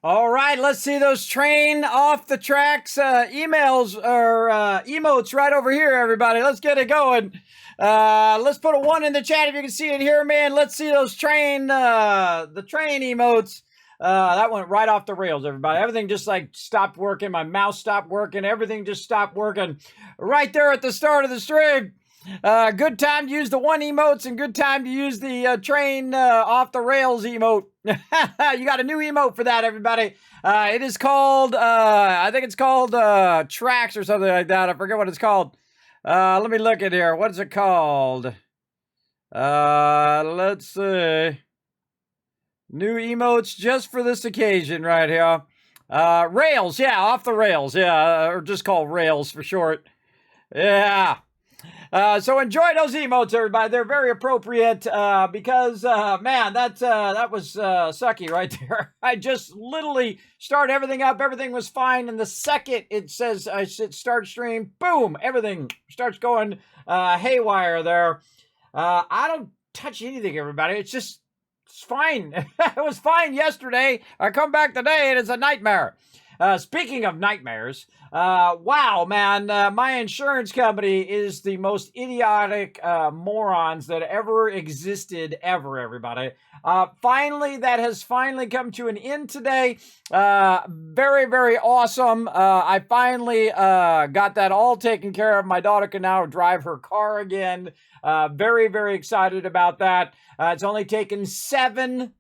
All right, let's see those train off the tracks emails or emotes right over here, everybody. Let's get it going. Let's put a 1 in the chat if you can see it here, man. Let's see those the train emotes. That went right off the rails, everybody. Everything just like stopped working. My mouse stopped working. Everything just stopped working right there at the start of the stream. Good time to use the 1 emotes and good time to use the train off the rails emote. You got a new emote for that, everybody. It is called, I think it's called Tracks or something like that. I forget what it's called. Let me look at here. What is it called? Let's see. New emotes just for this occasion right here. Rails, yeah, off the rails, yeah, or just called Rails for short. Yeah. So enjoy those emotes, everybody. They're very appropriate because, man, that was sucky right there. I just literally started everything up. Everything was fine. And the second it says I should start stream, boom, everything starts going haywire there. I don't touch anything, everybody. It's fine. It was fine yesterday. I come back today and it's a nightmare. Speaking of nightmares, wow, man, my insurance company is the most idiotic morons that ever existed, everybody. Finally, that has finally come to an end today. Very, very awesome. I finally got that all taken care of. My daughter can now drive her car again. Very, very excited about that. It's only taken 7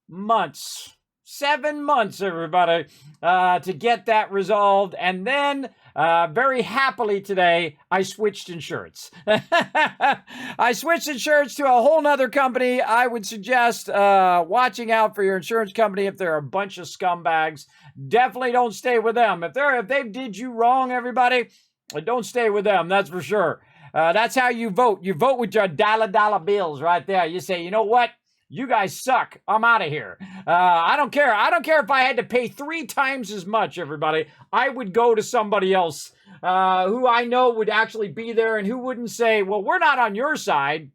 months. 7 months, everybody, to get that resolved. And then, very happily today, I switched insurance. I switched insurance to a whole nother company. I would suggest watching out for your insurance company if they're a bunch of scumbags. Definitely don't stay with them. If they did you wrong, everybody, don't stay with them, that's for sure. That's how you vote. You vote with your dollar bills right there. You say, you know what? You guys suck. I'm out of here. I don't care. I don't care if I had to pay 3 times as much, everybody. I would go to somebody else who I know would actually be there and who wouldn't say, well, we're not on your side.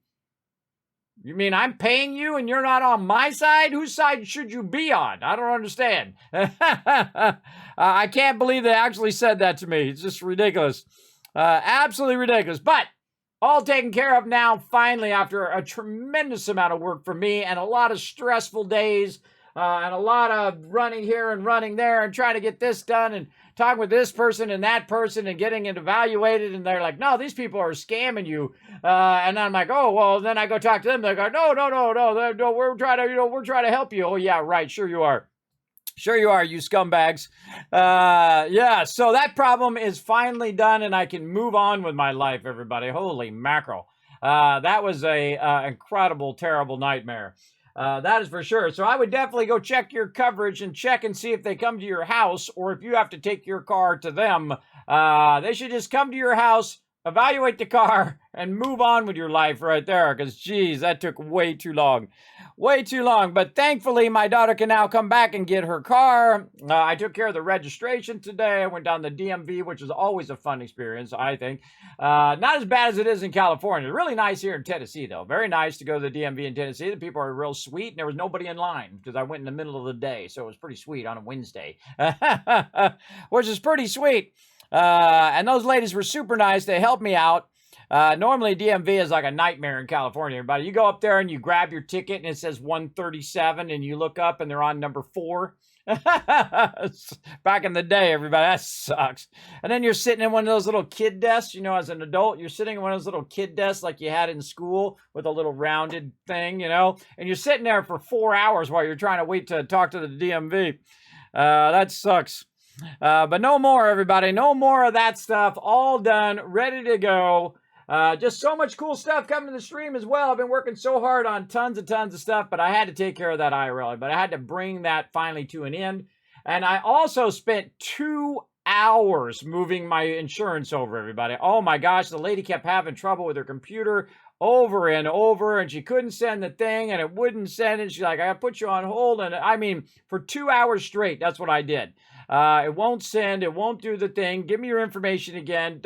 You mean I'm paying you and you're not on my side? Whose side should you be on? I don't understand. I can't believe they actually said that to me. It's just ridiculous. Absolutely ridiculous. But all taken care of now, finally, after a tremendous amount of work for me and a lot of stressful days and a lot of running here and running there and trying to get this done and talking with this person and that person and getting it evaluated. And they're like, no, these people are scamming you. And I'm like, oh, well, then I go talk to them. They go, no, we're trying to help you. Oh, yeah, right. Sure you are. Sure you are, you scumbags. Yeah, so that problem is finally done and I can move on with my life, everybody. Holy mackerel. That was a incredible, terrible nightmare. That is for sure. So I would definitely go check your coverage and check and see if they come to your house or if you have to take your car to them. They should just come to your house, evaluate the car, and move on with your life right there. Because, geez, that took way too long. Way too long. But thankfully, my daughter can now come back and get her car. I took care of the registration today. I went down the DMV, which is always a fun experience, I think. Not as bad as it is in California. Really nice here in Tennessee, though. Very nice to go to the DMV in Tennessee. The people are real sweet, and there was nobody in line because I went in the middle of the day. So it was pretty sweet on a Wednesday, which is pretty sweet. And those ladies were super nice. They helped me out. Normally DMV is like a nightmare in California, everybody. You go up there and you grab your ticket and it says 137 and you look up and they're on number 4. Back in the day, everybody, that sucks. And then you're sitting in one of those little kid desks, you know, as an adult, you're sitting in one of those little kid desks like you had in school with a little rounded thing, you know, and you're sitting there for 4 hours while you're trying to wait to talk to the DMV. That sucks. But no more, everybody. No more of that stuff. All done, ready to go. Just so much cool stuff coming to the stream as well. I've been working so hard on tons of stuff, but I had to take care of that IRL. But I had to bring that finally to an end. And I also spent 2 hours moving my insurance over, everybody. Oh my gosh, the lady kept having trouble with her computer over and over, and she couldn't send the thing, and it wouldn't send it. She's like, I gotta put you on hold. And I mean, for 2 hours straight, that's what I did. It won't send. It won't do the thing. Give me your information again.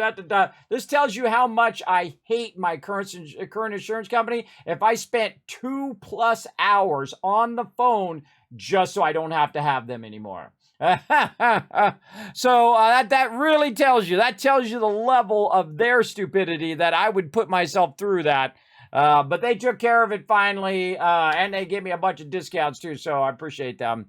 This tells you how much I hate my current insurance company. If I spent 2+ hours on the phone just so I don't have to have them anymore. So that really tells you, the level of their stupidity that I would put myself through that. But they took care of it finally, and they gave me a bunch of discounts too, so I appreciate them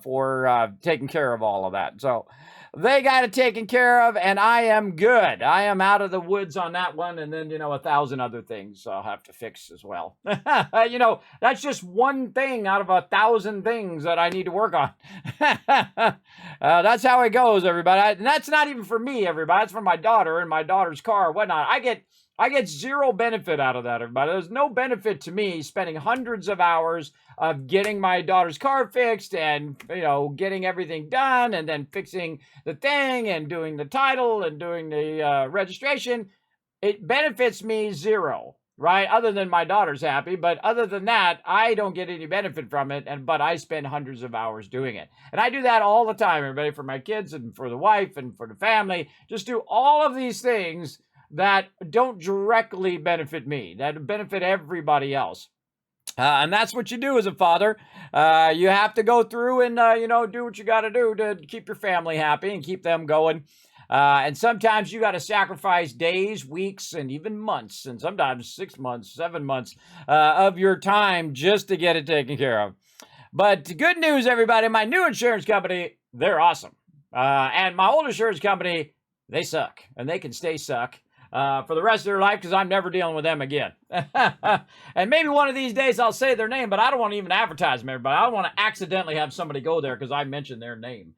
for taking care of all of that. So they got it taken care of, and I am good. I am out of the woods on that one, and then, 1,000 other things I'll have to fix as well. That's just one thing out of 1,000 things that I need to work on. That's how it goes, everybody. And that's not even for me, everybody. That's for my daughter and my daughter's car and whatnot. I get zero benefit out of that, everybody. There's no benefit to me spending hundreds of hours of getting my daughter's car fixed and, getting everything done and then fixing the thing and doing the title and doing the registration. It benefits me zero, right? Other than my daughter's happy. But other than that, I don't get any benefit from it. But I spend hundreds of hours doing it. And I do that all the time, everybody, for my kids and for the wife and for the family. Just do all of these things that don't directly benefit me, that benefit everybody else. And that's what you do as a father. You have to go through and, do what you got to do to keep your family happy and keep them going. And sometimes you got to sacrifice days, weeks, and even months, and sometimes 6 months, 7 months of your time just to get it taken care of. But good news, everybody, my new insurance company, they're awesome. And my old insurance company, they suck, and they can stay suck for the rest of their life because I'm never dealing with them again. And maybe one of these days I'll say their name, but I don't want to even advertise them, everybody. I don't want to accidentally have somebody go there because I mentioned their name.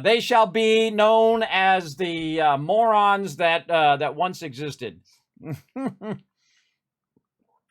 They shall be known as the morons that once existed.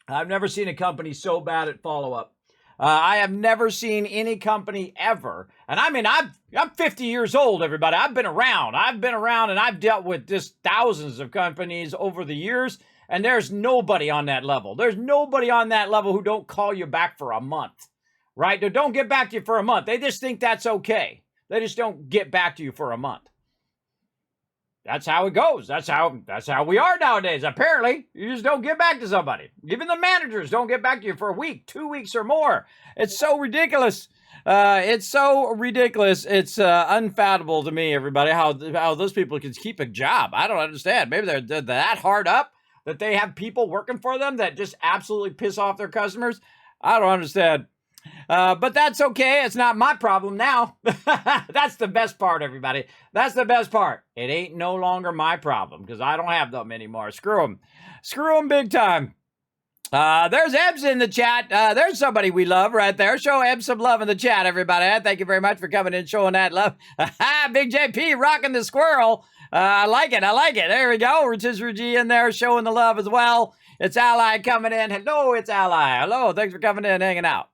I've never seen a company so bad at follow-up. I have never seen any company ever. And I mean, I'm 50 years old, everybody. I've been around and I've dealt with just thousands of companies over the years. And there's nobody on that level. There's nobody on that level who don't call you back for a month, right? They don't get back to you for a month. They just think that's okay. They just don't get back to you for a month. That's how it goes. That's how we are nowadays. Apparently, you just don't get back to somebody. Even the managers don't get back to you for a week, 2 weeks or more. It's so ridiculous. It's so ridiculous. It's unfathomable to me, everybody, how those people can keep a job. I don't understand. Maybe they're that hard up that they have people working for them that just absolutely piss off their customers. I don't understand. But that's okay. It's not my problem now. That's the best part, everybody. That's the best part. It ain't no longer my problem because I don't have them anymore. Screw them. Screw them big time. There's Ebs in the chat. There's somebody we love right there. Show Ebs some love in the chat, everybody. Thank you very much for coming in, showing that love. Big JP rocking the squirrel. I like it. There we go. Rotisserie G in there showing the love as well. It's Ally coming in. Hello, it's Ally. Hello, thanks for coming in, hanging out.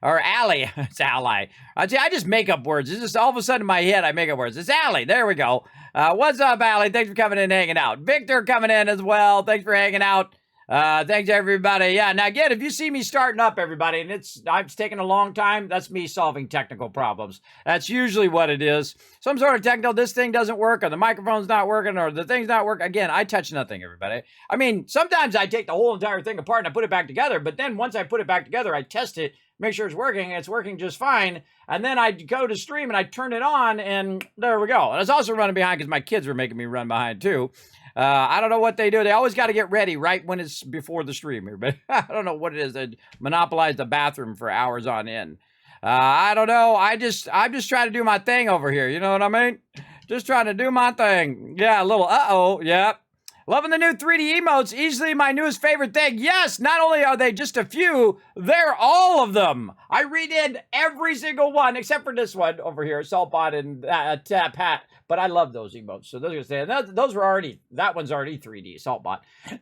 Or Allie. It's Ally. I just make up words. It's just all of a sudden in my head, I make up words. It's Allie. There we go. What's up, Allie? Thanks for coming in and hanging out. Victor coming in as well. Thanks for hanging out. Thanks, everybody. Yeah, now again, if you see me starting up, everybody, and it's taking a long time, that's me solving technical problems. That's usually what it is. Some sort of technical, this thing doesn't work, or the microphone's not working, or the thing's not working. Again, I touch nothing, everybody. I mean, sometimes I take the whole entire thing apart and I put it back together, but then once I put it back together, I test it, make sure it's working, and it's working just fine. And then I go to stream and I turn it on, and there we go. And I was also running behind because my kids were making me run behind too. I don't know what they do. They always got to get ready right when it's before the stream, everybody. I don't know what it is. They monopolize the bathroom for hours on end. I don't know. I'm just trying to do my thing over here. You know what I mean? Just trying to do my thing. Yeah, a little uh-oh. Yep. Loving the new 3D emotes, easily my newest favorite thing. Yes, not only are they just a few, they're all of them. I redid every single one, except for this one over here, Saltbot and Tap Hat. But I love those emotes. So those are saying those were already, that one's already 3D, Saltbot.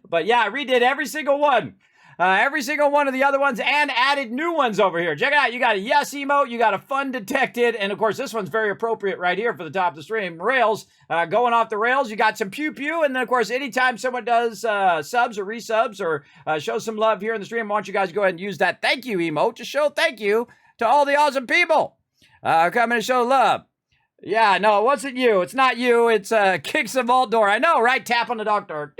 But yeah, I redid every single one. Every single one of the other ones and added new ones over here. Check it out. You got a yes emote. You got a fun detected. And of course, this one's very appropriate right here for the top of the stream. Rails, going off the rails. You got some pew pew. And then of course, anytime someone does subs or resubs or shows some love here in the stream, I want you guys to go ahead and use that thank you emote to show thank you to all the awesome people coming to show love. Yeah, no, it wasn't you. It's not you. It's kicks the vault door. I know, right? Tap on the dock door.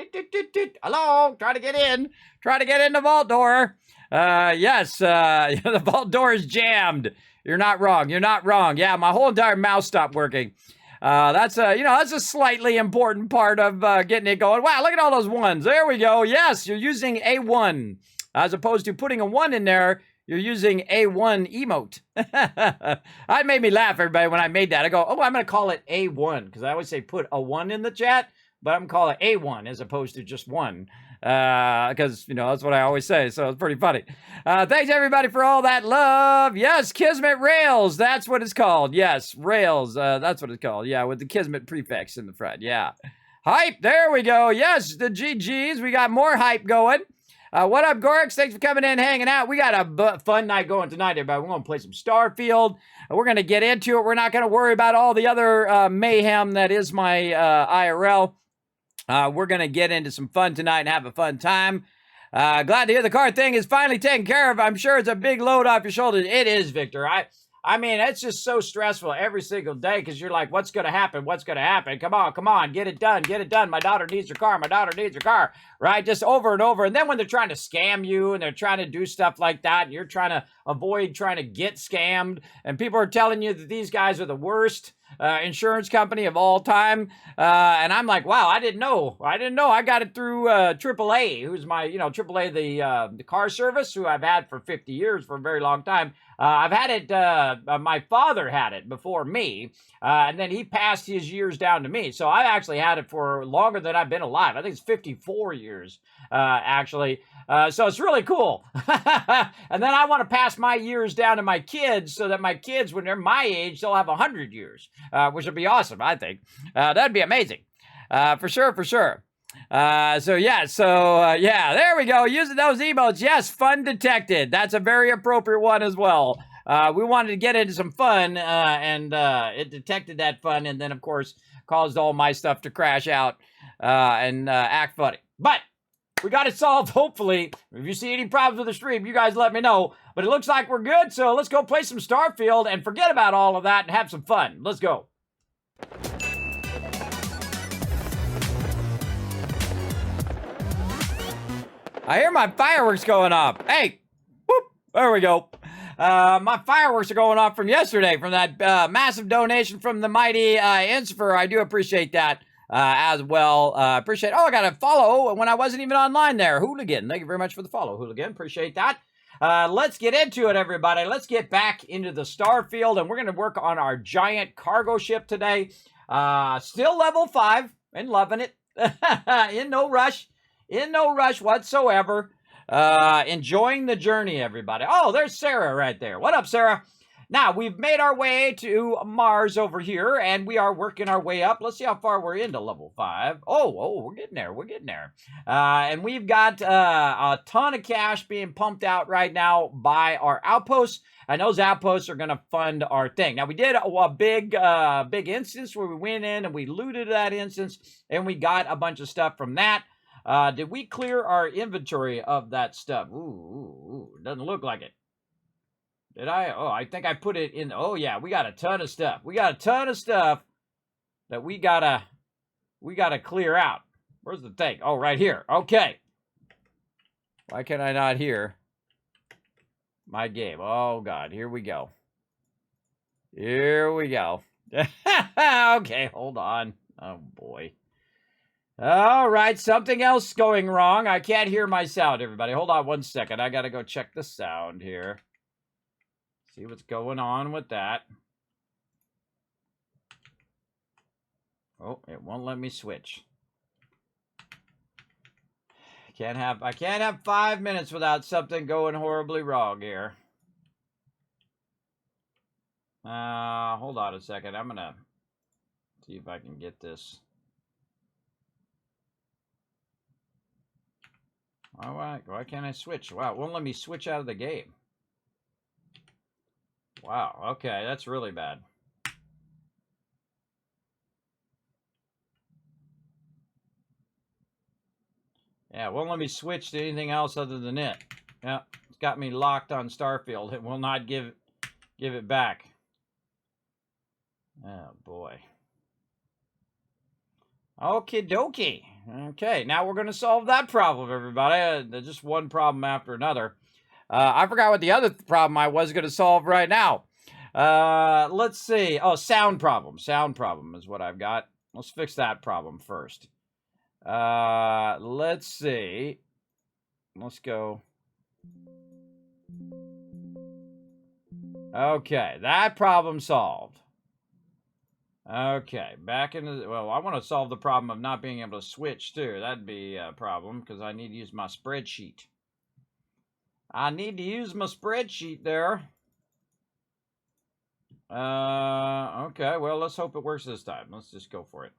Hello, try to get in. Try to get in the vault door. Yes, the vault door is jammed. You're not wrong. You're not wrong. Yeah, my whole entire mouse stopped working. That's a slightly important part of getting it going. Wow, look at all those ones. There we go. Yes, you're using A1 as opposed to putting a 1 in there. You're using A1 emote. That made me laugh, everybody, when I made that. I go, oh, I'm going to call it A1 because I always say put a 1 in the chat, but I'm going to call it A1 as opposed to just 1 because, that's what I always say. So it's pretty funny. Thanks, everybody, for all that love. Yes, Kismet Rails. That's what it's called. Yes, Rails. That's what it's called. Yeah, with the Kismet prefix in the front. Yeah. Hype. There we go. Yes, the GGs. We got more hype going. What up, Gorix? Thanks for coming in, hanging out. We got a fun night going tonight, everybody. We're going to play some Starfield. We're going to get into it. We're not going to worry about all the other mayhem that is my IRL. We're going to get into some fun tonight and have a fun time. Glad to hear the car thing is finally taken care of. I'm sure it's a big load off your shoulders. It is, Victor. I mean, it's just so stressful every single day because you're like, what's going to happen? What's going to happen? Come on, get it done, get it done. My daughter needs her car. My daughter needs her car, right? Just over and over. And then when they're trying to scam you and they're trying to do stuff like that, and you're trying to avoid trying to get scammed, and people are telling you that these guys are the worst insurance company of all time. And I'm like, wow, I didn't know. I got it through AAA, who's my, AAA, the car service, who I've had for 50 years, for a very long time. I've had it, my father had it before me, and then he passed his years down to me. So I actually had it for longer than I've been alive. I think it's 54 years, actually. So it's really cool. And then I want to pass my years down to my kids so that my kids, when they're my age, they'll have 100 years, which would be awesome, I think. That'd be amazing. For sure. Yeah, there we go. Using those emotes. Yes, fun detected. That's a very appropriate one as well. We wanted to get into some fun, and it detected that fun, and then, of course, caused all my stuff to crash out and act funny. But we got it solved, hopefully. If you see any problems with the stream, you guys let me know. But it looks like we're good, so let's go play some Starfield and forget about all of that and have some fun. Let's go. I hear my fireworks going off. Hey, whoop, there we go. My fireworks are going off from yesterday, from that massive donation from the mighty Insifer. I do appreciate that as well. Appreciate. Oh, I got a follow when I wasn't even online there. Hooligan, thank you very much for the follow, Hooligan. Appreciate that. Let's get into it, everybody. Let's get back into the Starfield, and we're going to work on our giant cargo ship today. Still level 5 and loving it. In no rush whatsoever. Enjoying the journey, everybody. Oh, there's Sarah right there. What up, Sarah? Now, we've made our way to Mars over here, and we are working our way up. Let's see how far we're into level 5. Oh, we're getting there. And we've got a ton of cash being pumped out right now by our outposts, and those outposts are going to fund our thing. Now, we did a big instance where we went in and we looted that instance, and we got a bunch of stuff from that. Did we clear our inventory of that stuff? Ooh, doesn't look like it. Did I? Oh, I think I put it in. Oh, yeah, we got a ton of stuff. That we gotta clear out. Where's the thing? Oh, right here. Okay. Why can I not hear my game? Oh, God. Here we go. Okay, hold on. Oh, boy. All right, something else going wrong. I can't hear my sound, everybody. Hold on one second. I got to go check the sound here. See what's going on with that. Oh, it won't let me switch. I can't have 5 minutes without something going horribly wrong here. Hold on a second. I'm gonna see if I can get this. Why can't I switch? Wow, it won't let me switch out of the game. Wow, okay, that's really bad. Yeah, it won't let me switch to anything else other than it. Yeah, it's got me locked on Starfield. It will not give it back. Oh, boy. Okie dokie. Okay, now we're going to solve that problem, everybody. There's just one problem after another. I forgot what the other problem I was going to solve right now. Let's see. Oh, sound problem. Sound problem is what I've got. Let's fix that problem first. Let's see. Let's go. Okay, that problem solved. Okay, back into well, I want to solve the problem of not being able to switch too. That'd be a problem because I need to use my spreadsheet. I need to use my spreadsheet there. Okay, well, let's hope it works this time. Let's just go for it.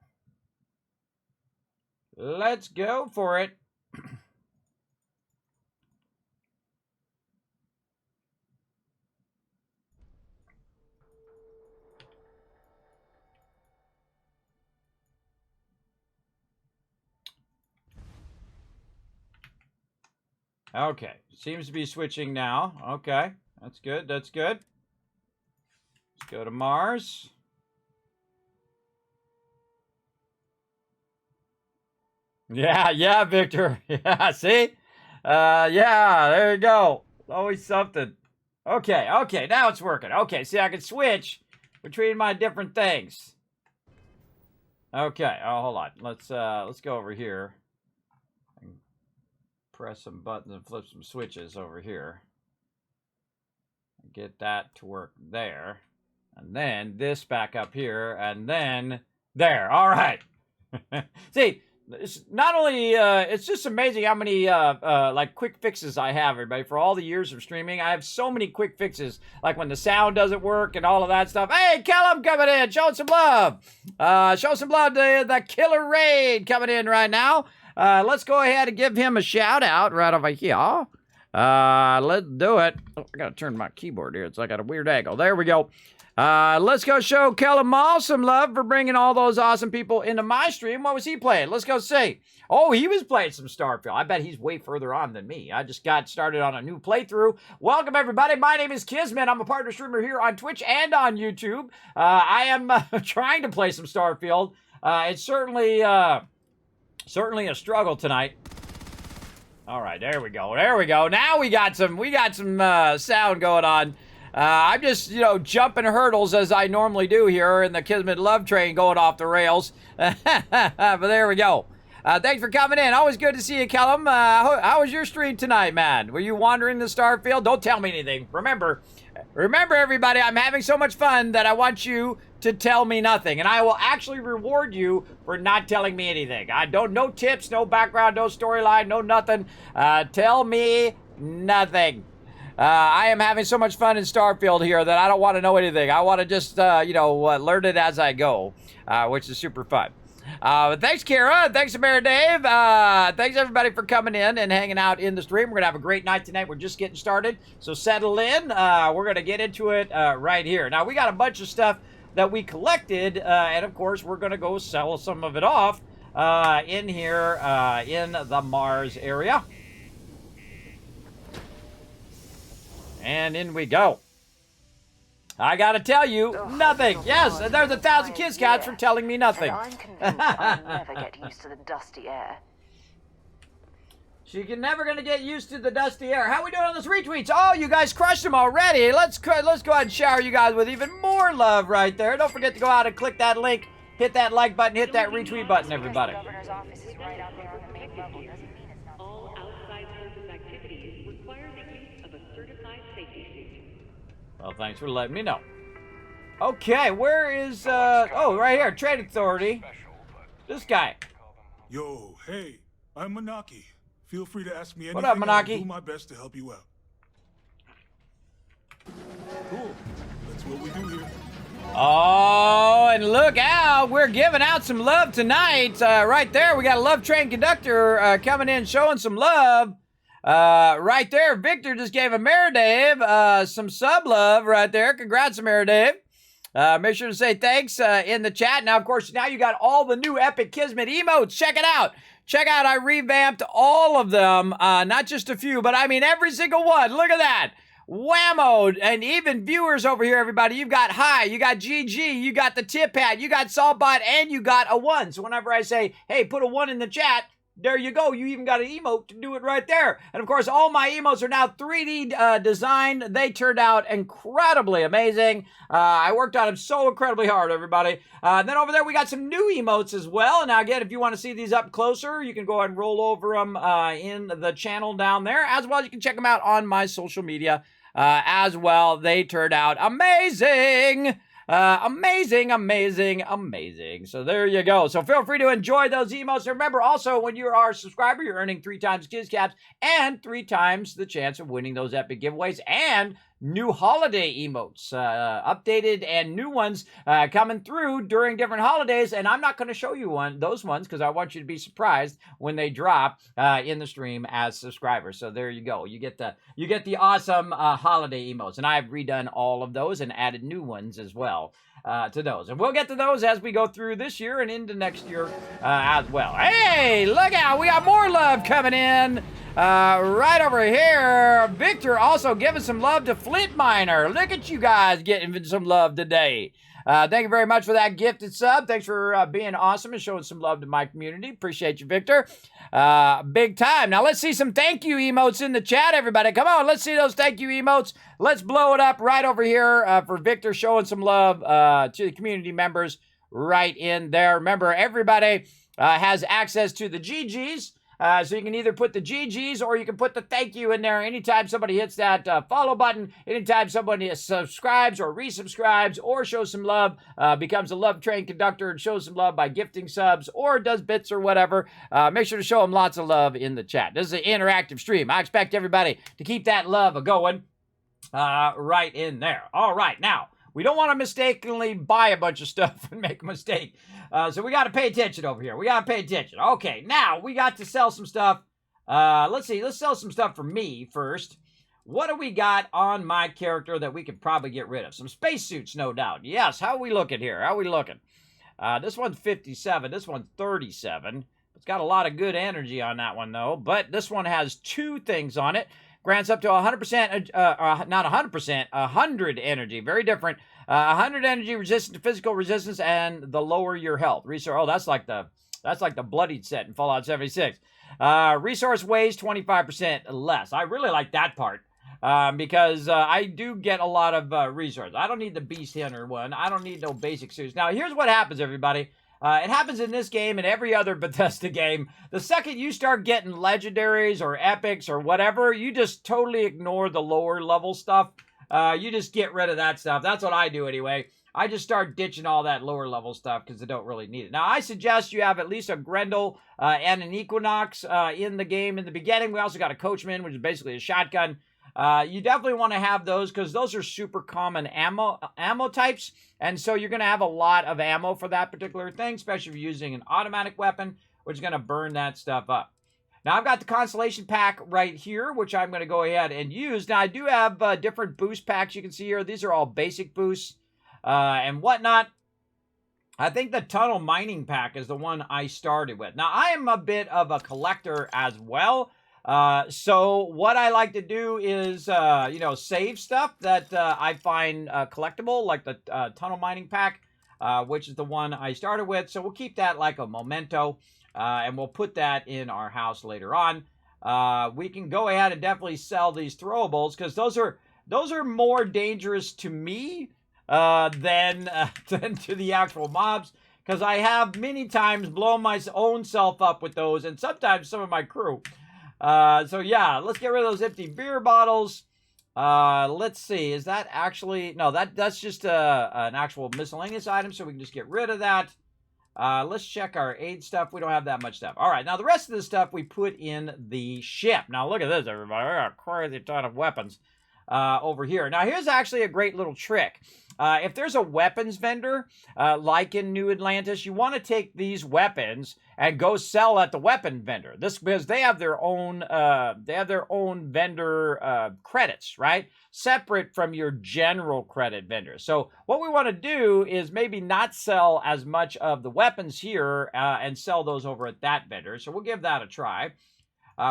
Let's go for it. Okay, seems to be switching now. Okay, that's good, that's good. Let's go to Mars. Yeah, Victor. Yeah, see? Yeah, there you go. Always something. Okay, now it's working. Okay, see, I can switch between my different things. Okay, oh, hold on. Let's go over here. Press some buttons and flip some switches over here. Get that to work there. And then this back up here, and then there. All right. See, it's not only, it's just amazing how many, like, quick fixes I have, everybody. For all the years of streaming, I have so many quick fixes. Like when the sound doesn't work and all of that stuff. Hey, Callum coming in, showing some love. Show some love to the Killer Raid coming in right now. Let's go ahead and give him a shout out right over here. Let's do it. Oh, I gotta turn my keyboard here. It's like at a weird angle. There we go. Let's go show Kellum Mall some love for bringing all those awesome people into my stream. What was he playing? Let's go see. Oh, he was playing some Starfield. I bet he's way further on than me. I just got started on a new playthrough. Welcome, everybody. My name is Kismet. I'm a partner streamer here on Twitch and on YouTube. I am trying to play some Starfield. It's certainly a struggle tonight. All right, there we go. There we go. Now we got some sound going on. I'm just, jumping hurdles as I normally do here in the Kismet Love Train going off the rails. But there we go. Thanks for coming in. Always good to see you, Callum. How was your stream tonight, man? Were you wandering the Starfield? Don't tell me anything. Remember, everybody, I'm having so much fun that I want you to tell me nothing. And I will actually reward you for not telling me anything. No tips, no background, no storyline, no nothing. Tell me nothing. I am having so much fun in Starfield here that I don't want to know anything. I want to just, learn it as I go, which is super fun. Thanks, Kara. Thanks, Amara Dave. Thanks, everybody, for coming in and hanging out in the stream. We're going to have a great night tonight. We're just getting started, so settle in. We're going to get into it right here. Now, we got a bunch of stuff that we collected, and, of course, we're going to go sell some of it off in here in the Mars area. And in we go. I gotta tell you, nothing. Yes, and there's 1,000 Kiss Cats for telling me nothing. And I'm convinced I'll never get used to the dusty air. She's never gonna get used to the dusty air. How we doing on those retweets? Oh, you guys crushed them already. Let's go ahead and shower you guys with even more love right there. Don't forget to go out and click that link, hit that like button, hit that retweet button, everybody. All outside surface activities require the use of a certified safety suit. Well, thanks for letting me know. Okay, where is, oh, right here, Trade Authority. This guy. Yo, hey, I'm Manaki. Feel free to ask me anything. What up, Manaki? I'll do my best to help you out. Cool. That's what we do here. Oh, and look out, we're giving out some love tonight. Right there, we got a Love Train conductor coming in showing some love. Right there, Victor just gave Ameridave some sub love right there. Congrats, Ameridave. Make sure to say thanks in the chat. Now, of course, now you got all the new Epic Kismet emotes. Check it out. Check out, I revamped all of them. Not just a few, but I mean every single one. Look at that. Whammo. And even viewers over here, everybody. You've got Hi, you got GG, you got the Tip Hat, you got Saltbot, and you got a 1. So whenever I say, hey, put a 1 in the chat, There you go. You even got an emote to do it right there. And of course, all my emotes are now 3D designed. They turned out incredibly amazing. I worked on them so incredibly hard, everybody. Then over there, we got some new emotes as well. Now, again, if you want to see these up closer, you can go ahead and roll over them in the channel down there. As well, you can check them out on my social media as well. They turned out amazing. Amazing. So there you go. So feel free to enjoy those emotes. Remember also, when you are a subscriber, you're earning 3 times Kids Caps and 3 times the chance of winning those epic giveaways and new holiday emotes, updated and new ones coming through during different holidays. And I'm not going to show you those ones because I want you to be surprised when they drop in the stream as subscribers. So there you go. You get the awesome holiday emotes, and I've redone all of those and added new ones as well to those. And we'll get to those as we go through this year and into next year as well. Hey, look out. We got more love coming in. Right over here, Victor also giving some love to Flint Miner. Look at you guys getting some love today. Thank you very much for that gifted sub. Thanks for being awesome and showing some love to my community. Appreciate you, Victor. Big time. Now, let's see some thank you emotes in the chat, everybody. Come on, let's see those thank you emotes. Let's blow it up right over here for Victor showing some love to the community members right in there. Remember, everybody has access to the GGs. So you can either put the GGs or you can put the thank you in there anytime somebody hits that follow button, anytime somebody subscribes or resubscribes or shows some love, becomes a love train conductor and shows some love by gifting subs or does bits or whatever. Make sure to show them lots of love in the chat. This is an interactive stream. I expect everybody to keep that love going right in there. All right, now, we don't want to mistakenly buy a bunch of stuff and make a mistake. So we got to pay attention over here. We got to pay attention. Okay, now we got to sell some stuff. Let's see. Let's sell some stuff for me first. What do we got on my character that we could probably get rid of? Some spacesuits, no doubt. Yes, how are we looking here? How are we looking? This one's 57. This one's 37. It's got a lot of good energy on that one, though. But this one has 2 things on it. Grants up to 100%, not 100%, 100 energy. Very different. 100 energy resistance to physical resistance and the lower your health. Oh, that's like the bloodied set in Fallout 76. Resource weighs 25% less. I really like that part because I do get a lot of resources. I don't need the Beast Hunter one. I don't need no basic suits. Now, here's what happens, everybody. It happens in this game and every other Bethesda game. The second you start getting legendaries or epics or whatever, you just totally ignore the lower level stuff. You just get rid of that stuff. That's what I do anyway. I just start ditching all that lower level stuff because I don't really need it. Now, I suggest you have at least a Grendel and an Equinox in the game in the beginning. We also got a Coachman, which is basically a shotgun. You definitely want to have those because those are super common ammo types. And so you're going to have a lot of ammo for that particular thing, especially if you're using an automatic weapon, which is going to burn that stuff up. Now, I've got the Constellation Pack right here, which I'm going to go ahead and use. Now, I do have different boost packs you can see here. These are all basic boosts and whatnot. I think the Tunnel Mining Pack is the one I started with. Now, I am a bit of a collector as well. So what I like to do is, save stuff that I find collectible, like the Tunnel Mining Pack, which is the one I started with. So we'll keep that like a memento, and we'll put that in our house later on. We can go ahead and definitely sell these throwables because those are more dangerous to me than to the actual mobs. Because I have many times blown my own self up with those, and sometimes some of my crew. So yeah, let's get rid of those empty beer bottles. Let's see, is that actually, no, that's just an actual miscellaneous item, so we can just get rid of that. Let's check our aid stuff. We don't have that much stuff. All right, now the rest of the stuff we put in the ship. Now look at this, everybody. I got a crazy ton of weapons over here. Now here's actually a great little trick. If there's a weapons vendor, like in New Atlantis, you want to take these weapons and go sell at the weapon vendor. This because they have their own vendor credits, right? Separate from your general credit vendor. So what we want to do is maybe not sell as much of the weapons here and sell those over at that vendor. So we'll give that a try.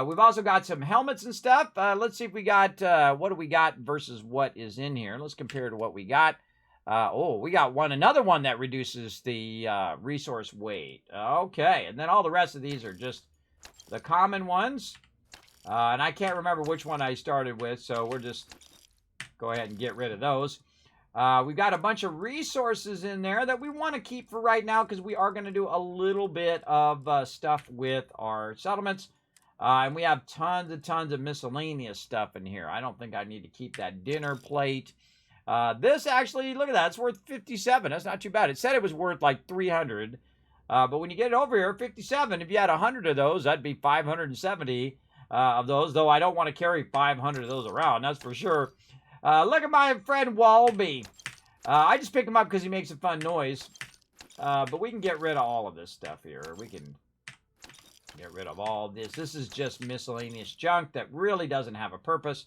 We've also got some helmets and stuff. Let's see if we got, what do we got versus what is in here. Let's compare to what we got. We got another one that reduces the resource weight. Okay, and then all the rest of these are just the common ones. And I can't remember which one I started with, so we'll just go ahead and get rid of those. We've got a bunch of resources in there that we want to keep for right now because we are going to do a little bit of stuff with our settlements. And we have tons of miscellaneous stuff in here. I don't think I need to keep that dinner plate. This actually, look at that. It's worth 57. That's not too bad. It said it was worth like 300. But when you get it over here, 57, if you had 100 of those, that'd be 570 of those. Though I don't want to carry 500 of those around, that's for sure. Look at my friend Walby. I just pick him up because he makes a fun noise. But we can get rid of all of this stuff here. We can get rid of all this. This is just miscellaneous junk that really doesn't have a purpose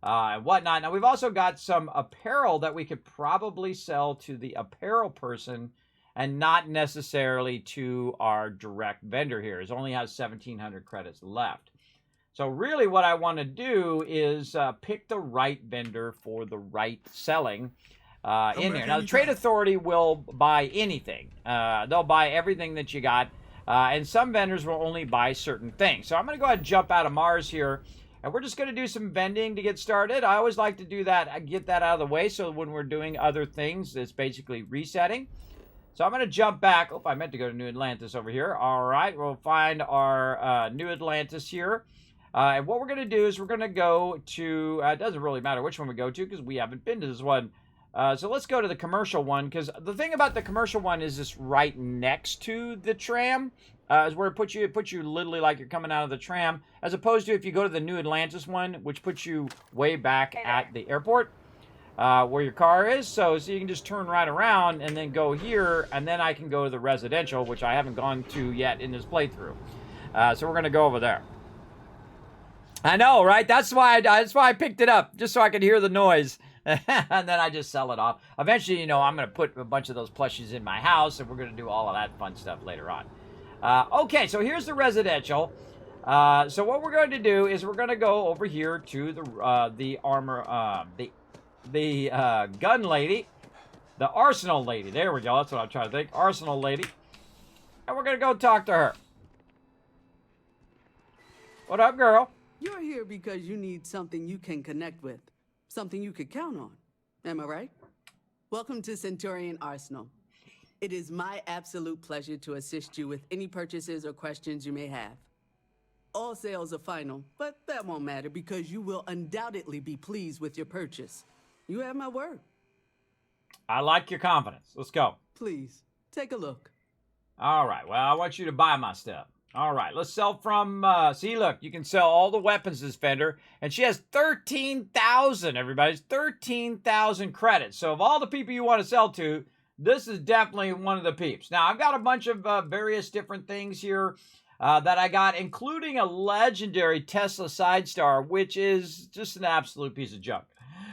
and whatnot. Now, we've also got some apparel that we could probably sell to the apparel person and not necessarily to our direct vendor here. It only has 1,700 credits left. So really what I want to do is pick the right vendor for the right selling in here. Now, the Trade Authority will buy anything. They'll buy everything that you got. And some vendors will only buy certain things. So I'm going to go ahead and jump out of Mars here. And we're just going to do some vending to get started. I always like to do that, get that out of the way. So when we're doing other things, it's basically resetting. So I'm going to jump back. Oh, I meant to go to New Atlantis over here. All right, we'll find our New Atlantis here. And what we're going to do is we're going to go to, it doesn't really matter which one we go to because we haven't been to this one. So let's go to the commercial one, because the thing about the commercial one is it's right next to the tram. Is where it puts you literally like you're coming out of the tram, as opposed to if you go to the New Atlantis one, which puts you way back at the airport where your car is. So you can just turn right around and then go here, and then I can go to the residential, which I haven't gone to yet in this playthrough. So we're going to go over there. I know, right? That's why I picked it up, just so I could hear the noise. And then I just sell it off. Eventually, you know, I'm going to put a bunch of those plushies in my house, and we're going to do all of that fun stuff later on. Okay, so here's the residential. So what we're going to do is we're going to go over here to the armor, the gun lady, the arsenal lady. There we go. That's what I'm trying to think. Arsenal lady. And we're going to go talk to her. What up, girl? You're here because you need something you can connect with. Something you could count on. Am I right? Welcome to Centurion Arsenal. It is my absolute pleasure to assist you with any purchases or questions you may have. All sales are final, but that won't matter because you will undoubtedly be pleased with your purchase. You have my word. I like your confidence. Let's go. Please, take a look. All right. Well, I want you to buy my stuff. All right, let's sell from, see, look, you can sell all the weapons this vendor, and she has 13,000, everybody, 13,000 credits. So of all the people you want to sell to, this is definitely one of the peeps. Now, I've got a bunch of various different things here that I got, including a legendary Tesla Sidestar, which is just an absolute piece of junk.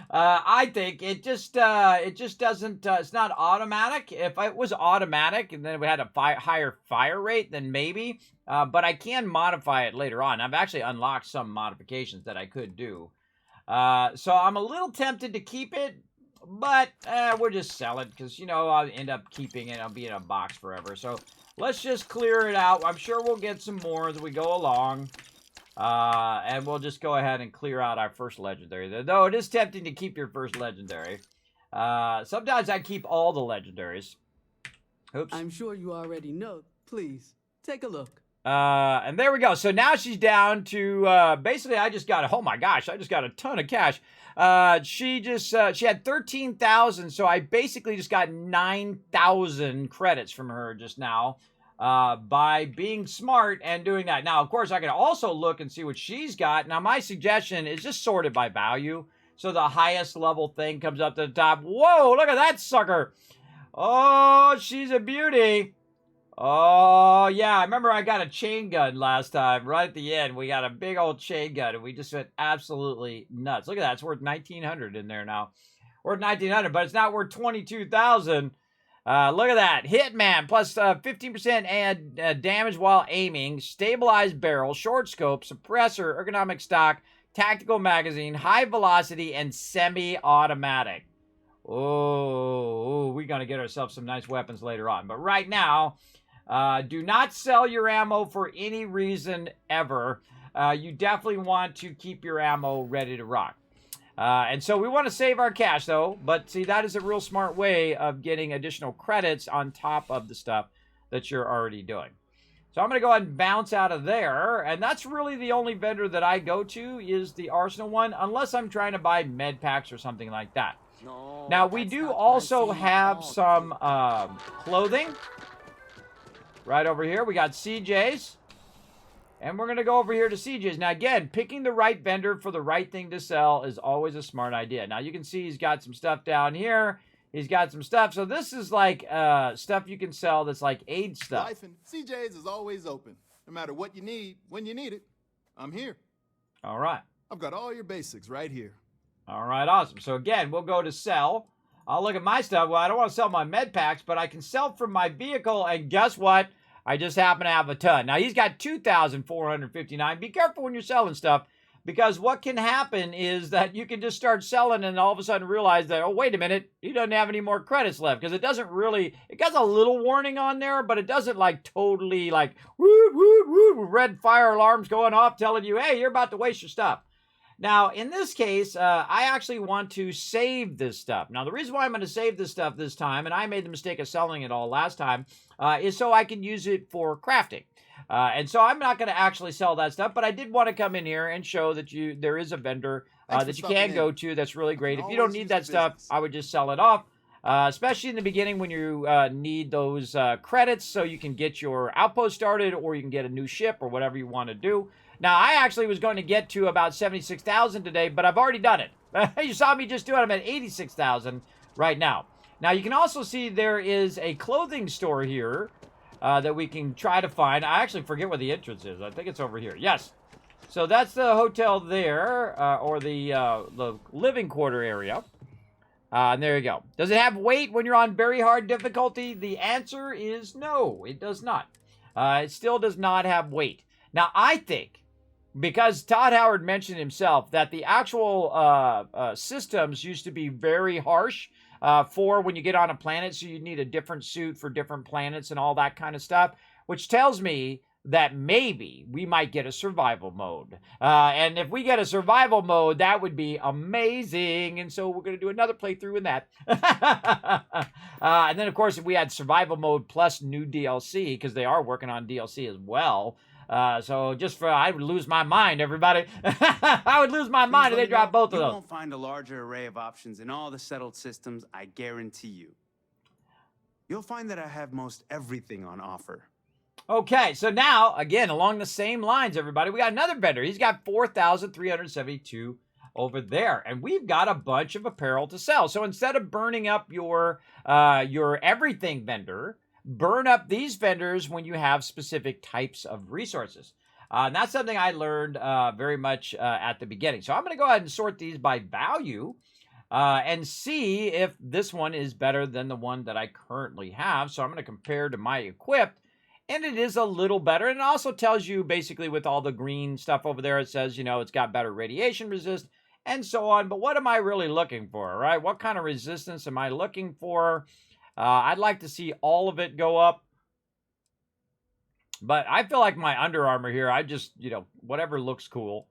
I think it just doesn't, it's not automatic. If it was automatic and then we had a higher fire rate, then maybe, but I can modify it later on. I've actually unlocked some modifications that I could do. So I'm a little tempted to keep it, but we'll just sell it because, you know, I'll end up keeping it. I'll be in a box forever. So let's just clear it out. I'm sure we'll get some more as we go along. And we'll just go ahead and clear out our first legendary. Though it is tempting to keep your first legendary. Sometimes I keep all the legendaries. Oops. I'm sure you already know. Please, take a look. And there we go. So now she's down to, basically I just got, oh my gosh, I just got a ton of cash. She had 13,000. So I basically just got 9,000 credits from her just now. By being smart and doing that. Now, of course, I can also look and see what she's got. Now, my suggestion is just sort it by value. So the highest level thing comes up to the top. Whoa, look at that sucker. Oh, she's a beauty. Oh, yeah. I remember I got a chain gun last time. Right at the end, we got a big old chain gun, and we just went absolutely nuts. Look at that. It's worth 1,900 in there now. Worth 1,900, but it's not worth 22,000. Look at that. Hitman plus 15% and damage while aiming. Stabilized barrel, short scope, suppressor, ergonomic stock, tactical magazine, high velocity, and semi-automatic. Oh, we're going to get ourselves some nice weapons later on. But right now, Do not sell your ammo for any reason ever. You definitely want to keep your ammo ready to rock. And so we want to save our cash, though. But see, that is a real smart way of getting additional credits on top of the stuff that you're already doing. So I'm going to go ahead and bounce out of there. And that's really the only vendor that I go to is the Arsenal one, unless I'm trying to buy med packs or something like that. No, Now, we that's do not what I also see. have Oh, some clothing. Right over here, we got CJ's. And we're going to go over here to CJ's. Now, again, picking the right vendor for the right thing to sell is always a smart idea. Now, you can see he's got some stuff down here. He's got some stuff. So this is like stuff you can sell that's like aid stuff. Life in CJ's is always open. No matter what you need, when you need it, I'm here. All right. I've got all your basics right here. All right, awesome. So, again, we'll go to sell. I'll look at my stuff. Well, I don't want to sell my med packs, but I can sell from my vehicle. And guess what? I just happen to have a ton. Now, he's got 2,459. Be careful when you're selling stuff, because what can happen is that you can just start selling and all of a sudden realize that, oh, wait a minute, he doesn't have any more credits left, because it doesn't really, it got a little warning on there, but it doesn't like totally like, woo, woo, woo, red fire alarms going off telling you, hey, you're about to waste your stuff. Now, in this case, I actually want to save this stuff. Now, the reason why I'm going to save this stuff this time, and I made the mistake of selling it all last time, is so I can use it for crafting. And so I'm not going to actually sell that stuff, but I did want to come in here and show that there is a vendor that you can go to that's really great. If you don't need that stuff, I would just sell it off, especially in the beginning when you need those credits so you can get your outpost started, or you can get a new ship or whatever you want to do. Now, I actually was going to get to about 76,000 today, but I've already done it. You saw me just do it. I'm at 86,000 right now. Now, you can also see there is a clothing store here that we can try to find. I actually forget where the entrance is. I think it's over here. Yes. So that's the hotel there, or the living quarter area. And there you go. Does it have weight when you're on very hard difficulty? The answer is no, it does not. It still does not have weight. Now, I think, because Todd Howard mentioned himself, that the actual systems used to be very harsh for when you get on a planet, so you need a different suit for different planets and all that kind of stuff, which tells me that maybe we might get a survival mode. And if we get a survival mode, that would be amazing. And so we're going to do another playthrough in that. And then, of course, if we had survival mode plus new DLC, because they are working on DLC as well. So just for, I would lose my mind, everybody. I would lose my mind if they drop both of You those. won't find a larger array of options in all the settled systems, I guarantee you. You'll find that I have most everything on offer. Okay, so now, again, along the same lines, everybody, we got another vendor. He's got 4,372 over there, and we've got a bunch of apparel to sell. So instead of burning up your everything vendor, burn up these vendors when you have specific types of resources. And that's something I learned very much at the beginning. So I'm going to go ahead and sort these by value and see if this one is better than the one that I currently have. So I'm going to compare to my equipped, and it is a little better. And it also tells you basically with all the green stuff over there, it says, you know, it's got better radiation resist and so on. But what am I really looking for, right? What kind of resistance am I looking for? I'd like to see all of it go up. But I feel like my Under Armour here, I just, you know, whatever looks cool.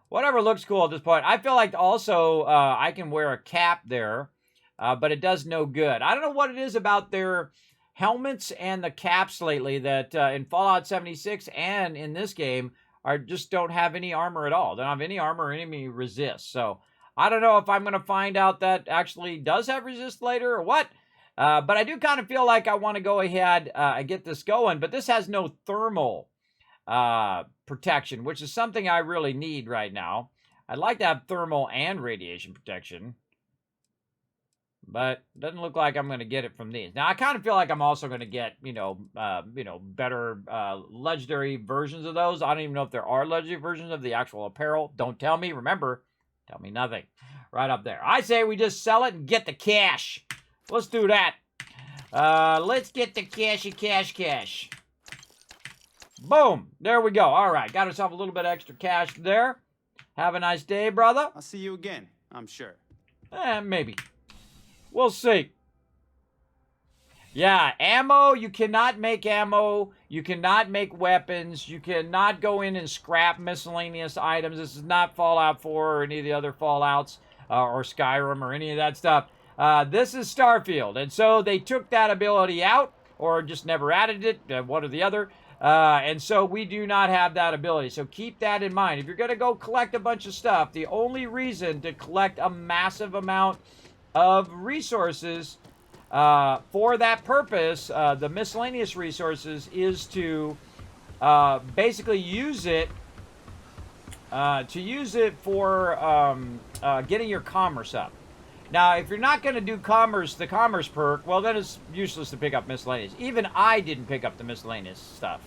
Whatever looks cool at this point. I feel like also I can wear a cap there, but it does no good. I don't know what it is about their helmets and the caps lately that in Fallout 76 and in this game just don't have any armor at all. They don't have any armor or any resist. So I don't know if I'm going to find out that actually does have resist later or what. But I do kind of feel like I want to go ahead and get this going. But this has no thermal protection, which is something I really need right now. I'd like to have thermal and radiation protection. But it doesn't look like I'm going to get it from these. Now, I kind of feel like I'm also going to get, better legendary versions of those. I don't even know if there are legendary versions of the actual apparel. Don't tell me. Remember, tell me nothing. Right up there. I say we just sell it and get the cash. Let's do that. Let's get the cash. Boom. There we go. All right. Got ourselves a little bit extra cash there. Have a nice day, brother. I'll see you again, I'm sure. Maybe. We'll see. Yeah, ammo, you cannot make ammo. You cannot make weapons. You cannot go in and scrap miscellaneous items. This is not Fallout 4 or any of the other Fallouts or Skyrim or any of that stuff. This is Starfield. And so they took that ability out or just never added it, one or the other. And so we do not have that ability. So keep that in mind. If you're going to go collect a bunch of stuff, the only reason to collect a massive amount of resources for that purpose, the miscellaneous resources, is to basically use it for getting your commerce up. Now, if you're not going to do commerce, the commerce perk, well, then it's useless to pick up miscellaneous. Even I didn't pick up the miscellaneous stuff.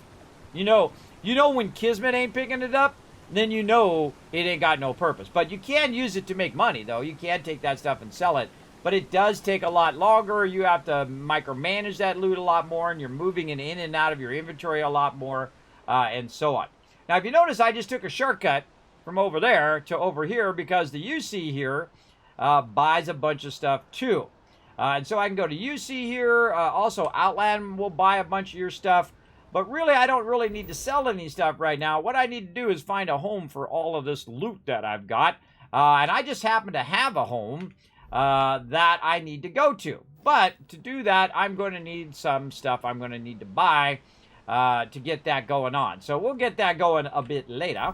You know when Kismet ain't picking it up, then you know it ain't got no purpose. But you can use it to make money, though. You can take that stuff and sell it. But it does take a lot longer. You have to micromanage that loot a lot more, and you're moving it in and out of your inventory a lot more, and so on. Now, if you notice, I just took a shortcut from over there to over here because the UC here buys a bunch of stuff too. And so I can go to UC here. Also, Outland will buy a bunch of your stuff. But really, I don't really need to sell any stuff right now. What I need to do is find a home for all of this loot that I've got. And I just happen to have a home that I need to go to. But to do that, I'm going to need some stuff I'm going to need to buy to get that going on. So we'll get that going a bit later.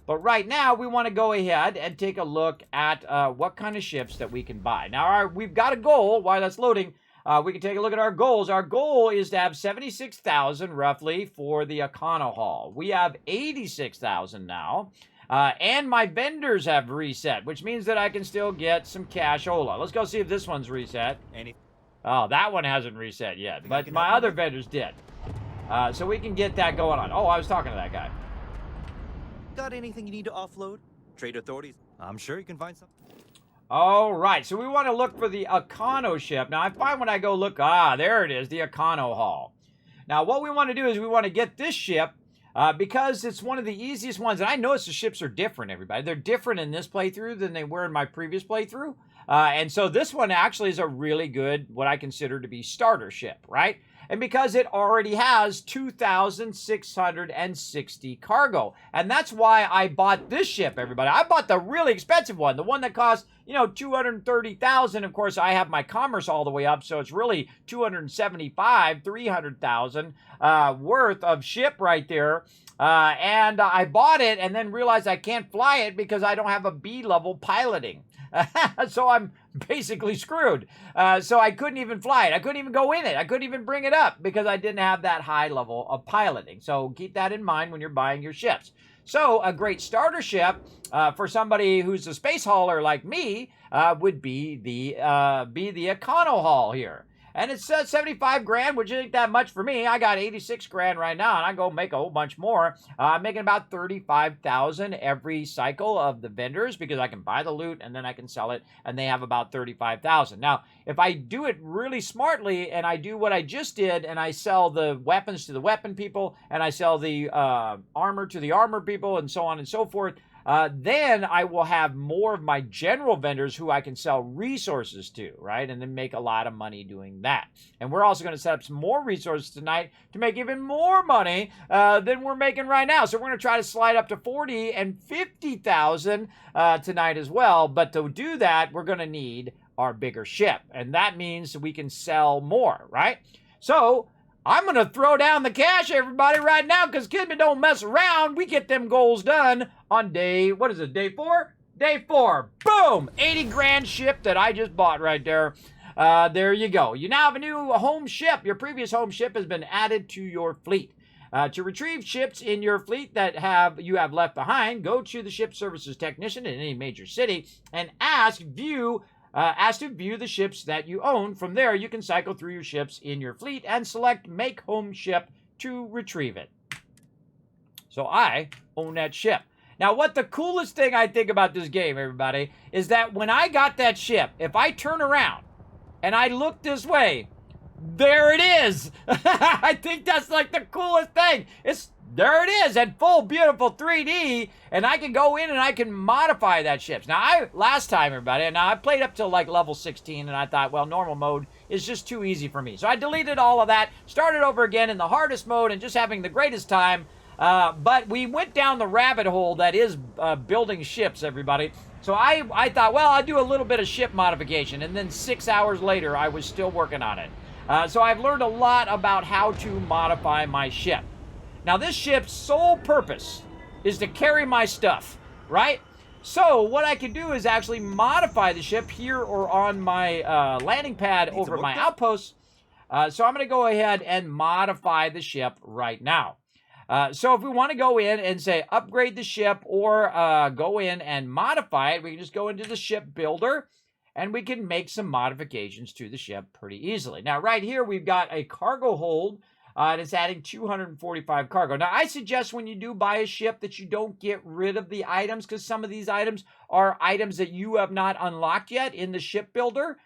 But right now, we want to go ahead and take a look at what kind of ships that we can buy. Now, we've got a goal. While that's loading, we can take a look at our goals. Our goal is to have 76,000 roughly for the Econo Hall. We have 86,000 now. And my vendors have reset, which means that I can still get some cashola. Let's go see if this one's reset. Oh, that one hasn't reset yet, but my other vendors did. So we can get that going on. Oh, I was talking to that guy. Got anything you need to offload? Trade authorities, I'm sure you can find something. All right, so we want to look for the Econo ship. Now, I find when I go look, there it is, the Econo Hall. Now, what we want to do is we want to get this ship because it's one of the easiest ones. And I notice the ships are different, everybody. They're different in this playthrough than they were in my previous playthrough. And so this one actually is a really good, what I consider to be starter ship, right? And because it already has 2,660 cargo. And that's why I bought this ship, everybody. I bought the really expensive one, the one that costs, 230,000. Of course, I have my commerce all the way up, so it's really 275, 300,000 worth of ship right there. And I bought it and then realized I can't fly it because I don't have a B-level piloting. So I'm basically screwed. So I couldn't even fly it. I couldn't even go in it. I couldn't even bring it up because I didn't have that high level of piloting. So keep that in mind when you're buying your ships. So a great starter ship for somebody who's a space hauler like me would be the Econo Hall here. And it's 75 grand, which isn't that much for me. I got 86 grand right now, and I go make a whole bunch more. I'm making about 35,000 every cycle of the vendors because I can buy the loot and then I can sell it, and they have about 35,000. Now, if I do it really smartly and I do what I just did and I sell the weapons to the weapon people and I sell the armor to the armor people and so on and so forth, then I will have more of my general vendors who I can sell resources to, right? And then make a lot of money doing that. And we're also going to set up some more resources tonight to make even more money than we're making right now. So we're going to try to slide up to 40 and 50,000 tonight as well. But to do that, we're going to need our bigger ship. And that means we can sell more, right? So I'm going to throw down the cash, everybody, right now, because Kismet don't mess around. We get them goals done on day 4? Day 4. Boom! 80 grand ship that I just bought right there. There you go. You now have a new home ship. Your previous home ship has been added to your fleet. To retrieve ships in your fleet that you have left behind, go to the ship services technician in any major city and ask to view the ships that you own. From there, you can cycle through your ships in your fleet and select Make Home Ship to retrieve it. So I own that ship. Now, what the coolest thing I think about this game, everybody, is that when I got that ship, if I turn around and I look this way, there it is. I think that's like the coolest thing. It's There it is at full beautiful 3D, and I can go in and I can modify that ship. Now, last time, everybody, now I played up to like level 16, and I thought, well, normal mode is just too easy for me. So I deleted all of that, started over again in the hardest mode, and just having the greatest time. But we went down the rabbit hole that is building ships, everybody. So I thought, well, I'll do a little bit of ship modification, and then 6 hours later, I was still working on it. So I've learned a lot about how to modify my ship. Now, this ship's sole purpose is to carry my stuff, right? So what I can do is actually modify the ship here or on my landing pad over my outposts. So I'm going to go ahead and modify the ship right now. So if we want to go in and say upgrade the ship or go in and modify it, we can just go into the ship builder and we can make some modifications to the ship pretty easily. Now, right here, we've got a cargo hold. And it's adding 245 cargo. Now, I suggest when you do buy a ship that you don't get rid of the items, because some of these items are items that you have not unlocked yet in the ship builder.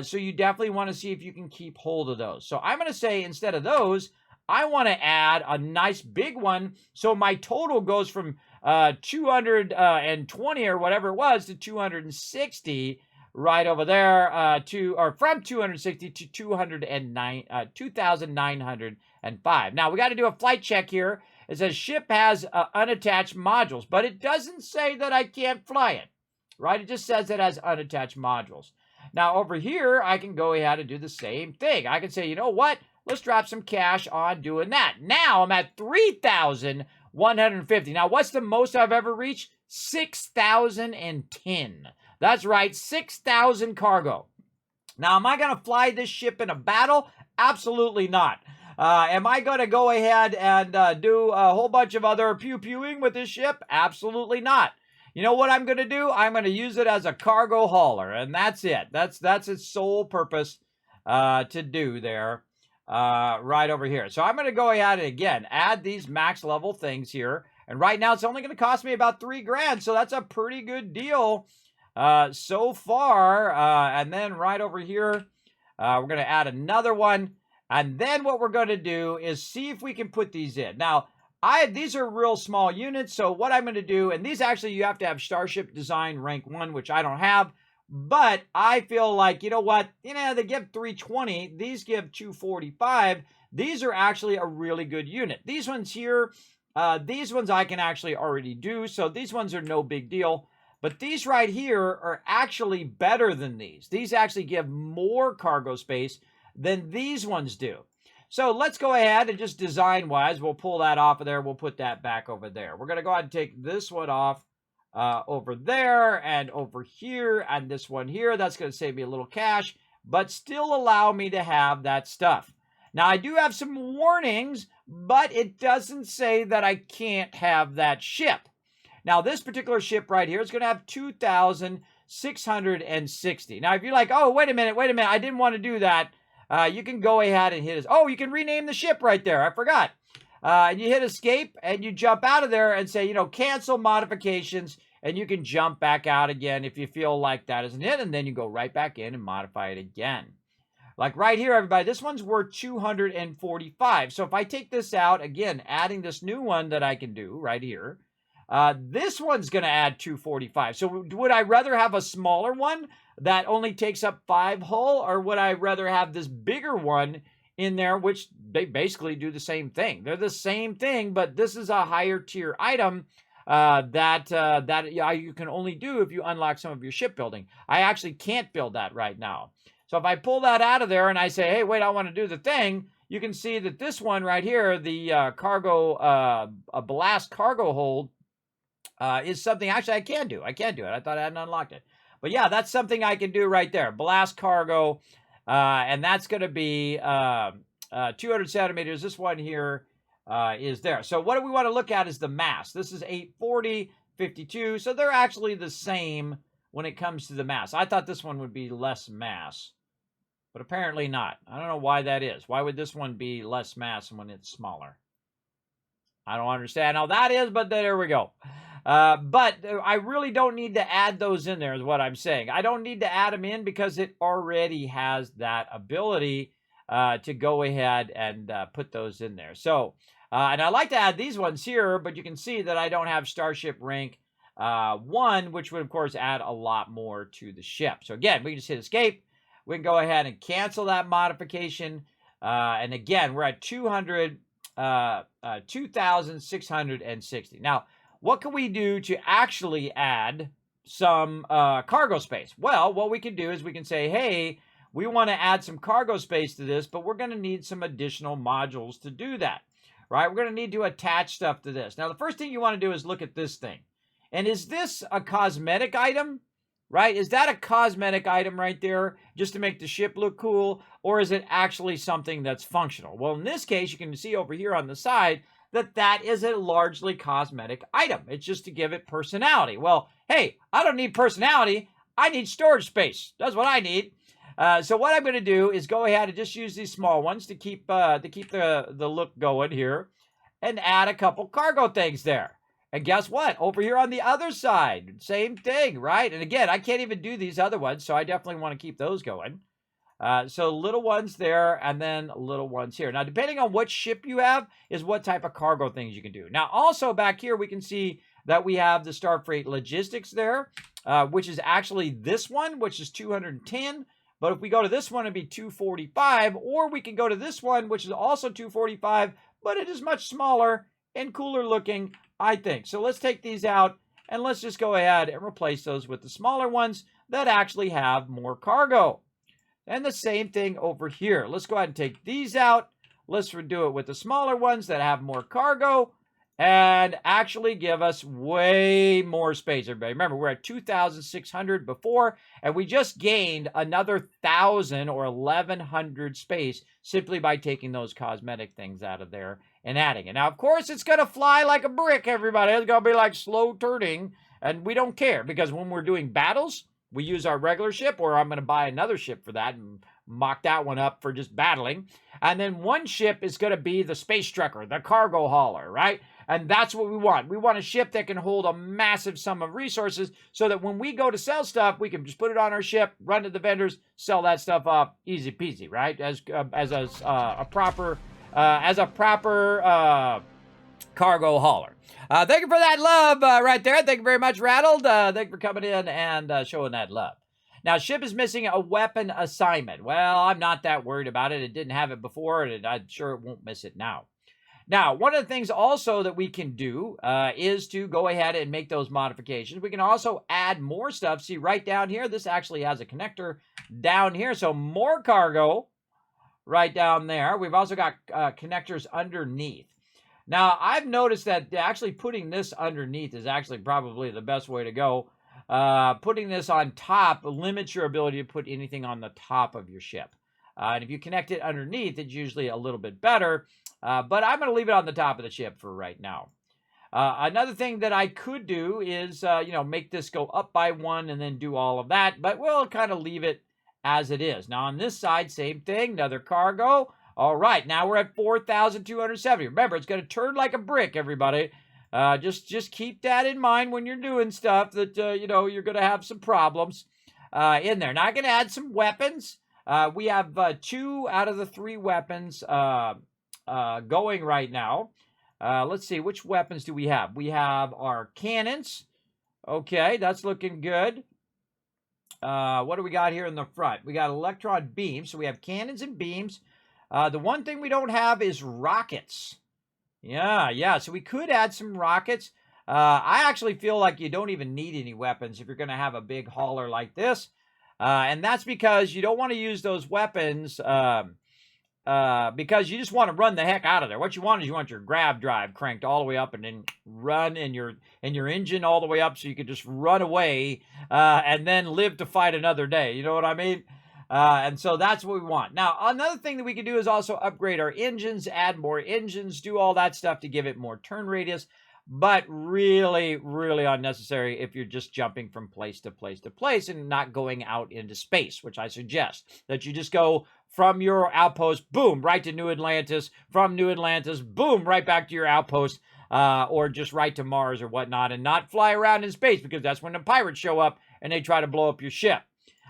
So you definitely want to see if you can keep hold of those. So I'm going to say instead of those, I want to add a nice big one. So my total goes from 220 or whatever it was to 260 right over there from 260 to 2,905. Now, we got to do a flight check here. It says ship has unattached modules, but it doesn't say that I can't fly it, right? It just says it has unattached modules. Now, over here, I can go ahead and do the same thing. I can say, you know what? Let's drop some cash on doing that. Now, I'm at 3,150. Now, what's the most I've ever reached? 6,010. That's right, 6,000 cargo. Now, am I going to fly this ship in a battle? Absolutely not. Am I going to go ahead and do a whole bunch of other pew-pewing with this ship? Absolutely not. You know what I'm going to do? I'm going to use it as a cargo hauler, and that's it. That's its sole purpose to do there right over here. So I'm going to go ahead and, again, add these max level things here. And right now, it's only going to cost me about $3 grand, so that's a pretty good deal so far. And then right over here, we're going to add another one. And then what we're going to do is see if we can put these in. Now, these are real small units, so what I'm going to do, and these actually you have to have Starship Design Rank 1, which I don't have, but I feel like, you know what, they give 320, these give 245. These are actually a really good unit. These ones here, these ones I can actually already do, so these ones are no big deal. But these right here are actually better than these. These actually give more cargo space than these ones do. So let's go ahead and just design-wise, we'll pull that off of there. We'll put that back over there. We're going to go ahead and take this one off over there and over here and this one here. That's going to save me a little cash, but still allow me to have that stuff. Now, I do have some warnings, but it doesn't say that I can't have that ship. Now, this particular ship right here is going to have 2,660. Now, if you're like, oh, wait a minute, I didn't want to do that. You can go ahead and hit it. Oh, you can rename the ship right there. I forgot. And you hit escape and you jump out of there and say, cancel modifications. And you can jump back out again if you feel like that isn't it. And then you go right back in and modify it again. Like right here, everybody, this one's worth 245. So if I take this out, again, adding this new one that I can do right here, this one's going to add 245. So would I rather have a smaller one that only takes up 5 hull, or would I rather have this bigger one in there, which they basically do the same thing? They're the same thing, but this is a higher tier item that you can only do if you unlock some of your shipbuilding. I actually can't build that right now. So if I pull that out of there and I say, hey, wait, I want to do the thing, you can see that this one right here, the a blast cargo hold, is something actually I can do. I thought I hadn't unlocked it. But yeah, that's something I can do right there. Blast cargo. And that's going to be 200 centimeters. This one here is there. So what do we want to look at is the mass. This is 840, 52. So they're actually the same when it comes to the mass. I thought this one would be less mass, but apparently not. I don't know why that is. Why would this one be less mass when it's smaller? I don't understand how that is, but there we go. But I really don't need to add those in there is what I'm saying. I don't need to add them in because it already has that ability to go ahead and put those in there. So And I like to add these ones here, but you can see that I don't have Starship rank 1, which would, of course, add a lot more to the ship. So again, we can just hit escape. We can go ahead and cancel that modification. And again, we're at 2,660. Now, what can we do to actually add some cargo space? Well, what we can do is we can say, hey, we want to add some cargo space to this, but we're going to need some additional modules to do that, right? We're going to need to attach stuff to this. Now, the first thing you want to do is look at this thing. And is this a cosmetic item, right? Is that a cosmetic item right there just to make the ship look cool? Or is it actually something that's functional? Well, in this case, you can see over here on the side that that is a largely cosmetic item. It's just to give it personality. Well, hey, I don't need personality. I need storage space. That's what I need. So what I'm going to do is go ahead and just use these small ones to keep the look going here and add a couple cargo things there. And guess what? Over here on the other side, same thing, right? And again, I can't even do these other ones, so I definitely want to keep those going. So little ones there, and then little ones here. Now, depending on what ship you have is what type of cargo things you can do. Now, also back here, we can see that we have the Starfreight Logistics there, which is actually this one, which is 210. But if we go to this one, it'd be 245. Or we can go to this one, which is also 245, but it is much smaller and cooler looking, I think. So let's take these out, and let's just go ahead and replace those with the smaller ones that actually have more cargo. And the same thing over here. Let's go ahead and take these out. Let's redo it with the smaller ones that have more cargo and actually give us way more space, everybody. Remember, we're at 2,600 before, and we just gained another 1,000 or 1,100 space simply by taking those cosmetic things out of there and adding it. Now, of course, it's going to fly like a brick, everybody. It's going to be like slow turning, and we don't care because when we're doing battles, we use our regular ship, or I'm going to buy another ship for that and mock that one up for just battling. And then one ship is going to be the space trucker, the cargo hauler, right? And that's what we want. We want a ship that can hold a massive sum of resources so that when we go to sell stuff, we can just put it on our ship, run to the vendors, sell that stuff off, easy peasy, right? As a proper cargo hauler. Thank you for that love right there. Thank you very much, Rattled. Thank you for coming in and showing that love. Now, ship is missing a weapon assignment. Well, I'm not that worried about it. It didn't have it before, and I'm sure it won't miss it now. Now, one of the things also that we can do is to go ahead and make those modifications. We can also add more stuff. See, right down here, this actually has a connector down here. So more cargo right down there. We've also got connectors underneath. Now, I've noticed that actually putting this underneath is actually probably the best way to go. Putting this on top limits your ability to put anything on the top of your ship. And if you connect it underneath, it's usually a little bit better. But I'm going to leave it on the top of the ship for right now. Another thing that I could do is, make this go up by 1 and then do all of that. But we'll kind of leave it as it is. Now, on this side, same thing, another cargo. All right, now we're at 4,270. Remember, it's going to turn like a brick, everybody. Just keep that in mind when you're doing stuff that, you're going to have some problems in there. Now, I'm going to add some weapons. We have 2 out of the 3 weapons going right now. Let's see, which weapons do we have? We have our cannons. Okay, that's looking good. What do we got here in the front? We got electron beams, so we have cannons and beams. The one thing we don't have is rockets. Yeah, so we could add some rockets. I actually feel like you don't even need any weapons if you're going to have a big hauler like this. And that's because you don't want to use those weapons because you just want to run the heck out of there. What you want is you want your grab drive cranked all the way up and then run in your engine all the way up so you can just run away and then live to fight another day. You know what I mean? And so that's what we want. Now, another thing that we can do is also upgrade our engines, add more engines, do all that stuff to give it more turn radius, but really, really unnecessary if you're just jumping from place to place to place and not going out into space, which I suggest that you just go from your outpost, boom, right to New Atlantis, from New Atlantis, boom, right back to your outpost, or just right to Mars or whatnot, and not fly around in space because that's when the pirates show up and they try to blow up your ship.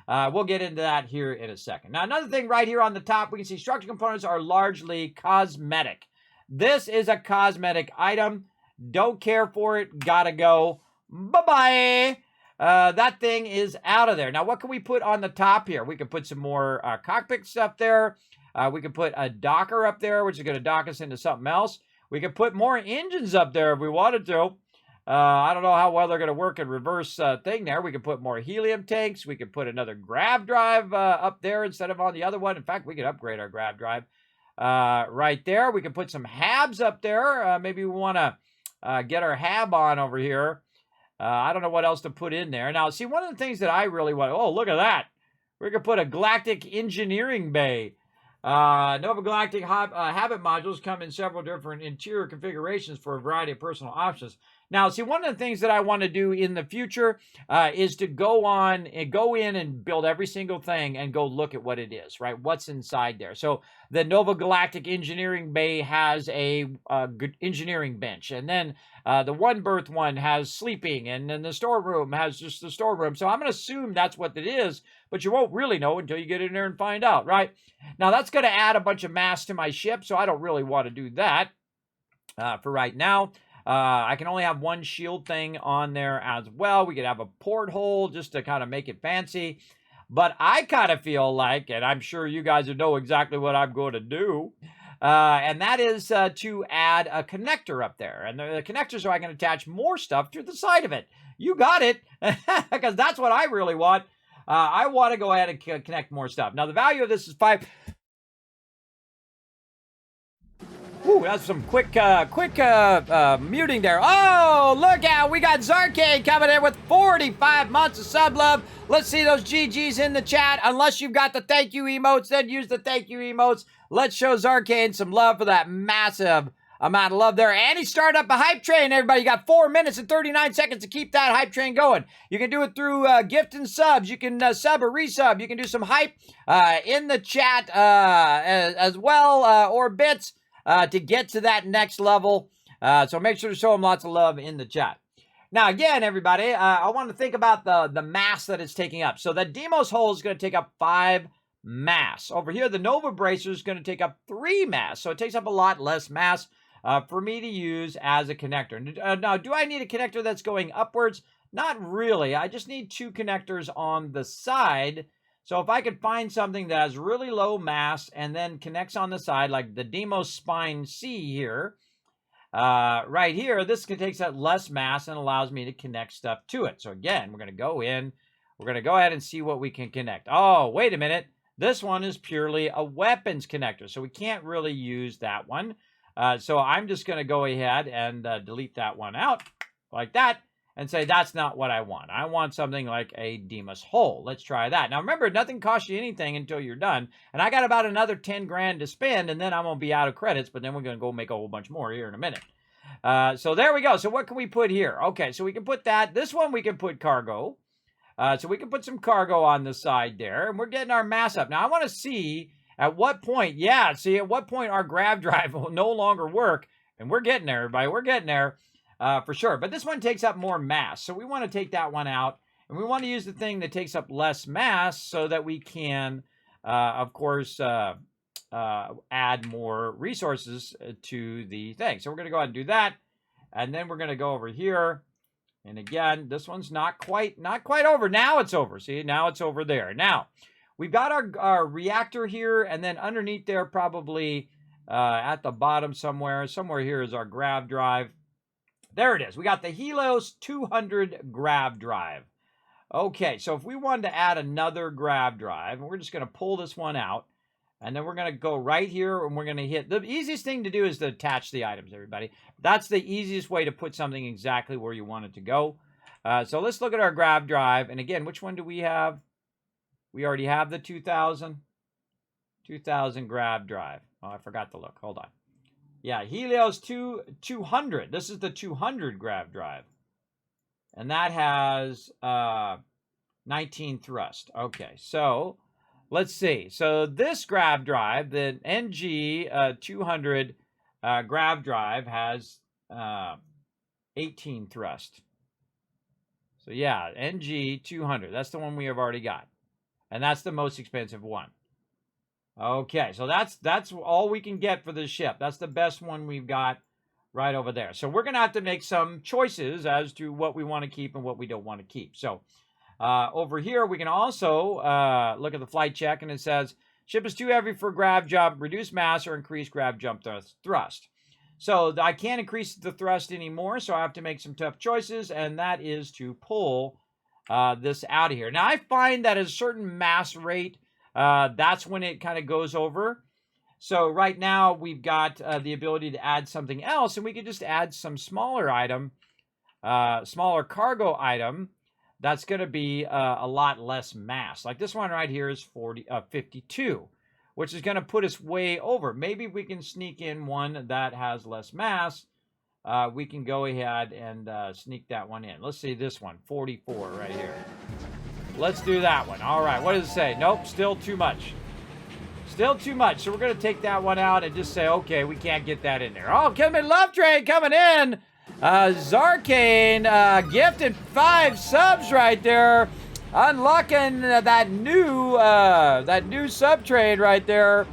We'll get into that here in a second. Now, another thing right here on the top, we can see structure components are largely cosmetic. This is a cosmetic item. Don't care for it. Gotta go. Bye-bye. That thing is out of there. Now, what can we put on the top here? We can put some more cockpit stuff there. We can put a docker up there, which is going to dock us into something else. We can put more engines up there if we wanted to. I don't know how well they're going to work in reverse thing there. We can put more helium tanks. We could put another grav drive up there instead of on the other one. In fact, we could upgrade our grav drive right there. We can put some habs up there. Maybe we want to get our hab on over here. I don't know what else to put in there. Now, see, one of the things that I really want... Oh, look at that. We could put a galactic engineering bay. Nova Galactic habit modules come in several different interior configurations for a variety of personal options. Now, see, one of the things that I want to do in the future is to go in and build every single thing and go look at what it is, right? What's inside there. So the Nova Galactic Engineering Bay has a good engineering bench, and then the One Berth one has sleeping, and then the storeroom has just the storeroom. So I'm going to assume that's what it is, but you won't really know until you get in there and find out, right? Now, that's going to add a bunch of mass to my ship, so I don't really want to do that for right now. I can only have one shield thing on there as well. We could have a porthole just to kind of make it fancy. But I kind of feel like, and I'm sure you guys know exactly what I'm going to do, and that is to add a connector up there. And the connectors are I can attach more stuff to the side of it. You got it, because that's what I really want. I want to go ahead and connect more stuff. Now, the value of this is 5... Ooh, that's some quick muting there. Oh, look out. We got Zarkane coming in with 45 months of sub love. Let's see those GGs in the chat. Unless you've got the thank you emotes, then use the thank you emotes. Let's show Zarkane some love for that massive amount of love there. And he started up a hype train, everybody. You got 4 minutes and 39 seconds to keep that hype train going. You can do it through gift and subs. You can sub or resub. You can do some hype in the chat as well, or bits. To get to that next level. So make sure to show them lots of love in the chat. Now, again, everybody, I want to think about the mass that it's taking up. So the Deimos hull is going to take up 5 mass. Over here, the Nova Bracer is going to take up 3 mass. So it takes up a lot less mass for me to use as a connector. Now, do I need a connector that's going upwards? Not really. I just need 2 connectors on the side. So if I could find something that has really low mass and then connects on the side, like the Deimos Spine C here, right here, this takes up less mass and allows me to connect stuff to it. So again, we're going to go in. We're going to go ahead and see what we can connect. Oh, wait a minute. This one is purely a weapons connector, so we can't really use that one. So I'm just going to go ahead and delete that one out like that. And say, that's not what I want. I want something like a Deimos hull. Let's try that. Now, remember, nothing costs you anything until you're done. And I got about another 10 grand to spend, and then I'm going to be out of credits, but then we're going to go make a whole bunch more here in a minute. So there we go. So what can we put here? Okay, so we can put that. This one we can put cargo. So we can put some cargo on the side there, and we're getting our mass up. Now, I want to see at what point, at what point our grav drive will no longer work. And we're getting there, everybody. We're getting there. For sure. But this one takes up more mass. So we want to take that one out. And we want to use the thing that takes up less mass so that we can, of course, add more resources to the thing. So we're going to go ahead and do that. And then we're going to go over here. And again, this one's not quite over. Now it's over. See, now it's over there. Now, we've got our reactor here. And then underneath there, probably at the bottom somewhere here is our grav drive. There it is. We got the Helios 200 grav drive. Okay, so if we wanted to add another grav drive, we're just going to pull this one out, and then we're going to go right here, and we're going to hit. The easiest thing to do is to attach the items, everybody. That's the easiest way to put something exactly where you want it to go. So let's look at our grav drive, and again, which one do we have? We already have the 2000 grav drive. Oh, I forgot to look. Hold on. Yeah, Helios 200. This is the 200 grav drive. And that has 19 thrust. Okay, so let's see. So this grav drive, the NG 200 grav drive, has 18 thrust. So yeah, NG 200. That's the one we have already got. And that's the most expensive one. Okay, so that's all we can get for this ship. That's the best one we've got right over there. So we're going to have to make some choices as to what we want to keep and what we don't want to keep. So over here, we can also look at the flight check, and it says, ship is too heavy for grab jump, reduce mass, or increase grab jump thrust. So I can't increase the thrust anymore, so I have to make some tough choices, and that is to pull this out of here. Now, I find that at a certain mass rate, that's when it kind of goes over. So right now, we've got the ability to add something else, and we could just add some smaller item, smaller cargo item, that's going to be a lot less mass. Like this one right here is 52, which is going to put us way over. Maybe we can sneak in one that has less mass. We can go ahead and sneak that one in. Let's see this one, 44 right here. Let's do that one. All right, what does it say? Nope, still too much. Still too much. So we're going to take that one out and just say, okay, we can't get that in there. Oh, Kismet Love Train coming in. Zarkane gifted 5 subs right there. Unlocking that new sub trade right there.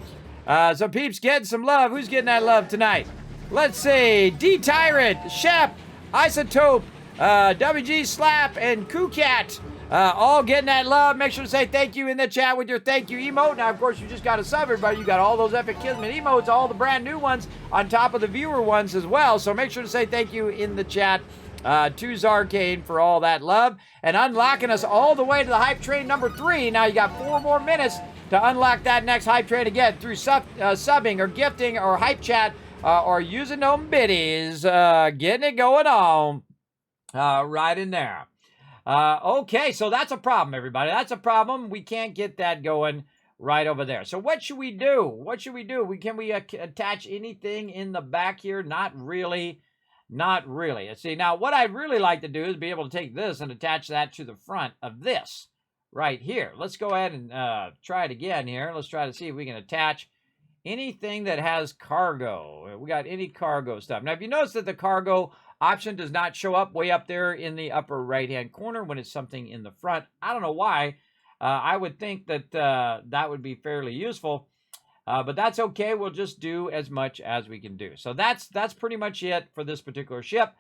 So peeps getting some love. Who's getting that love tonight? Let's see. D-Tyrant, Shep, Isotope, WG Slap, and Kukat. All getting that love. Make sure to say thank you in the chat with your thank you emote. Now, of course, you just got to sub everybody. You got all those epic Kismet emotes, all the brand new ones on top of the viewer ones as well. So make sure to say thank you in the chat to Zarkane for all that love. And unlocking us all the way to the hype train number 3. Now, you got 4 more minutes to unlock that next hype train again through subbing or gifting or hype chat or using them biddies. Getting it going on right in there. Okay, so that's a problem, everybody. That's a problem. We can't get that going right over there. So what should we do? What should we do? Can we attach anything in the back here? Not really. Not really. See, now what I'd really like to do is be able to take this and attach that to the front of this right here. Let's go ahead and try it again here. Let's try to see if we can attach anything that has cargo. We got any cargo stuff. Now, if you notice that the cargo option does not show up way up there in the upper right-hand corner when it's something in the front. I don't know why. I would think that that would be fairly useful, but that's okay. We'll just do as much as we can do. So that's pretty much it for this particular ship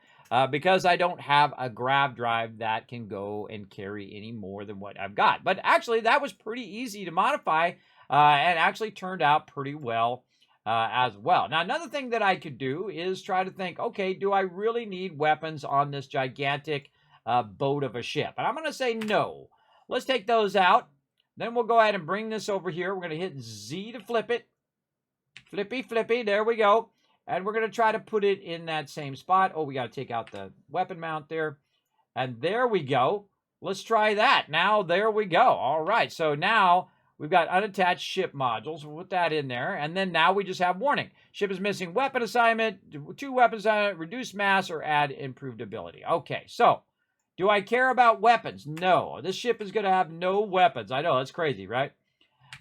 because I don't have a grab drive that can go and carry any more than what I've got. But actually, that was pretty easy to modify and actually turned out pretty well as well. Now, another thing that I could do is try to think, okay, do I really need weapons on this gigantic boat of a ship? And I'm going to say no. Let's take those out. Then we'll go ahead and bring this over here. We're going to hit Z to flip it. Flippy, flippy. There we go. And we're going to try to put it in that same spot. Oh, we got to take out the weapon mount there. And there we go. Let's try that. Now, there we go. All right. So now we've got unattached ship modules. We'll put that in there. And then now we just have warning. Ship is missing weapon assignment, 2 weapons assignment, reduce mass, or add improved ability. Okay, so do I care about weapons? No. This ship is going to have no weapons. I know, that's crazy, right?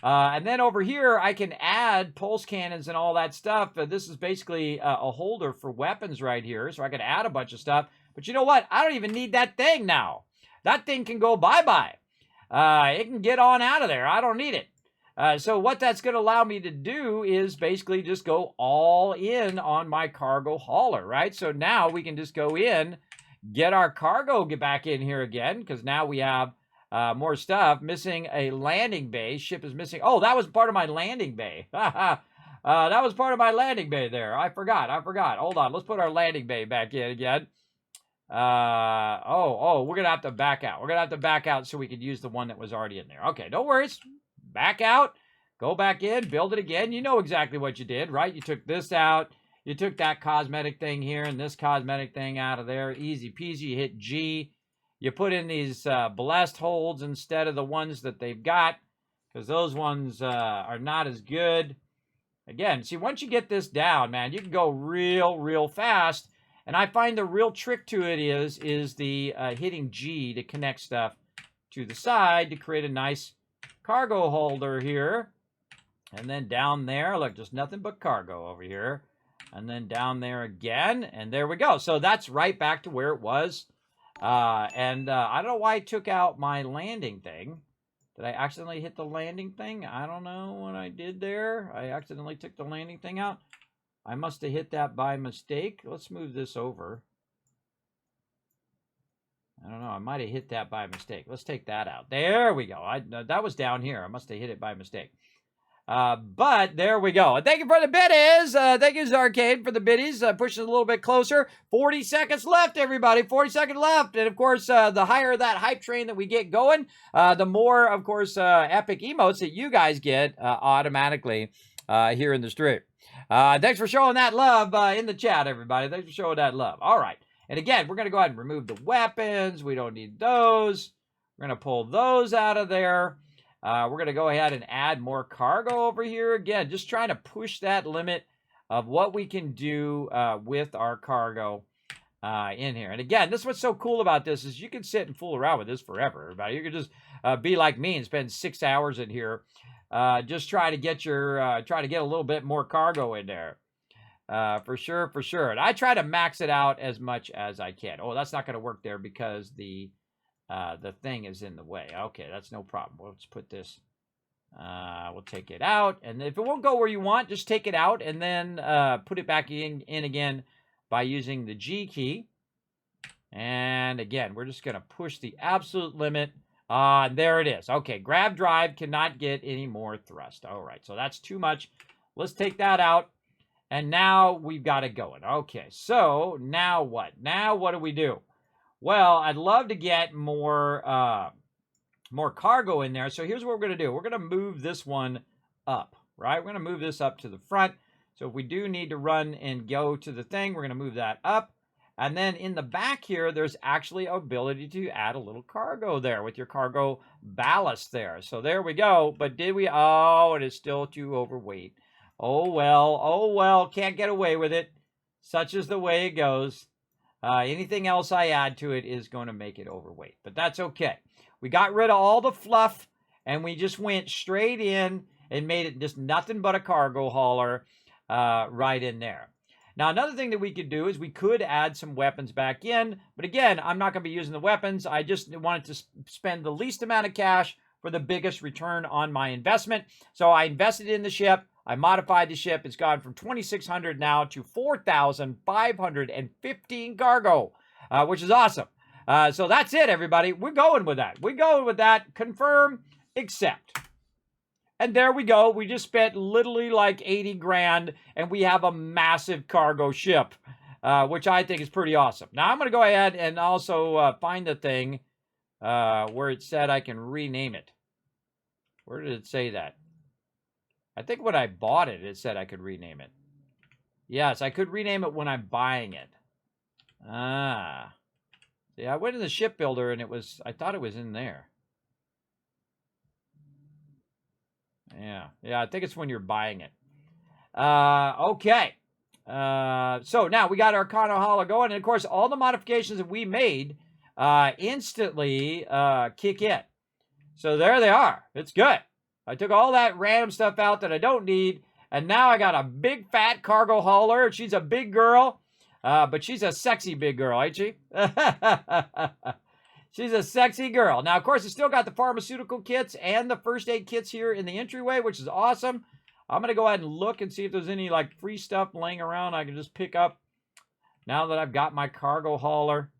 And then over here, I can add pulse cannons and all that stuff. This is basically a holder for weapons right here. So I can add a bunch of stuff. But you know what? I don't even need that thing now. That thing can go bye-bye. It can get on out of there. I don't need it. So what that's going to allow me to do is basically just go all in on my cargo hauler, right? So now we can just go in, get our cargo back in here again, because now we have more stuff. Missing a landing bay. Ship is missing. Oh, that was part of my landing bay. That was part of my landing bay there. I forgot. Hold on. Let's put our landing bay back in again. We're going to have to back out. We're going to have to back out so we could use the one that was already in there. Okay, no worries. Back out. Go back in. Build it again. You know exactly what you did, right? You took this out. You took that cosmetic thing here and this cosmetic thing out of there. Easy peasy. You hit G. You put in these blessed holds instead of the ones that they've got because those ones are not as good. Again, see, once you get this down, man, you can go real fast. And I find the real trick to it is the hitting G to connect stuff to the side to create a nice cargo holder here. And then down there, look, just nothing but cargo over here. And then down there again, and there we go. So that's right back to where it was. I don't know why I took out my landing thing. Did I accidentally hit the landing thing? I don't know what I did there. I accidentally took the landing thing out. I must have hit that by mistake. Let's move this over. I don't know. I might have hit that by mistake. Let's take that out. There we go. That was down here. I must have hit it by mistake. But there we go. Thank you for the biddies. Thank you, Zarcade, for the biddies. Pushing a little bit closer. 40 seconds left, everybody. 40 seconds left. And, of course, the higher that hype train that we get going, the more, of course, epic emotes that you guys get automatically here in the stream. Thanks for showing that love in the chat, everybody. Thanks for showing that love. All right. And, again, we're going to go ahead and remove the weapons. We don't need those. We're going to pull those out of there. We're going to go ahead and add more cargo over here. Again, just trying to push that limit of what we can do with our cargo in here. And again, this is what's so cool about this is you can sit and fool around with this forever, everybody. You can just be like me and spend 6 hours in here just trying to get a little bit more cargo in there. For sure, for sure. And I try to max it out as much as I can. Oh, that's not going to work there because the thing is in the way. Okay, that's no problem. Let's put this, we'll take it out. And if it won't go where you want, just take it out and then put it back in again by using the G key. And again, we're just going to push the absolute limit. There it is. Okay, grab drive cannot get any more thrust. All right, so that's too much. Let's take that out. And now we've got it going. Okay, so now what? Now what do we do? Well, I'd love to get more cargo in there. So here's what we're going to do. We're going to move this one up, right? We're going to move this up to the front. So if we do need to run and go to the thing, we're going to move that up. And then in the back here, there's actually ability to add a little cargo there with your cargo ballast there. So there we go. But did we? Oh, it is still too overweight. Oh, well, can't get away with it. Such is the way it goes. Anything else I add to it is going to make it overweight. But that's okay. We got rid of all the fluff, and we just went straight in and made it just nothing but a cargo hauler right in there. Now, another thing that we could do is we could add some weapons back in. But again, I'm not going to be using the weapons. I just wanted to spend the least amount of cash for the biggest return on my investment. So I invested in the ship. I modified the ship. It's gone from 2,600 now to 4,515 cargo, which is awesome. So that's it, everybody. We're going with that. We're going with that. Confirm, accept. And there we go. We just spent literally like 80 grand, and we have a massive cargo ship, which I think is pretty awesome. Now, I'm going to go ahead and also find the thing where it said I can rename it. Where did it say that? I think when I bought it, it said I could rename it. Yes, I could rename it when I'm buying it. Yeah, I went in the shipbuilder and I thought it was in there. Yeah, I think it's when you're buying it. Okay. So now we got our cargo hauler going. And of course, all the modifications that we made instantly kick in. So there they are. It's good. I took all that random stuff out that I don't need, and now I got a big fat cargo hauler. She's a big girl, but she's a sexy big girl, ain't she? She's a sexy girl. Now, of course, it's still got the pharmaceutical kits and the first aid kits here in the entryway, which is awesome. I'm going to go ahead and look and see if there's any like free stuff laying around I can just pick up now that I've got my cargo hauler.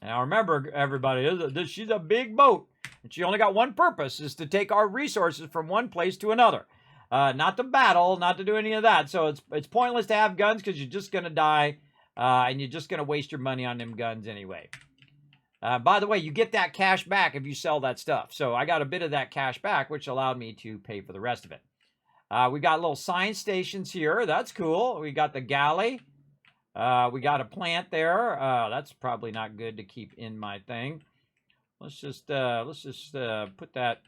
Now, remember, everybody, she's a big boat. And she only got one purpose, is to take our resources from one place to another. Not to battle, not to do any of that. So it's pointless to have guns because you're just going to die. And you're just going to waste your money on them guns anyway. By the way, you get that cash back if you sell that stuff. So I got a bit of that cash back, which allowed me to pay for the rest of it. We got little science stations here. That's cool. We got the galley. We got a plant there. That's probably not good to keep in my thing. Let's just put that.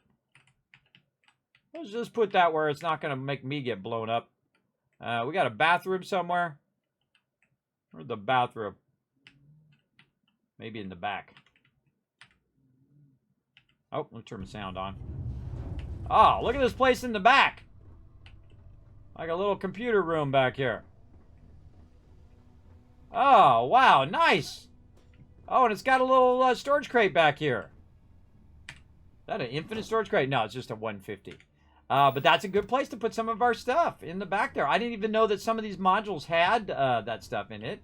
Let's just put that where it's not going to make me get blown up. We got a bathroom somewhere. Where's the bathroom? Maybe in the back. Oh, let me turn the sound on. Oh, look at this place in the back. Like a little computer room back here. Oh, wow, nice. Oh, and it's got a little storage crate back here. that an infinite storage crate? No, it's just a 150. But that's a good place to put some of our stuff in the back there. I didn't even know that some of these modules had that stuff in it,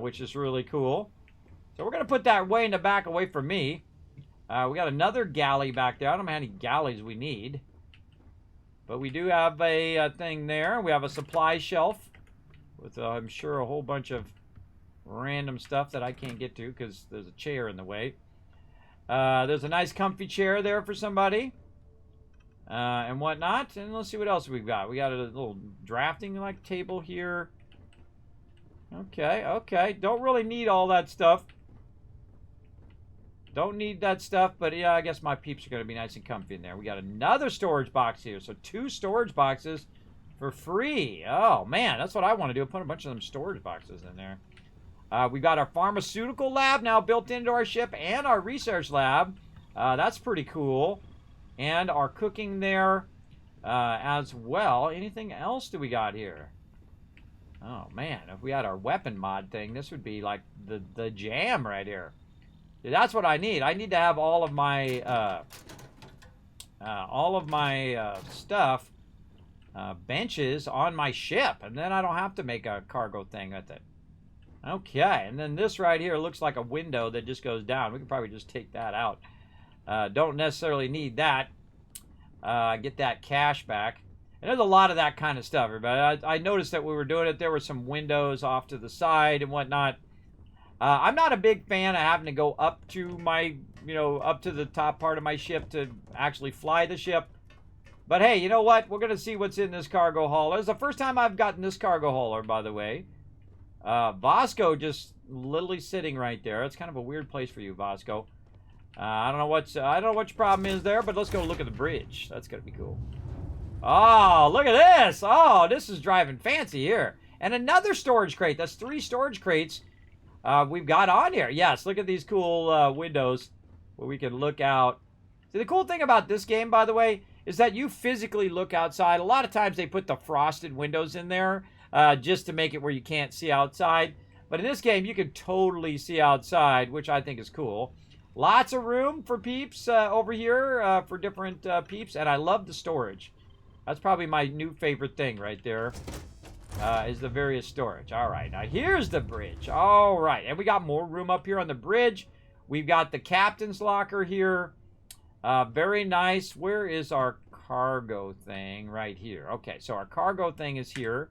which is really cool. So we're going to put that way in the back away from me. We got another galley back there. I don't know how many galleys we need. But we do have a thing there. We have a supply shelf with, I'm sure, a whole bunch of random stuff that I can't get to because there's a chair in the way. There's a nice comfy chair there for somebody. And whatnot. And let's see what else we've got. We got a little drafting like table here. Okay, okay. Don't really need all that stuff. Don't need that stuff, but yeah, I guess my peeps are going to be nice and comfy in there. We got another storage box here. So 2 storage boxes for free. Oh, man, that's what I want to do. Put a bunch of them storage boxes in there. We've got our pharmaceutical lab now built into our ship and our research lab. That's pretty cool. And our cooking there as well. Anything else do we got here? Oh, man, if we had our weapon mod thing, this would be like the jam right here. That's what I need. I need to have all of my stuff, benches on my ship, and then I don't have to make a cargo thing with it. Okay, and then this right here looks like a window that just goes down. We can probably just take that out. Don't necessarily need that. Get that cash back. And there's a lot of that kind of stuff, everybody. I noticed that we were doing it. There were some windows off to the side and whatnot. I'm not a big fan of having to go up to my, up to the top part of my ship to actually fly the ship. But hey, you know what? We're going to see what's in this cargo hauler. It's the first time I've gotten this cargo hauler, by the way. Vasco just literally sitting right there. It's kind of a weird place for you, Vasco. I don't know what your problem is there, but let's go look at the bridge. That's going to be cool. Oh, look at this. Oh, this is driving fancy here. And another storage crate. That's 3 storage crates. We've got on here. Yes, look at these cool windows where we can look out. See, the cool thing about this game, by the way, is that you physically look outside. A lot of times they put the frosted windows in there just to make it where you can't see outside. But in this game, you can totally see outside, which I think is cool. Lots of room for peeps over here for different peeps, and I love the storage. That's probably my new favorite thing right there. Is the various storage. All right, now here's the bridge. All right, and we got more room up here on the bridge. We've got the captain's locker here. Very nice. Where is our cargo thing? Right here. Okay, so our cargo thing is here.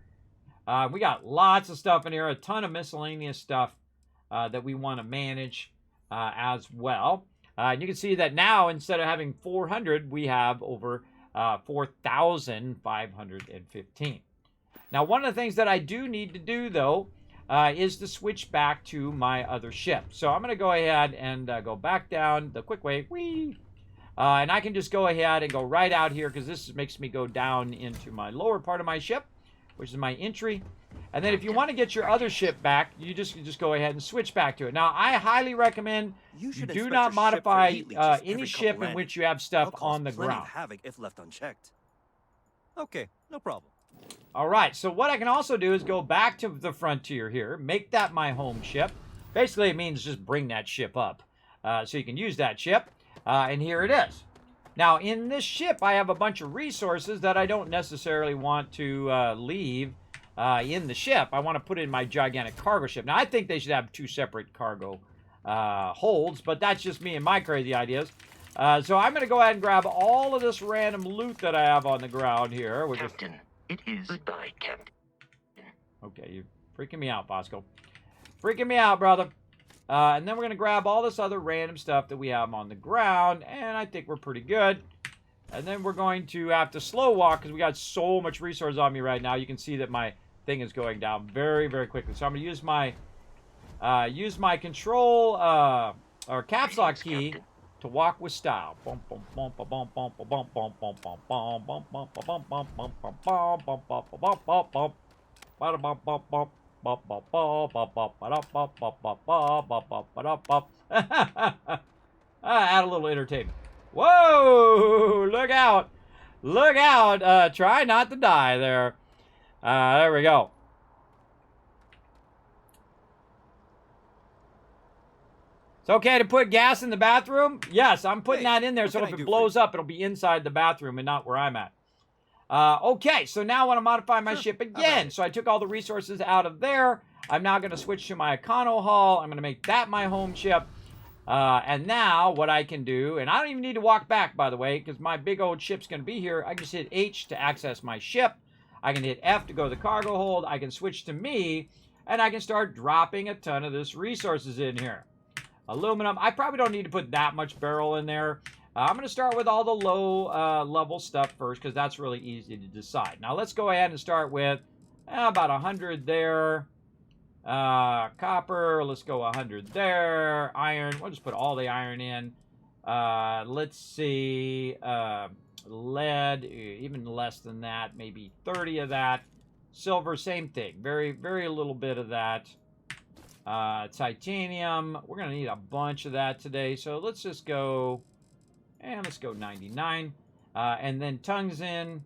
We got lots of stuff in here, a ton of miscellaneous stuff that we want to manage as well. And you can see that now, instead of having 400, we have over 4,515. Now, one of the things that I do need to do, though, is to switch back to my other ship. So I'm going to go ahead and go back down the quick way. Whee! And I can just go ahead and go right out here because this makes me go down into my lower part of my ship, which is my entry. And then if you want to get your other ship back, you just go ahead and switch back to it. Now, I highly recommend you do not modify any ship in which you have stuff on the ground. Havoc if left unchecked. Okay, no problem. All right, so what I can also do is go back to the frontier here, make that my home ship. Basically, it means just bring that ship up so you can use that ship. And here it is. Now, in this ship, I have a bunch of resources that I don't necessarily want to leave in the ship. I want to put it in my gigantic cargo ship. Now, I think they should have 2 separate cargo holds, but that's just me and my crazy ideas. So I'm going to go ahead and grab all of this random loot that I have on the ground here. Captain, it is goodbye, Captain. Okay, you're freaking me out, Bosco. Freaking me out, brother. And then we're going to grab all this other random stuff that we have on the ground, and I think we're pretty good. And then we're going to have to slow walk because we got so much resource on me right now. You can see that my thing is going down very, very quickly. So I'm going to use my control or caps lock key to walk with style. Add a little entertainment. Whoa! Look out! Look out! Try not to die there. There we go. It's okay to put gas in the bathroom? Yes, I'm putting Hey, that in there what so can if I it do for blows up, it'll be inside the bathroom and not where I'm at. Okay, so now I want to modify my ship again. So I took all the resources out of there. I'm now going to switch to my Econo Hull. I'm going to make that my home ship. And now what I can do, and I don't even need to walk back, by the way, because my big old ship's going to be here. I can just hit H to access my ship. I can hit F to go to the cargo hold. I can switch to me, and I can start dropping a ton of this resources in here. Aluminum. I probably don't need to put that much barrel in there. I'm going to start with all the low level stuff first because that's really easy to decide. Now let's go ahead and start with about 100 there. Copper, let's go 100 there. Iron, we'll just put all the iron in. Let's see. Lead, even less than that, maybe 30 of that. Silver, same thing. Very, very little bit of that. Titanium, we're going to need a bunch of that today. So let's just go, and let's go 99. And then tungsten,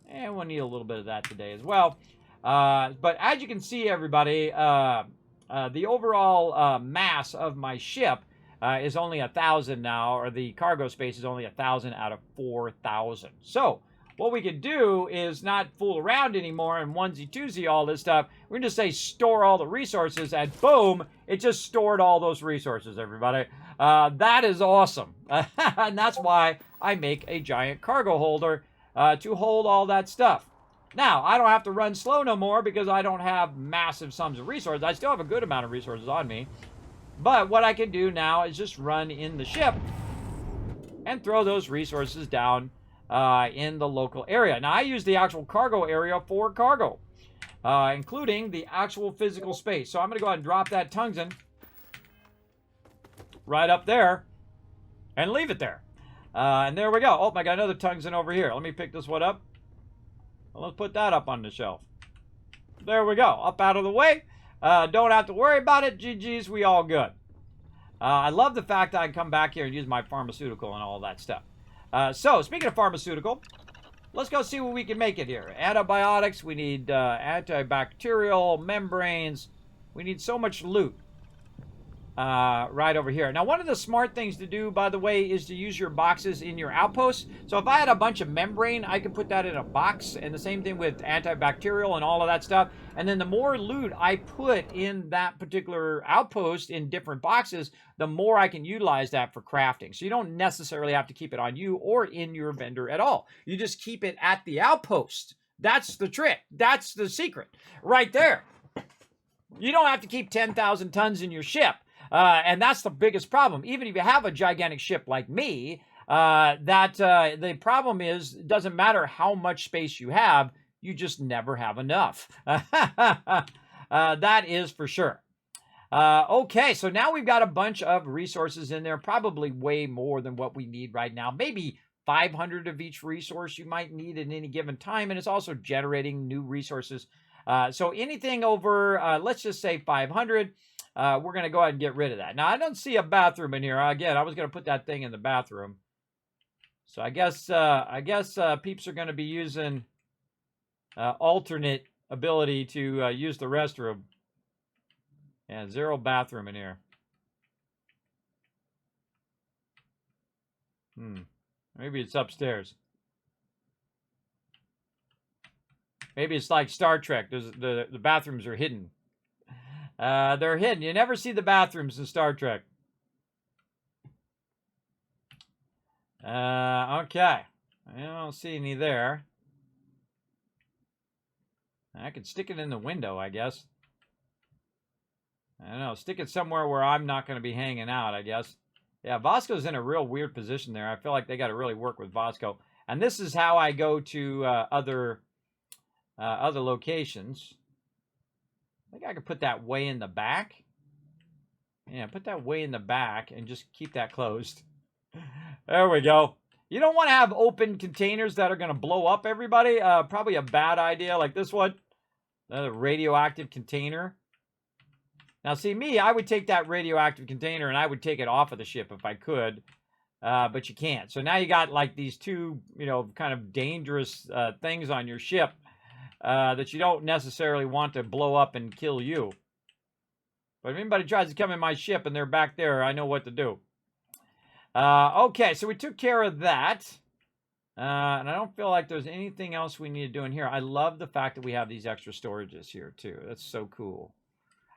and we'll need a little bit of that today as well. But as you can see, everybody, the overall mass of my ship is only 1,000 now, or the cargo space is only 1,000 out of 4,000. So what we could do is not fool around anymore and onesie-twosie all this stuff. We can just say store all the resources, and boom, it just stored all those resources, everybody. That is awesome. And that's why I make a giant cargo holder to hold all that stuff. Now, I don't have to run slow no more because I don't have massive sums of resources. I still have a good amount of resources on me. But what I can do now is just run in the ship and throw those resources down in the local area. Now, I use the actual cargo area for cargo, including the actual physical space. So I'm going to go ahead and drop that tungsten right up there and leave it there. And there we go. Oh, I got another tungsten over here. Let me pick this one up. Well, let's put that up on the shelf. There we go. Up out of the way. Don't have to worry about it. GG's, we all good. I love the fact that I can come back here and use my pharmaceutical and all that stuff. So, speaking of pharmaceutical, let's go see what we can make it here. Antibiotics, we need antibacterial, membranes. We need so much loot right over here. Now, one of the smart things to do, by the way, is to use your boxes in your outposts. So if I had a bunch of membrane, I could put that in a box, and the same thing with antibacterial and all of that stuff. And then the more loot I put in that particular outpost in different boxes, the more I can utilize that for crafting. So you don't necessarily have to keep it on you or in your vendor at all. You just keep it at the outpost. That's the trick. That's the secret right there. You don't have to keep 10,000 tons in your ship. And that's the biggest problem. Even if you have a gigantic ship like me, the problem is, it doesn't matter how much space you have, you just never have enough. That is for sure. Okay, so now we've got a bunch of resources in there, probably way more than what we need right now. Maybe 500 of each resource you might need at any given time, and it's also generating new resources. So anything over, let's just say 500, we're going to go ahead and get rid of that. Now, I don't see a bathroom in here. Again, I was going to put that thing in the bathroom. So I guess peeps are going to be using alternate ability to use the restroom. Yeah, zero bathroom in here. Maybe it's upstairs. Maybe it's like Star Trek. The bathrooms are hidden. They're hidden. You never see the bathrooms in Star Trek. Okay. I don't see any there. I could stick it in the window, I guess. I don't know. Stick it somewhere where I'm not going to be hanging out, I guess. Yeah, Vasco's in a real weird position there. I feel like they got to really work with Vasco. And this is how I go to other locations. I think I could put that way in the back. Yeah, put that way in the back and just keep that closed. There we go. You don't want to have open containers that are going to blow up, everybody. Probably a bad idea, like this one. Another radioactive container. Now, see, me, I would take that radioactive container and I would take it off of the ship if I could. But you can't. So now you got like these two, kind of dangerous things on your ship that you don't necessarily want to blow up and kill you. But if anybody tries to come in my ship and they're back there, I know what to do. Okay, so we took care of that. And I don't feel like there's anything else we need to do in here. I love the fact that we have these extra storages here, too. That's so cool.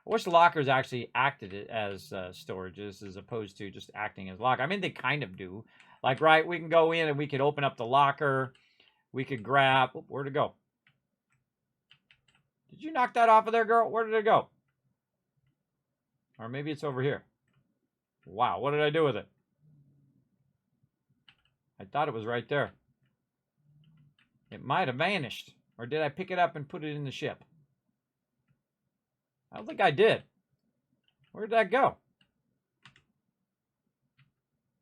I wish the lockers actually acted as storages as opposed to just acting as locker. I mean, they kind of do. Like, right, we can go in and we could open up the locker. We could grab... Oh, where'd it go? Did you knock that off of there, girl? Where did it go? Or maybe it's over here. Wow, what did I do with it? I thought it was right there. It might have vanished. Or did I pick it up and put it in the ship? I don't think I did. Where did that go?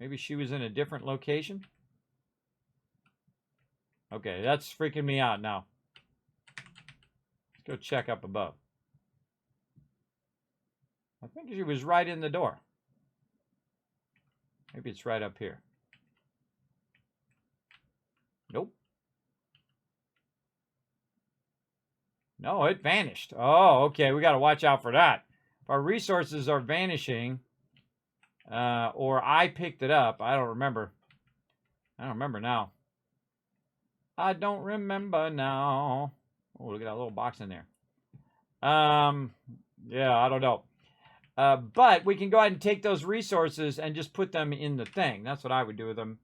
Maybe she was in a different location? Okay, that's freaking me out now. Let's go check up above. I think she was right in the door. Maybe it's right up here. Nope. No, it vanished. Oh, okay. We got to watch out for that. If our resources are vanishing, or I picked it up, I don't remember. I don't remember now. I don't remember now. Oh, look at that little box in there. Yeah, I don't know. But we can go ahead and take those resources and just put them in the thing. That's what I would do with them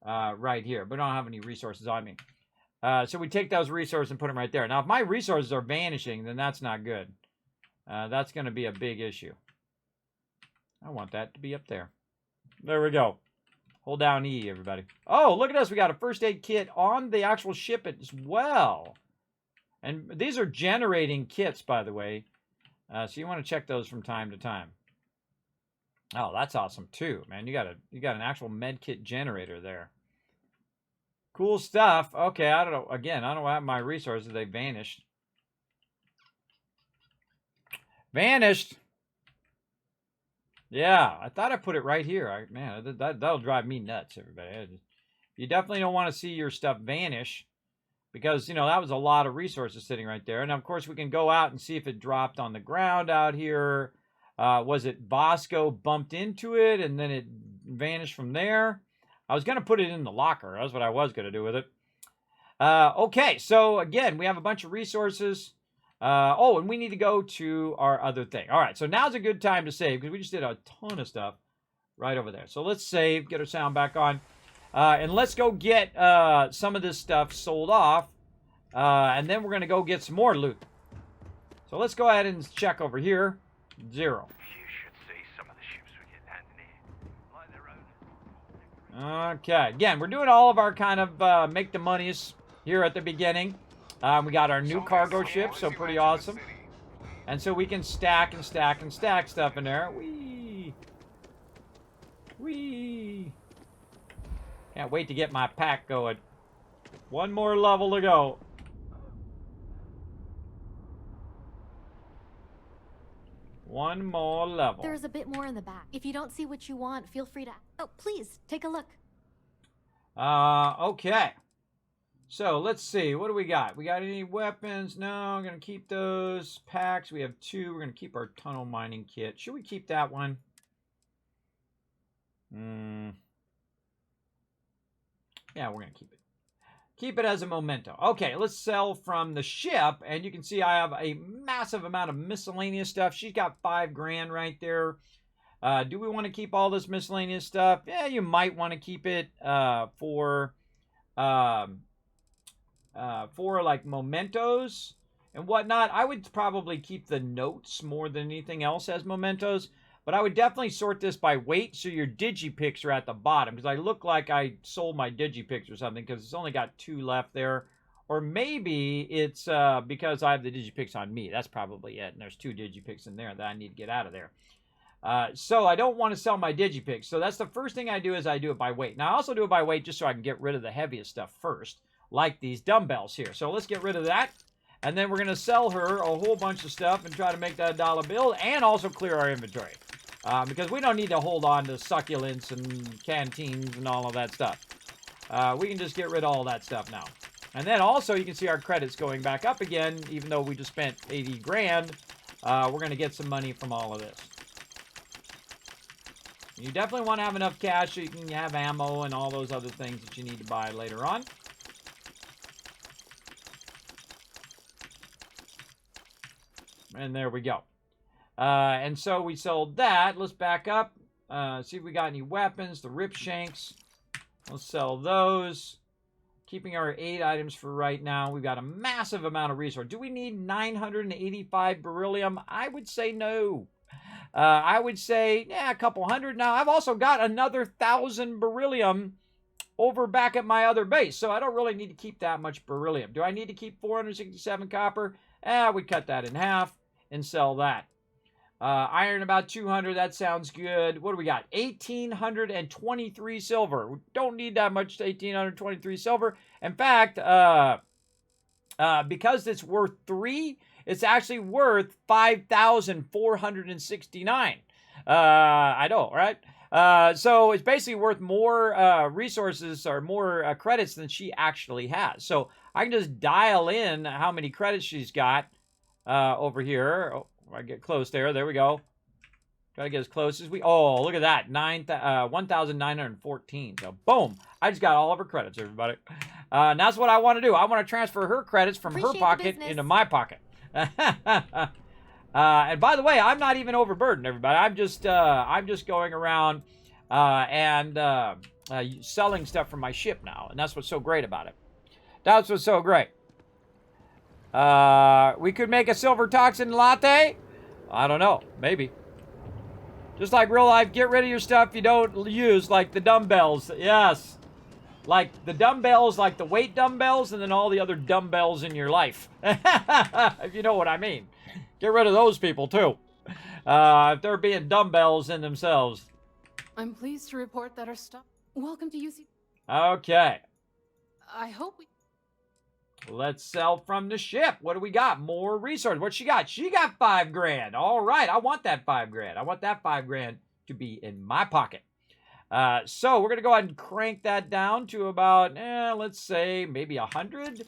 right here. But I don't have any resources on me. So we take those resources and put them right there. Now, if my resources are vanishing, then that's not good. That's going to be a big issue. I want that to be up there. There we go. Hold down E, everybody. Oh, look at this. We got a first aid kit on the actual ship as well. And these are generating kits, by the way. So you want to check those from time to time. Oh, that's awesome too, man. You got an actual med kit generator there. Cool stuff. Okay, I don't know. Again, I don't have my resources. They vanished. Vanished. Yeah, I thought I put it right here. Man, that'll drive me nuts, everybody. You definitely don't want to see your stuff vanish because, you know, that was a lot of resources sitting right there. And, of course, we can go out and see if it dropped on the ground out here. Was it Bosco bumped into it and then it vanished from there? I was going to put it in the locker. That's what I was going to do with it. Okay, so again, we have a bunch of resources. Oh, and we need to go to our other thing. All right, so now's a good time to save because we just did a ton of stuff right over there. So let's save, get our sound back on. And let's go get some of this stuff sold off. And then we're going to go get some more loot. So let's go ahead and check over here. 0. Okay, again, we're doing all of our kind of make the monies here at the beginning. We got our new cargo ship, so pretty awesome. And so we can stack and stack and stack stuff in there. Whee! Can't wait to get my pack going. One more level to go. One more level. There's a bit more in the back. If you don't see what you want, feel free to... Oh, please, take a look. Okay. So, let's see. What do we got? We got any weapons? No, I'm going to keep those packs. We have 2. We're going to keep our tunnel mining kit. Should we keep that one? Yeah, we're going to keep it. Keep it as a memento. Okay, let's sell from the ship. And you can see I have a massive amount of miscellaneous stuff. She's got $5 grand right there. Do we want to keep all this miscellaneous stuff? Yeah, you might want to keep it for like mementos and whatnot. I would probably keep the notes more than anything else as mementos. But I would definitely sort this by weight, so your digipicks are at the bottom. Because I look like I sold my digipicks or something, because it's only got 2 left there. Or maybe it's because I have the digipicks on me. That's probably it. And there's 2 digipicks in there that I need to get out of there. So I don't want to sell my digipicks. So that's the first thing I do is I do it by weight. Now I also do it by weight just so I can get rid of the heaviest stuff first. Like these dumbbells here. So let's get rid of that. And then we're going to sell her a whole bunch of stuff and try to make that a dollar bill. And also clear our inventory. Because we don't need to hold on to succulents and canteens and all of that stuff. We can just get rid of all that stuff now. And then also you can see our credits going back up again, even though we just spent 80 grand. we're going to get some money from all of this. You definitely want to have enough cash so you can have ammo and all those other things that you need to buy later on. And there we go. And so we sold that. Let's back up. See if we got any weapons. The rip shanks. Let's sell those. Keeping our 8 items for right now. We've got a massive amount of resource. Do we need 985 beryllium? I would say no. I would say, yeah, a couple hundred. Now, I've also got another 1,000 beryllium over back at my other base, so I don't really need to keep that much beryllium. Do I need to keep 467 copper? We'd cut that in half and sell that. Iron about 200, that sounds good. What do we got? 1,823 silver. We don't need that much 1,823 silver. In fact, because it's worth 3, it's actually worth 5,469. I know, right? So it's basically worth more resources or more credits than she actually has. So I can just dial in how many credits she's got over here. Oh, I get close there. There we go. Try to get as close as we... Oh, look at that. 1,914. So, boom. I just got all of her credits, everybody. And that's what I want to do. I want to transfer her credits from her pocket into my pocket. And by the way, I'm not even overburdened, everybody. I'm just going around and selling stuff from my ship now. And that's what's so great about it. That's what's so great. We could make a silver toxin latte. I don't know. Maybe. Just like real life, get rid of your stuff you don't use, like the dumbbells. Yes. Like the dumbbells, like the weight dumbbells, and then all the other dumbbells in your life. If you know what I mean. Get rid of those people, too. If they're being dumbbells in themselves. I'm pleased to report that our stuff... Welcome to UC... Okay. I hope we... Let's sell from the ship. What do we got? More resources. What she got? She got 5 grand. All right. I want that 5 grand. I want that 5 grand to be in my pocket. So we're going to go ahead and crank that down to about, let's say maybe 100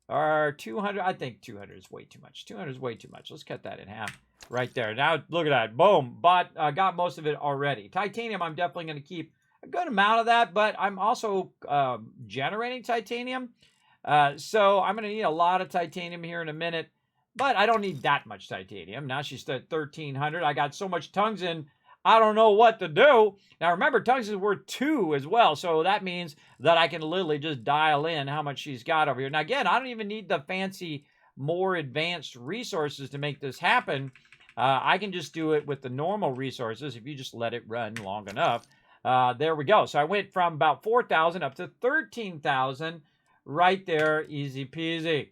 or 200. I think 200 is way too much. 200 is way too much. Let's cut that in half right there. Now, look at that. Boom. But got most of it already. Titanium, I'm definitely going to keep a good amount of that, but I'm also generating titanium. So I'm going to need a lot of titanium here in a minute, but I don't need that much titanium. Now she's at 1,300. I got so much tungsten, I don't know what to do. Now remember, tungsten is worth 2 as well, so that means that I can literally just dial in how much she's got over here. Now again, I don't even need the fancy, more advanced resources to make this happen. I can just do it with the normal resources if you just let it run long enough. There we go. So I went from about 4,000 up to 13,000. Right there, easy peasy.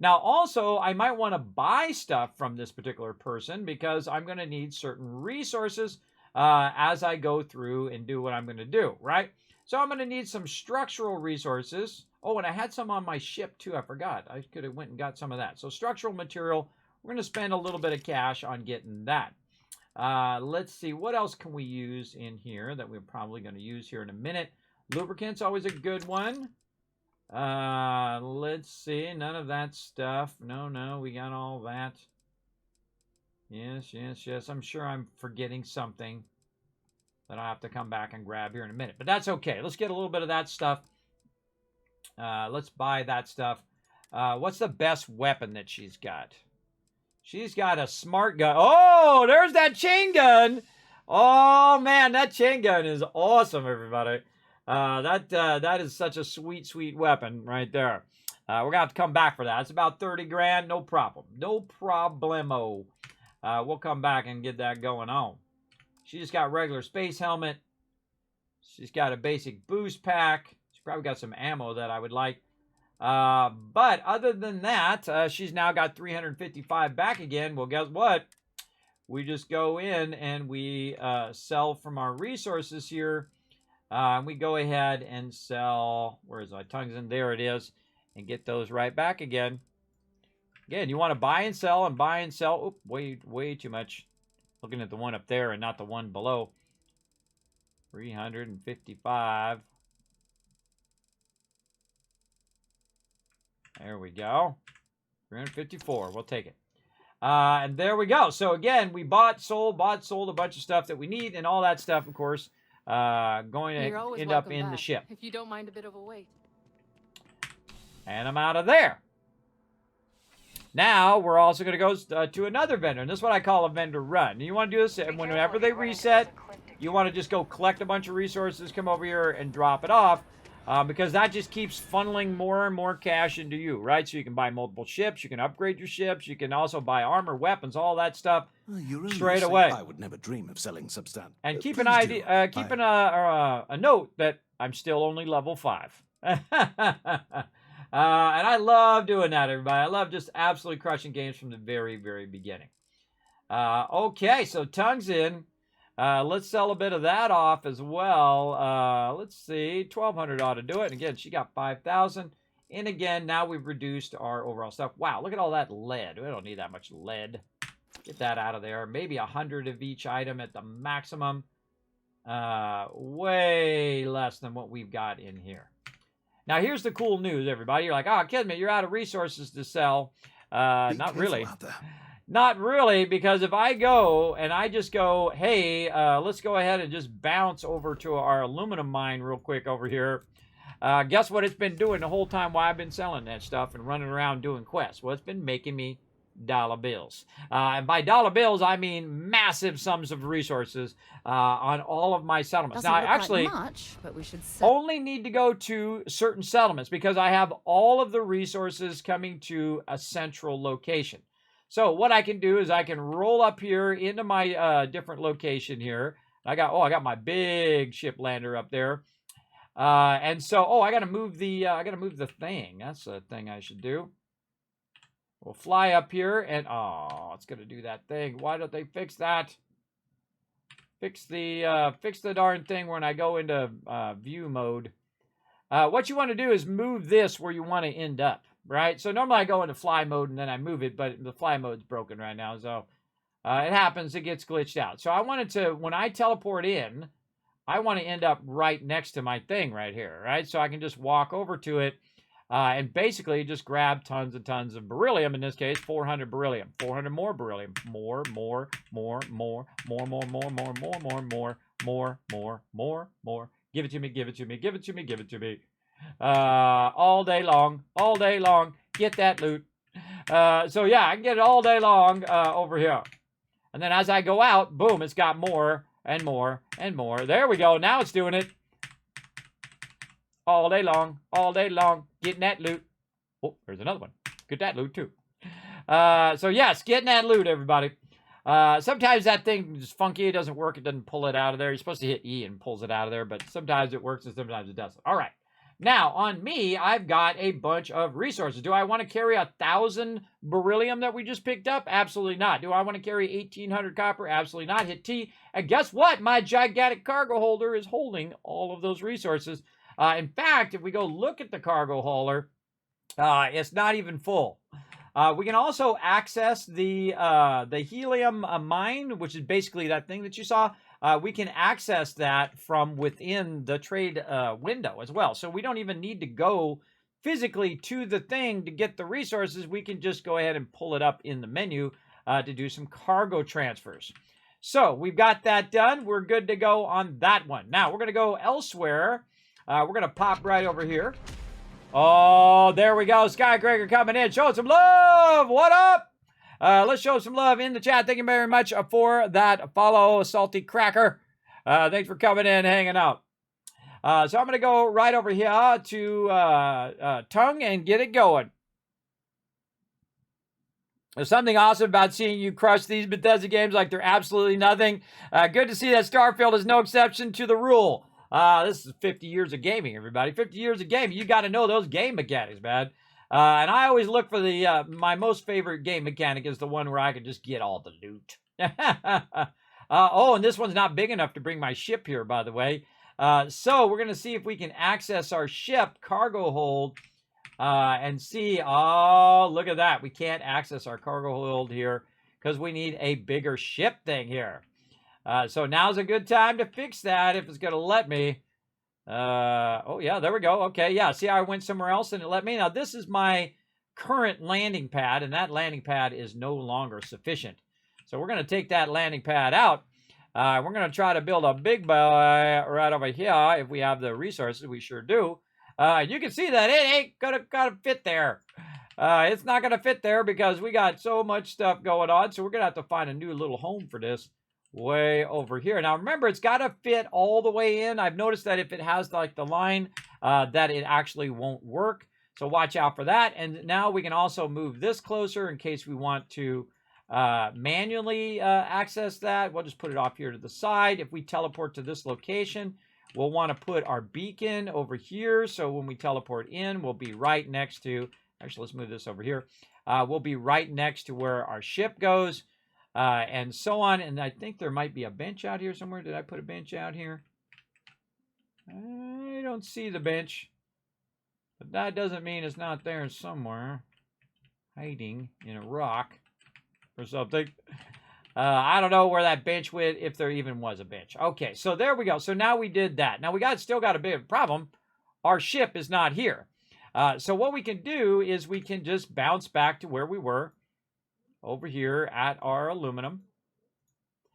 Now, also, I might want to buy stuff from this particular person because I'm going to need certain resources as I go through and do what I'm going to do, right? So I'm going to need some structural resources. Oh, and I had some on my ship, too. I forgot. I could have went and got some of that. So structural material, we're going to spend a little bit of cash on getting that. Let's see. What else can we use in here that we're probably going to use here in a minute? Lubricant's always a good one. Let's see. None of that stuff. No, we got all that. Yes. I'm sure I'm forgetting something that I'll have to come back and grab here in a minute. But that's okay. Let's get a little bit of that stuff. Let's buy that stuff. What's the best weapon that she's got? She's got a smart gun. Oh, there's that chain gun. Oh, man, that chain gun is awesome, everybody. That is such a sweet, sweet weapon right there. We're going to have to come back for that. It's about 30 grand. No problem. No problemo. We'll come back and get that going on. She just got regular space helmet. She's got a basic boost pack. She's probably got some ammo that I would like. But other than that, she's now got 355 back again. Well, guess what? We just go in and we sell from our resources here. We go ahead and sell, where is my tungsten? There it is. And get those right back again. Again, you want to buy and sell and buy and sell. Oop, way too much. Looking at the one up there and not the one below. 355. There we go. 354. We'll take it. And there we go. So again, we bought, sold a bunch of stuff that we need, and all that stuff, of course, going You're to always end up welcome in the back, ship. if you don't mind a bit of a wait. And I'm out of there. Now, we're also going to go to another vendor, and this is what I call a vendor run. You want to do this, and whenever they reset, you want to just go collect a bunch of resources, come over here, and drop it off, because that just keeps funneling more and more cash into you, right? So you can buy multiple ships, you can upgrade your ships, you can also buy armor, weapons, all that stuff straight away. I would never dream of selling substance. And keep an idea, keep a note that I'm still only level 5. And I love doing that, everybody. I love just absolutely crushing games from the very, very beginning. Okay, so tongue's in. Let's sell a bit of that off as well. Let's see, 1,200 ought to do it. And again, she got 5,000. And again, now we've reduced our overall stuff. Wow, look at all that lead. We don't need that much lead. Get that out of there. Maybe 100 of each item at the maximum. Way less than what we've got in here. Now, here's the cool news, everybody. You're like, oh, Kismet, you're out of resources to sell. Not really. Not really, because if I go and I just go, hey, let's go ahead and just bounce over to our aluminum mine real quick over here. Guess what it's been doing the whole time while I've been selling that stuff and running around doing quests? Well, it's been making me dollar bills. And by dollar bills, I mean massive sums of resources on all of my settlements. Doesn't now, I look actually like much, but we should only need to go to certain settlements because I have all of the resources coming to a central location. So what I can do is I can roll up here into my different location here. I got my big ship lander up there. And so, I got to move the thing. That's a thing I should do. We'll fly up here and, it's going to do that thing. Why don't they fix that? Fix the darn thing when I go into view mode. What you want to do is move this where you want to end up, right? So normally I go into fly mode and then I move it, but the fly mode's broken right now. So it happens, it gets glitched out. So I wanted to, when I teleport in, I want to end up right next to my thing right here, right? So I can just walk over to it. And basically just grab tons and tons of beryllium. In this case, 400 beryllium. 400 more beryllium. More. Give it to me. All day long. Get that loot. So yeah, I can get it all day long over here. And then as I go out, boom, it's got more and more and more. There we go. Now it's doing it. All day long, getting that loot. Oh, there's another one. Get that loot too. So yes, getting that loot, everybody. Sometimes that thing is funky. It doesn't work. It doesn't pull it out of there. You're supposed to hit E and pulls it out of there, but sometimes it works and sometimes it doesn't. All right. Now, on me, I've got a bunch of resources. Do I want to carry 1,000 beryllium that we just picked up? Absolutely not. Do I want to carry 1,800 copper? Absolutely not. Hit T. And guess what? My gigantic cargo holder is holding all of those resources. In fact, if we go look at the cargo hauler, it's not even full. We can also access the helium mine, which is basically that thing that you saw. We can access that from within the trade window as well. So we don't even need to go physically to the thing to get the resources. We can just go ahead and pull it up in the menu to do some cargo transfers. So we've got that done. We're good to go on that one. Now we're going to go elsewhere. We're going to pop right over here. Oh, there we go. Skycracker coming in. Show some love. What up? Let's show some love in the chat. Thank you very much for that follow, Salty Cracker. Thanks for coming in, hanging out. So I'm going to go right over here to Tongue and get it going. There's something awesome about seeing you crush these Bethesda games like they're absolutely nothing. Good to see that Starfield is no exception to the rule. This is 50 years of gaming, everybody. 50 years of gaming. You got to know those game mechanics, man. And I always look for the my most favorite game mechanic is the one where I can just get all the loot. And this one's not big enough to bring my ship here, by the way. So we're going to see if we can access our ship cargo hold and see. Oh, look at that. We can't access our cargo hold here because we need a bigger ship thing here. So now's a good time to fix that if it's going to let me. Oh, yeah, there we go. Okay, yeah, see how I went somewhere else and it let me? Now, this is my current landing pad, and that landing pad is no longer sufficient. So we're going to take that landing pad out. We're going to try to build a big boy right over here if we have the resources. We sure do. You can see that it ain't gonna fit there. It's not going to fit there because we got so much stuff going on. So we're going to have to find a new little home for this way over here. Now, remember, it's got to fit all the way in. I've noticed that if it has like the line, that it actually won't work. So watch out for that. And now we can also move this closer in case we want to manually access that. We'll just put it off here to the side. If we teleport to this location, we'll want to put our beacon over here. So when we teleport in, we'll be right next to, actually, let's move this over here. We'll be right next to where our ship goes, and so on. And I think there might be a bench out here somewhere. Did I put a bench out here? I don't see the bench. But that doesn't mean it's not there somewhere. Hiding in a rock or something. I don't know where that bench went, if there even was a bench. Okay, so there we go. So now we did that. Now we still got a big problem. Our ship is not here. So what we can do is we can just bounce back to where we were over here at our aluminum.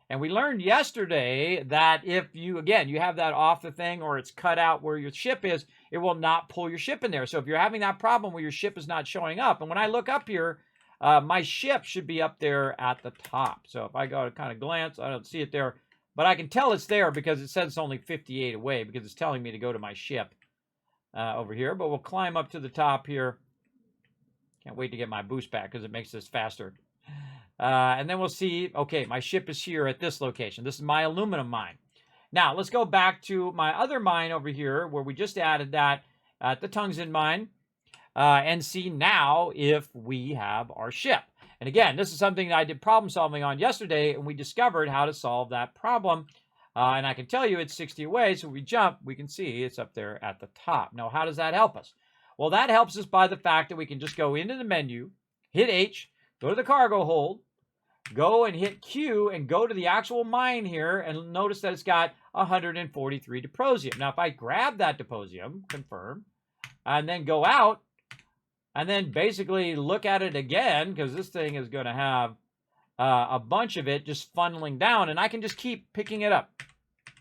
And we learned yesterday that if you, again, you have that off the thing or it's cut out where your ship is, it will not pull your ship in there. So if you're having that problem where your ship is not showing up, and when I look up here, my ship should be up there at the top. So if I go to kind of glance, I don't see it there. But I can tell it's there because it says it's only 58 away because it's telling me to go to my ship over here. But we'll climb up to the top here. Can't wait to get my boost back because it makes this faster. And then we'll see, okay, my ship is here at this location. This is my aluminum mine. Now, let's go back to my other mine over here where we just added that at the tungsten mine and see now if we have our ship. And again, this is something that I did problem solving on yesterday, and we discovered how to solve that problem. And I can tell you it's 60 away, so if we jump, we can see it's up there at the top. Now, how does that help us? Well, that helps us by the fact that we can just go into the menu, hit H, go to the cargo hold, go and hit Q and go to the actual mine here and notice that it's got 143 dysprosium. Now, if I grab that dysprosium, confirm, and then go out and then basically look at it again, because this thing is going to have a bunch of it just funneling down, and I can just keep picking it up,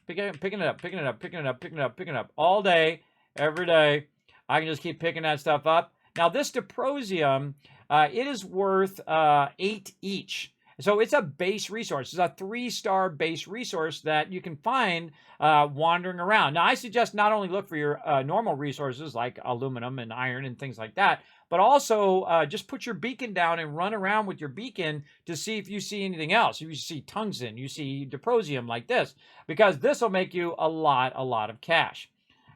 picking it up all day, every day. I can just keep picking that stuff up. Now, this dysprosium, it is worth 8 each. So it's a base resource. It's a 3-star base resource that you can find wandering around. Now, I suggest not only look for your normal resources like aluminum and iron and things like that, but also just put your beacon down and run around with your beacon to see if you see anything else. If you see tungsten, you see dysprosium like this, because this will make you a lot of cash.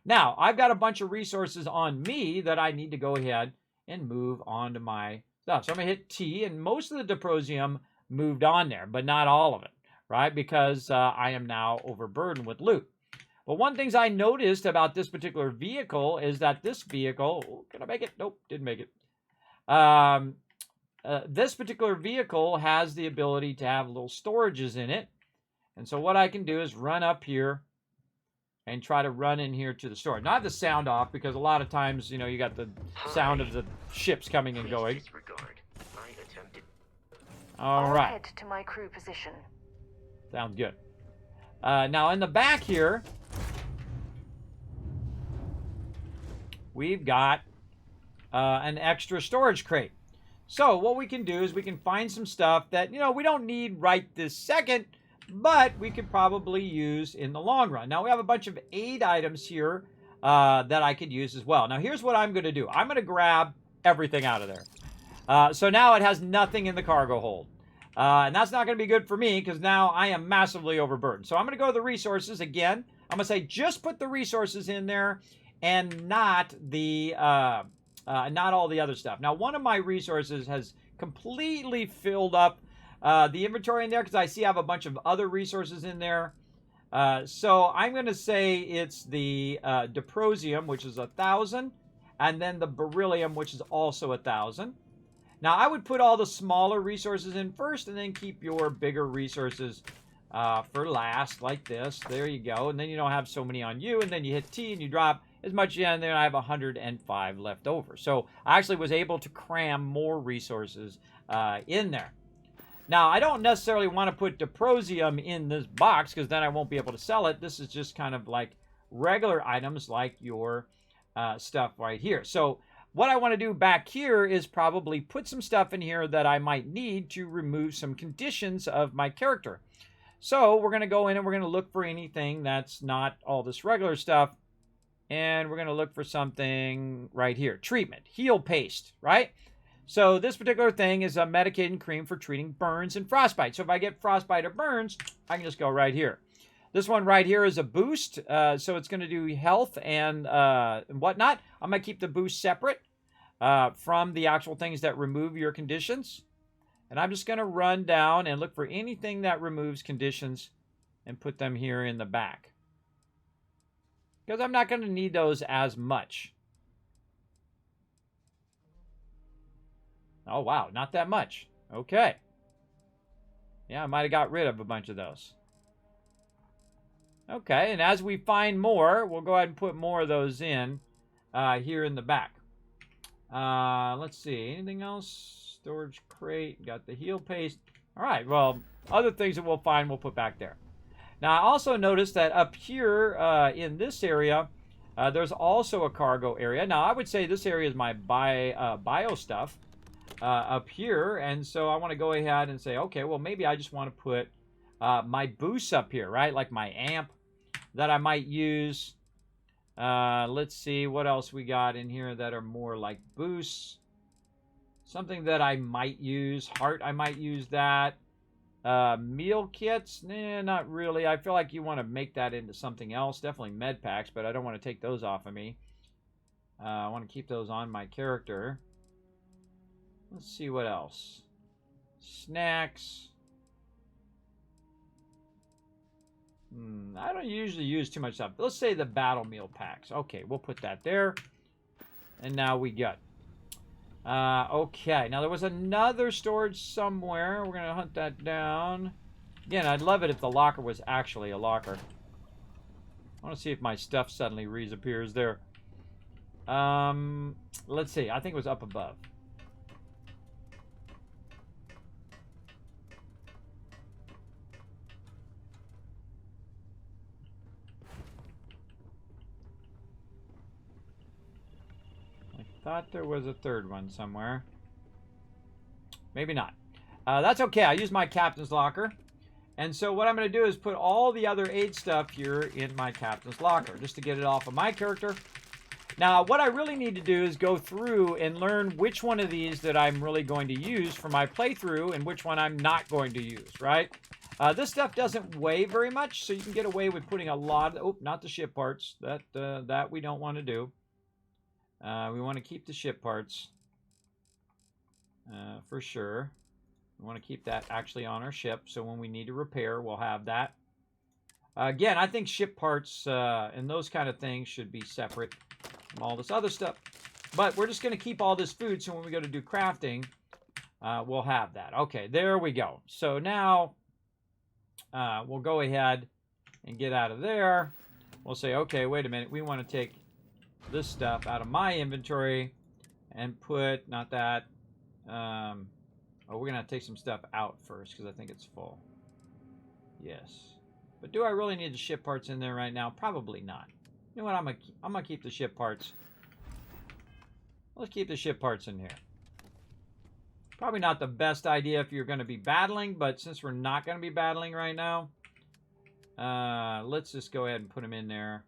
Now, I've got a bunch of resources on me that I need to go ahead and move on to my stuff. So I'm going to hit T, and most of the dysprosium moved on there, but not all of it, right? Because I am now overburdened with loot. But one thing I noticed about this particular vehicle is that this vehicle, can I make it? Nope, didn't make it. This particular vehicle has the ability to have little storages in it. And so what I can do is run up here and try to run in here to the storage. Now I have the sound off because a lot of times, you know, you got the sound of the ships coming and going. All right. I'll head to my crew position. Sounds good. Now in the back here, we've got an extra storage crate. So what we can do is we can find some stuff that, you know, we don't need right this second, but we could probably use in the long run. Now we have a bunch of aid items here that I could use as well. Now here's what I'm going to do. I'm going to grab everything out of there. So now it has nothing in the cargo hold. And that's not going to be good for me because now I am massively overburdened. So I'm going to go to the resources again. I'm going to say just put the resources in there and not the not all the other stuff. Now one of my resources has completely filled up the inventory in there because I see I have a bunch of other resources in there. So I'm going to say it's the dysprosium, which is 1,000, and then the beryllium, which is also 1,000. Now, I would put all the smaller resources in first and then keep your bigger resources for last, like this. There you go. And then you don't have so many on you. And then you hit T and you drop, as much, and then I have 105 left over. So I actually was able to cram more resources in there. Now, I don't necessarily want to put Diprosium in this box because then I won't be able to sell it. This is just kind of like regular items like your stuff right here. So what I want to do back here is probably put some stuff in here that I might need to remove some conditions of my character. So we're going to go in and we're going to look for anything that's not all this regular stuff. And we're going to look for something right here. Treatment. Heal paste, right? So this particular thing is a medicated cream for treating burns and frostbite. So if I get frostbite or burns, I can just go right here. This one right here is a boost. So it's going to do health and whatnot. I'm going to keep the boost separate from the actual things that remove your conditions. And I'm just going to run down and look for anything that removes conditions and put them here in the back. Because I'm not going to need those as much. Oh, wow. Not that much. Okay. Yeah, I might have got rid of a bunch of those. Okay, and as we find more, we'll go ahead and put more of those in here in the back. Let's see. Anything else? Storage crate. Got the heal paste. All right, well, other things that we'll find, we'll put back there. Now, I also noticed that up here in this area, there's also a cargo area. Now, I would say this area is my bio stuff up here. And so I want to go ahead and say, okay, well, maybe I just want to put my boosts up here, right? Like my amp that I might use. Let's see what else we got in here that are more like boosts. Something that I might use. Heart, I might use that. Meal kits? Nah, not really. I feel like you want to make that into something else. Definitely med packs, but I don't want to take those off of me. I want to keep those on my character. Let's see what else. Snacks. I don't usually use too much stuff. Let's say the battle meal packs. Okay, we'll put that there. And now we got. Okay, now there was another storage somewhere. We're going to hunt that down. Again, I'd love it if the locker was actually a locker. I want to see if my stuff suddenly reappears there. Let's see. I think it was up above. Thought there was a third one somewhere. Maybe not. That's okay. I use my captain's locker. And so what I'm going to do is put all the other aid stuff here in my captain's locker, just to get it off of my character. Now, what I really need to do is go through and learn which one of these that I'm really going to use for my playthrough and which one I'm not going to use, right? This stuff doesn't weigh very much, so you can get away with putting a lot of... Oh, not the ship parts. That we don't want to do. We want to keep the ship parts for sure. We want to keep that actually on our ship, so when we need to repair, we'll have that. Again, I think ship parts and those kind of things should be separate from all this other stuff. But we're just going to keep all this food, so when we go to do crafting, we'll have that. Okay, there we go. So now we'll go ahead and get out of there. We'll say, okay, wait a minute. We want to take this stuff out of my inventory and put, not that, oh, we're going to take some stuff out first because I think it's full. Yes. But do I really need the ship parts in there right now? Probably not. You know what? I'm gonna keep the ship parts. Let's keep the ship parts in here. Probably not the best idea if you're going to be battling, but since we're not going to be battling right now, let's just go ahead and put them in there.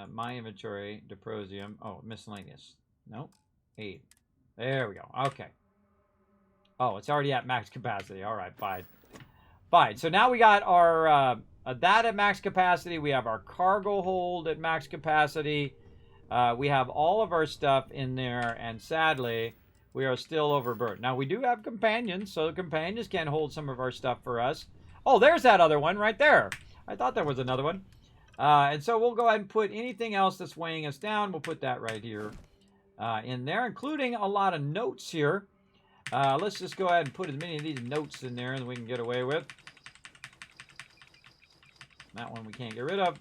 My inventory, Diprosium. Oh, miscellaneous. Nope. 8. There we go. Okay. Oh, it's already at max capacity. All right, fine. Fine. So now we got our that at max capacity. We have our cargo hold at max capacity. We have all of our stuff in there, and sadly, we are still overburdened. Now, we do have companions, so the companions can hold some of our stuff for us. Oh, there's that other one right there. I thought there was another one. And so we'll go ahead and put anything else that's weighing us down. We'll put that right here in there, including a lot of notes here. Let's just go ahead and put as many of these notes in there as we can get away with. That one we can't get rid of.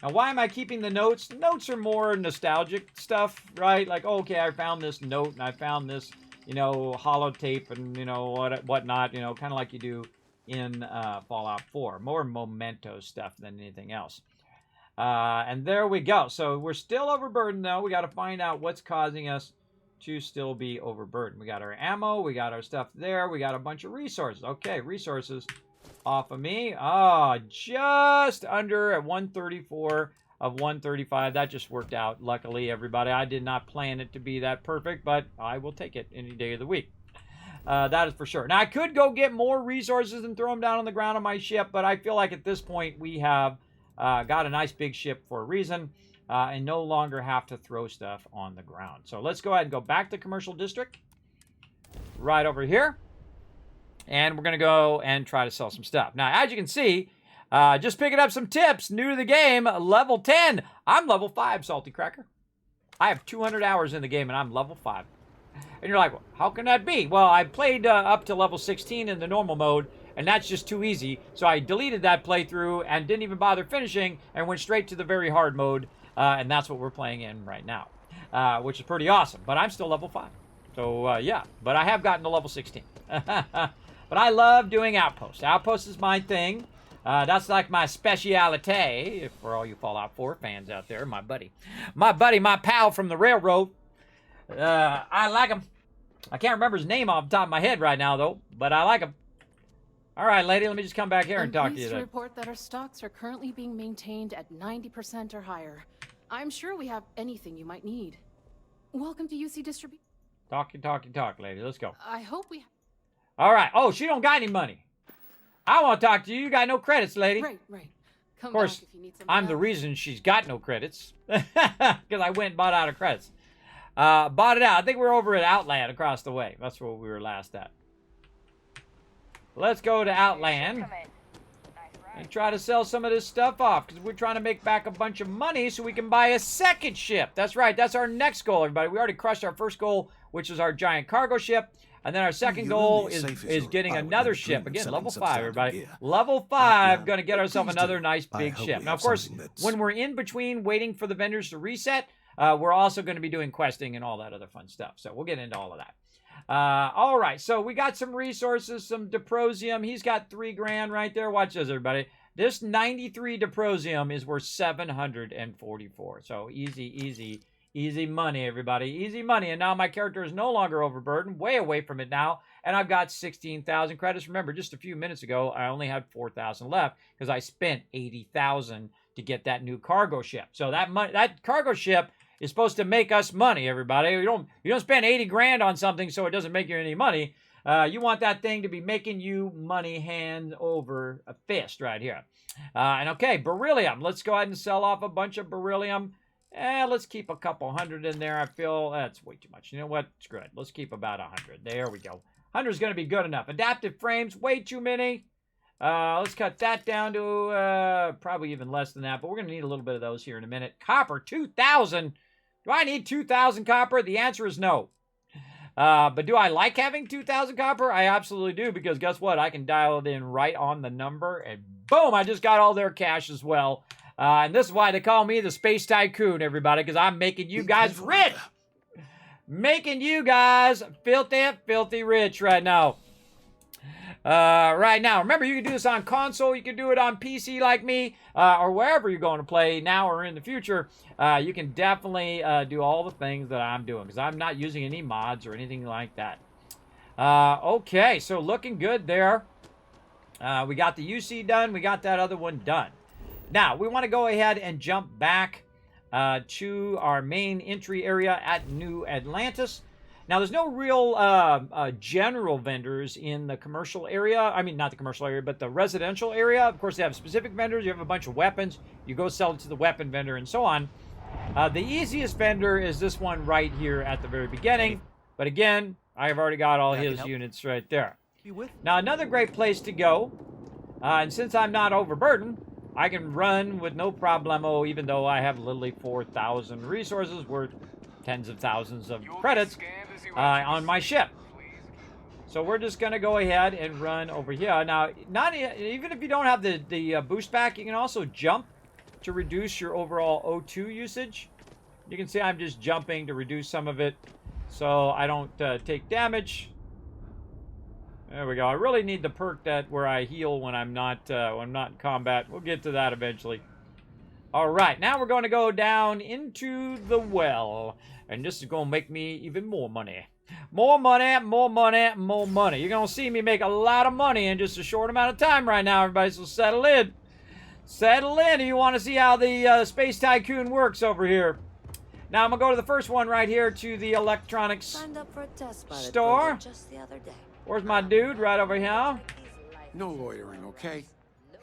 Now, why am I keeping the notes? Notes are more nostalgic stuff, right? Like, okay, I found this note and I found this, you know, holotape and, you know, whatnot, you know, kind of like you do in Fallout 4. More memento stuff than anything else. And there we go. So we're still overburdened, though. We got to find out what's causing us to still be overburdened. We got our ammo. We got our stuff there. We got a bunch of resources. Okay, resources off of me. Oh, just under at 134 of 135. That just worked out, luckily, everybody. I did not plan it to be that perfect, but I will take it any day of the week. That is for sure. Now, I could go get more resources and throw them down on the ground on my ship, but I feel like at this point we have got a nice big ship for a reason and no longer have to throw stuff on the ground. So let's go ahead and go back to Commercial District right over here. And we're going to go and try to sell some stuff. Now, as you can see, just picking up some tips, new to the game, level 10. I'm level 5, Salty Cracker. I have 200 hours in the game, and I'm level 5. And you're like, well, how can that be? Well, I played up to level 16 in the normal mode, and that's just too easy. So I deleted that playthrough and didn't even bother finishing and went straight to the very hard mode, and that's what we're playing in right now, which is pretty awesome. But I'm still level 5. So, yeah, but I have gotten to level 16. But I love doing Outposts. Outposts is my thing. That's like my speciality, for all you Fallout 4 fans out there. My buddy, my pal from the railroad. I like him. I can't remember his name off the top of my head right now, though, but I like him. All right, lady, let me just come back here and talk to you I'm pleased then. to report that our stocks are currently being maintained at 90% or higher. I'm sure we have anything you might need. Welcome to UC Distribution. Talk, lady. Let's go. I hope we... All right. Oh, she don't got any money. I want to talk to you. You got no credits, lady. Right. Come Of course, back if you need some I'm the reason she's got no credits. Because I went and bought out her credits. Bought it out. I think we're over at Outland across the way. That's where we were last at. Let's go to Outland and try to sell some of this stuff off because we're trying to make back a bunch of money so we can buy a second ship. That's right. That's our next goal, everybody. We already crushed our first goal, which is our giant cargo ship. And then our second goal is getting another ship. Again, level 5, everybody. Level 5, going to get ourselves another nice big ship. Now, of course, when we're in between waiting for the vendors to reset, we're also going to be doing questing and all that other fun stuff. So we'll get into all of that. All right, so we got some resources, some Diprosium. He's got 3 grand right there. Watch this, everybody. This 93 Diprosium is worth 744. So easy money, everybody. Easy money. And now my character is no longer overburdened, way away from it now. And I've got 16,000 credits. Remember, just a few minutes ago, I only had 4,000 left because I spent 80,000 to get that new cargo ship. So that cargo ship is supposed to make us money, everybody. You don't spend 80 grand on something so it doesn't make you any money. You want that thing to be making you money hand over a fist right here. And okay, beryllium. Let's go ahead and sell off a bunch of beryllium. Let's keep a couple hundred in there. I feel that's way too much. You know what? Screw it. Let's keep about 100. There we go. 100 is going to be good enough. Adaptive frames, way too many. Let's cut that down to probably even less than that, but we're going to need a little bit of those here in a minute. Copper, 2,000. Do I need 2,000 copper? The answer is no. But do I like having 2,000 copper? I absolutely do, because guess what? I can dial it in right on the number, and boom, I just got all their cash as well. And this is why they call me the Space Tycoon, everybody, because I'm making you guys rich. Making you guys filthy rich right now. Remember, you can do this on console. You can do it on PC like me, or wherever you're going to play now or in the future. You can definitely do all the things that I'm doing, because I'm not using any mods or anything like that. Okay, so looking good there. We got the UC done. We got that other one done. Now, we want to go ahead and jump back to our main entry area at New Atlantis. Now, there's no real general vendors in the commercial area. I mean, not the commercial area, but the residential area. Of course, they have specific vendors. You have a bunch of weapons. You go sell it to the weapon vendor and so on. The easiest vendor is this one right here at the very beginning. But again, I have already got all his units right there. Now, another great place to go, and since I'm not overburdened, I can run with no problemo, even though I have literally 4,000 resources worth tens of thousands of credits on my ship. So we're just going to go ahead and run over here. Now, even if you don't have the boost back, you can also jump to reduce your overall O2 usage. You can see I'm just jumping to reduce some of it so I don't take damage. There we go. I really need the perk that where I heal when I'm not in combat. We'll get to that eventually. All right, now we're going to go down into the well, and this is going to make me even more money. More money, more money, more money. You're going to see me make a lot of money in just a short amount of time right now, everybody, so settle in. Settle in if you want to see how the Space Tycoon works over here. Now, I'm going to go to the first one right here to the electronics Signed up for a test pilot store. project just the other day. Where's my dude? Right over here. No lawyering, okay?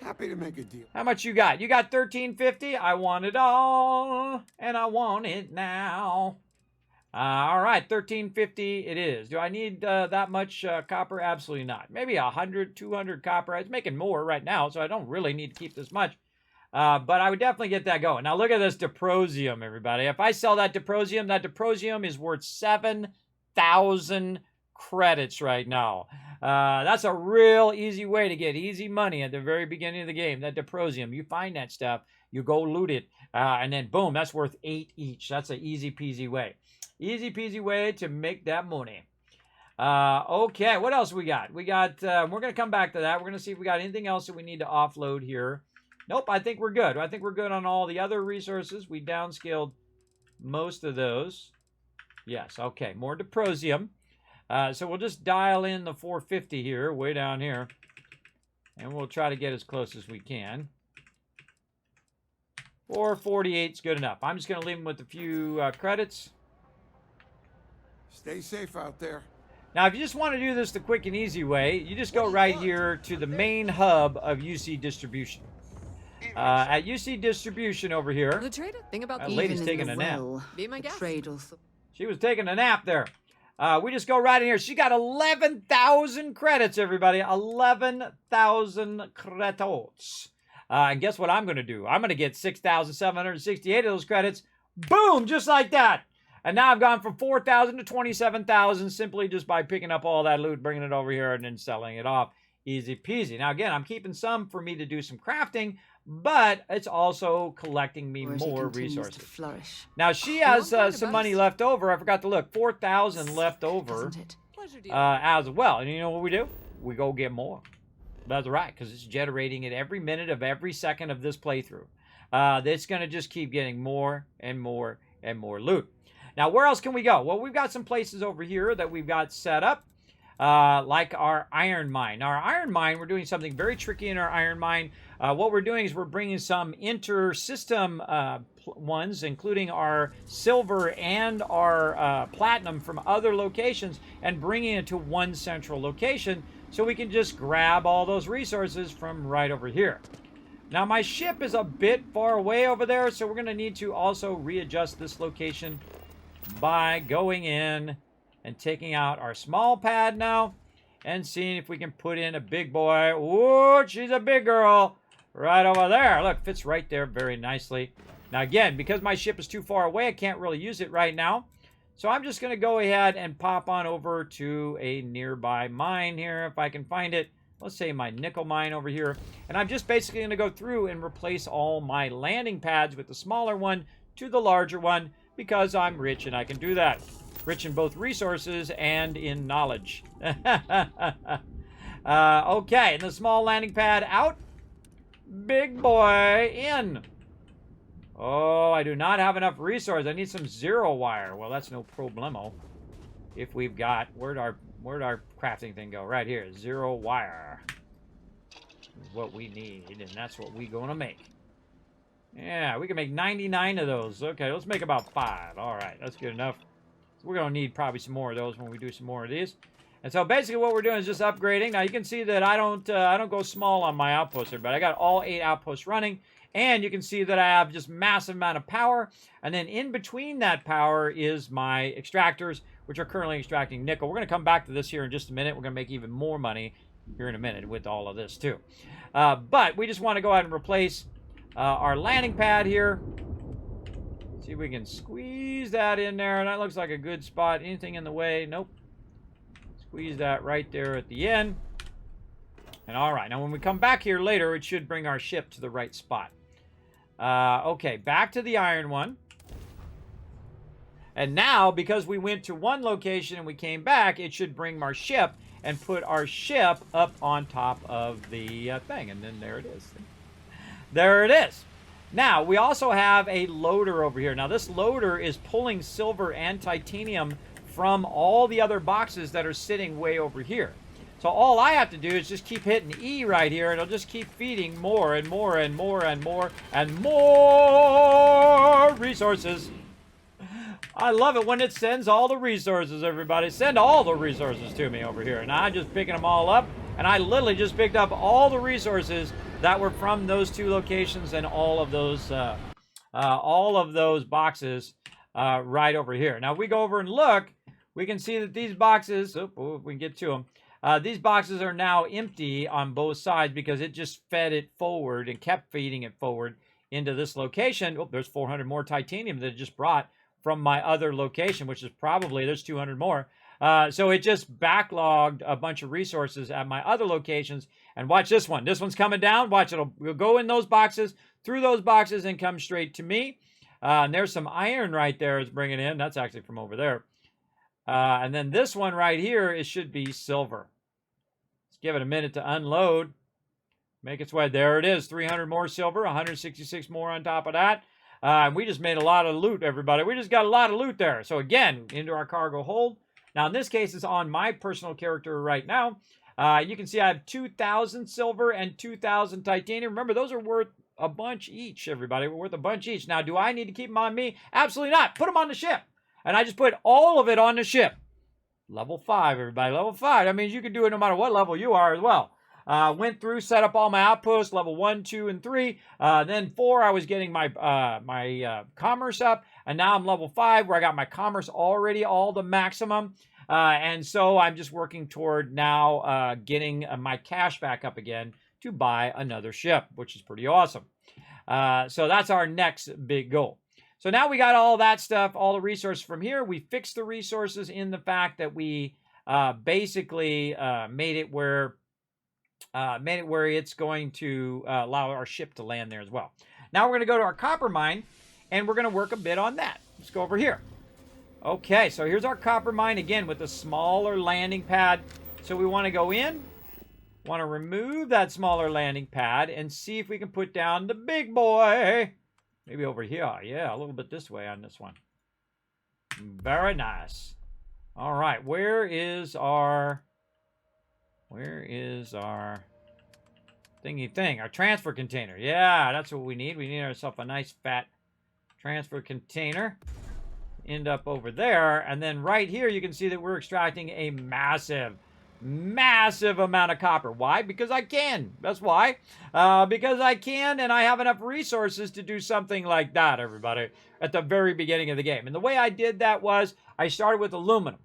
Happy to make a deal. How much you got? You got $13.50? I want it all, and I want it now. All right, $13.50 it is. Do I need that much copper? Absolutely not. Maybe 100, 200 copper. It's making more right now, so I don't really need to keep this much. But I would definitely get that going. Now, look at this Diprosium, everybody. If I sell that Diprosium is worth 7,000 credits right now. That's a real easy way to get easy money at the very beginning of the game. That Diprosium, you find that stuff, you go loot it, and then boom, that's worth 8 each. That's an easy peasy way. Easy peasy way to make that money. Okay, what else we got? We got, we're going to come back to that. We're going to see if we got anything else that we need to offload here. Nope, I think we're good. I think we're good on all the other resources. We downscaled most of those. Yes, okay, more Diprosium. So we'll just dial in the 450 here, way down here. And we'll try to get as close as we can. 448's good enough. I'm just going to leave them with a few credits. Stay safe out there. Now, if you just want to do this the quick and easy way, you just go right here to the main hub of UC Distribution. At UC Distribution over here, The trader thing about that lady's taking a nap. Be my guest. She was taking a nap there. We just go right in here. She got 11,000 credits, everybody. 11,000 credits. And guess what I'm going to do? I'm going to get 6,768 of those credits. Boom! Just like that. And now I've gone from 4,000 to 27,000 simply just by picking up all that loot, bringing it over here, and then selling it off. Easy peasy. Now, again, I'm keeping some for me to do some crafting, but it's also collecting me more resources. Now, she has some money left over. I forgot to look. 4,000 left over as well. And you know what we do? We go get more. That's right, because it's generating it every minute of every second of this playthrough. It's going to just keep getting more and more and more loot. Now, where else can we go? Well, we've got some places over here that we've got set up, like our iron mine. Now, our iron mine, we're doing something very tricky in our iron mine. What we're doing is we're bringing some inter-system ones, including our silver and our platinum from other locations, and bringing it to one central location so we can just grab all those resources from right over here. Now, my ship is a bit far away over there, so we're going to need to also readjust this location by going in and taking out our small pad now and seeing if we can put in a big boy. Ooh, she's a big girl right over there. Look, fits right there very nicely. Now, again, because my ship is too far away, I can't really use it right now. So I'm just going to go ahead and pop on over to a nearby mine here if I can find it. Let's say my nickel mine over here. And I'm just basically going to go through and replace all my landing pads with the smaller one to the larger one because I'm rich and I can do that. Rich in both resources and in knowledge. Okay, and the small landing pad out. Big boy in. Oh, I do not have enough resources. I need some zero wire. Well, that's no problemo. If we've got, where'd our crafting thing go? Right here, zero wire. Is what we need, and that's what we're gonna make. Yeah, we can make 99 of those. Okay, let's make about 5. All right, that's good enough. So we're gonna need probably some more of those when we do some more of these. And so basically what we're doing is just upgrading. Now you can see that I don't go small on my outposts here, but I got all 8 outposts running. And you can see that I have just massive amount of power. And then in between that power is my extractors, which are currently extracting nickel. We're going to come back to this here in just a minute. We're going to make even more money here in a minute with all of this too. But we just want to go ahead and replace our landing pad here. See if we can squeeze that in there. That looks like a good spot. Anything in the way? Nope. Squeeze that right there at the end. And all right, now when we come back here later, it should bring our ship to the right spot. Okay, back to the iron one. And now, because we went to one location and we came back, it should bring our ship and put our ship up on top of the thing. And then there it is. There it is. Now, we also have a loader over here. Now, this loader is pulling silver and titanium from all the other boxes that are sitting way over here. So all I have to do is just keep hitting E right here, and it'll just keep feeding more and more and more and more and more resources. I love it when it sends all the resources, everybody. Send all the resources to me over here. And I'm just picking them all up. And I literally just picked up all the resources that were from those two locations and all of those boxes right over here. Now, if we go over and look, we can see that these boxes, if we can get to them, these boxes are now empty on both sides because it just fed it forward and kept feeding it forward into this location. Oh, there's 400 more titanium that it just brought from my other location, which is probably, there's 200 more. So it just backlogged a bunch of resources at my other locations. And watch this one. This one's coming down. Watch, we'll go in those boxes, through those boxes, and come straight to me. And there's some iron right there it's bringing in. That's actually from over there. And then this one right here, it should be silver. Let's give it a minute to unload. Make its way. There it is. 300 more silver, 166 more on top of that. We just made a lot of loot, everybody. We just got a lot of loot there. So again, into our cargo hold. Now, in this case, it's on my personal character right now. You can see I have 2,000 silver and 2,000 titanium. Remember, those are worth a bunch each, everybody. We're worth a bunch each. Now, do I need to keep them on me? Absolutely not. Put them on the ship. And I just put all of it on the ship. Level 5, everybody. Level 5. That means you can do it no matter what level you are as well. Went through, set up all my outposts, level 1, 2, and 3. Then 4, I was getting my commerce up. And now I'm level 5, where I got my commerce already all the maximum. And so I'm just working toward now getting my cash back up again to buy another ship, which is pretty awesome. So that's our next big goal. So now we got all that stuff, all the resources from here. We fixed the resources in the fact that we basically made it where it's going to allow our ship to land there as well. Now we're going to go to our copper mine, and we're going to work a bit on that. Let's go over here. Okay, so here's our copper mine again with a smaller landing pad. So we want to go in, want to remove that smaller landing pad, and see if we can put down the big boy. Maybe over here. Yeah, a little bit this way on this one. Very nice. All right, where is our thingy thing? Our transfer container. Yeah, that's what we need. We need ourselves a nice fat transfer container. End up over there. And then right here, you can see that we're extracting a massive amount of copper. Why? Because I can. That's why. Because I can, and I have enough resources to do something like that, everybody, at the very beginning of the game. And the way I did that was I started with aluminum.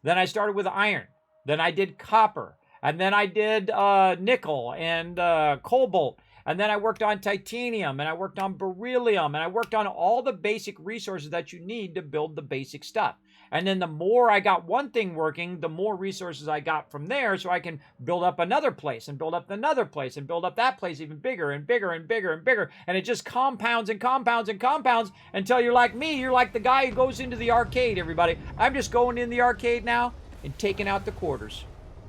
Then I started with iron. Then I did copper. And then I did nickel and cobalt. And then I worked on titanium, and I worked on beryllium, and I worked on all the basic resources that you need to build the basic stuff. And then the more I got one thing working, the more resources I got from there, so I can build up another place, and build up another place, and build up that place even bigger and bigger and bigger and bigger. And it just compounds and compounds and compounds until you're like me. You're like the guy who goes into the arcade, everybody. I'm just going in the arcade now and taking out the quarters.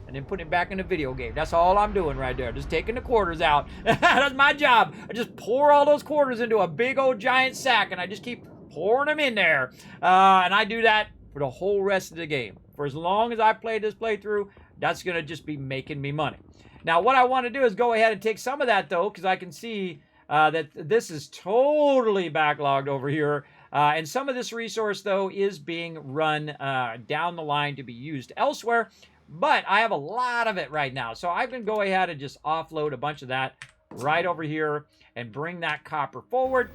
And then putting it back in the video game. That's all I'm doing right there. Just taking the quarters out. That's my job. I just pour all those quarters into a big old giant sack, and I just keep pouring them in there. And I do that for the whole rest of the game. For as long as I play this playthrough, that's going to just be making me money. Now, what I want to do is go ahead and take some of that, though, because I can see that this is totally backlogged over here. And some of this resource, though, is being run down the line to be used elsewhere. But I have a lot of it right now. So I can go ahead and just offload a bunch of that right over here and bring that copper forward.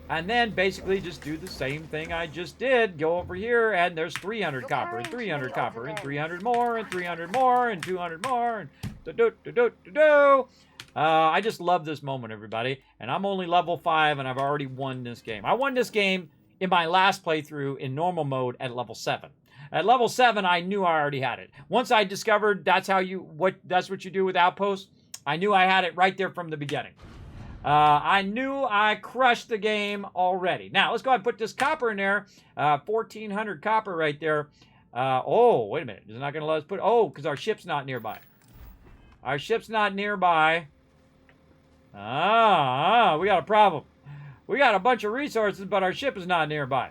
And then basically just do the same thing I just did. Go over here, and there's 300 copper, and 300 copper, and 300 more, and 300 more, and 200 more, and do-do-do-do-do-do. I just love this moment, everybody. And I'm only level 5, and I've already won this game. I won this game in my last playthrough in normal mode at level 7. At level 7, I knew I already had it. Once I discovered that's what you do with outposts, I knew I had it right there from the beginning. I knew I crushed the game already. Now, let's go ahead and put this copper in there. 1,400 copper right there. Oh, wait a minute. Is it not going to let us put... Oh, because our ship's not nearby. Our ship's not nearby. We got a problem. We got a bunch of resources, but our ship is not nearby.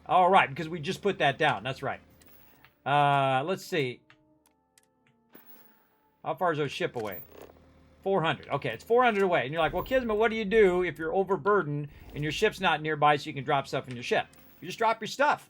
All right, because we just put that down. That's right. Let's see. How far is our ship away? 400. Okay, it's 400 away. And you're like, well, Kismet, what do you do if you're overburdened and your ship's not nearby so you can drop stuff in your ship? You just drop your stuff.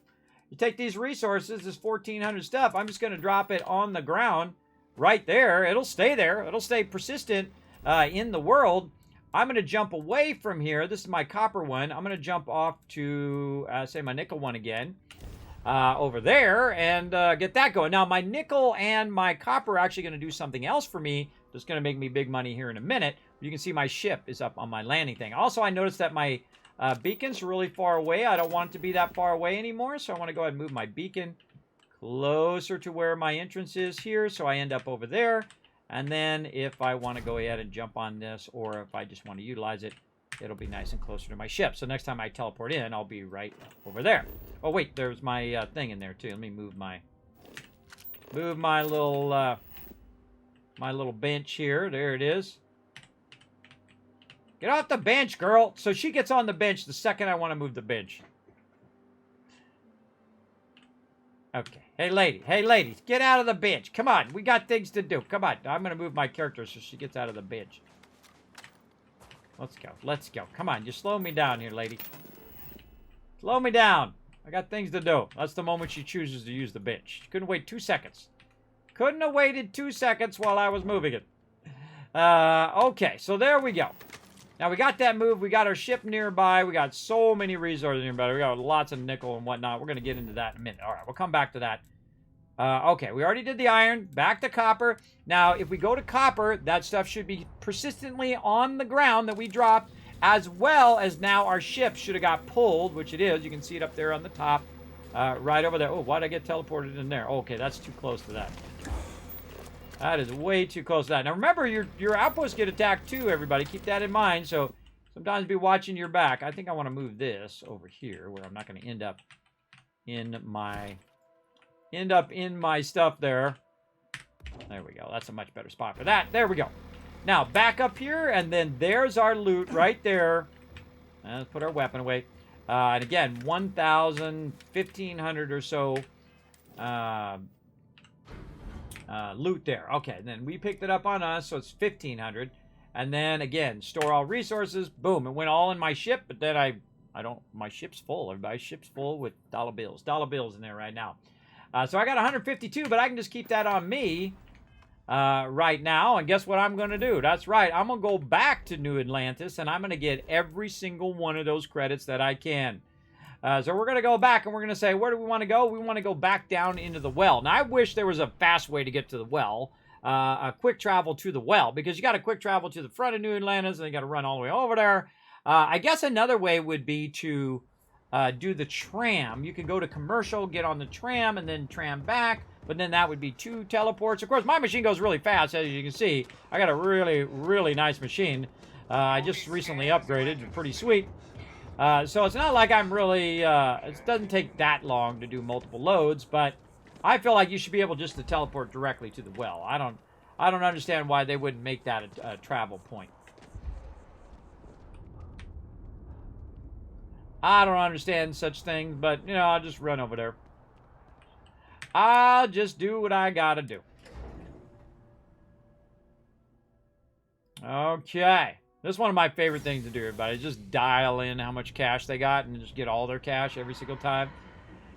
You take these resources, this 1,400 stuff. I'm just going to drop it on the ground right there. It'll stay there. It'll stay persistent in the world. I'm going to jump away from here. This is my copper one. I'm going to jump off to, say, my nickel one again. Over there and get that going. Now, my nickel and my copper are actually going to do something else for me that's going to make me big money here in a minute. You can see my ship is up on my landing thing. Also, I noticed that my beacon's really far away. I don't want it to be that far away anymore, so I want to go ahead and move my beacon closer to where my entrance is here, so I end up over there. And then if I want to go ahead and jump on this, or if I just want to utilize it, it'll be nice and closer to my ship. So next time I teleport in, I'll be right over there. Oh, wait, there's my thing in there, too. Let me move my little bench here. There it is. Get off the bench, girl. So she gets on the bench the second I want to move the bench. Okay. Hey, ladies, get out of the bench. Come on, we got things to do. Come on. I'm going to move my character so she gets out of the bench. Let's go. Come on, just slow me down here, lady. Slow me down. I got things to do. That's the moment she chooses to use the bench. She couldn't wait 2 seconds. Couldn't have waited 2 seconds while I was moving it. Okay, so there we go. Now, we got that move. We got our ship nearby. We got so many resources nearby. We got lots of nickel and whatnot. We're going to get into that in a minute. All right, we'll come back to that. Okay, we already did the iron. Back to copper. Now, if we go to copper, that stuff should be persistently on the ground that we dropped, as well as now our ship should have got pulled, which it is. You can see it up there on the top, right over there. Oh, why'd I get teleported in there? Okay, that's too close to that. That is way too close to that. Now, remember, your outposts get attacked, too, everybody. Keep that in mind. So, sometimes be watching your back. I think I want to move this over here, where I'm not going to end up in my stuff there. There we go. That's a much better spot for that. There we go. Now, back up here, and then there's our loot right there. Let's put our weapon away. And again, 1,000, 1,500 or so loot there. Okay, and then we picked it up on us, so it's 1,500. And then, again, store all resources. Boom, it went all in my ship, but then my ship's full. Everybody's ship's full with dollar bills. Dollar bills in there right now. So I got 152, but I can just keep that on me right now. And guess what I'm going to do? That's right. I'm going to go back to New Atlantis, and I'm going to get every single one of those credits that I can. So we're going to go back, and we're going to say, where do we want to go? We want to go back down into the well. Now, I wish there was a fast way to get to the well, a quick travel to the well, because you got to quick travel to the front of New Atlantis, and you got to run all the way over there. I guess another way would be to do the tram. You could go to commercial, get on the tram, and then tram back. But then that would be 2 teleports. Of course, my machine goes really fast, as you can see. I got a really, really nice machine. I just recently upgraded. Pretty sweet. So it's not like I'm really... it doesn't take that long to do multiple loads, but I feel like you should be able just to teleport directly to the well. I don't understand why they wouldn't make that a travel point. I don't understand such things, but, you know, I'll just run over there. I'll just do what I gotta do. Okay. This is one of my favorite things to do, everybody. Just dial in how much cash they got and just get all their cash every single time.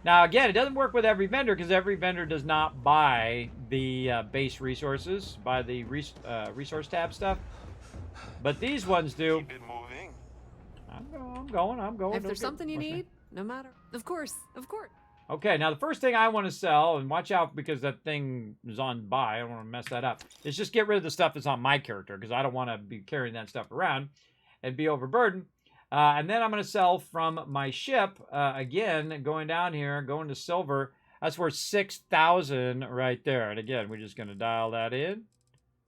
Now, again, it doesn't work with every vendor because every vendor does not buy the base resources, buy the resource tab stuff. But these ones do. Keep it moving. I'm going. If there's something you need, no matter. Of course. Okay, now the first thing I want to sell, and watch out because that thing is on buy, I don't want to mess that up, is just get rid of the stuff that's on my character because I don't want to be carrying that stuff around and be overburdened. And then I'm going to sell from my ship, again, going down here, going to silver. That's worth 6,000 right there. And again, we're just going to dial that in.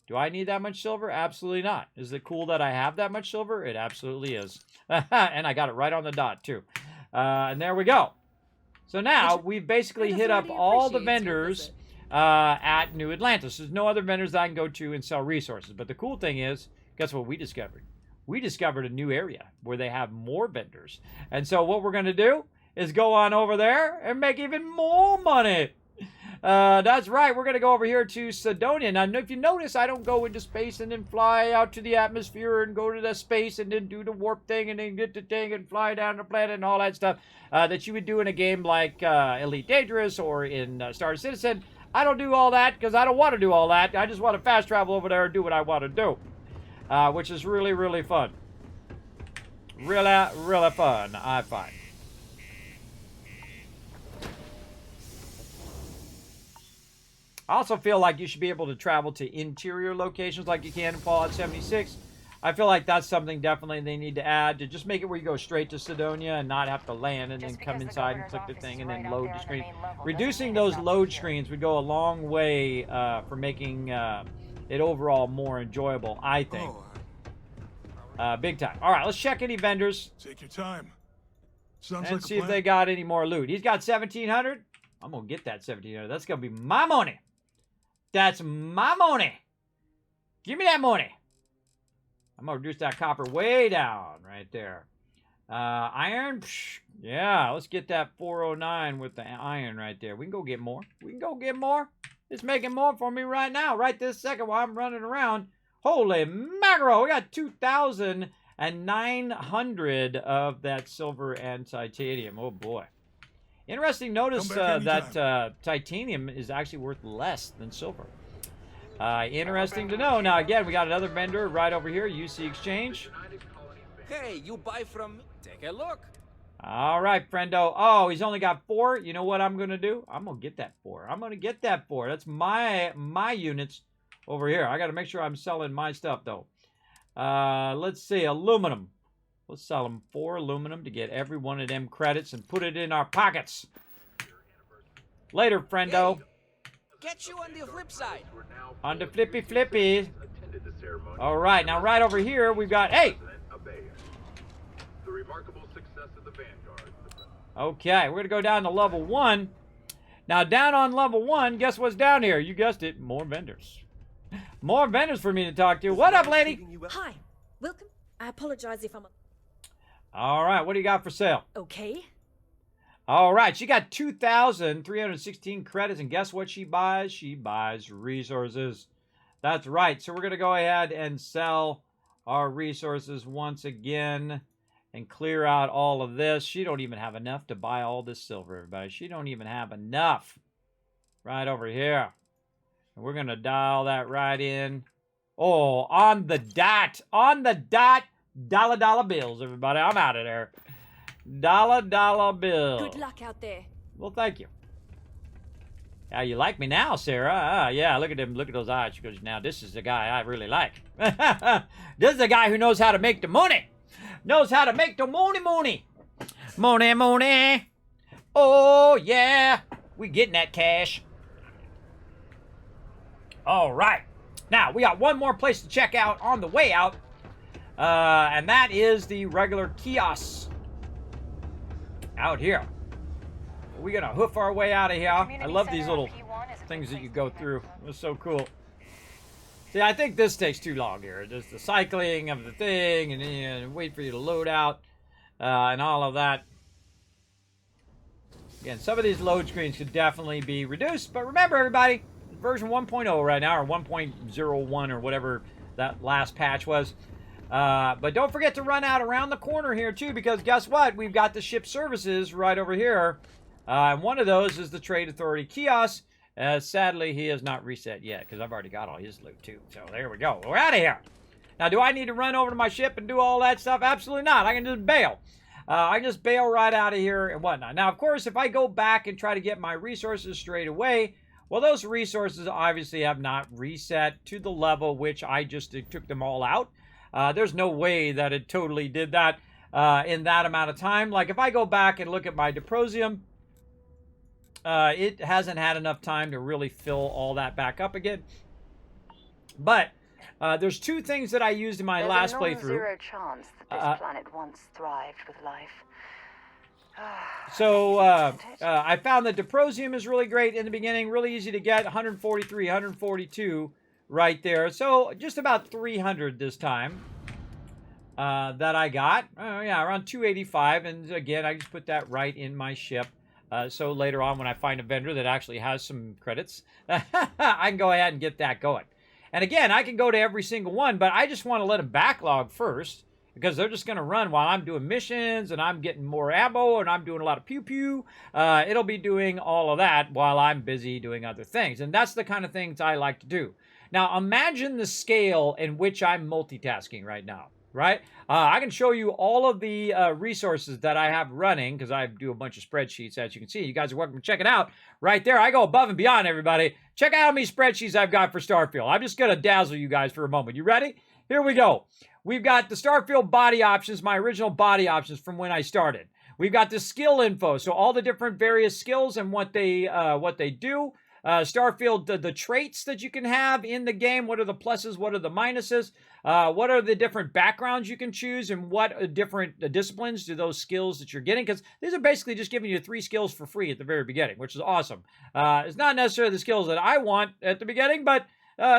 Do I need that much silver? Absolutely not. Is it cool that I have that much silver? It absolutely is. And I got it right on the dot, too. And there we go. So now we've basically hit up all the vendors at New Atlantis. There's no other vendors that I can go to and sell resources. But the cool thing is, guess what we discovered? We discovered a new area where they have more vendors. And so what we're going to do is go on over there and make even more money. That's right. We're going to go over here to Sidonia. Now, if you notice, I don't go into space and then fly out to the atmosphere and go to the space and then do the warp thing and then get the thing and fly down the planet and all that stuff that you would do in a game like Elite Dangerous or in Star Citizen. I don't do all that because I don't want to do all that. I just want to fast travel over there and do what I want to do, which is really, really fun. Really, really fun, I find. I also feel like you should be able to travel to interior locations like you can in Fallout 76. I feel like that's something definitely they need to add to just make it where you go straight to Sidonia and not have to land and then come inside and click the thing and then load the screen. Reducing those load screens would go a long way for making it overall more enjoyable, I think. Big time. All right, let's check any vendors. Take your time. Sounds and like see if they got any more loot. He's got 1,700. I'm going to get that 1,700. That's going to be my money. That's my money. Give me that money. I'm going to reduce that copper way down right there. Iron? Psh, yeah, let's get that 409 with the iron right there. We can go get more. We can go get more. It's making more for me right now, right this second while I'm running around. Holy mackerel. We got 2,900 of that silver and titanium. Oh, boy. Interesting notice that titanium is actually worth less than silver. Interesting to know. Now, again, we got another vendor right over here, UC Exchange. Hey, you buy from me. Take a look. All right, friendo. Oh, he's only got 4. You know what I'm going to do? I'm going to get that 4. I'm going to get that 4. That's my units over here. I got to make sure I'm selling my stuff, though. Let's see. Aluminum. Let's sell them 4 aluminum to get every one of them credits and put it in our pockets. Later, friendo. Hey, get you on the flip side. On the flippy. All right, now right over here we've got, hey! Okay, we're going to go down to level 1. Now, down on level 1, guess what's down here? You guessed it, more vendors. More vendors for me to talk to. What up, lady? Hi. Welcome. I apologize if I'm... All right, what do you got for sale? Okay. All right, she got 2,316 credits, and guess what she buys? She buys resources. That's right. So we're going to go ahead and sell our resources once again and clear out all of this. She don't even have enough to buy all this silver, everybody. She don't even have enough. Right over here. And we're going to dial that right in. Oh, on the dot. On the dot. Dollar bills, everybody. I'm out of there. Dollar bill. Good luck out there. Well, thank you. Yeah, you like me now, Sarah? Yeah, look at him. Look at those eyes. She goes, now this is the guy I really like. This is the guy who knows how to make the money. Knows how to make the money. Money. Oh, yeah. We getting that cash. All right. Now, we got one more place to check out on the way out. And that is the regular kiosks out here. We're going to hoof our way out of here. I love these little things that you go through. It's so cool. See, I think this takes too long here. Just the cycling of the thing and then wait for you to load out and all of that. Again, some of these load screens could definitely be reduced. But remember, everybody, version 1.0 right now, or 1.01 or whatever that last patch was. But don't forget to run out around the corner here, too, because guess what? We've got the ship services right over here. And one of those is the Trade Authority kiosk. Sadly, he has not reset yet, because I've already got all his loot, too. So there we go. We're out of here. Now, do I need to run over to my ship and do all that stuff? Absolutely not. I can just bail. I can just bail right out of here and whatnot. Now, of course, if I go back and try to get my resources straight away, well, those resources obviously have not reset to the level which I just took them all out. There's no way that it totally did that in that amount of time. Like, if I go back and look at my Diprosium, it hasn't had enough time to really fill all that back up again. But there's two things that I used in my last playthrough. Zero chance that this planet once thrived with life. So I found that Diprosium is really great in the beginning, really easy to get, 143, 142 right there. So just about 300 this time that I got. Yeah, around 285. And again, I just put that right in my ship. So later on, when I find a vendor that actually has some credits, I can go ahead and get that going. And again, I can go to every single one, but I just want to let them backlog first, because they're just going to run while I'm doing missions and I'm getting more ammo and I'm doing a lot of pew-pew. It'll be doing all of that while I'm busy doing other things. And that's the kind of things I like to do. Now, imagine the scale in which I'm multitasking right now, right? I can show you all of the resources that I have running, because I do a bunch of spreadsheets, as you can see. You guys are welcome to check it out right there. I go above and beyond, everybody. Check out how many spreadsheets I've got for Starfield. I'm just going to dazzle you guys for a moment. You ready? Here we go. We've got the Starfield body options, my original body options from when I started. We've got the skill info, so all the different various skills and what they do. Starfield, the traits that you can have in the game. What are the pluses? What are the minuses? What are the different backgrounds you can choose, and what different disciplines do those skills that you're getting? Because these are basically just giving you 3 skills for free at the very beginning, which is awesome. It's not necessarily the skills that I want at the beginning, but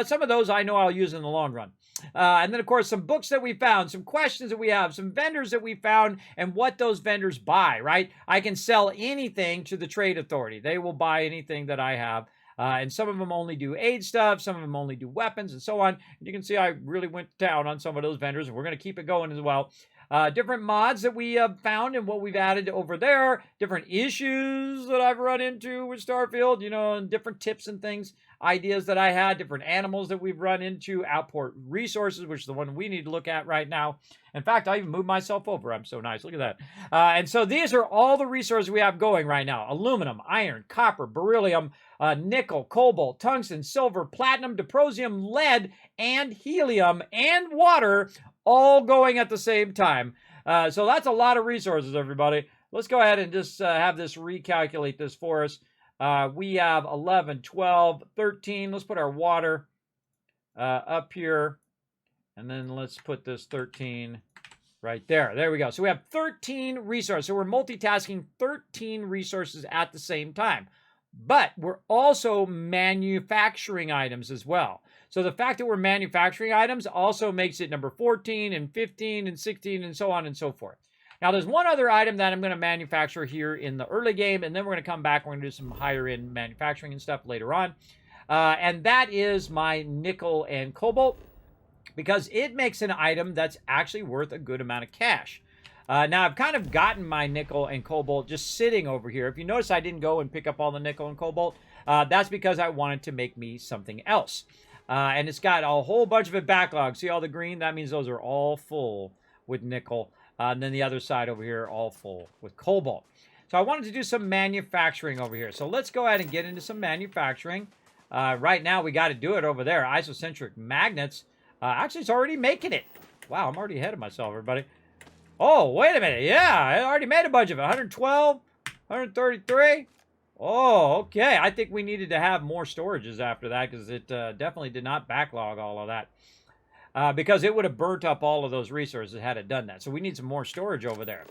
some of those I know I'll use in the long run. And then, of course, some books that we found, some questions that we have, some vendors that we found, and what those vendors buy, right? I can sell anything to the trade authority. They will buy anything that I have. And some of them only do aid stuff. Some of them only do weapons and so on. You can see I really went down on some of those vendors, and we're going to keep it going as well. Different mods that we have found and what we've added over there. Different issues that I've run into with Starfield, you know, and different tips and things, ideas that I had, different animals that we've run into, outport resources, which is the one we need to look at right now. In fact, I even moved myself over. I'm so nice. Look at that. And so these are all the resources we have going right now. Aluminum, iron, copper, beryllium, nickel, cobalt, tungsten, silver, platinum, diprosium, lead, and helium, and water, all going at the same time. So that's a lot of resources, everybody. Let's go ahead and just have this recalculate this for us. We have 11, 12, 13. Let's put our water up here. And then let's put this 13 right there. There we go. So we have 13 resources. So we're multitasking 13 resources at the same time. But we're also manufacturing items as well. So the fact that we're manufacturing items also makes it number 14 and 15 and 16 and so on and so forth. Now, there's one other item that I'm going to manufacture here in the early game, and then we're going to come back. We're going to do some higher-end manufacturing and stuff later on. And that is my nickel and cobalt, because it makes an item that's actually worth a good amount of cash. Now, I've kind of gotten my nickel and cobalt just sitting over here. If you notice, I didn't go and pick up all the nickel and cobalt. That's because I wanted to make me something else. And it's got a whole bunch of it backlogged. See all the green? That means those are all full with nickel. And then the other side over here, all full with cobalt. So I wanted to do some manufacturing over here. So let's go ahead and get into some manufacturing. Right now, we got to do it over there. Isocentric magnets. Actually, it's already making it. Wow, I'm already ahead of myself, everybody. Oh, wait a minute. Yeah, I already made a bunch of it. 112, 133. Oh, okay. I think we needed to have more storages after that, because it definitely did not backlog all of that. Because it would have burnt up all of those resources had it done that. So we need some more storage over there.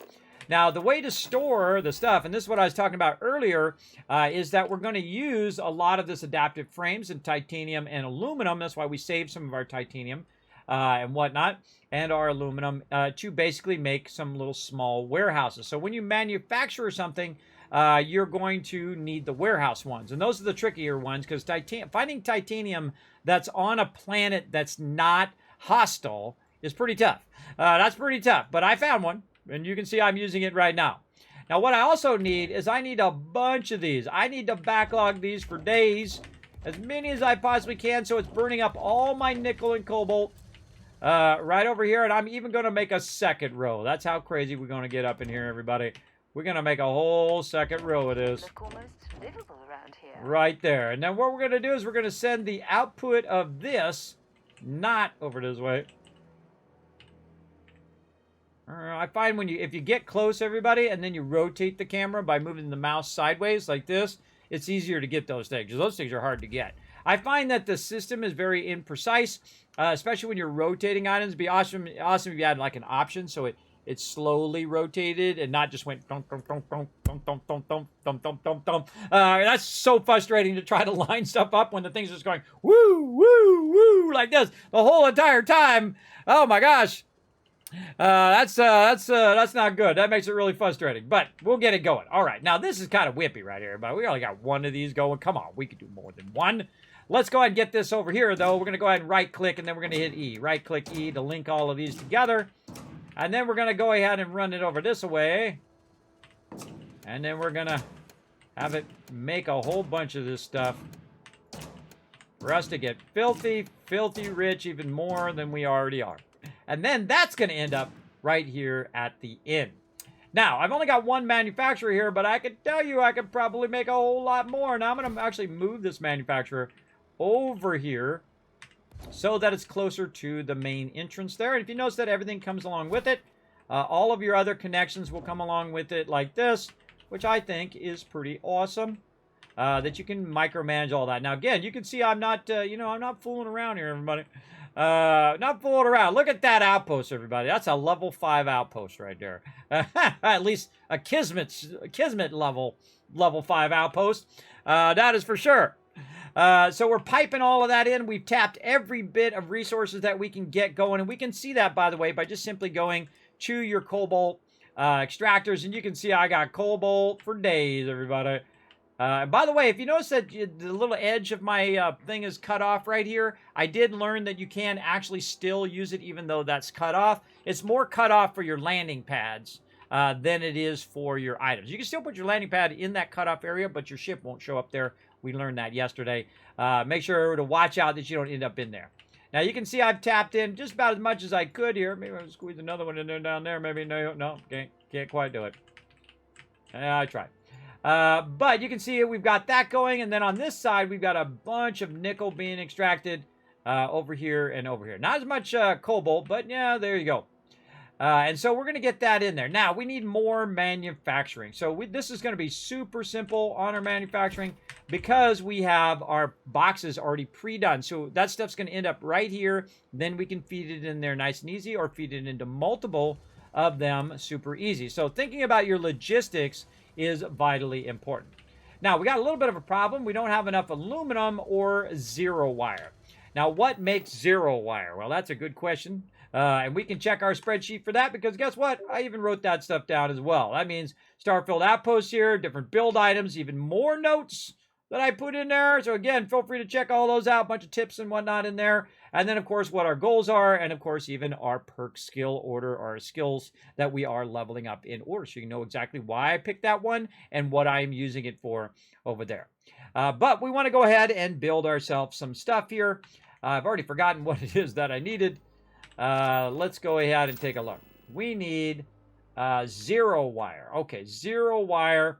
Now, the way to store the stuff, and this is what I was talking about earlier, is that we're going to use a lot of this adaptive frames in titanium and aluminum. That's why we saved some of our titanium and whatnot, and our aluminum, to basically make some little small warehouses. So when you manufacture something, you're going to need the warehouse ones. And those are the trickier ones, because finding titanium that's on a planet that's not hostile is pretty tough. That's pretty tough, but I found one, and you can see I'm using it right now. Now, what I also need is I need a bunch of these. I need to backlog these for days, as many as I possibly can, so it's burning up all my nickel and cobalt right over here, and I'm even going to make a second row. That's how crazy we're going to get up in here, everybody. We're going to make a whole second row of this. Look almost livable around here. Right there. And then what we're going to do is we're going to send the output of this not over this way. I find if you get close, everybody, and then you rotate the camera by moving the mouse sideways like this, it's easier to get those things, because those things are hard to get. I find that the system is very imprecise, especially when you're rotating items. It'd be awesome if you had like an option so it slowly rotated and not just went dum dum dum dum dum dum dum dum dum dum dum dum. That's so frustrating to try to line stuff up when the thing's just going woo woo woo like this the whole entire time. Oh my gosh. That's not good. That makes it really frustrating, but we'll get it going. All right, now this is kind of whippy right here, but we only got one of these going. Come on, we could do more than one. Let's go ahead and get this over here, though. We're going to go ahead and right-click, and then we're going to hit E. Right-click E to link all of these together, and then we're going to go ahead and run it over this way, and then we're going to have it make a whole bunch of this stuff for us to get filthy, filthy rich even more than we already are. And then that's going to end up right here at the end. Now, I've only got one manufacturer here, but I can tell you I could probably make a whole lot more. Now, I'm going to actually move this manufacturer over here so that it's closer to the main entrance there. And if you notice that everything comes along with it, all of your other connections will come along with it like this, which I think is pretty awesome. That you can micromanage all that. Now, again, you can see I'm not, I'm not fooling around here, everybody. Not fooling around. Look at that outpost, everybody. That's a level 5 outpost right there. At least a Kismet level 5 outpost. That is for sure. So we're piping all of that in. We've tapped every bit of resources that we can get going. And we can see that, by the way, by just simply going to your cobalt extractors. And you can see I got cobalt for days, everybody. By the way, if you notice that the little edge of my thing is cut off right here, I did learn that you can actually still use it even though that's cut off. It's more cut off for your landing pads than it is for your items. You can still put your landing pad in that cut off area, but your ship won't show up there. We learned that yesterday. Make sure to watch out that you don't end up in there. Now, you can see I've tapped in just about as much as I could here. Maybe I'll squeeze another one in there down there. Maybe no, can't quite do it. I tried. But you can see we've got that going, and then on this side, we've got a bunch of nickel being extracted over here and over here. Not as much cobalt, but yeah, there you go. And so we're going to get that in there. Now, we need more manufacturing. So this is going to be super simple on our manufacturing because we have our boxes already pre-done. So that stuff's going to end up right here. Then we can feed it in there nice and easy or feed it into multiple of them super easy. So thinking about your logistics is vitally important. Now, we got a little bit of a problem. We don't have enough aluminum or zero wire. Now, what makes zero wire? Well, that's a good question. And we can check our spreadsheet for that because guess what? I even wrote that stuff down as well. That means Starfield outposts here, different build items, even more notes that I put in there. So again, feel free to check all those out. A bunch of tips and whatnot in there. And then, of course, what our goals are. And, of course, even our perk skill order, our skills that we are leveling up in order. So you know exactly why I picked that one and what I'm using it for over there. But we want to go ahead and build ourselves some stuff here. I've already forgotten what it is that I needed. Let's go ahead and take a look. We need zero wire. Okay, zero wire.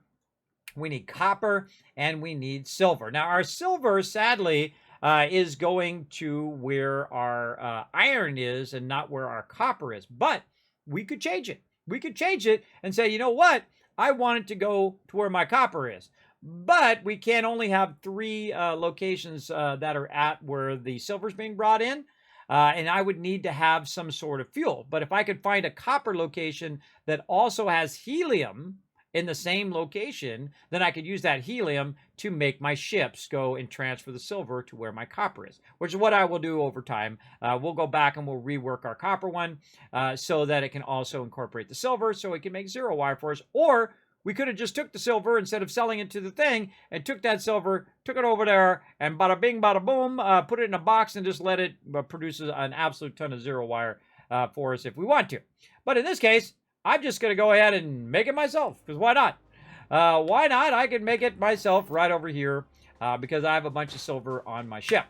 We need copper and we need silver. Now, our silver, sadly, is going to where our iron is and not where our copper is. But we could change it. We could change it and say, you know what? I want it to go to where my copper is. But we can only have 3 locations that are at where the silver is being brought in. And I would need to have some sort of fuel. But if I could find a copper location that also has helium in the same location, then I could use that helium to make my ships go and transfer the silver to where my copper is, which is what I will do over time. We'll go back and we'll rework our copper one so that it can also incorporate the silver so it can make zero wire for us. Or we could have just took the silver instead of selling it to the thing and took that silver, took it over there, and bada bing, bada boom, put it in a box and just let it produce an absolute ton of zero wire for us if we want to. But in this case, I'm just going to go ahead and make it myself, because why not? Why not? I can make it myself right over here because I have a bunch of silver on my ship.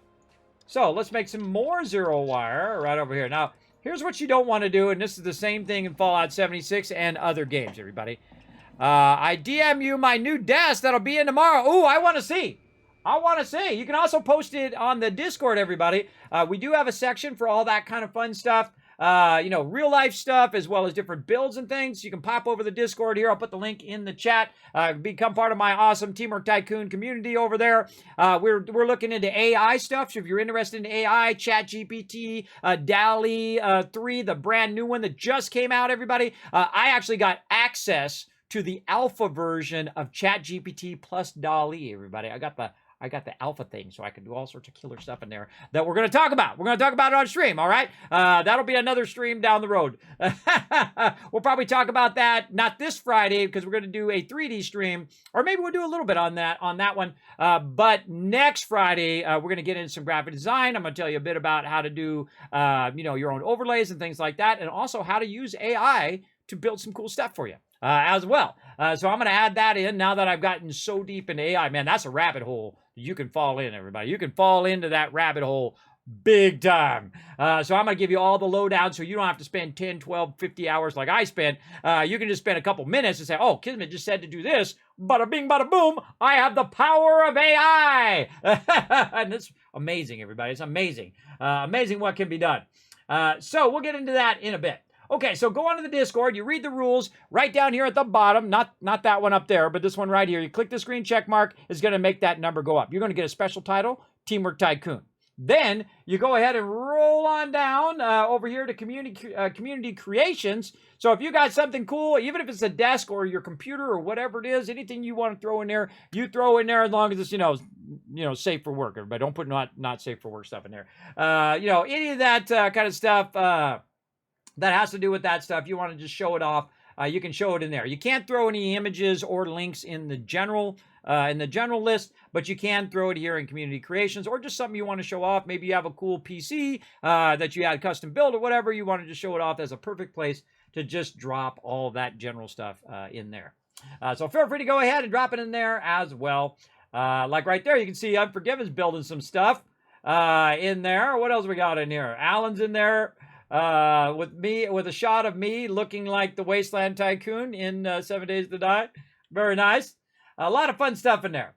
So let's make some more zero wire right over here. Now, here's what you don't want to do, and this is the same thing in Fallout 76 and other games, everybody. I DM you my new desk that'll be in tomorrow. Ooh, I want to see. I want to see. You can also post it on the Discord, everybody. We do have a section for all that kind of fun stuff. real life stuff as well as different builds and things. You can pop over the Discord here. I'll put the link in the chat. Become part of my awesome Teamwork Tycoon community over there. We're looking into AI stuff. So if you're interested in AI, ChatGPT, DALL-E 3, the brand new one that just came out, everybody. I actually got access to the alpha version of ChatGPT plus DALL-E, everybody. I got the alpha thing, so I can do all sorts of killer stuff in there that we're going to talk about. We're going to talk about it on stream, all right? That'll be another stream down the road. We'll probably talk about that, not this Friday, because we're going to do a 3D stream, or maybe we'll do a little bit on that one. But next Friday, we're going to get into some graphic design. I'm going to tell you a bit about how to do, your own overlays and things like that, and also how to use AI to build some cool stuff for you. As well. So I'm going to add that in now that I've gotten so deep into AI. Man, that's a rabbit hole you can fall in, everybody. You can fall into that rabbit hole big time. So I'm going to give you all the lowdown so you don't have to spend 10, 12, 50 hours like I spent. You can just spend a couple minutes and say, oh, Kismet just said to do this. Bada bing, bada boom. I have the power of AI. And it's amazing, everybody. It's amazing. Amazing what can be done. So we'll get into that in a bit. Okay, so go onto the Discord, you read the rules right down here at the bottom, not that one up there, but this one right here. You click the green check mark, it's going to make that number go up. You're going to get a special title, Teamwork Tycoon. Then you go ahead and roll on down over here to community creations. So if you got something cool, even if it's a desk or your computer or whatever it is, anything you want to throw in there, you throw in there as long as it's safe for work. Everybody, don't put not safe for work stuff in there. Any of that kind of stuff. That has to do with that stuff. You want to just show it off. You can show it in there. You can't throw any images or links in the general list, but you can throw it here in community creations or just something you want to show off. Maybe you have a cool PC that you had custom built or whatever. You want to just show it off as a perfect place to just drop all that general stuff in there. So feel free to go ahead and drop it in there as well. Like right there, you can see Unforgiven's building some stuff in there. What else we got in here? Alan's in there. With a shot of me looking like the Wasteland Tycoon in 7 Days to Die. Very nice. A lot of fun stuff in there.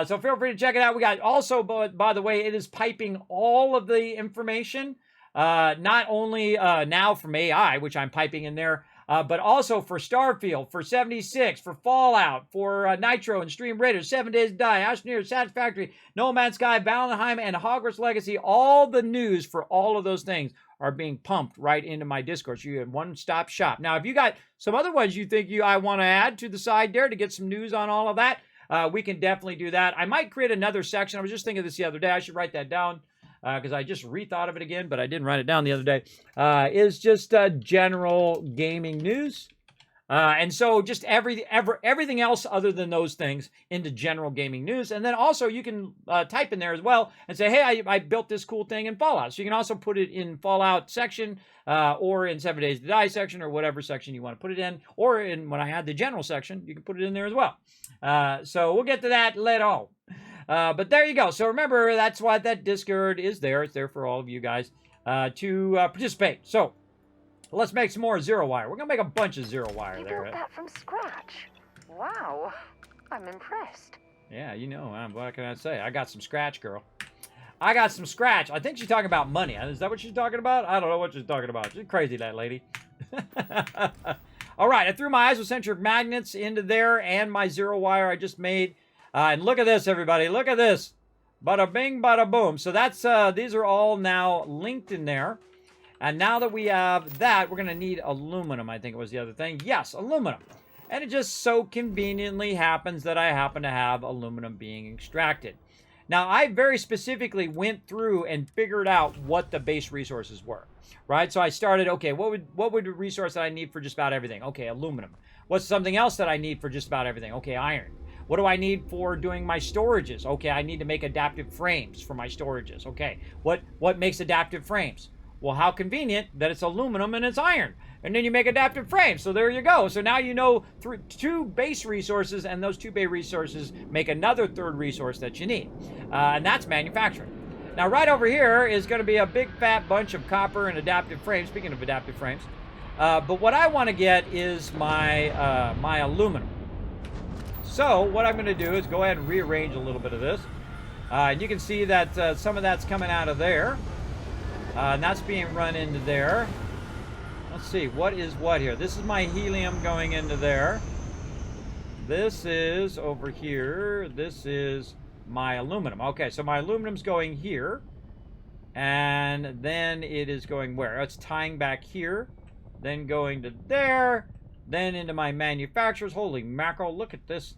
So feel free to check it out. We got also, by the way, it is piping all of the information, not only now from AI, which I'm piping in there, but also for Starfield, for 76, for Fallout, for Nitro and Stream Raiders, 7 Days to Die, Astroneer, Satisfactory, No Man's Sky, Valheim, and Hogwarts Legacy. All the news for all of those things are being pumped right into my Discord. So you have one-stop shop. Now, if you got some other ones you think I want to add to the side there to get some news on all of that, we can definitely do that. I might create another section. I was just thinking of this the other day. I should write that down because I just rethought of it again, but I didn't write it down the other day. Is just general gaming news. And so just everything else other than those things into general gaming news. And then also you can type in there as well and say, hey, I built this cool thing in Fallout. So you can also put it in Fallout section or in 7 Days to Die section or whatever section you want to put it in. Or when I had the general section, you can put it in there as well. So we'll get to that later on. But there you go. So remember, that's why that Discord is there. It's there for all of you guys to participate. So let's make some more Zero Wire. We're going to make a bunch of Zero Wire You there. built that from scratch? Wow, I'm impressed. Yeah, what can I say? I got some scratch, girl. I got some scratch. I think she's talking about money. Is that what she's talking about? I don't know what she's talking about. She's crazy, that lady. All right, I threw my isocentric magnets into there and my Zero Wire I just made. And look at this, everybody. Look at this. Bada bing, bada boom. So that's these are all now linked in there. And now that we have that, we're going to need aluminum, I think it was the other thing. Yes, aluminum. And it just so conveniently happens that I happen to have aluminum being extracted. Now, I very specifically went through and figured out what the base resources were, right? So I started, okay, what would a resource that I need for just about everything? Okay, aluminum. What's something else that I need for just about everything? Okay, iron. What do I need for doing my storages? Okay, I need to make adaptive frames for my storages. Okay, what makes adaptive frames? Well, how convenient that it's aluminum and it's iron. And then you make adaptive frames. So there you go. So now you know two base resources, and those two base resources make another third resource that you need. And that's manufacturing. Now, right over here is going to be a big fat bunch of copper and adaptive frames. Speaking of adaptive frames. But what I want to get is my, my aluminum. So what I'm going to do is go ahead and rearrange a little bit of this. And you can see that some of that's coming out of there. And that's being run into there. let's see, what is what here? This is my helium going into there. This is over here. This is my aluminum. Okay, so my aluminum's going here. And then it is going where? It's tying back here. Then going to there. Then into my manufacturers. Holy mackerel, look at this.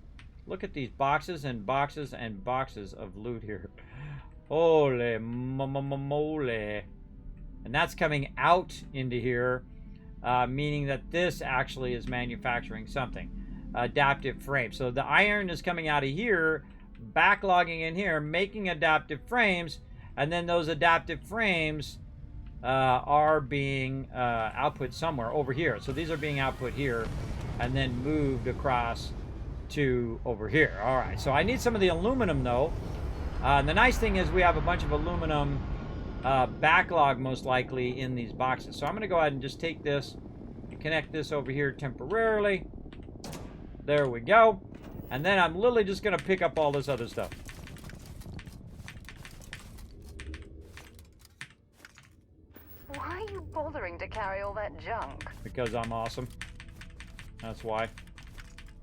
Look at these boxes and boxes and boxes of loot here. Holy moly. And that's coming out into here, meaning that this actually is manufacturing something. Adaptive frames. So the iron is coming out of here, backlogging in here, making adaptive frames, and then those adaptive frames are being output somewhere over here. So these are being output here and then moved across to over here. All right, so I need some of the aluminum though. And the nice thing is we have a bunch of aluminum backlog most likely in these boxes. So I'm going to go ahead and just take this and connect this over here temporarily. There we go. And then I'm literally just going to pick up all this other stuff. Why are you bothering to carry all that junk? Because I'm awesome. That's why.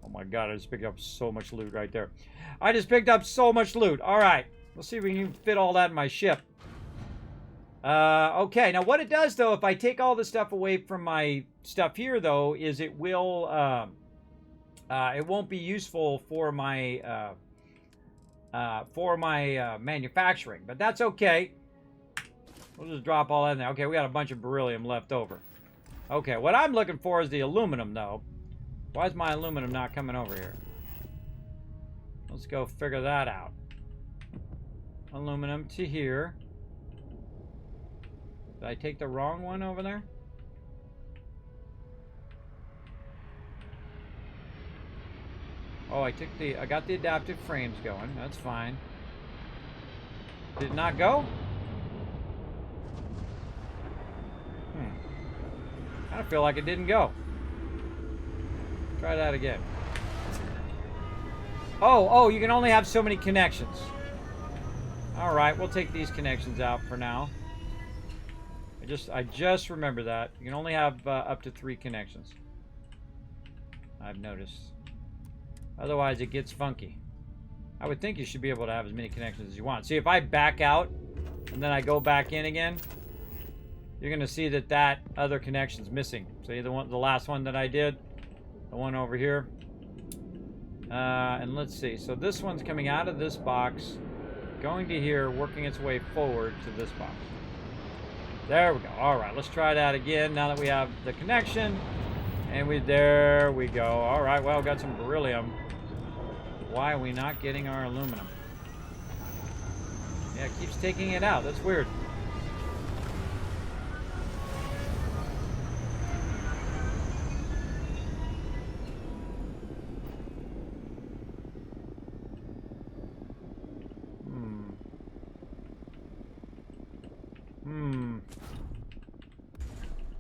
Oh my god, I just picked up so much loot right there. I just picked up so much loot. All right. Let's see if we can fit all that in my ship. Okay, now what it does, though, if I take all the stuff away from my stuff here, though, is it will... it won't be useful for my manufacturing, but that's okay. We'll just drop all that in there. Okay, we got a bunch of beryllium left over. Okay, what I'm looking for is the aluminum, though. Why is my aluminum not coming over here? Let's go figure that out. Aluminum to here. Did I take the wrong one over there? Oh, I got the adaptive frames going. That's fine. Did it not go? I feel like it didn't go. Try that again. Oh, you can only have so many connections. All right, we'll take these connections out for now. I just remember that. You can only have up to 3 connections. I've noticed. Otherwise, it gets funky. I would think you should be able to have as many connections as you want. See, if I back out and then I go back in again, you're going to see that other connection's missing. See, the last one that I did, the one over here. And let's see. So this one's coming out of this box, going to here, working its way forward to this box. There we go. All right, let's try that again now that we have the connection. And there we go. All right, well, got some beryllium. Why are we not getting our aluminum? Yeah, it keeps taking it out. That's weird.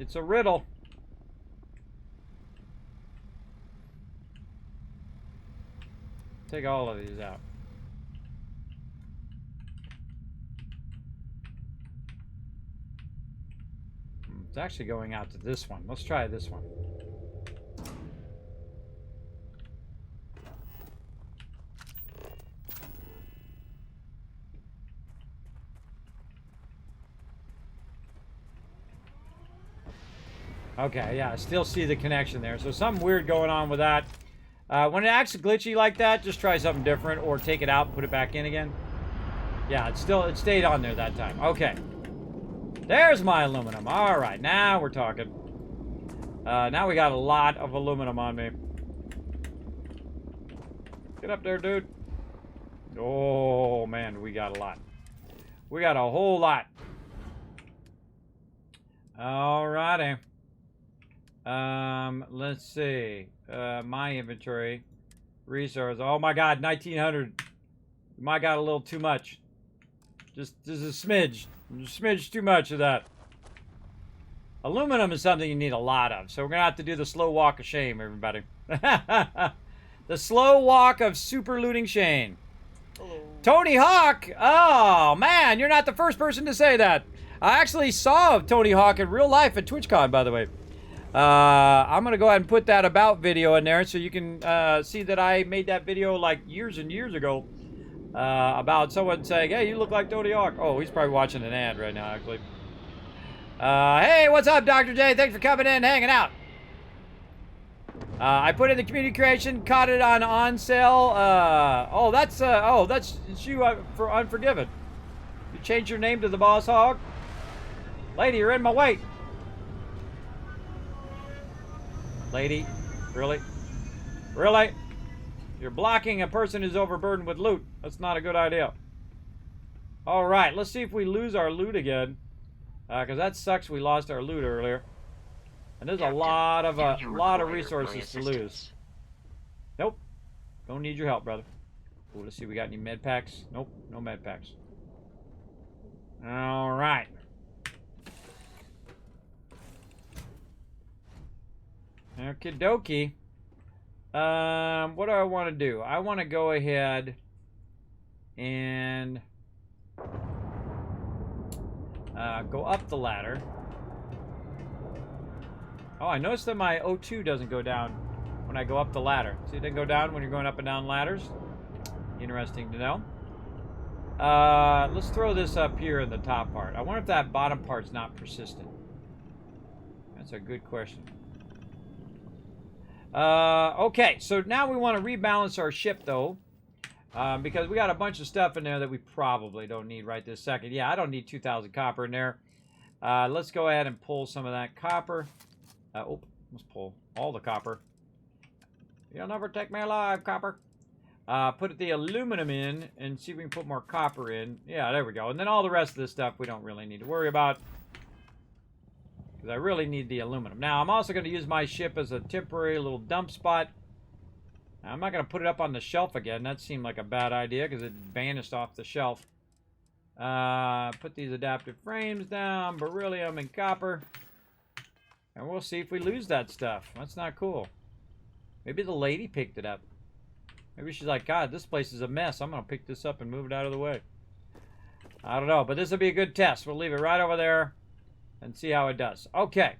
It's a riddle. Take all of these out. It's actually going out to this one. Let's try this one. Okay, yeah, I still see the connection there. So something weird going on with that. When it acts glitchy like that, just try something different or take it out and put it back in again. Yeah, it stayed on there that time. Okay. There's my aluminum. All right, now we're talking. Now we got a lot of aluminum on me. Get up there, dude. Oh, man, we got a lot. We got a whole lot. All righty. Let's see. My inventory. Resource. Oh my god, 1900. My god, a little too much. Just a smidge. A smidge too much of that. Aluminum is something you need a lot of, so we're gonna have to do the slow walk of shame, everybody. The slow walk of super looting Shane. Hello. Tony Hawk! Oh, man, you're not the first person to say that. I actually saw Tony Hawk in real life at TwitchCon, by the way. I'm going to go ahead and put that about video in there so you can see that I made that video like years and years ago about someone saying, hey, you look like Tony Hawk. Oh, he's probably watching an ad right now, actually. Hey, what's up, Dr. J? Thanks for coming in, hanging out. I put in the community creation, caught it on sale. That's you for Unforgiven. You changed your name to the Boss Hog? Lady, you're in my way. Lady, really? Really? You're blocking a person who's overburdened with loot. That's not a good idea. All right, let's see if we lose our loot again. Because that sucks we lost our loot earlier. And there's a lot of resources to lose. Nope. Don't need your help, brother. Ooh, let's see, we got any med packs? Nope, no med packs. All right. Okie dokie. What do I want to do? I want to go ahead and go up the ladder. Oh, I noticed that my O2 doesn't go down when I go up the ladder. See, it doesn't go down when you're going up and down ladders. Interesting to know. Let's throw this up here in the top part. I wonder if that bottom part's not persistent. That's a good question. Okay, so now we want to rebalance our ship, though. Because we got a bunch of stuff in there that we probably don't need right this second. Yeah, I don't need 2,000 copper in there. Let's go ahead and pull some of that copper. Let's pull all the copper. You'll never take me alive, copper. Put the aluminum in and see if we can put more copper in. Yeah, there we go. And then all the rest of this stuff we don't really need to worry about. Because I really need the aluminum. Now, I'm also going to use my ship as a temporary little dump spot. Now, I'm not going to put it up on the shelf again. That seemed like a bad idea because it vanished off the shelf. Put these adaptive frames down. Beryllium and copper. And we'll see if we lose that stuff. That's not cool. Maybe the lady picked it up. Maybe she's like, God, this place is a mess. I'm going to pick this up and move it out of the way. I don't know, but this will be a good test. We'll leave it right over there and see how it does. Okay.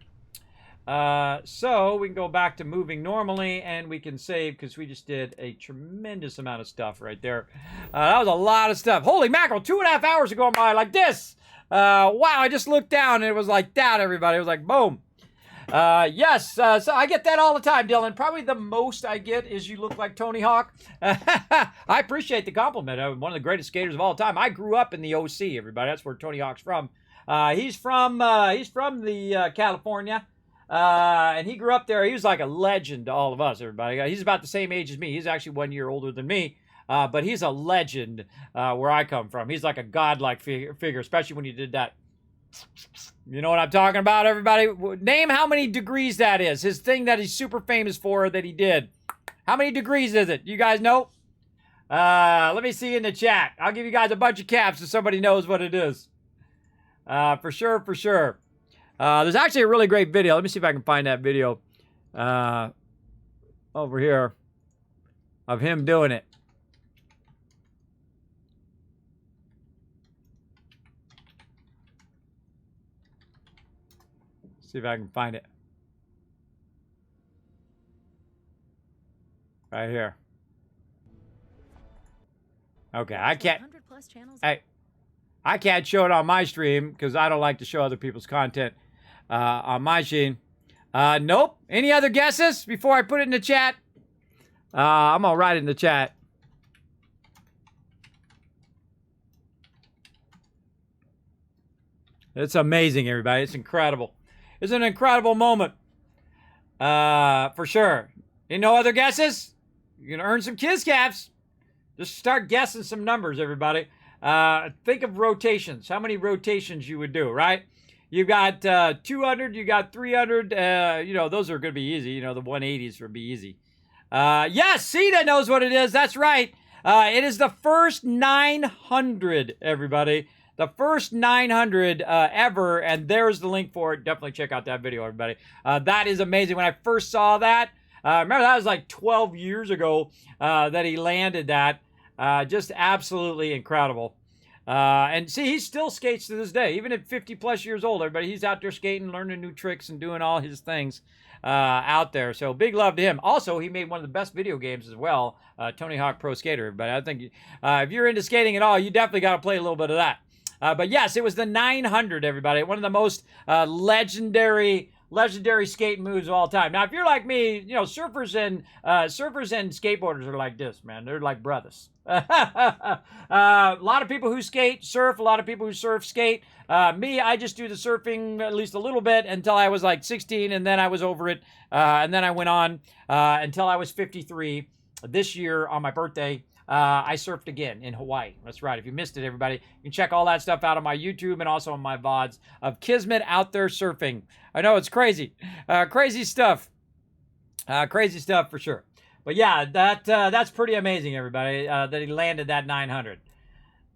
So we can go back to moving normally and we can save because we just did a tremendous amount of stuff right there. That was a lot of stuff. Holy mackerel, 2.5 hours are going by like this. Wow, I just looked down and it was like that, everybody. It was like, boom. Yes, so I get that all the time, Dylan. Probably the most I get is you look like Tony Hawk. I appreciate the compliment. I'm one of the greatest skaters of all time. I grew up in the OC, everybody. That's where Tony Hawk's from. He's from the California. And he grew up there. He was like a legend to all of us, everybody. He's about the same age as me. He's actually 1 year older than me. But he's a legend where I come from. He's like a godlike figure, especially when he did that. You know what I'm talking about, everybody? Name how many degrees that is. His thing that he's super famous for that he did. How many degrees is it? You guys know? Let me see in the chat. I'll give you guys a bunch of caps if somebody knows what it is. For sure, for sure. There's actually a really great video. Let me see if I can find that video over here of him doing it. See if I can find it. Right here. Okay, I can't. Hey, I can't show it on my stream because I don't like to show other people's content on my stream. Nope. Any other guesses before I put it in the chat? I'm gonna write it in the chat. It's amazing, everybody. It's incredible. It's an incredible moment. For sure. Any no other guesses? You're going to earn some Kiz caps. Just start guessing some numbers, everybody. Think of rotations. How many rotations you would do, right? You got 200, you got 300. You know, those are going to be easy. You know, the 180s would be easy. Yes, Sita knows what it is. That's right. It is the first 900, everybody. The first 900 ever, and there's the link for it. Definitely check out that video, everybody. That is amazing. When I first saw that, remember that was like 12 years ago that he landed that. Just absolutely incredible. And see, he still skates to this day, even at 50 plus years old, everybody. He's out there skating, learning new tricks and doing all his things. out there. So big love to him. Also, he made one of the best video games as well, Tony Hawk Pro Skater. But I think if you're into skating at all, you definitely got to play a little bit of that. But yes, it was the 900, everybody. One of the most legendary skate moves of all time. Now, if you're like me, you know, surfers and skateboarders are like this, man. They're like brothers. A lot of people who skate surf. A lot of people who surf skate. Me, I just do the surfing at least a little bit until I was like 16, and then I was over it. And then I went on until I was 53. This year on my birthday, I surfed again in Hawaii. That's right. If you missed it, everybody, you can check all that stuff out on my YouTube and also on my VODs of Kismet out there surfing. I know it's crazy. Crazy stuff. Crazy stuff for sure. But yeah, that's pretty amazing, everybody, that he landed that 900.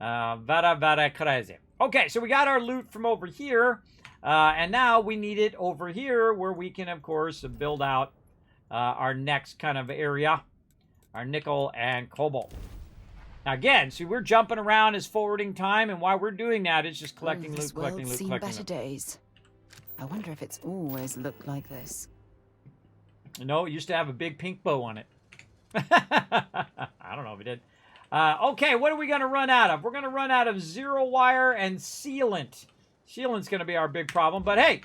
Very crazy. Okay, so we got our loot from over here. And now we need it over here where we can, of course, build out our next kind of area. Our nickel and cobalt. Now again, see, we're jumping around as forwarding time, and while we're doing that, it's just collecting loot, collecting loot, collecting loot. Days. I wonder if it's always looked like this. No, it used to have a big pink bow on it. I don't know if it did. Okay, what are we going to run out of? We're going to run out of zero wire and sealant. Sealant's going to be our big problem, but hey,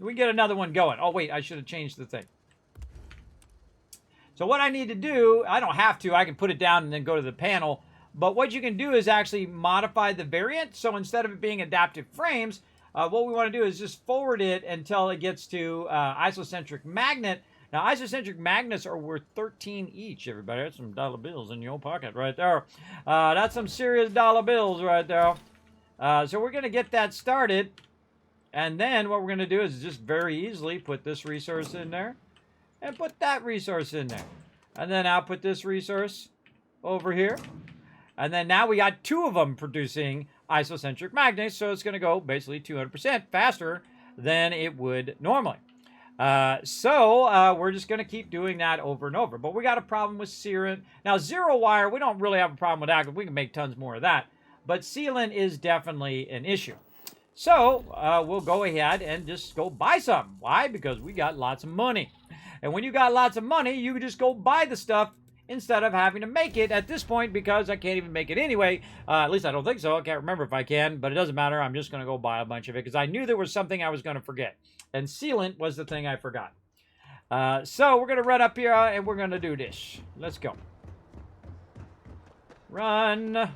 we can get another one going. Oh, wait, I should have changed the thing. So what I need to do, I don't have to, I can put it down and then go to the panel, but what you can do is actually modify the variant. So instead of it being adaptive frames, what we want to do is just forward it until it gets to isocentric magnet. Now, isocentric magnets are worth 13 each, everybody. That's some dollar bills in your pocket right there. That's some serious dollar bills right there. So we're going to get that started. And then what we're going to do is just very easily put this resource in there. And put that resource in there. And then I'll put this resource over here. And then now we got two of them producing isocentric magnets. So it's going to go basically 200% faster than it would normally. So we're just going to keep doing that over and over. But we got a problem with sealant. Now, zero wire, we don't really have a problem with that because we can make tons more of that. But sealant is definitely an issue. So we'll go ahead and just go buy some. Why? Because we got lots of money. And when you got lots of money, you can just go buy the stuff instead of having to make it at this point because I can't even make it anyway. At least I don't think so. I can't remember if I can, but it doesn't matter. I'm just going to go buy a bunch of it because I knew there was something I was going to forget. And sealant was the thing I forgot. So we're going to run up here and we're going to do this. Let's go. Run.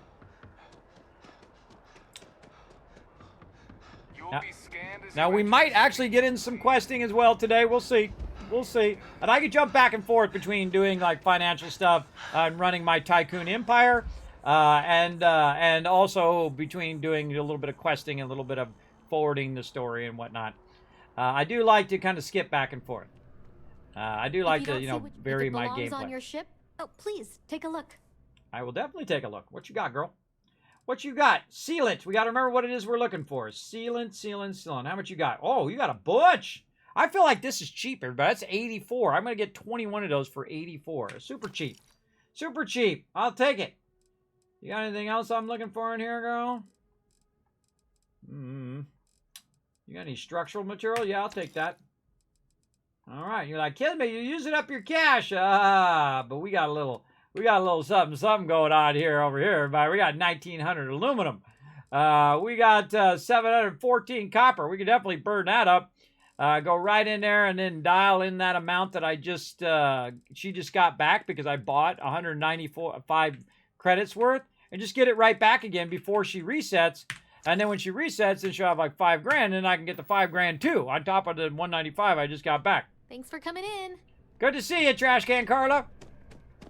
Now we might actually get in some questing as well today. We'll see. We'll see. And I could jump back and forth between doing like financial stuff and running my tycoon empire, and also between doing a little bit of questing and a little bit of forwarding the story and whatnot. I do like to kind of skip back and forth. I do like to, vary my gameplay. On your ship? Oh, please take a look. I will definitely take a look. What you got, girl? What you got? Sealant. We got to remember what it is we're looking for. Sealant, sealant, sealant. How much you got? Oh, you got a bunch. I feel like this is cheap, everybody. That's 84. I'm going to get 21 of those for 84. Super cheap. Super cheap. I'll take it. You got anything else I'm looking for in here, girl? You got any structural material? Yeah, I'll take that. All right. You're like, Kismet, you're using up your cash. But we got a little something going on here over here, everybody. We got 1,900 aluminum. We got 714 copper. We can definitely burn that up. Go right in there and then dial in that amount that I just, she just got back because I bought 195 credits worth and just get it right back again before she resets. And then when she resets, then she'll have like $5 grand and I can get the $5 grand too on top of the 195 I just got back. Thanks for coming in. Good to see you, Trash Can Carla.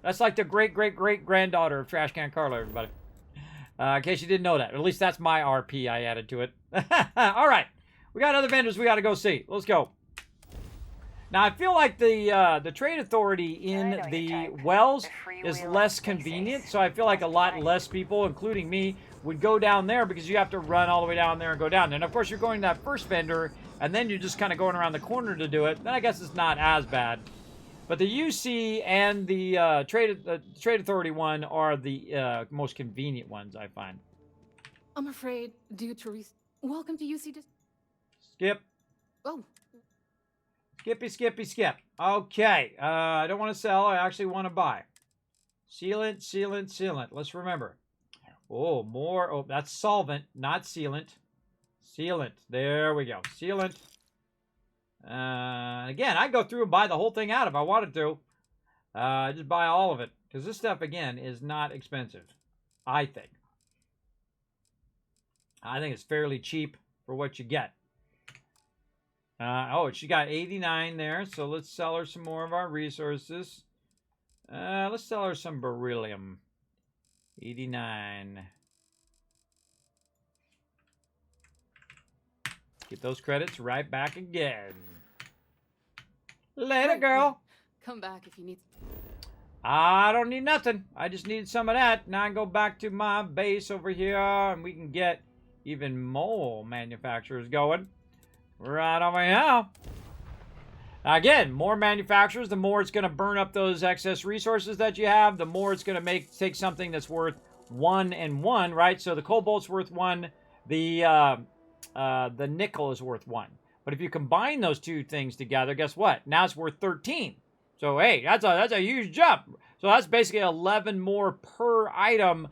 That's like the great-great-great-granddaughter of Trash Can Carla, everybody. In case you didn't know that. At least that's my RP I added to it. All right. We got other vendors we got to go see. Let's go. Now, I feel like the trade authority in the wells is less convenient, so I feel like a lot less people, including me, would go down there because you have to run all the way down there and go down there. And, of course, you're going to that first vendor, and then you're just kind of going around the corner to do it. Then I guess it's not as bad. But the UC and the trade authority one are the most convenient ones, I find. I'm afraid, due to welcome to UC. Skip. Oh. Skippy, skippy, skip. Okay. I don't want to sell. I actually want to buy. Sealant, sealant, sealant. Let's remember. Oh, more. Oh, that's solvent, not sealant. Sealant. There we go. Sealant. Again, I go through and buy the whole thing out if I wanted to. Just buy all of it. Because this stuff, again, is not expensive. I think. I think it's fairly cheap for what you get. Oh, she got 89 there, so let's sell her some more of our resources. Let's sell her some beryllium. 89. Get those credits right back again. Later, girl. Come back if you need. I don't need nothing. I just need some of that. Now I can go back to my base over here, and we can get even more manufacturers going. Right over here. Again, more manufacturers, the more it's going to burn up those excess resources that you have, the more it's going to take something that's worth 1 and 1, right? So the cobalt's worth 1, the nickel is worth 1. But if you combine those two things together, guess what? Now it's worth 13. So hey, that's a huge jump. So that's basically 11 more per item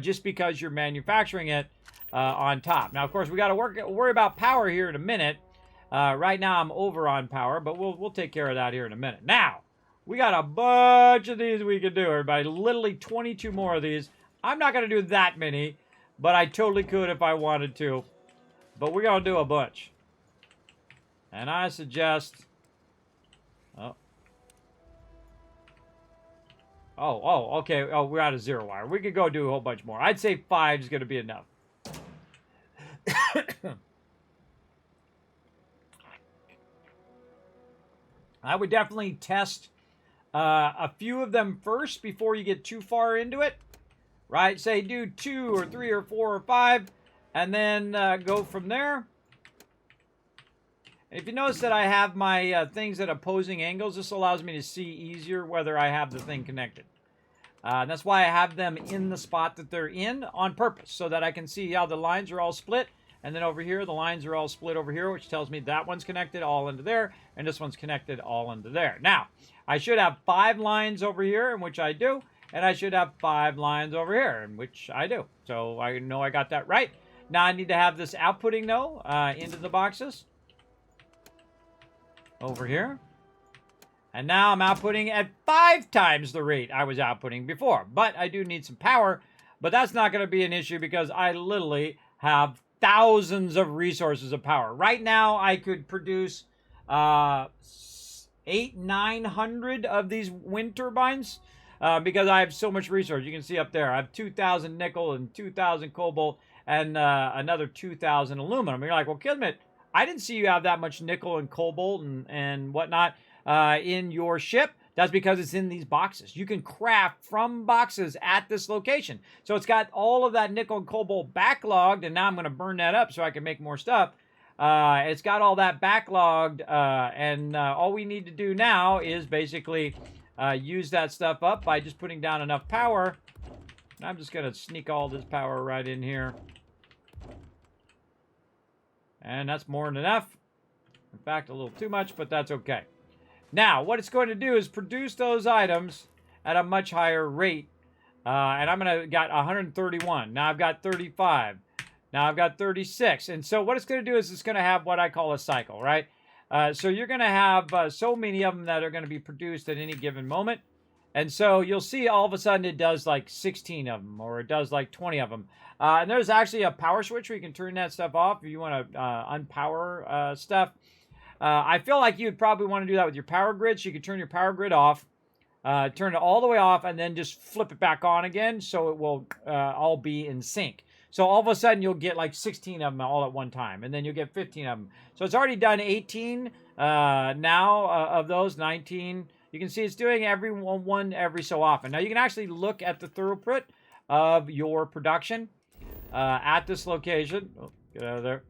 just because you're manufacturing it on top. Now, of course, we got to worry about power here in a minute. Right now, I'm over on power, but we'll take care of that here in a minute. Now, we got a bunch of these we can do, everybody. Literally 22 more of these. I'm not going to do that many, but I totally could if I wanted to. But we're going to do a bunch. And I suggest... Oh, okay. Oh, we're out of 0 wire. We could go do a whole bunch more. I'd say 5 is going to be enough. I would definitely test a few of them first before you get too far into it. Right? Say do 2 or 3 or 4 or 5 and then go from there. If you notice that I have my things at opposing angles, this allows me to see easier whether I have the thing connected. And that's why I have them in the spot that they're in on purpose, so that I can see how the lines are all split. And then over here, the lines are all split over here, which tells me that one's connected all into there, and this one's connected all into there. Now, I should have 5 lines over here, in which I do, and I should have 5 lines over here, in which I do. So I know I got that right. Now I need to have this outputting, though, into the boxes. Over here. And now I'm outputting at 5 times the rate I was outputting before. But I do need some power. But that's not going to be an issue because I literally have thousands of resources of power. Right now, I could produce 900 of these wind turbines because I have so much resource. You can see up there, I have 2,000 nickel and 2,000 cobalt and another 2,000 aluminum. You're like, well, Kismet, I didn't see you have that much nickel and cobalt and whatnot in your ship. That's because it's in these boxes. You can craft from boxes at this location. So it's got all of that nickel and cobalt backlogged, and now I'm going to burn that up so I can make more stuff. It's got all that backlogged, and all we need to do now is basically use that stuff up by just putting down enough power. And I'm just going to sneak all this power right in here. And that's more than enough. In fact, a little too much, but that's okay. Now, what it's going to do is produce those items at a much higher rate. And I'm going to got 131. Now I've got 35. Now I've got 36. And so what it's going to do is it's going to have what I call a cycle, right? So you're going to have so many of them that are going to be produced at any given moment. And so you'll see all of a sudden it does like 16 of them, or it does like 20 of them. And there's actually a power switch where you can turn that stuff off if you want to unpower stuff. I feel like you'd probably want to do that with your power grid. So you could turn your power grid off, turn it all the way off, and then just flip it back on again so it will all be in sync. So all of a sudden you'll get like 16 of them all at one time, and then you'll get 15 of them. So it's already done 18 now of those, 19. You can see it's doing one every so often. Now you can actually look at the throughput of your production at this location. Oh, get out of there.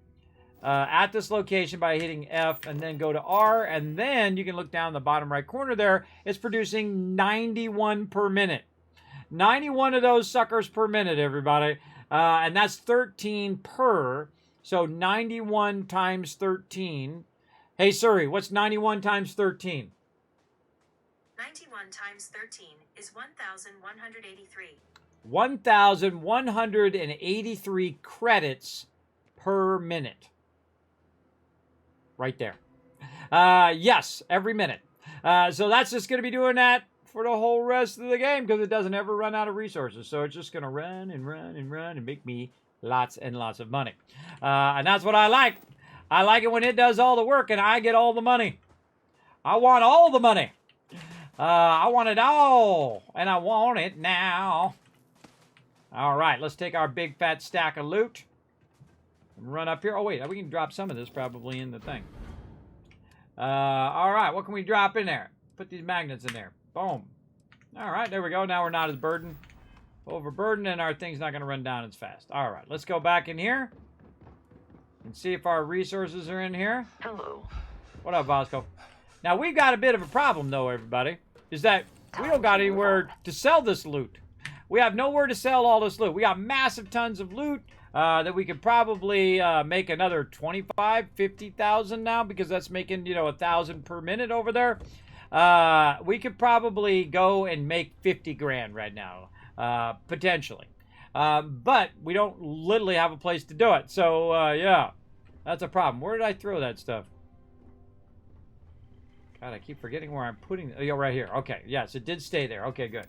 At this location by hitting F and then go to R, and then you can look down the bottom right corner there. It's producing 91 per minute. 91 of those suckers per minute, everybody. And that's 13 per. So 91 times 13. Hey Siri, what's 91 times 13? 91 times 13 is 1,183. 1,183 credits per minute. Right there. Yes, every minute. So that's just going to be doing that for the whole rest of the game because it doesn't ever run out of resources. So it's just going to run and run and run and make me lots and lots of money. And that's what I like. I like it when it does all the work and I get all the money. I want all the money. I want it all. And I want it now. All right, let's take our big fat stack of loot and run up here. Oh, wait, we can drop some of this probably in the thing. All right, what can we drop in there? Put these magnets in there. Boom. All right, there we go. Now we're not as burdened. Overburdened, and our thing's not going to run down as fast. All right, let's go back in here and see if our resources are in here. Hello. What up, Bosco? Now, we've got a bit of a problem, though, everybody, is that we don't got anywhere to sell this loot. We have nowhere to sell all this loot. We got massive tons of loot that we could probably make another 25, 50,000 now because that's making, 1,000 per minute over there. We could probably go and make 50 grand right now, potentially. But we don't literally have a place to do it. So, yeah, that's a problem. Where did I throw that stuff? God, I keep forgetting where I'm putting it. Oh, right here. Okay, yes, it did stay there. Okay, good.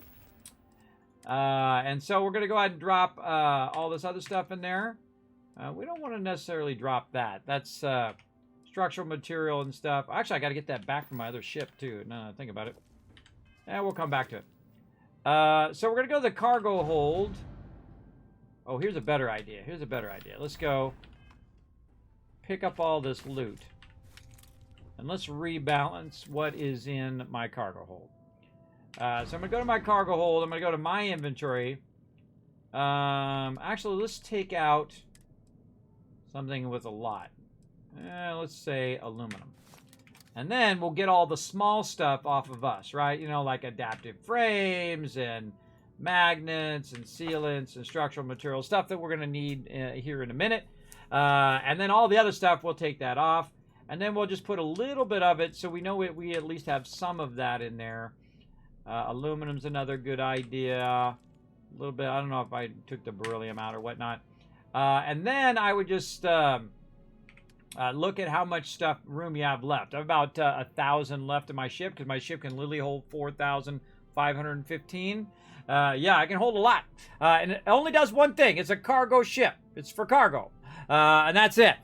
And so we're going to go ahead and drop all this other stuff in there. We don't want to necessarily drop that. That's structural material and stuff. Actually, I got to get that back from my other ship, too. Now think about it. Yeah, we'll come back to it. So we're going to go to the cargo hold. Oh, here's a better idea. Here's a better idea. Let's go pick up all this loot. And let's rebalance what is in my cargo hold. So I'm going to go to my cargo hold. I'm going to go to my inventory. Actually, let's take out something with a lot. Let's say aluminum. And then we'll get all the small stuff off of us, right? Like adaptive frames and magnets and sealants and structural materials, stuff that we're going to need here in a minute. And then all the other stuff, we'll take that off. And then we'll just put a little bit of it so we know we at least have some of that in there. Aluminum's another good idea. A little bit. I don't know if I took the beryllium out or whatnot. And then I would just look at how much room you have left. I have about 1,000 left in my ship because my ship can literally hold 4,515. Yeah, I can hold a lot. And it only does one thing. It's a cargo ship. It's for cargo. And that's it.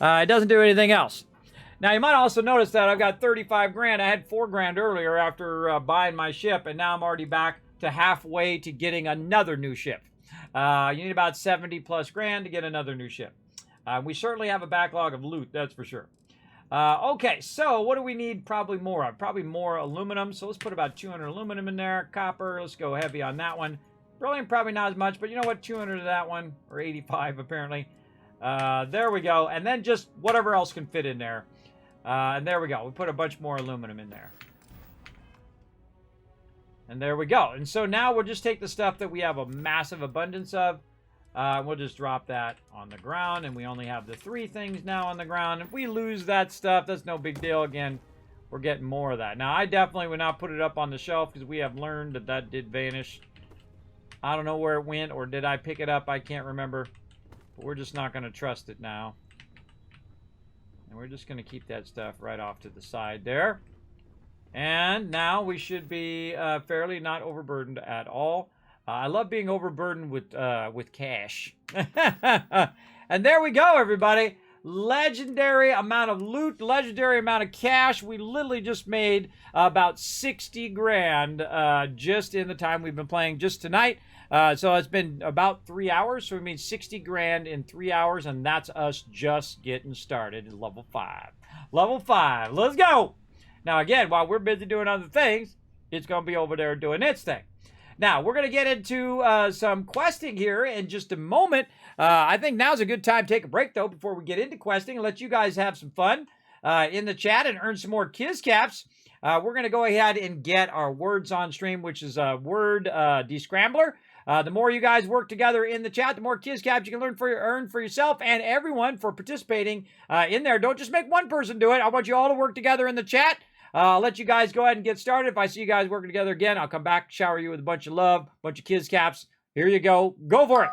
It doesn't do anything else. Now, you might also notice that I've got 35 grand. I had 4 grand earlier after buying my ship, and now I'm already back to halfway to getting another new ship. You need about 70 plus grand to get another new ship. We certainly have a backlog of loot, that's for sure. Okay, so what do we need probably more of? Probably more aluminum, so let's put about 200 aluminum in there. Copper, let's go heavy on that one. Beryllium, probably not as much, but you know what? 200 of that one, or 85 apparently. There we go, and then just whatever else can fit in there. And there we go. We put a bunch more aluminum in there. And there we go. And so now we'll just take the stuff that we have a massive abundance of. We'll just drop that on the ground. And we only have the 3 things now on the ground. If we lose that stuff, that's no big deal. Again, we're getting more of that. Now, I definitely would not put it up on the shelf because we have learned that that did vanish. I don't know where it went, or did I pick it up? I can't remember. But we're just not going to trust it now. And we're just going to keep that stuff right off to the side there. And now we should be fairly not overburdened at all. I love being overburdened with cash. And there we go, everybody. Legendary amount of loot, legendary amount of cash. We literally just made about 60 grand just in the time we've been playing just tonight. So it's been about 3 hours. So we made 60 grand in 3 hours, and that's us just getting started at level 5. Level 5. Let's go. Now, again, while we're busy doing other things, it's going to be over there doing its thing. Now, we're going to get into some questing here in just a moment. I think now's a good time to take a break, though, before we get into questing and let you guys have some fun in the chat and earn some more Kiz Caps. we're going to go ahead and get our words on stream, which is a word descrambler. The more you guys work together in the chat, the more Kiscaps you can earn for yourself and everyone for participating in there. Don't just make one person do it. I want you all to work together in the chat. I'll let you guys go ahead and get started. If I see you guys working together again, I'll come back, shower you with a bunch of love, a bunch of Kiscaps. Here you go. Go for it.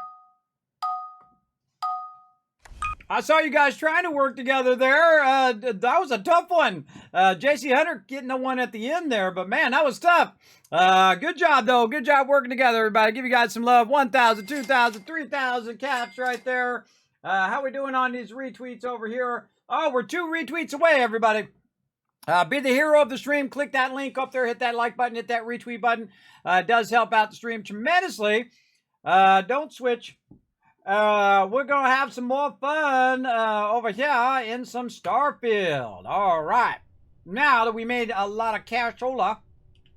I saw you guys trying to work together there. That was a tough one. JC Hunter getting the one at the end there, but man, that was tough. Good job, though. Good job working together, everybody. Give you guys some love. 1,000, 2,000, 3,000 caps right there. How we doing on these retweets over here? Oh, we're 2 retweets away, everybody. Be the hero of the stream. Click that link up there. Hit that like button. Hit that retweet button. It does help out the stream tremendously. Don't switch. We're going to have some more fun over here in some Starfield. All right. Now that we made a lot of cashola,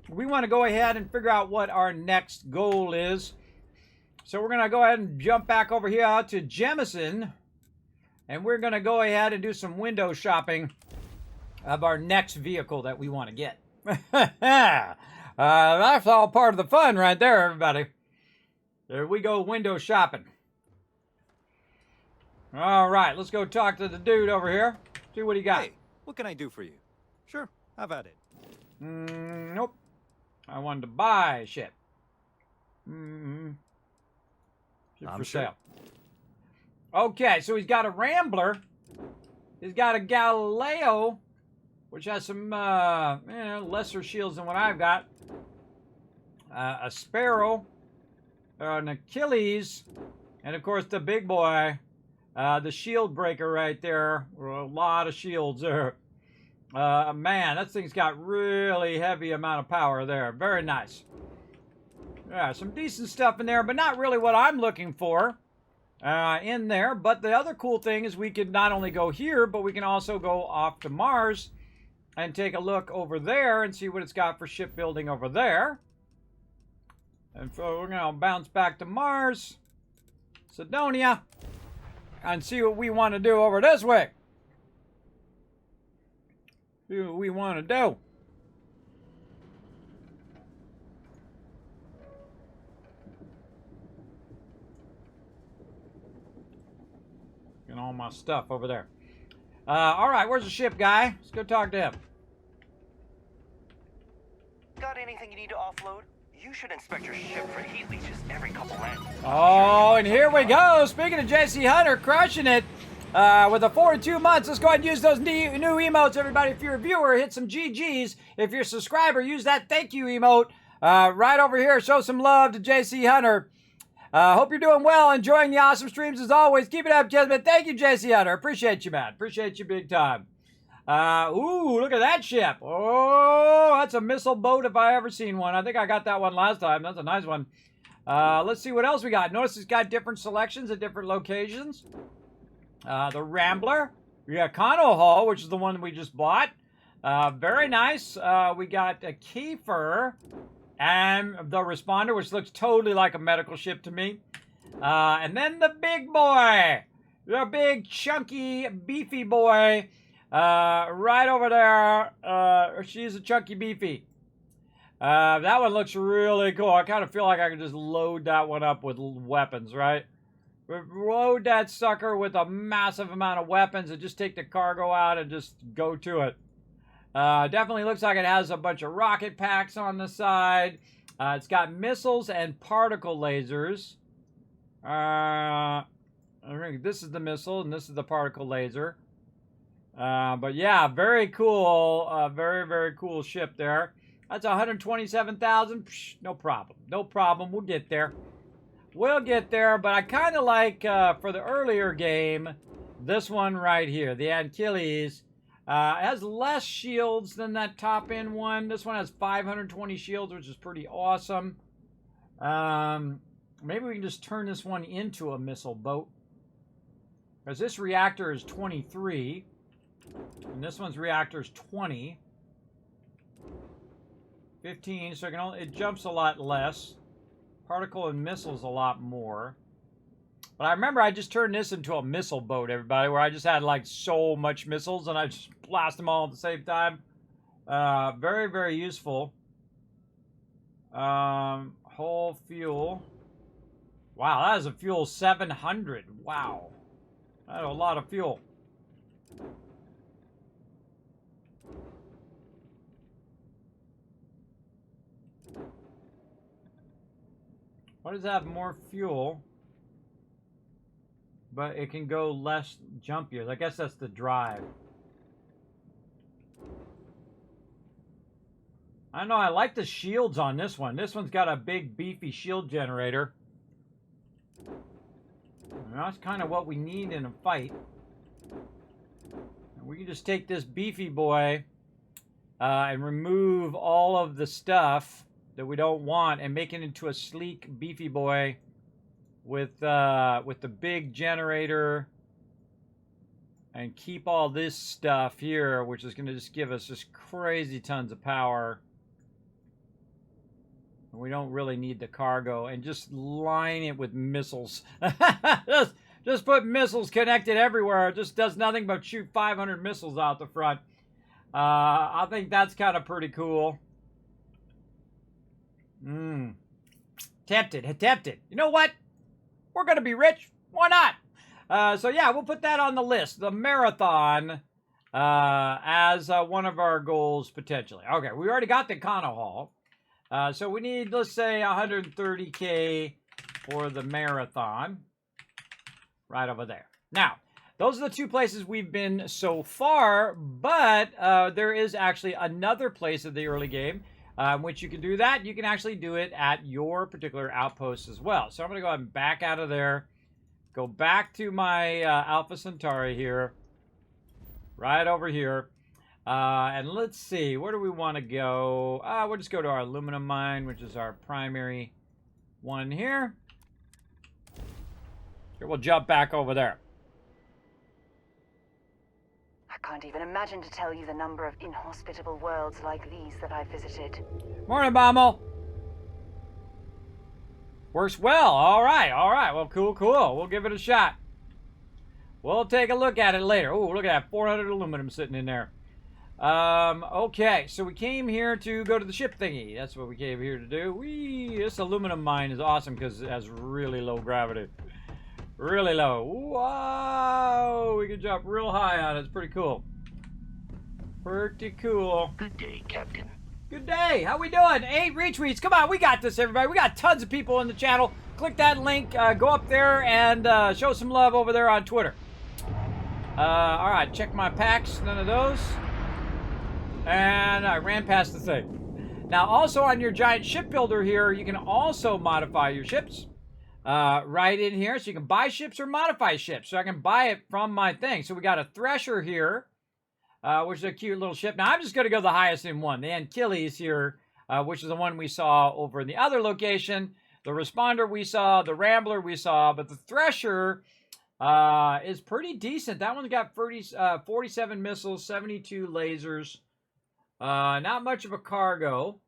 we want to go ahead and figure out what our next goal is. So we're going to go ahead and jump back over here to Jemison. And we're going to go ahead and do some window shopping of our next vehicle that we want to get. That's all part of the fun right there, everybody. There we go, window shopping. All right, let's go talk to the dude over here. See what he got. Hey, what can I do for you? Sure, have at it. Nope. I wanted to buy shit. Shit for sale. Okay, so he's got a Rambler. He's got a Galileo, which has some lesser shields than what I've got. A Sparrow, an Achilles, and of course the big boy. The shield breaker right there. A lot of shields there. Man, that thing's got really heavy amount of power there. Very nice. Yeah, some decent stuff in there, but not really what I'm looking for in there. But the other cool thing is we could not only go here, but we can also go off to Mars and take a look over there and see what it's got for shipbuilding over there. And so we're going to bounce back to Mars, Sidonia, and see what we want to do over this way. See what we want to do. Get all my stuff over there. All right, where's the ship guy? Let's go talk to him. Got anything you need to offload? You should inspect your ship for heat leeches every couple laps. Oh, and here we go. Speaking of JC Hunter, crushing it with a 42 months. Let's go ahead and use those new emotes, everybody. If you're a viewer, hit some GGs. If you're a subscriber, use that thank you emote right over here. Show some love to JC Hunter. Hope you're doing well, enjoying the awesome streams as always. Keep it up, Kismet. Thank you, JC Hunter. Appreciate you, man. Appreciate you big time. Ooh, look at that ship. Oh, that's a missile boat if I ever seen one. I think I got that one last time. That's a nice one. Let's see what else we got. Notice it's got different selections at different locations. The Rambler. We got Kano Hall, which is the one we just bought. Very nice. We got a Kiefer and the Responder, which looks totally like a medical ship to me. And then the big boy. The big, chunky, beefy boy. Right over there, she's a chunky beefy. That one looks really cool. I kind of feel like I could just load that one up with weapons, right? Load that sucker with a massive amount of weapons and just take the cargo out and just go to it. Definitely looks like it has a bunch of rocket packs on the side. It's got missiles and particle lasers. I think this is the missile and this is the particle laser. But yeah, very cool. Very, very cool ship there. That's 127,000. No problem. No problem. We'll get there. We'll get there. But I kind of like, for the earlier game, this one right here, the Achilles. It has less shields than that top end one. This one has 520 shields, which is pretty awesome. Maybe we can just turn this one into a missile boat. Because this reactor is 23. And this one's reactor is 20. 15, so it jumps a lot less. Particle and missiles a lot more. But I remember I just turned this into a missile boat, everybody, where I just had like so much missiles and I just blast them all at the same time. Very, very useful. Whole fuel. Wow, that is a fuel 700. Wow. That's a lot of fuel. What does have more fuel? But it can go less jump years. I guess that's the drive. I don't know, I like the shields on this one. This one's got a big, beefy shield generator. And that's kind of what we need in a fight. And we can just take this beefy boy and remove all of the stuff that we don't want and make it into a sleek, beefy boy with the big generator, and keep all this stuff here, which is going to just give us just crazy tons of power. We don't really need the cargo, and just line it with missiles. just put missiles connected everywhere. It just does nothing but shoot 500 missiles out the front. I think that's kind of pretty cool. Tempted. You know what? We're going to be rich. Why not? So yeah, we'll put that on the list. The marathon as one of our goals, potentially. Okay, we already got the Kano Hall. So we need, let's say, 130K for the marathon. Right over there. Now, those are the two places we've been so far, but there is actually another place in the early game in which you can do that. You can actually do it at your particular outpost as well. So I'm going to go ahead and back out of there. Go back to my Alpha Centauri here. Right over here. And let's see, where do we want to go? We'll just go to our aluminum mine, which is our primary one here. Here, we'll jump back over there. I can't even imagine to tell you the number of inhospitable worlds like these that I've visited. Morning, Bommel. Works well. All right. Well, cool. We'll give it a shot. We'll take a look at it later. Oh, look at that, 400 aluminum sitting in there. Okay, so we came here to go to the ship thingy. That's what we came here to do. This aluminum mine is awesome because it has really low gravity. Really low. Wow, we can jump real high on it. It's pretty cool. Pretty cool. Good day, Captain. Good day. How we doing? 8 retweets. Come on, we got this, everybody. We got tons of people in the channel. Click that link. Go up there and show some love over there on Twitter. All right, check my packs. None of those. And I ran past the thing. Now, also on your giant shipbuilder here, you can also modify your ships. Right in here. So you can buy ships or modify ships. So I can buy it from my thing. So we got a Thresher here, which is a cute little ship. Now, I'm just going to go the highest in one. The Antilles here, which is the one we saw over in the other location. The Responder we saw. The Rambler we saw. But the Thresher is pretty decent. That one's got 47 missiles, 72 lasers. Not much of a cargo.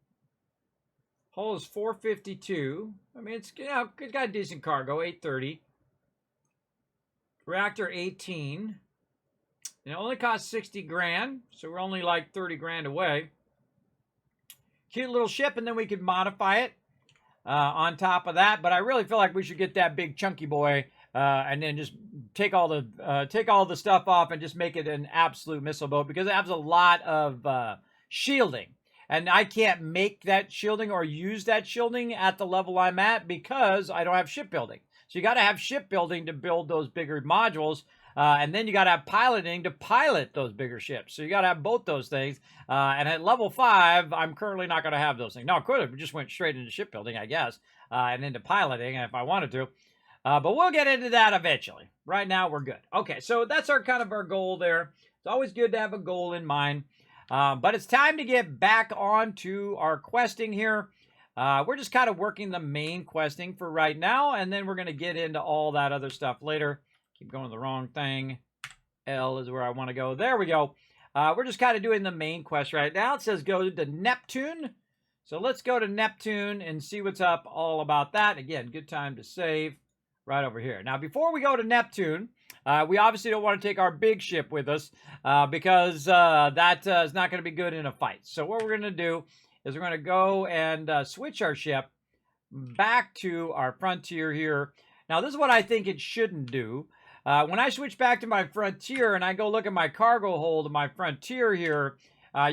Hull is 452. I mean, it's got a decent cargo, 830. Reactor 18. It only costs 60 grand, so we're only like 30 grand away. Cute little ship, and then we could modify it on top of that. But I really feel like we should get that big chunky boy and then just take all the stuff off and just make it an absolute missile boat because it has a lot of shielding. And I can't make that shielding or use that shielding at the level I'm at because I don't have shipbuilding. So you got to have shipbuilding to build those bigger modules. And then you got to have piloting to pilot those bigger ships. So you got to have both those things. And at level 5, I'm currently not going to have those things. Now, I could have just went straight into shipbuilding, I guess, and into piloting if I wanted to. But we'll get into that eventually. Right now, we're good. Okay, so that's our kind of our goal there. It's always good to have a goal in mind. But it's time to get back on to our questing here. We're just kind of working the main questing for right now, and then we're going to get into all that other stuff later. Keep going the wrong thing. L is where I want to go. There we go. We're just kind of doing the main quest right now. It says go to Neptune. So let's go to Neptune and see what's up all about that. Again, good time to save right over here. Now, before we go to Neptune, We obviously don't want to take our big ship with us because that is not going to be good in a fight. So what we're going to do is we're going to go and switch our ship back to our frontier here. Now, this is what I think it shouldn't do. When I switch back to my frontier and I go look at my cargo hold of my frontier here,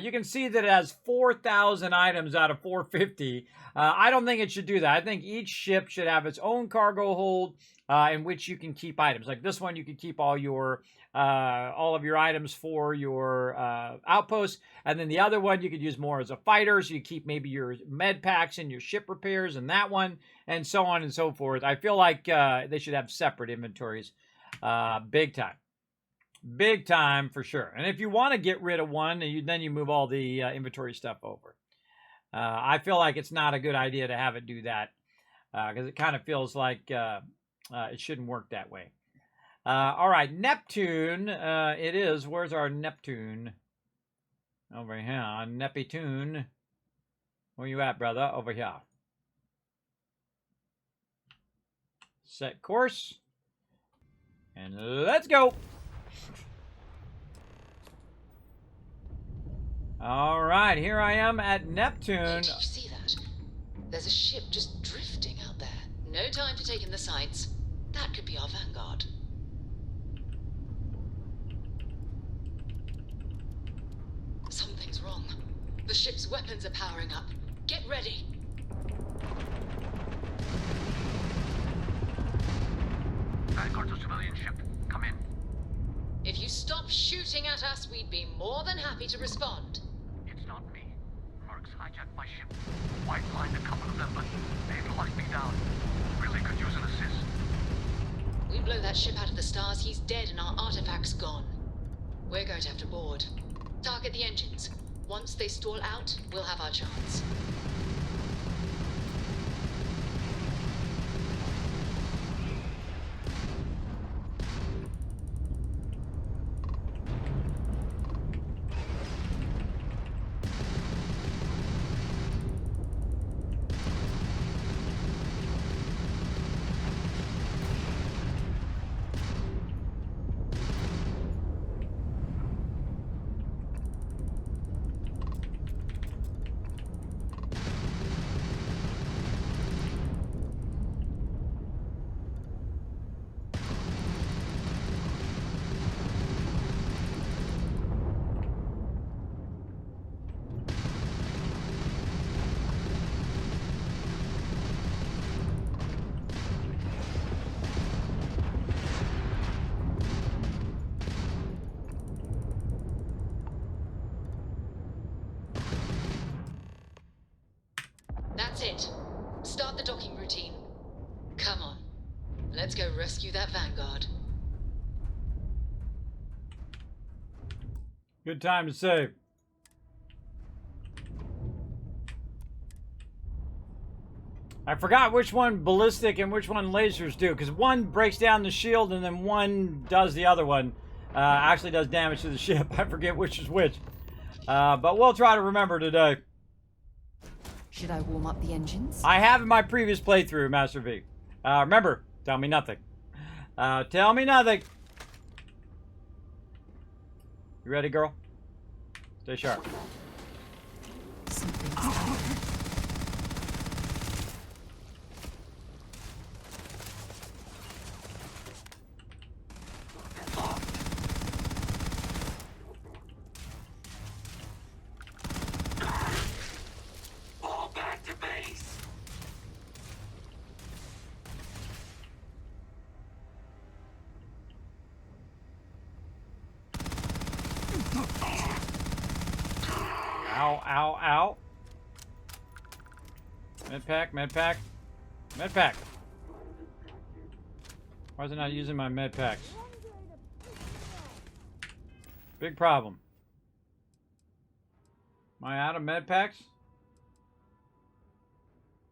you can see that it has 4,000 items out of 450. I don't think it should do that. I think each ship should have its own cargo hold in which you can keep items. Like this one, you can keep all of your items for your outposts, and then the other one you could use more as a fighter. So you keep maybe your med packs and your ship repairs in that one, and so on and so forth. I feel like they should have separate inventories. Big time. Big time for sure. And if you want to get rid of one, then you move all the inventory stuff over. I feel like it's not a good idea to have it do that because it kind of feels like it shouldn't work that way. All right, Neptune. It is. Where's our Neptune? Over here. Neptune. Where you at, brother? Over here. Set course. And let's go. All right, here I am at Neptune. Did you see that? There's a ship just drifting out there. No time to take in the sights. That could be our vanguard. Something's wrong. The ship's weapons are powering up. Get ready. Vanguard's a civilian ship. Come in. If you stop shooting at us, we'd be more than happy to respond. It's not me. Mercs hijacked my ship. White-lined a couple of them, but they've locked me down. Really could use an assist. We blow that ship out of the stars, he's dead and our artifact's gone. We're going to have to board. Target the engines. Once they stall out, we'll have our chance. That's it. Start the docking routine. Come on. Let's go rescue that vanguard. Good time to save. I forgot which one ballistic and which one lasers do, because one breaks down the shield and then one does the other one. Actually does damage to the ship. I forget which is which. But we'll try to remember today. Should I warm up the engines? I have in my previous playthrough, Master V. Remember, tell me nothing. Tell me nothing. You ready, girl? Stay sharp. Ow, ow, ow. Medpack, medpack, medpack. Why is it not using my medpacks? Big problem. Am I out of medpacks?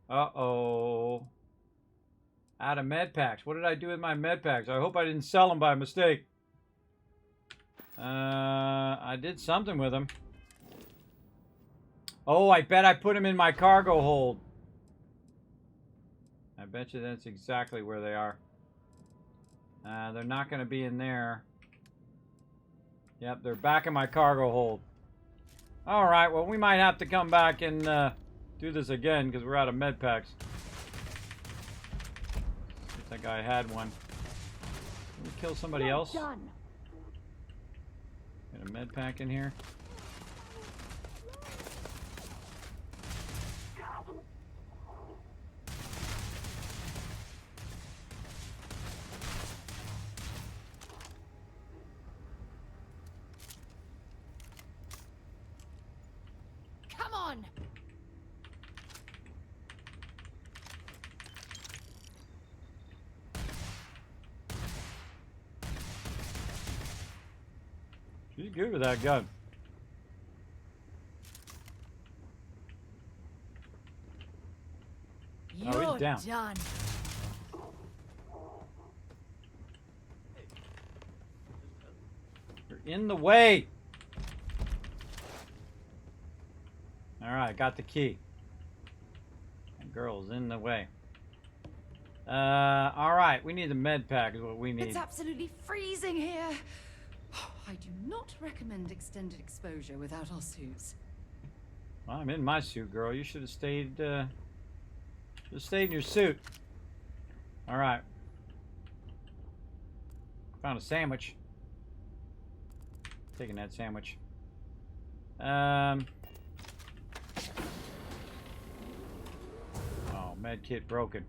Uh-oh. Out of medpacks. What did I do with my medpacks? I hope I didn't sell them by mistake. I did something with them. Oh, I bet I put them in my cargo hold. I bet you that's exactly where they are. They're not going to be in there. Yep, they're back in my cargo hold. Alright, well, we might have to come back and do this again because we're out of med packs. I think I had one. Can we kill somebody else? Got a med pack in here. Come on! She's good with that gun. You're he's down. done. You're in the way. Alright, got the key. That girl's in the way. Alright, we need the med pack is what we need. It's absolutely freezing here. I do not recommend extended exposure without our suits. Well, I'm in my suit, girl. You should have stayed, just stayed in your suit. Alright. Found a sandwich. Taking that sandwich. Oh, med kit broken.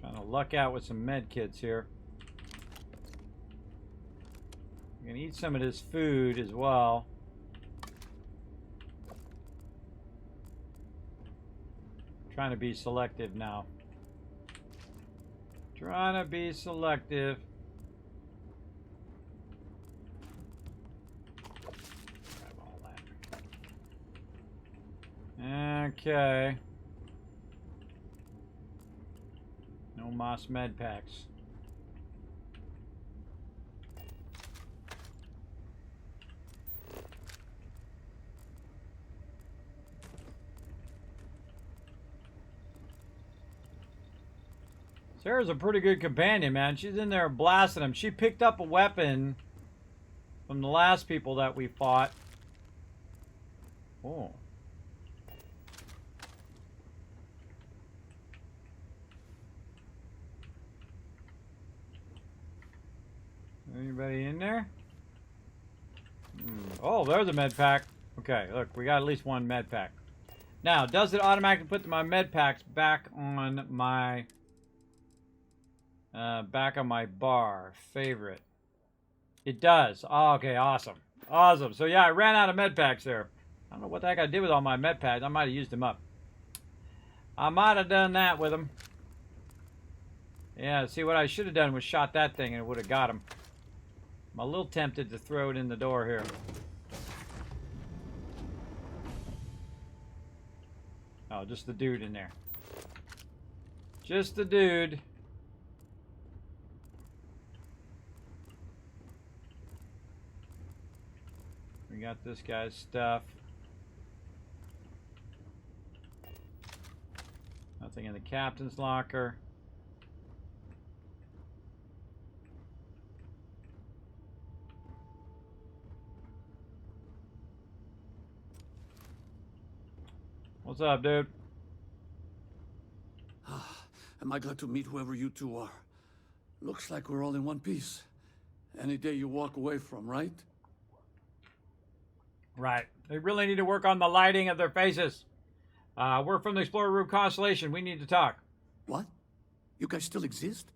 Trying to luck out with some med kits here. I'm gonna eat some of this food as well. Trying to be selective now. Trying to be selective. Grab all that. Okay. No Moss med packs. Sarah's a pretty good companion, man. She's in there blasting them. She picked up a weapon from the last people that we fought. Oh. Anybody in there? Oh, there's a med pack. Okay, look, we got at least one med pack. Now, does it automatically put my med packs back on my bar? Favorite. It does. Oh, okay, awesome. Awesome. So yeah, I ran out of med packs there. I don't know what the heck I did with all my med packs. I might have used them up. I might have done that with them. Yeah, see, what I should have done was shot that thing and it would have got him. I'm a little tempted to throw it in the door here. Oh, just the dude in there. Just the dude. We got this guy's stuff. Nothing in the captain's locker. What's up, dude? Am I glad to meet whoever you two are? Looks like we're all in one piece. Any day you walk away from, right? Right. They really need to work on the lighting of their faces. We're from the Explorer Room Constellation. We need to talk. What? You guys still exist?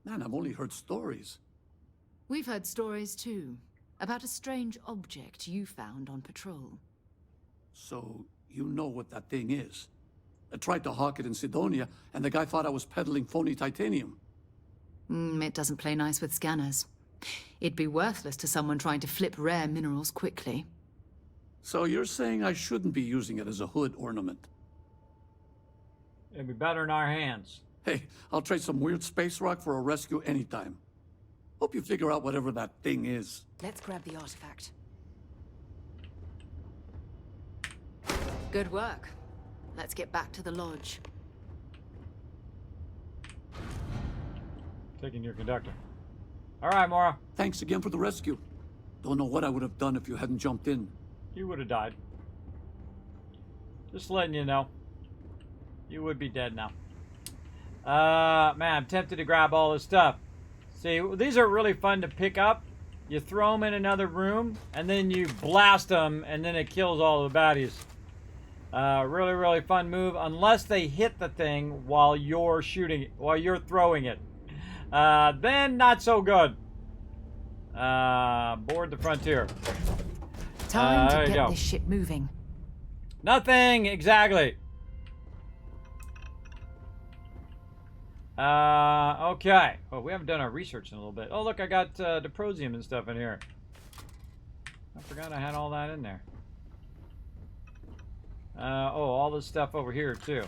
Man, I've only heard stories. We've heard stories too, about a strange object you found on patrol. So, you know what that thing is. I tried to hawk it in Sidonia, and the guy thought I was peddling phony titanium. It doesn't play nice with scanners. It'd be worthless to someone trying to flip rare minerals quickly. So you're saying I shouldn't be using it as a hood ornament? It'd be better in our hands. Hey, I'll trade some weird space rock for a rescue anytime. Hope you figure out whatever that thing is. Let's grab the artifact. Good work. Let's get back to the lodge. Taking your conductor. All right, Mora. Thanks again for the rescue. Don't know what I would have done if you hadn't jumped in. You would have died. Just letting you know. You would be dead now. Man, I'm tempted to grab all this stuff. See, these are really fun to pick up. You throw them in another room, and then you blast them, and then it kills all the baddies. Really, really fun move, unless they hit the thing while you're shooting it, while you're throwing it. Then not so good. Board the frontier. Time there to you get go. this ship moving. Nothing, exactly. Okay. Oh, we haven't done our research in a little bit. Oh, look, I got Deprosium and stuff in here. I forgot I had all that in there. Oh, all this stuff over here, too.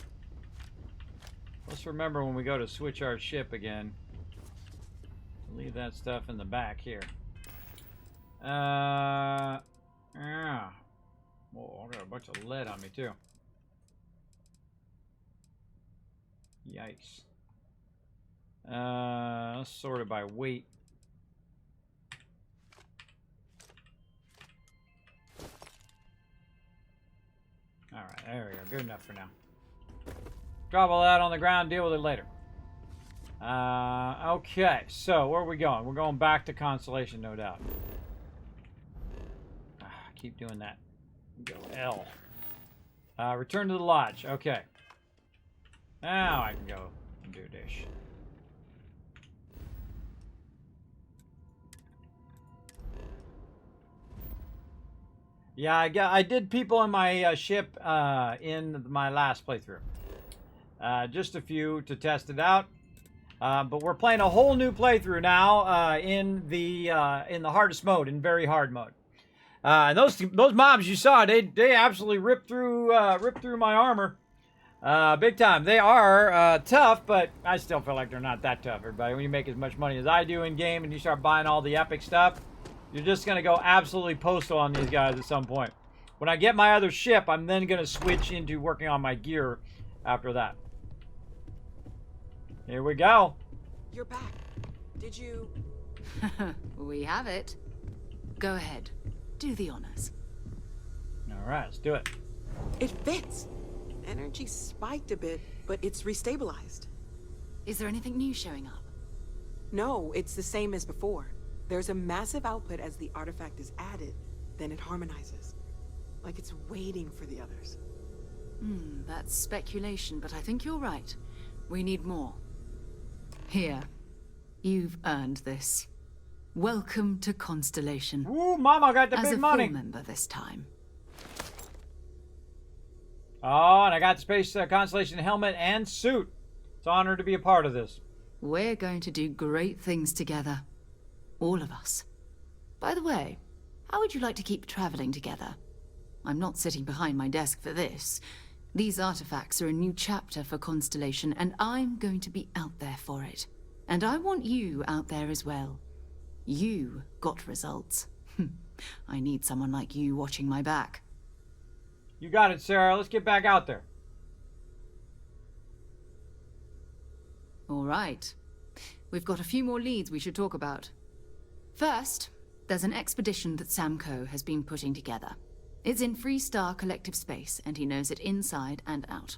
Let's remember when we go to switch our ship again. Leave that stuff in the back here. Yeah. Whoa, I got a bunch of lead on me, too. Yikes. Let's sort it by weight. Alright, there we go. Good enough for now. Drop all that on the ground, deal with it later. Okay, so where are we going? We're going back to Constellation, no doubt. Keep doing that. Go L. Return to the lodge. Okay. Now I can go and do dish. Yeah, I did people in my ship in my last playthrough. Just a few to test it out. But we're playing a whole new playthrough now in the hardest mode, in very hard mode. And those mobs you saw, they absolutely ripped through my armor, big time. They are tough, but I still feel like they're not that tough. Everybody, when you make as much money as I do in game, and you start buying all the epic stuff, you're just gonna go absolutely postal on these guys at some point. When I get my other ship, I'm then gonna switch into working on my gear after that. Here we go. You're back. Did you? We have it. Go ahead. Do the honors. All right, let's do it. It fits. Energy spiked a bit, but it's restabilized. Is there anything new showing up? No, it's the same as before. There's a massive output as the artifact is added, then it harmonizes. Like it's waiting for the others. That's speculation, but I think you're right. We need more. Here. You've earned this. Welcome to Constellation. Ooh, Mama got the As big a money. full member this time. Oh, and I got the Space Constellation helmet and suit. It's an honor to be a part of this. We're going to do great things together. All of us. By the way, how would you like to keep traveling together? I'm not sitting behind my desk for this. These artifacts are a new chapter for Constellation, and I'm going to be out there for it. And I want you out there as well. You got results. I need someone like you watching my back. You got it, Sarah. Let's get back out there. All right. We've got a few more leads we should talk about. First, there's an expedition that Samco has been putting together. It's in Freestar Collective Space, and he knows it inside and out.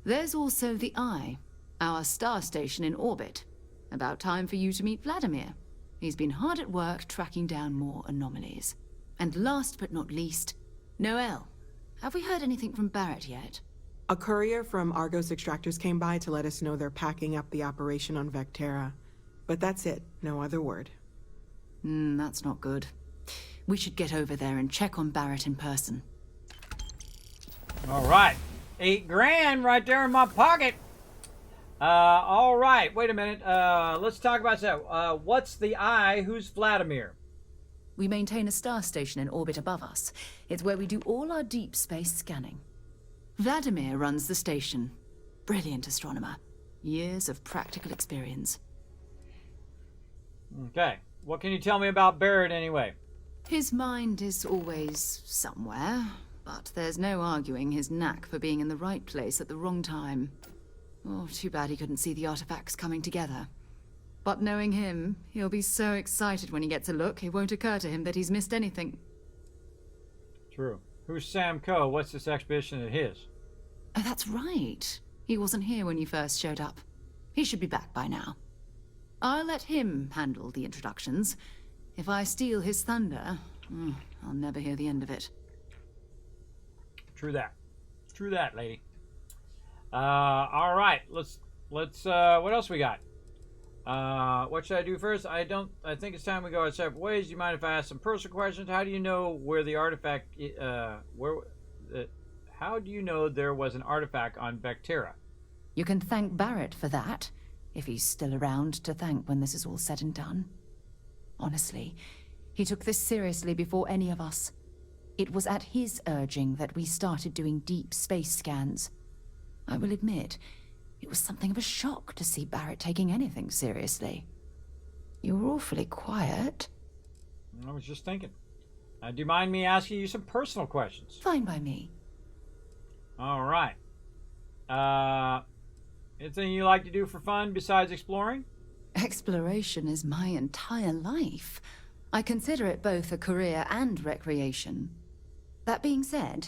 There's also the Eye, our star station in orbit. About time for you to meet Vladimir. He's been hard at work tracking down more anomalies. And last but not least, Noel. Have we heard anything from Barrett yet? A courier from Argos Extractors came by to let us know they're packing up the operation on Vectera. But that's it. No other word. That's not good. We should get over there and check on Barrett in person. All right. $8 grand right there in my pocket. All right. Wait a minute. Let's talk about that. What's the I? Who's Vladimir? We maintain a star station in orbit above us. It's where we do all our deep space scanning. Vladimir runs the station. Brilliant astronomer. Years of practical experience. Okay. What can you tell me about Barrett anyway? His mind is always somewhere, but there's no arguing his knack for being in the right place at the wrong time. Oh, too bad he couldn't see the artifacts coming together. But knowing him, he'll be so excited when he gets a look, it won't occur to him that he's missed anything. True. Who's Sam Coe? What's this expedition of his? Oh, that's right. He wasn't here when you first showed up. He should be back by now. I'll let him handle the introductions. If I steal his thunder, I'll never hear the end of it. True that. True that, lady. All right. Let's what else we got? What should I do first? I think it's time we go our separate ways. Do you mind if I ask some personal questions? How do you know where the artifact how do you know there was an artifact on Vectera? You can thank Barrett for that, if he's still around to thank when this is all said and done. Honestly, he took this seriously before any of us. It was at his urging that we started doing deep space scans. I will admit, it was something of a shock to see Barrett taking anything seriously. You were awfully quiet. I was just thinking. Do you mind me asking you some personal questions? Fine by me. All right. Anything you like to do for fun besides exploring? Exploration is my entire life. I consider it both a career and recreation. That being said,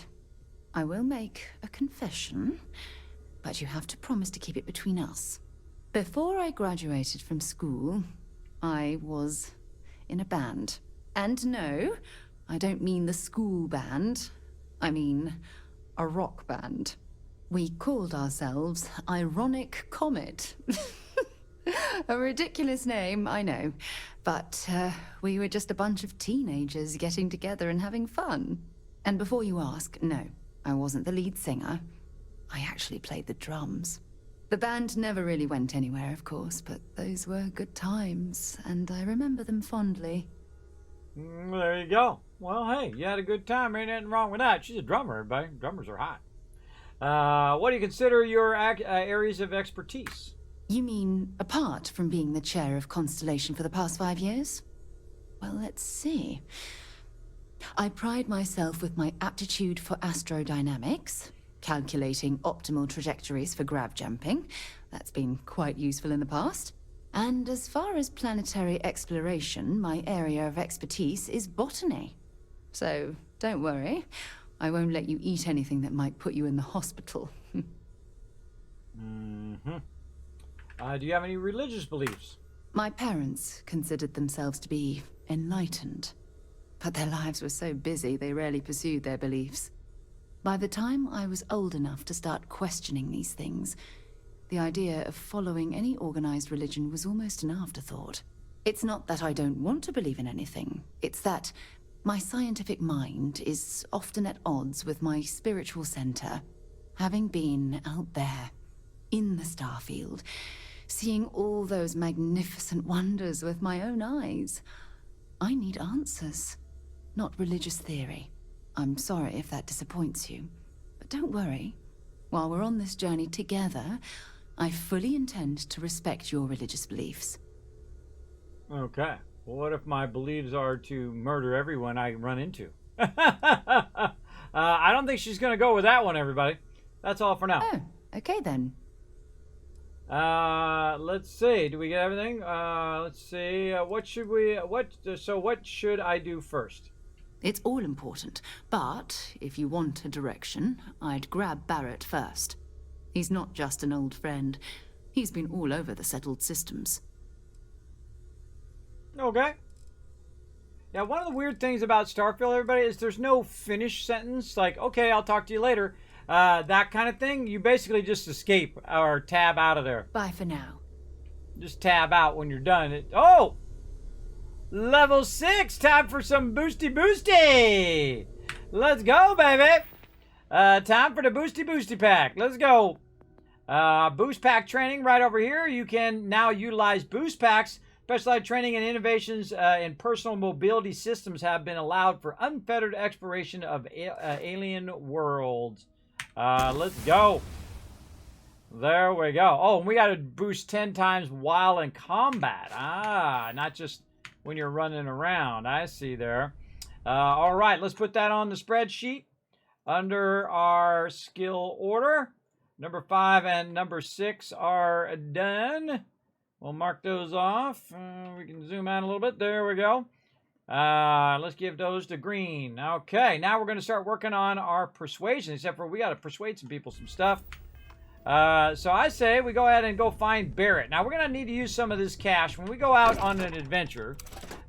I will make a confession, but you have to promise to keep it between us. Before I graduated from school, I was in a band. And no, I don't mean the school band. I mean a rock band. We called ourselves Ironic Comet. A ridiculous name, I know. But we were just a bunch of teenagers getting together and having fun. And before you ask, no, I wasn't the lead singer. I actually played the drums. The band never really went anywhere, of course, but those were good times, and I remember them fondly. There you go. Well, hey, you had a good time. Ain't nothing wrong with that. She's a drummer, everybody. Drummers are hot. What do you consider your areas of expertise? You mean apart from being the chair of Constellation for the past 5 years? Well, let's see. I pride myself with my aptitude for astrodynamics, calculating optimal trajectories for grav jumping. That's been quite useful in the past. And as far as planetary exploration, my area of expertise is botany. So, don't worry. I won't let you eat anything that might put you in the hospital. Do you have any religious beliefs? My parents considered themselves to be enlightened. But their lives were so busy, they rarely pursued their beliefs. By the time I was old enough to start questioning these things, the idea of following any organized religion was almost an afterthought. It's not that I don't want to believe in anything. It's that my scientific mind is often at odds with my spiritual center. Having been out there, in the Starfield, seeing all those magnificent wonders with my own eyes, I need answers, not religious theory. I'm sorry if that disappoints you, but don't worry. While we're on this journey together, I fully intend to respect your religious beliefs. Okay. Well, what if my beliefs are to murder everyone I run into? I don't think she's going to go with that one, everybody. That's all for now. Oh, okay then. Let's see. Do we get everything? Let's see. What should I do first? It's all important, but if you want a direction, I'd grab Barrett first. He's not just an old friend. He's been all over the settled systems. Okay. Yeah, one of the weird things about Starfield, everybody, is there's no finish sentence. Like, okay, I'll talk to you later. That kind of thing. You basically just escape or tab out of there. Bye for now. Just tab out when you're done. Oh! Level 6! Time for some boosty! Let's go, baby! Time for the boosty pack. Let's go. Boost pack training right over here. You can now utilize boost packs. Specialized training and innovations in personal mobility systems have been allowed for unfettered exploration of alien worlds. Let's go. There we go. Oh, and we got to boost 10 times while in combat. Ah, not just when you're running around. I see there. All right, let's put that on the spreadsheet under our skill order. Number 5 and number 6 are done. We'll mark those off. We can zoom out a little bit. There we go. Let's give those to green. Okay, now we're going to start working on our persuasion, except for we got to persuade some people some stuff. So I say we go ahead and go find Barrett. Now, we're going to need to use some of this cash. When we go out on an adventure,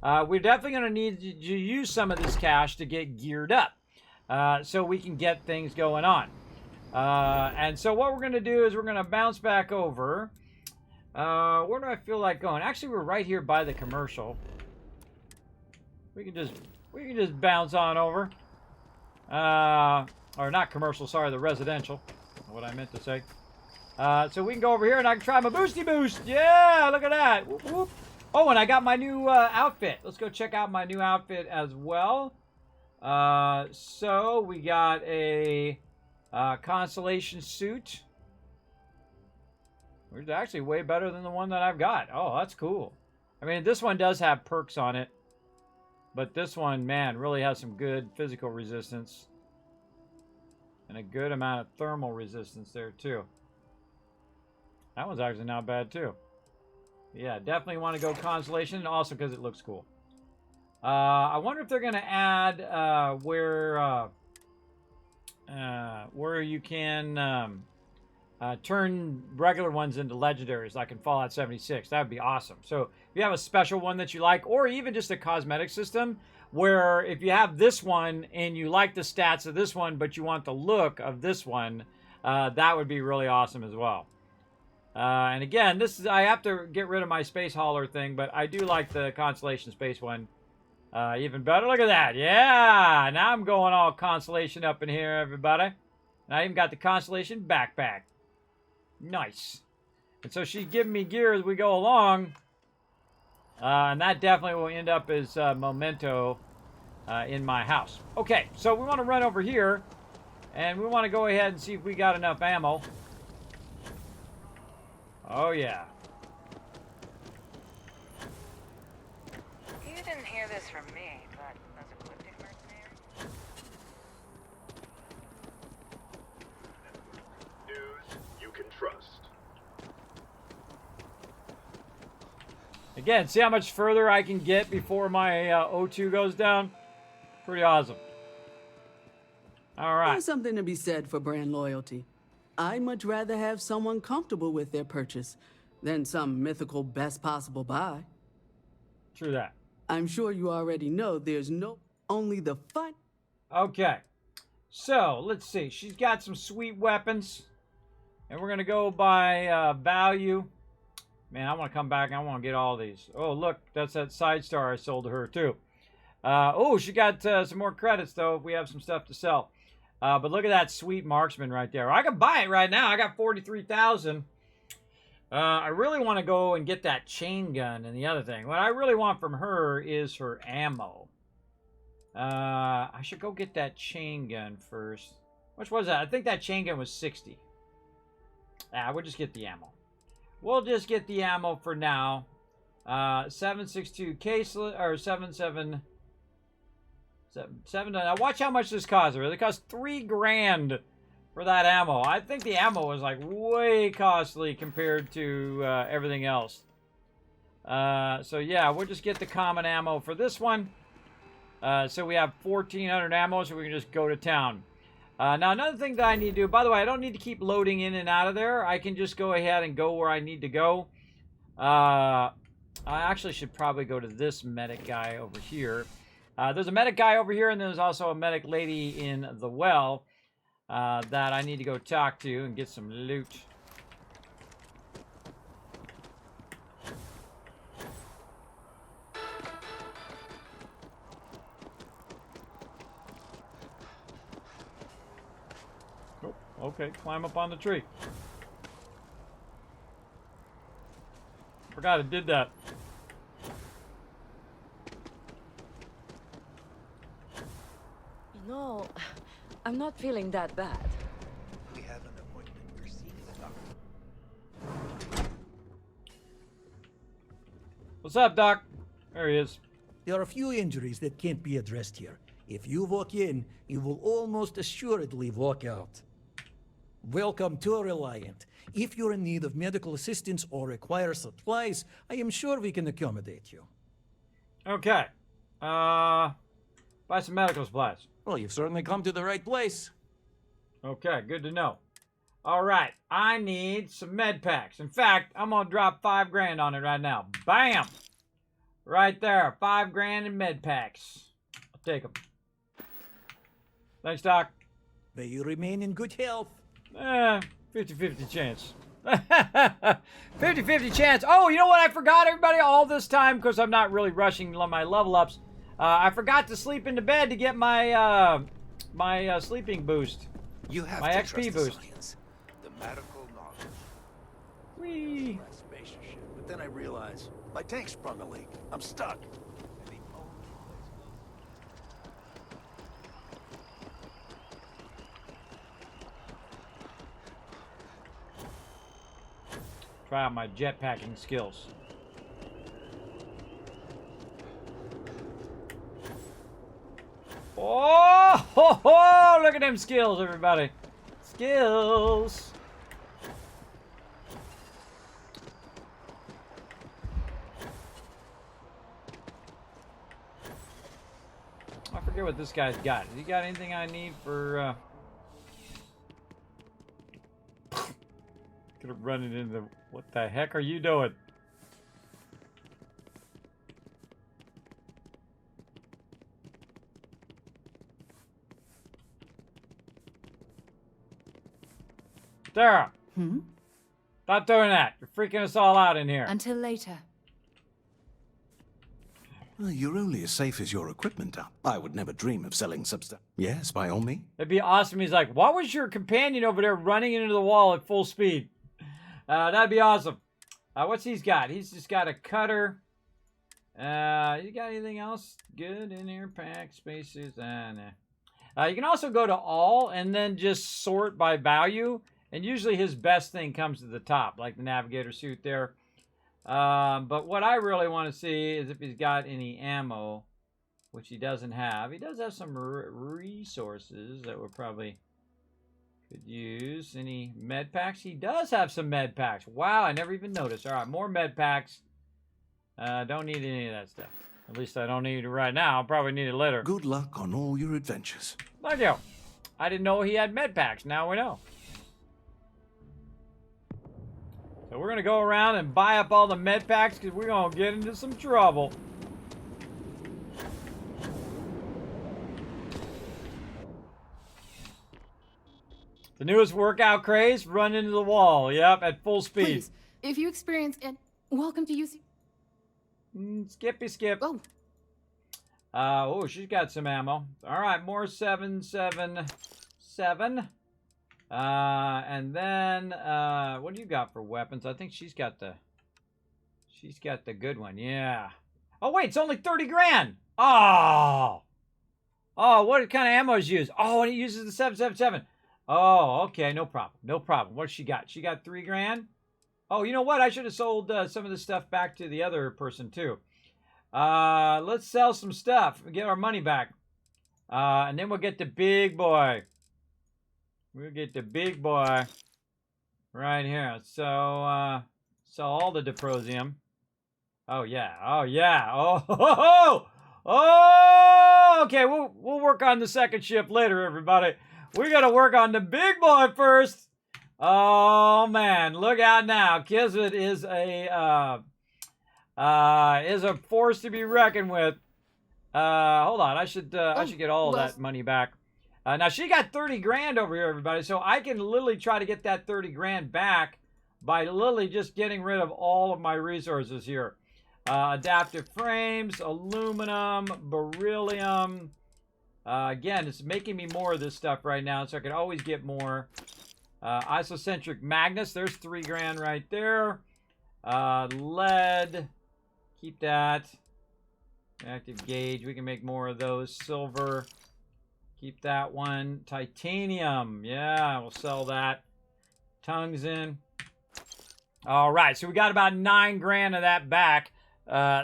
we're definitely going to need to use some of this cash to get geared up so we can get things going on. And so what we're going to do is we're going to bounce back over. Where do I feel like going? Actually, we're right here by the commercial. We can just bounce on over. Or not commercial, sorry, the residential. What I meant to say. So we can go over here and I can try my boosty boost. Yeah, look at that. Whoop, whoop. Oh, and I got my new outfit. Let's go check out my new outfit as well. So we got a constellation suit. Which is actually way better than the one that I've got. Oh, that's cool. I mean, this one does have perks on it. But this one, man, really has some good physical resistance. And a good amount of thermal resistance there, too. That one's actually not bad, too. Yeah, definitely want to go Constellation, and also because it looks cool. I wonder if they're going to add where you can turn regular ones into legendaries, like in Fallout 76. That would be awesome. So if you have a special one that you like, or even just a cosmetic system, where if you have this one and you like the stats of this one, but you want the look of this one, that would be really awesome as well. And again, this is, I have to get rid of my Space Hauler thing, but I do like the Constellation Space one even better. Look at that. Yeah, now I'm going all Constellation up in here, everybody. And I even got the Constellation backpack. Nice. And so she's giving me gear as we go along. And that definitely will end up as memento in my house. Okay, so we want to run over here. And we want to go ahead and see if we got enough ammo. Oh, yeah. You didn't hear this from me, but as a Clifton mercenary. News you can trust. Again, see how much further I can get before my O2 goes down? Pretty awesome. All right. There's something to be said for brand loyalty. I'd much rather have someone comfortable with their purchase than some mythical best possible buy. True that. I'm sure you already know there's only the fun. Okay. So, let's see. She's got some sweet weapons. And we're going to go by value. Man, I want to come back and I want to get all these. Oh, look. That's that side star I sold to her, too. Oh, she got some more credits, though, if we have some stuff to sell. But look at that sweet marksman right there. I can buy it right now. I got 43,000. I really want to go and get that chain gun and the other thing. What I really want from her is her ammo. I should go get that chain gun first. Which was that? I think that chain gun was 60. We'll just get the ammo. We'll just get the ammo for now. 7.62 case or 7.7. Now watch how much this costs. It cost $3 grand for that ammo. I think the ammo was like way costly compared to everything else. So yeah, we'll just get the common ammo for this one. So we have 1,400 ammo, so we can just go to town. Now another thing that I need to do, by the way, I don't need to keep loading in and out of there. I can just go ahead and go where I need to go. I actually should probably go to this medic guy over here. There's a medic guy over here, and there's also a medic lady in the well that I need to go talk to and get some loot. Oh, okay, climb up on the tree. Forgot I did that. You know, I'm not feeling that bad. We have an appointment for seeing the doctor. What's up, Doc? There he is. There are a few injuries that can't be addressed here. If you walk in, you will almost assuredly walk out. Welcome to Reliant. If you're in need of medical assistance or require supplies, I am sure we can accommodate you. Okay. Buy some medical supplies. Well, you've certainly come to the right place. Okay, good to know. All right, I need some med packs. In fact, I'm gonna drop $5 grand on it right now. Bam! Right there, $5 grand in med packs. I'll take them. Thanks, Doc. May you remain in good health. 50-50 chance. 50-50 chance. Oh, you know what I forgot, everybody? All this time, because I'm not really rushing my level ups. I forgot to sleep into bed to get my my sleeping boost. You have my to XP trust boost. The science, the medical knowledge. Whee! Spaceship. But then I realized my tank sprung a leak. I'm stuck. Try out my jetpacking skills. Oh, ho, ho, look at them skills, everybody. Skills. I forget what this guy's got. Has he got anything I need for, Could have run it into... What the heck are you doing? Sarah! Stop doing that. You're freaking us all out in here. Until later. Well, you're only as safe as your equipment are. I would never dream of selling substance. Yes, by all means. It'd be awesome. He's like, what was your companion over there running into the wall at full speed? That'd be awesome. What's he's got? He's just got a cutter. You got anything else good in here? Pack, spaces, nah. You can also go to all and then just sort by value. And usually his best thing comes to the top, like the navigator suit there. But what I really want to see is if he's got any ammo, which he doesn't have. He does have some resources that we probably could use. Any med packs? He does have some med packs. Wow, I never even noticed. All right, more med packs. Don't need any of that stuff. At least I don't need it right now. I'll probably need it later. Good luck on all your adventures. Thank you. I didn't know he had med packs. Now we know. So we're going to go around and buy up all the med packs because we're going to get into some trouble. The newest workout craze, run into the wall. Yep, at full speed. Please, if you experience it, welcome to UC. Skippy skip. Oh. Oh, she's got some ammo. All right, more 777. And then, what do you got for weapons? I think she's got the good one. Yeah. Oh, wait, it's only 30 grand. Oh. Oh, what kind of ammo is used? Oh, and it uses the 777. Oh, okay, no problem. No problem. What's she got? She got 3 grand? Oh, you know what? I should have sold some of this stuff back to the other person, too. Let's sell some stuff and get our money back. And then we'll get the big boy. We'll get the big boy right here. So, sell all the Diprosium. Oh, yeah. Oh, yeah. Oh, ho, ho. Oh, okay. We'll work on the second shift later, everybody. We got to work on the big boy first. Oh, man. Look out now. Kismet is a force to be reckoned with. Hold on. I should get all that money back. Now, she got 30 grand over here, everybody, so I can literally try to get that 30 grand back by literally just getting rid of all of my resources here. Adaptive frames, aluminum, beryllium. Again, it's making me more of this stuff right now, so I can always get more. Isocentric magnets, there's 3 grand right there. Lead. Keep that. Active gauge. We can make more of those. Silver. Keep that one. Titanium. Yeah, we'll sell that. Tungsten. All right, so we got about 9 grand of that back,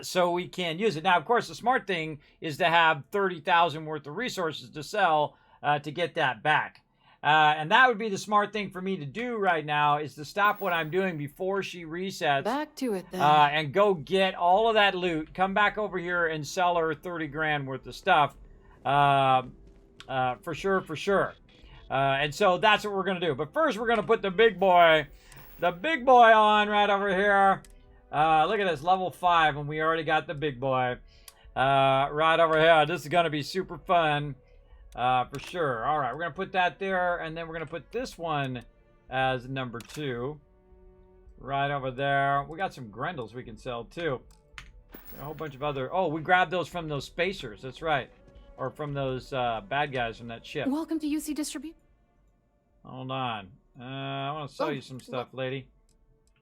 so we can use it. Now, of course, the smart thing is to have 30,000 worth of resources to sell to get that back. And that would be the smart thing for me to do right now, is to stop what I'm doing before she resets. Back to it then. And go get all of that loot, come back over here and sell her 30 grand worth of stuff. For sure, for sure. And so that's what we're going to do. But first, we're going to put the big boy on right over here. Look at this, level 5, and we already got the big boy right over here. This is going to be super fun for sure. All right, we're going to put that there, and then we're going to put this one as number 2 right over there. We got some Grendels we can sell too. A whole bunch of other... Oh, we grabbed those from those spacers. That's right. Or from those bad guys from that ship. Welcome to UC Distribute. Hold on. I want to sell you some stuff, lady.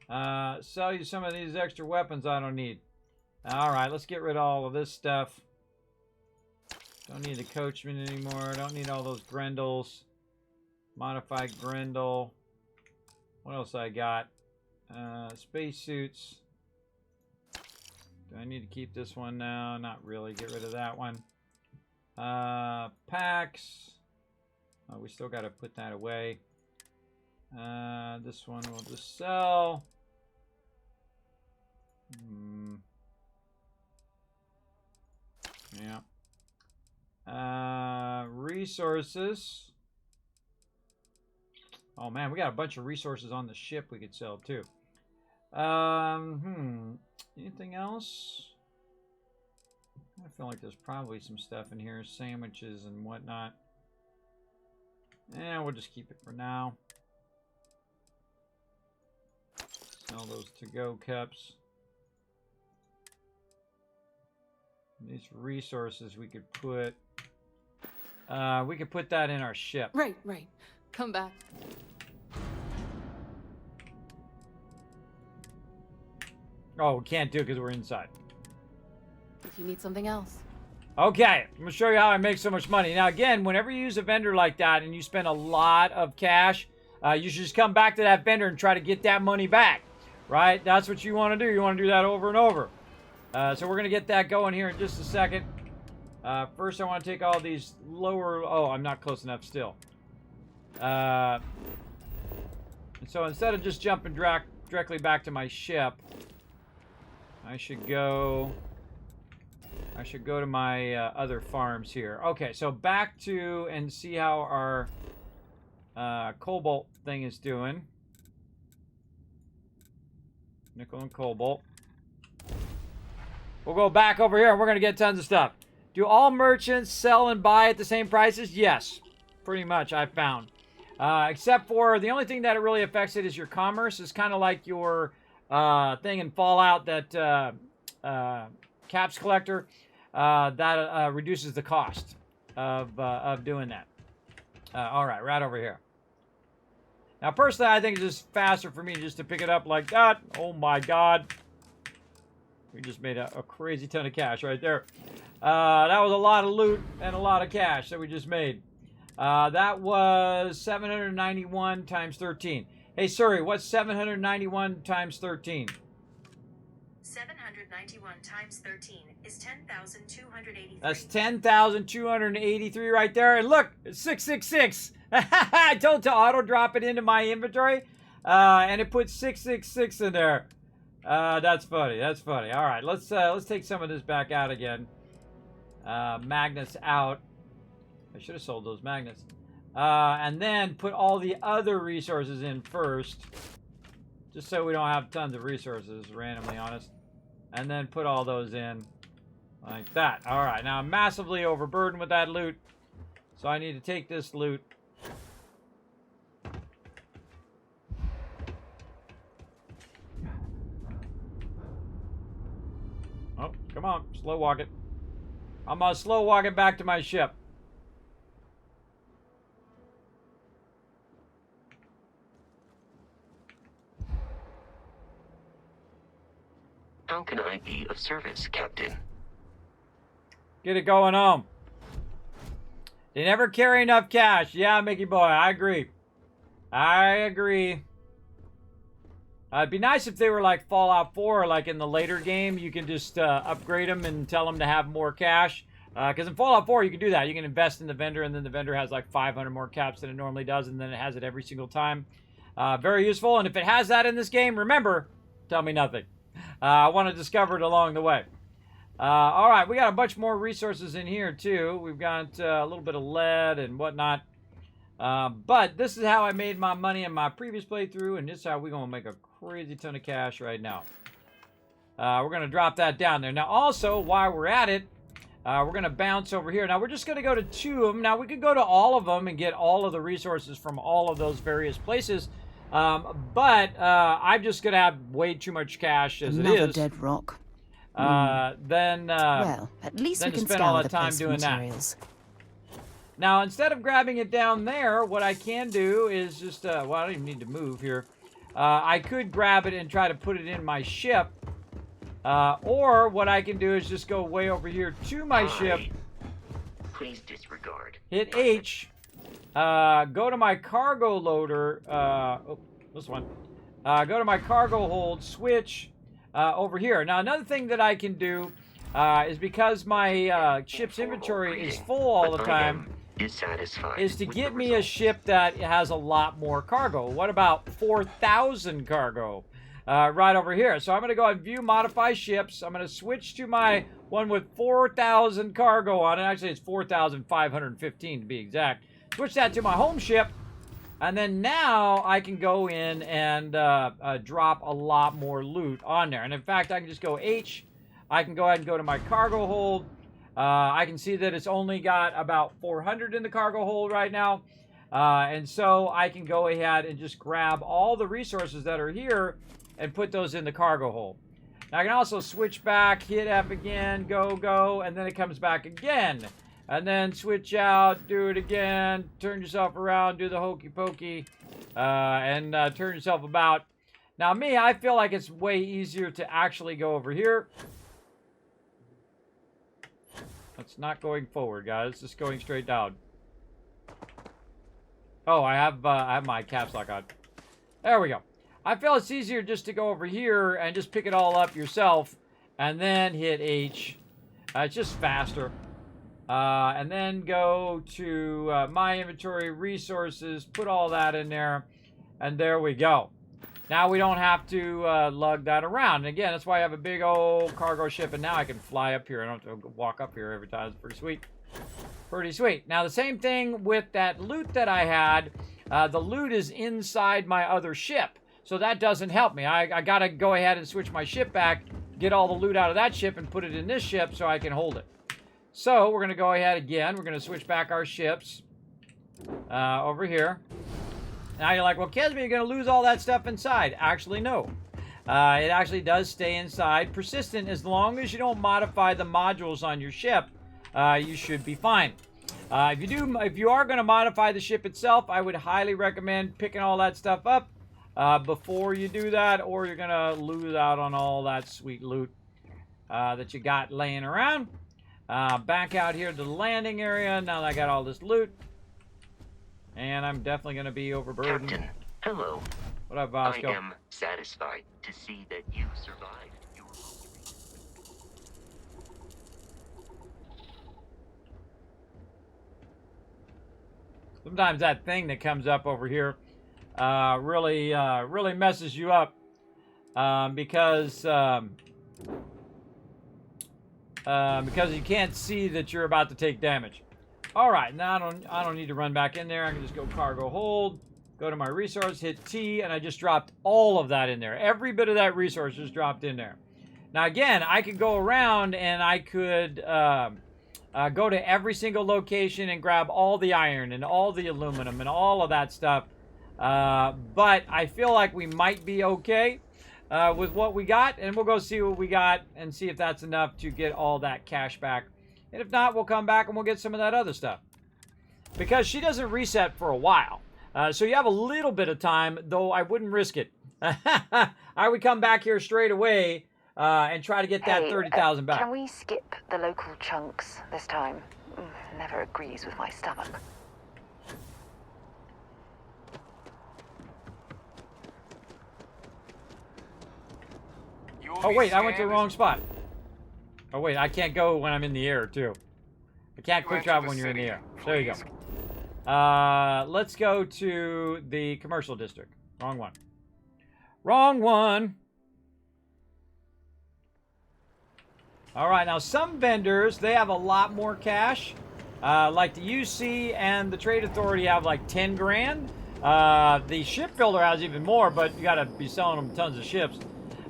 Sell you some of these extra weapons I don't need. All right, let's get rid of all of this stuff. Don't need the coachman anymore. Don't need all those Grendels. Modified Grendel. What else I got? Spacesuits. Do I need to keep this one now? Not really. Get rid of that one. Packs. Oh, we still got to put that away. This one we'll just sell. Yeah. Resources. Oh man, we got a bunch of resources on the ship we could sell too. Anything else? I feel like there's probably some stuff in here, sandwiches and whatnot. And we'll just keep it for now. Sell those to-go cups. These resources we could put that in our ship. Right. Come back. Oh, we can't do it because we're inside. If you need something else. Okay, I'm going to show you how I make so much money. Now, again, whenever you use a vendor like that and you spend a lot of cash, you should just come back to that vendor and try to get that money back, right? That's what you want to do. You want to do that over and over. So we're going to get that going here in just a second. First, I want to take all these lower... Oh, I'm not close enough still. And so instead of just jumping directly back to my ship, I should go to my other farms here. Okay, so back to and see how our cobalt thing is doing. Nickel and cobalt. We'll go back over here and we're going to get tons of stuff. Do all merchants sell and buy at the same prices? Yes, pretty much I've found. Except for the only thing that it really affects it is your commerce. It's kind of like your thing in Fallout that caps collector. That reduces the cost of doing that. All right, right over here. Now, personally, I think it's just faster for me just to pick it up like that. Oh my God. We just made a crazy ton of cash right there. That was a lot of loot and a lot of cash that we just made. That was 791 times 13. Hey, Suri, what's 791 times 13? 791 times 13 is 10,283. That's 10,283 right there. And look, it's 666. I told it to auto drop it into my inventory, and it put 666 in there. That's funny. That's funny. All right, let's take some of this back out again. Magnets out. I should have sold those magnets. And then put all the other resources in first, just so we don't have tons of resources randomly on us. And then put all those in like that. All right, now I'm massively overburdened with that loot, so I need to take this loot. Oh, come on, slow walk it. I'm gonna slow walk it back to my ship. How can I be of service, Captain? Get it going home. They never carry enough cash. Yeah, Mickey boy, I agree. I agree. It'd be nice if they were like Fallout 4, like in the later game, you can just upgrade them and tell them to have more cash. Because in Fallout 4, you can do that. You can invest in the vendor, and then the vendor has like 500 more caps than it normally does, and then it has it every single time. Very useful, and if it has that in this game, remember, tell me nothing. I want to discover it along the way. All right, we got a bunch more resources in here, too. We've got a little bit of lead and whatnot. But this is how I made my money in my previous playthrough, and this is how we're going to make a crazy ton of cash right now. We're going to drop that down there. Now, also, while we're at it, we're going to bounce over here. Now, we're just going to go to 2 of them. Now, we could go to all of them and get all of the resources from all of those various places. But I'm just going to have way too much cash as it is. Another dead rock. Then well, at least then we can spend all scour that the time place doing for materials. that. Now, instead of grabbing it down there, what I can do is just, well, I don't even need to move here. I could grab it and try to put it in my ship. Or what I can do is just go way over here to my ship. Please disregard. Hit H. Go to my cargo loader. Oh, this one. Go to my cargo hold. Switch over here. Now, another thing that I can do is because my ship's inventory is full all the time, is to get me a ship that has a lot more cargo. What about 4,000 cargo? Right over here. So I'm going to go ahead and view modify ships. I'm going to switch to my one with 4,000 cargo on it. Actually, it's 4,515 to be exact. Switch that to my home ship. And then now I can go in and drop a lot more loot on there. And in fact, I can just go H. I can go ahead and go to my cargo hold. I can see that it's only got about 400 in the cargo hold right now. And so I can go ahead and just grab all the resources that are here and put those in the cargo hold. Now I can also switch back, hit F again, go, and then it comes back again. And then switch out, do it again, turn yourself around, do the hokey pokey, and turn yourself about. Now me, I feel like it's way easier to actually go over here. It's not going forward, guys. It's just going straight down. Oh, I have my caps lock on. There we go. I feel it's easier just to go over here and just pick it all up yourself, and then hit H. It's just faster. And then go to my inventory, resources, put all that in there, and there we go. Now we don't have to lug that around. And again, that's why I have a big old cargo ship, and now I can fly up here. I don't have to walk up here every time. It's pretty sweet. Pretty sweet. Now the same thing with that loot that I had. The loot is inside my other ship, so that doesn't help me. I got to go ahead and switch my ship back, get all the loot out of that ship, and put it in this ship so I can hold it. So we're going to go ahead again. We're going to switch back our ships over here. Now you're like, well, Kismet, you're going to lose all that stuff inside. Actually, no. It actually does stay inside. Persistent, as long as you don't modify the modules on your ship, you should be fine. If you are going to modify the ship itself, I would highly recommend picking all that stuff up before you do that, or you're going to lose out on all that sweet loot that you got laying around. Back out here to the landing area. Now that I got all this loot. And I'm definitely going to be overburdened. Captain, hello. What up, Vasco? I am satisfied to see that you survived. Sometimes that thing that comes up over here really messes you up because you can't see that you're about to take damage. All right, now I don't need to run back in there. I can just go cargo hold, go to my resource, hit T, and I just dropped all of that in there. Every bit of that resource just dropped in there. Now again, I could go around and I could go to every single location and grab all the iron and all the aluminum and all of that stuff. But I feel like we might be okay with what we got, and we'll go see what we got and see if that's enough to get all that cash back. And if not, we'll come back and we'll get some of that other stuff. Because she doesn't reset for a while. So you have a little bit of time, though I wouldn't risk it. I would come back here straight away and try to get that Hey, 30,000 back. Can we skip the local chunks this time? Never agrees with my stomach. Oh, wait, I went to the wrong spot. Oh, wait, I can't go when I'm in the air, too. I can't quick travel when you're in the air. There you go. Let's go to the commercial district. Wrong one. Wrong one. All right, now some vendors, they have a lot more cash. Like the UC and the Trade Authority have like 10 grand. The shipbuilder has even more, but you got to be selling them tons of ships.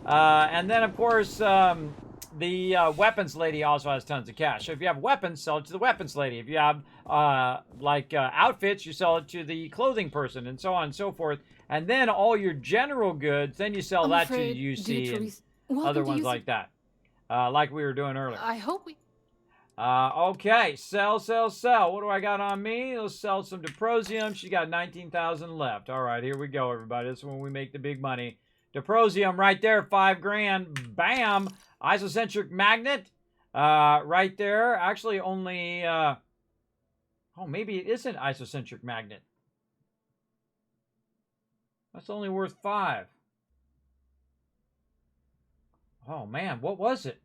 And then, of course, the weapons lady also has tons of cash. So if you have weapons, sell it to the weapons lady. If you have, outfits, you sell it to the clothing person, and so on and so forth. And then all your general goods, then you sell that to the UC and other ones like that. Like we were doing earlier. I hope we... Okay, sell. What do I got on me? Let's sell some Deprosium. She got 19,000 left. All right, here we go, everybody. This is when we make the big money. Deprosium right there, 5 grand. Bam! Isocentric magnet right there. Actually, only... oh, maybe it isn't isocentric magnet. That's only worth 5. Oh, man, what was it?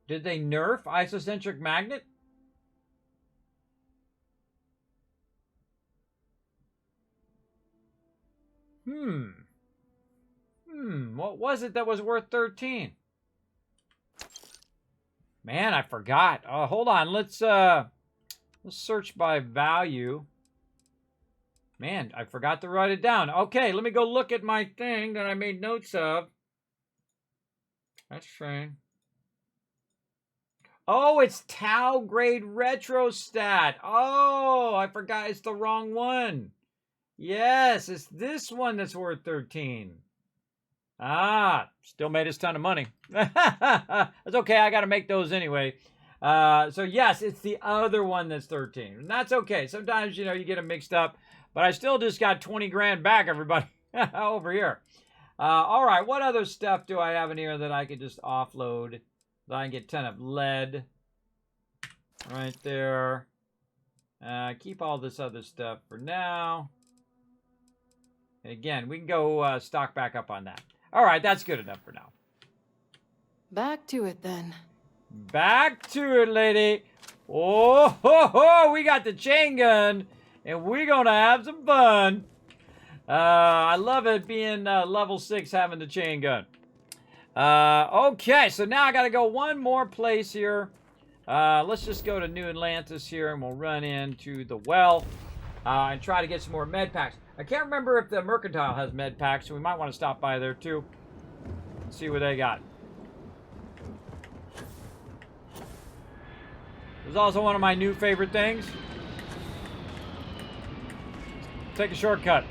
Did they nerf isocentric magnet? What was it that was worth 13? Man, I forgot. Hold on. Let's search by value. Man, I forgot to write it down. Okay, let me go look at my thing that I made notes of. That's fine. Oh, it's Tau grade retrostat. Oh, I forgot it's the wrong one. Yes, it's this one that's worth 13. Ah, still made us a ton of money. That's okay, I got to make those anyway. So yes, it's the other one that's 13. And that's okay. Sometimes, you know, you get them mixed up. But I still just got 20 grand back, everybody, over here. All right, what other stuff do I have in here that I could just offload? That I can get a ton of lead. Right there. Keep all this other stuff for now. And again, we can go stock back up on that. All right, that's good enough for now. Back to it, then. Back to it, lady. Oh, ho, ho, we got the chain gun, and we're going to have some fun. I love it being level 6 having the chain gun. Okay, so now I got to go one more place here. Let's just go to New Atlantis here, and we'll run into the well and try to get some more med packs. I can't remember if the Mercantile has med packs, so we might want to stop by there too. See what they got. This is also one of my new favorite things. Take a shortcut.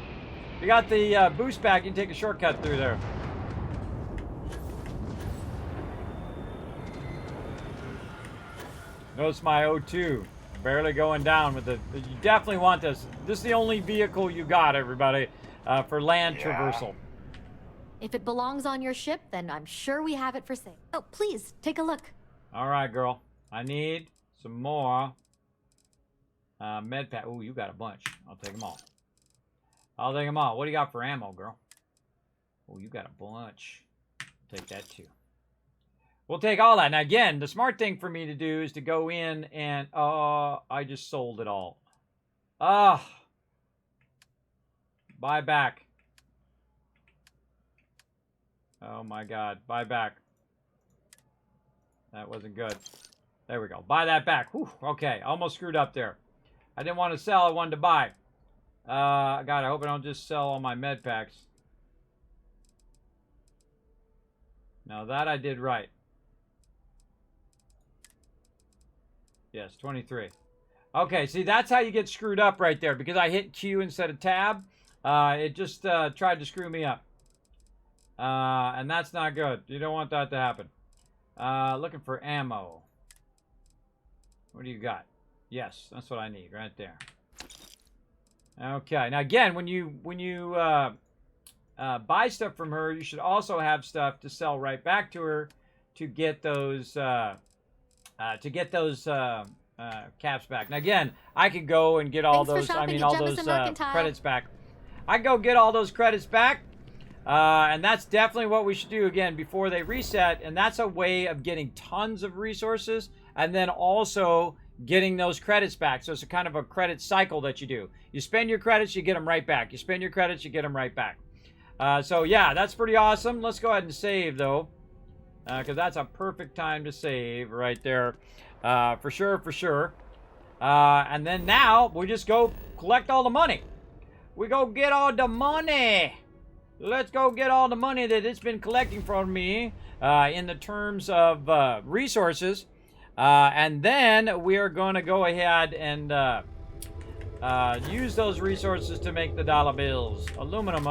If you got the boost pack, you can take a shortcut through there. Notice my O2 barely going down with the... You definitely want this. This is the only vehicle you got, everybody, for land traversal. If it belongs on your ship, then I'm sure we have it for sale. Oh, please, take a look. All right, girl. I need some more med pack. Ooh, you got a bunch. I'll take them all. I'll take them all. What do you got for ammo, girl? Oh, you got a bunch. I'll take that too. We'll take all that. Now, again, the smart thing for me to do is to go in and... I just sold it all. Buy back. Oh, my God. Buy back. That wasn't good. There we go. Buy that back. Whew, okay, almost screwed up there. I didn't want to sell. I wanted to buy. God, I hope I don't just sell all my med packs. Now, that I did right. Yes, 23. Okay, see, that's how you get screwed up right there. Because I hit Q instead of tab. It just tried to screw me up. And that's not good. You don't want that to happen. Looking for ammo. What do you got? Yes, that's what I need right there. Okay, now again, when you buy stuff from her, you should also have stuff to sell right back to her to get those caps back. Now again, I could go and get all Thanks for those. I shopping mean, at all Jemison those Mercantile. credits back. I go get all those credits back, and that's definitely what we should do again before they reset. And that's a way of getting tons of resources, and then also getting those credits back. So it's a kind of a credit cycle that you do. You spend your credits, you get them right back. You spend your credits, you get them right back. So yeah, that's pretty awesome. Let's go ahead and save though, because that's a perfect time to save right there, for sure. And then now we just go collect all the money. We go get all the money. Let's go get all the money that it's been collecting from me in the terms of resources. And then we are going to go ahead and use those resources to make the dollar bills. Aluminum.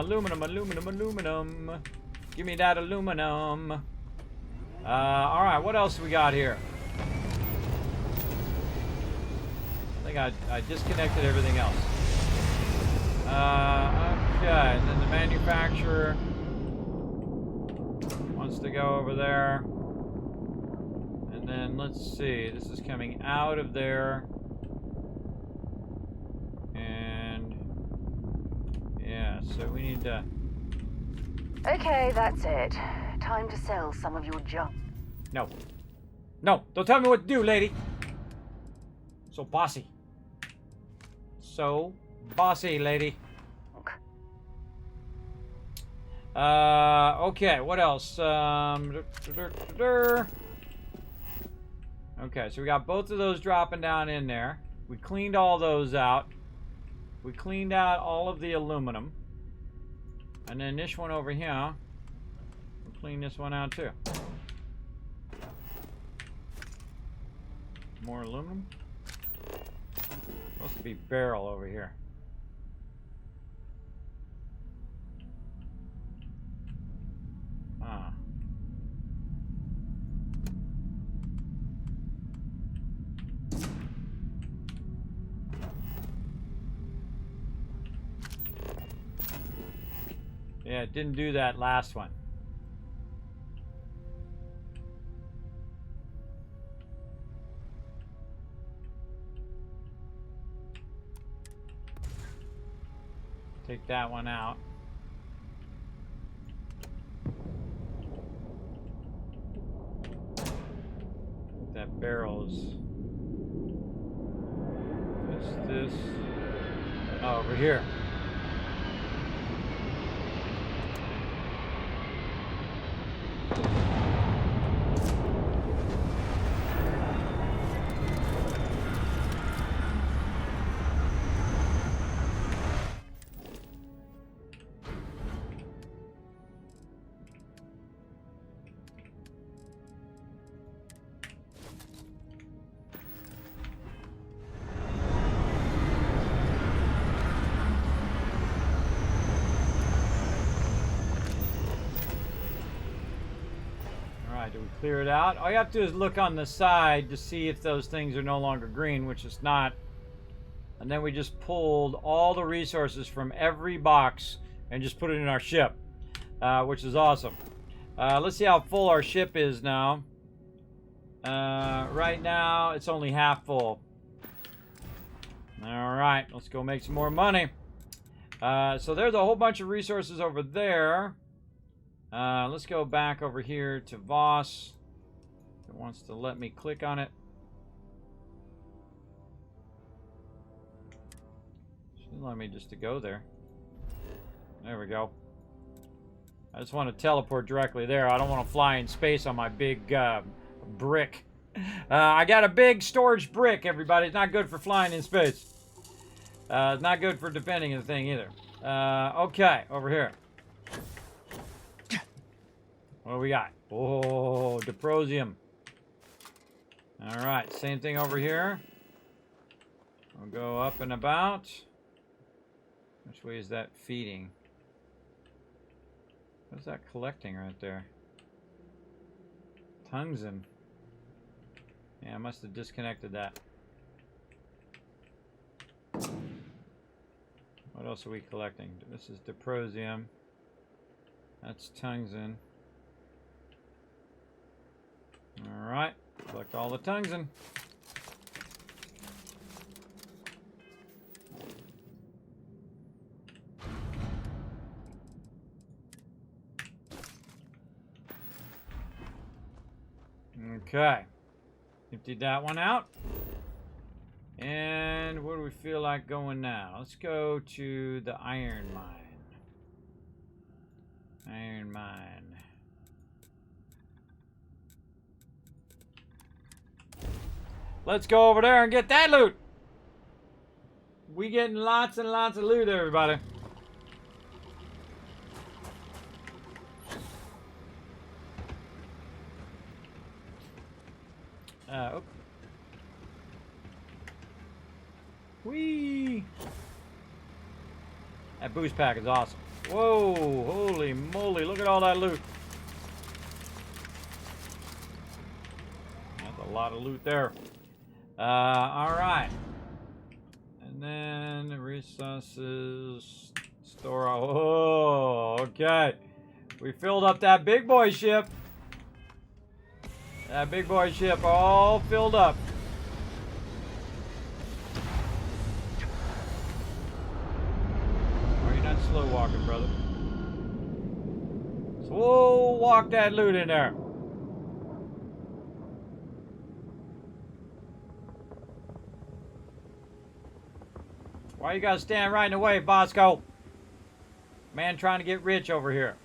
Give me that aluminum. All right, what else we got here? I think I disconnected everything else. Okay, and then the manufacturer wants to go over there. And then let's see, this is coming out of there. And yeah, so we need to... Okay, that's it. Time to sell some of your junk. No. No, don't tell me what to do, lady. So bossy. So bossy, lady. Okay, what else? Okay, so we got both of those dropping down in there. We cleaned all those out. We cleaned out all of the aluminum. And then this one over here, we'll clean this one out too. More aluminum. Supposed to be barrel over here. Ah. Yeah, it didn't do that last one. Take that one out. That barrel's this. Oh, over here. Do we clear it out? All you have to do is look on the side to see if those things are no longer green, which is not. And then we just pulled all the resources from every box and just put it in our ship, which is awesome. Let's see how full our ship is now. Right now, it's only half full. All right, let's go make some more money. So there's a whole bunch of resources over there. Let's go back over here to Voss. It wants to let me click on it. Shouldn't let me just to go there. There we go. I just want to teleport directly there. I don't want to fly in space on my big brick. I got a big storage brick, everybody. It's not good for flying in space. It's not good for defending the thing either. Okay, over here. What do we got? Oh, Diprosium. Alright, same thing over here. We'll go up and about. Which way is that feeding? What's that collecting right there? Tungsten. Yeah, I must have disconnected that. What else are we collecting? This is Diprosium. That's tungsten. Alright. Collect all the tungsten. Okay. Emptied that one out. And where do we feel like going now? Let's go to the iron mine. Iron mine. Let's go over there and get that loot. We getting lots and lots of loot, everybody. Oh. Whee! That boost pack is awesome. Whoa, holy moly, look at all that loot. That's a lot of loot there. Alright. And then resources, store. Oh, okay. We filled up that big boy ship. That big boy ship all filled up. Are you not slow walking, brother? Slow walk that loot in there. Why you gotta stand right in the way, Bosco? Man trying to get rich over here.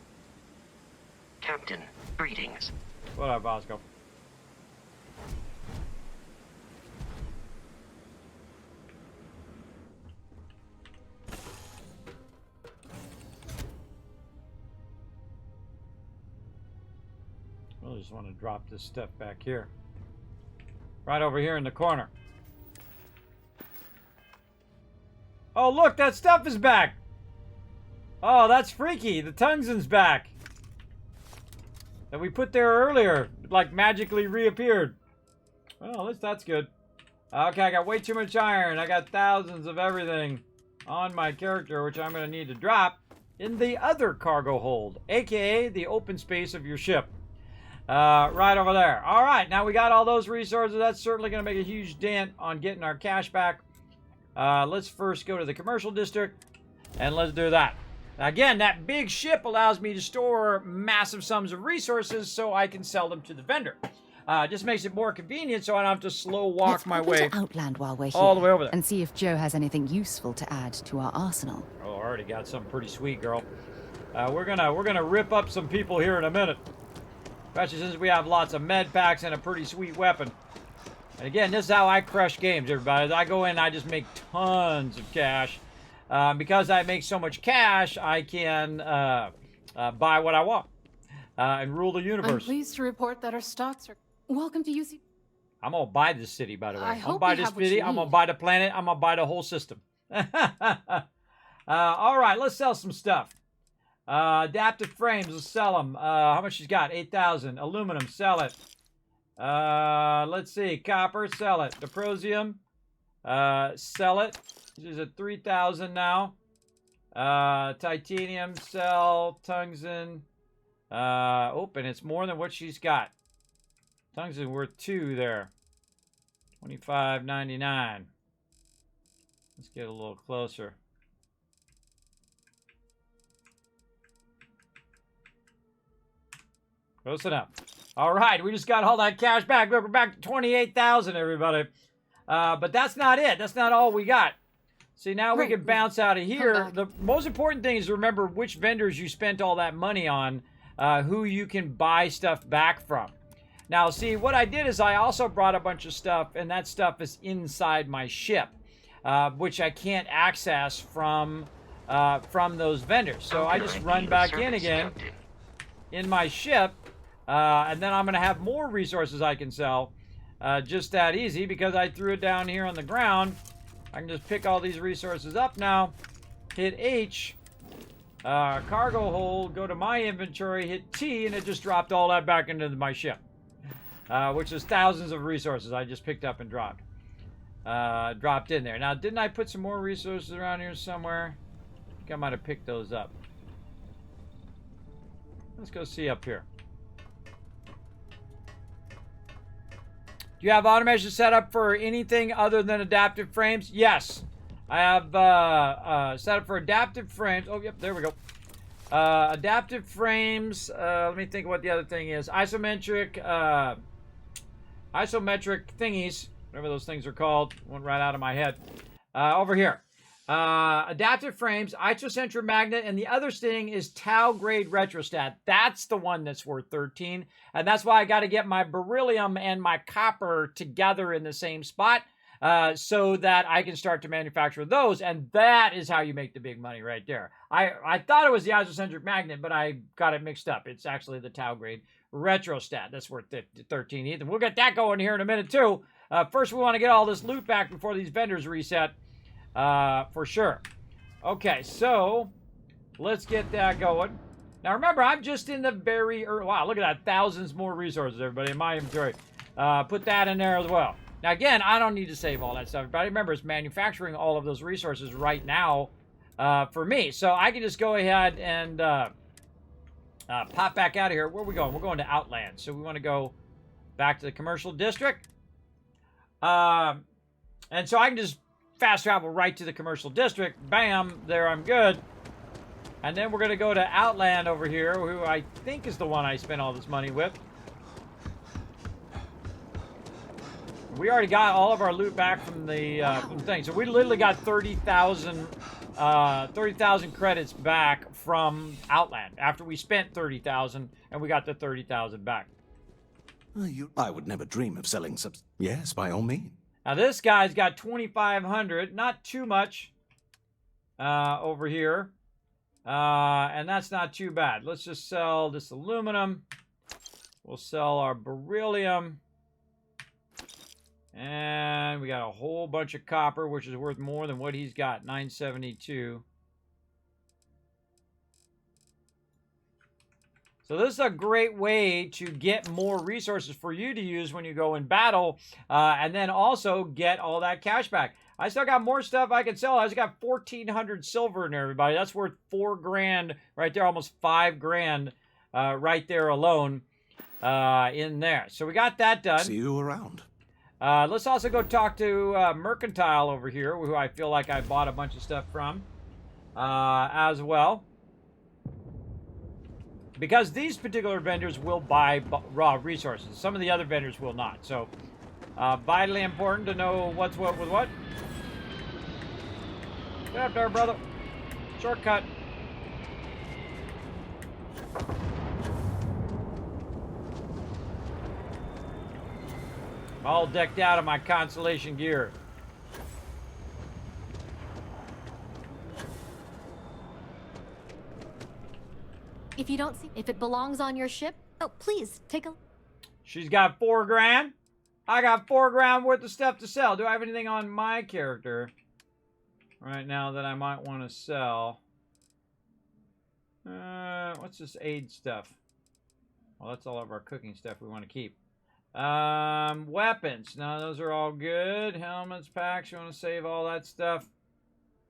Captain, greetings. What up, Bosco? I just want to drop this stuff back here. Right over here in the corner. Oh, look, that stuff is back. Oh, that's freaky. The tungsten's back. That we put there earlier, like magically reappeared. Well, at least that's good. Okay, I got way too much iron. I got thousands of everything on my character, which I'm going to need to drop in the other cargo hold, aka the open space of your ship. Right over there. All right, now we got all those resources. That's certainly going to make a huge dent on getting our cash back. Let's first go to the commercial district, and let's do that. Again, that big ship allows me to store massive sums of resources so I can sell them to the vendor. Just makes it more convenient so I don't have to slow walk my way to Outland while we're here, all the way over there. And see if Joe has anything useful to add to our arsenal. Oh, I already got something pretty sweet, girl. We're gonna rip up some people here in a minute. Especially since we have lots of med packs and a pretty sweet weapon. And again, this is how I crush games, everybody. As I go in, I just make tons of cash. Because I make so much cash, I can buy what I want and rule the I'm universe. pleased to report that our stocks are... Welcome to UC... I'm going to buy this city, by the way. I I'm going hope to buy you this have what you city. I'm going need. to buy the planet. I'm going to buy the whole system. All right, let's sell some stuff. Adaptive frames, let's sell them. How much she's got? 8,000. Aluminum, sell it. Let's see. Copper, sell it. Dysprosium, sell it. She's at 3,000 now. Titanium, sell. Tungsten. Oh, and it's more than what she's got. Tungsten worth 2 there. 25.99. Let's get a little closer. Close enough. All right, we just got all that cash back. Look, we're back to 28,000, everybody. But that's not it. That's not all we got. See, now we can bounce out of here. The most important thing is to remember which vendors you spent all that money on, who you can buy stuff back from. Now, see, what I did is I also brought a bunch of stuff, and that stuff is inside my ship, which I can't access from those vendors. So I just run back in again in my ship, and then I'm going to have more resources I can sell. Just that easy, because I threw it down here on the ground. I can just pick all these resources up now, hit H, cargo hold, go to my inventory, hit T, and it just dropped all that back into my ship, which is thousands of resources I just picked up and dropped in there. Now, didn't I put some more resources around here somewhere? I think I might have picked those up. Let's go see up here. Do you have automation set up for anything other than adaptive frames? Yes. I have set up for adaptive frames. Oh, yep, there we go. Adaptive frames. Let me think of what the other thing is. Isometric thingies. Whatever those things are called. Went right out of my head. Over here. Adaptive frames, isocentric magnet, and the other thing is tau grade retrostat. That's the one that's worth 13. And that's why I got to get my beryllium and my copper together in the same spot so that I can start to manufacture those. And that is how you make the big money right there. I thought it was the isocentric magnet, but I got it mixed up. It's actually the tau grade retrostat. That's worth 13 ETH. And we'll get that going here in a minute too. First, we want to get all this loot back before these vendors reset. For sure. Okay, so let's get that going. Now remember, I'm just in the very early... Wow, look at that. Thousands more resources, everybody, in my inventory. Put that in there as well. Now again, I don't need to save all that stuff. But remember, it's manufacturing all of those resources right now for me. So I can just go ahead and pop back out of here. Where are we going? We're going to Outland. So we want to go back to the commercial district. And so I can just fast travel right to the commercial district. Bam, there I'm good. And then we're going to go to Outland over here, who I think is the one I spent all this money with. We already got all of our loot back from the thing. So we literally got 30,000 credits back from Outland after we spent 30,000 and we got the 30,000 back. I would never dream of selling subs. Yes, by all means. Now this guy's got 2,500, not too much over here, and that's not too bad. Let's just sell this aluminum. We'll sell our beryllium, and we got a whole bunch of copper, which is worth more than what he's got, 972. So this is a great way to get more resources for you to use when you go in battle, and then also get all that cash back. I still got more stuff I can sell. I just got 1,400 silver in there, everybody. That's worth 4 grand right there, almost 5 grand right there alone in there. So we got that done. See you around. Let's also go talk to Mercantile over here, who I feel like I bought a bunch of stuff from as well. Because these particular vendors will buy raw resources. Some of the other vendors will not. So, vitally important to know what's what with what. Get up there, brother. Shortcut. All decked out in my constellation gear. If you don't see, if it belongs on your ship, oh, please take a... She's got 4 grand. I got 4 grand worth of stuff to sell. Do I have anything on my character right now that I might want to sell? What's this aid stuff? Well, that's all of our cooking stuff we want to keep. Weapons. No, those are all good. Helmets, packs. You want to save all that stuff?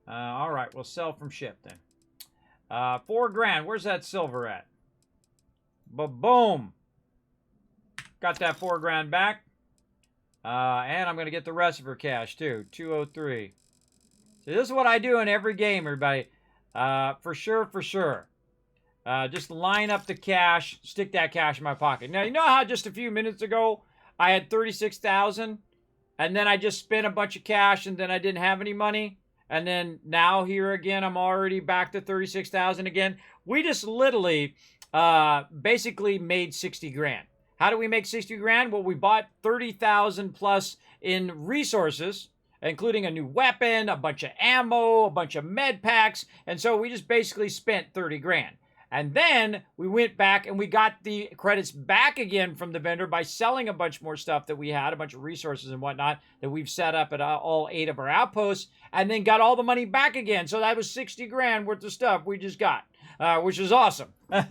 All right, we'll sell from ship then. 4 grand. Where's that silver at? Ba-boom. Got that 4 grand back. And I'm going to get the rest of her cash too. 203. So this is what I do in every game, everybody. For sure, for sure. Just line up the cash. Stick that cash in my pocket. Now, you know how just a few minutes ago I had 36,000? And then I just spent a bunch of cash and then I didn't have any money? And then now here again, I'm already back to 36,000 again. We just literally basically made 60 grand. How do we make 60 grand? Well, we bought 30,000 plus in resources, including a new weapon, a bunch of ammo, a bunch of med packs. And so we just basically spent 30 grand. And then we went back and we got the credits back again from the vendor by selling a bunch more stuff that we had, a bunch of resources and whatnot that we've set up at all 8 of our outposts, and then got all the money back again. So that was 60 grand worth of stuff we just got. which is awesome. And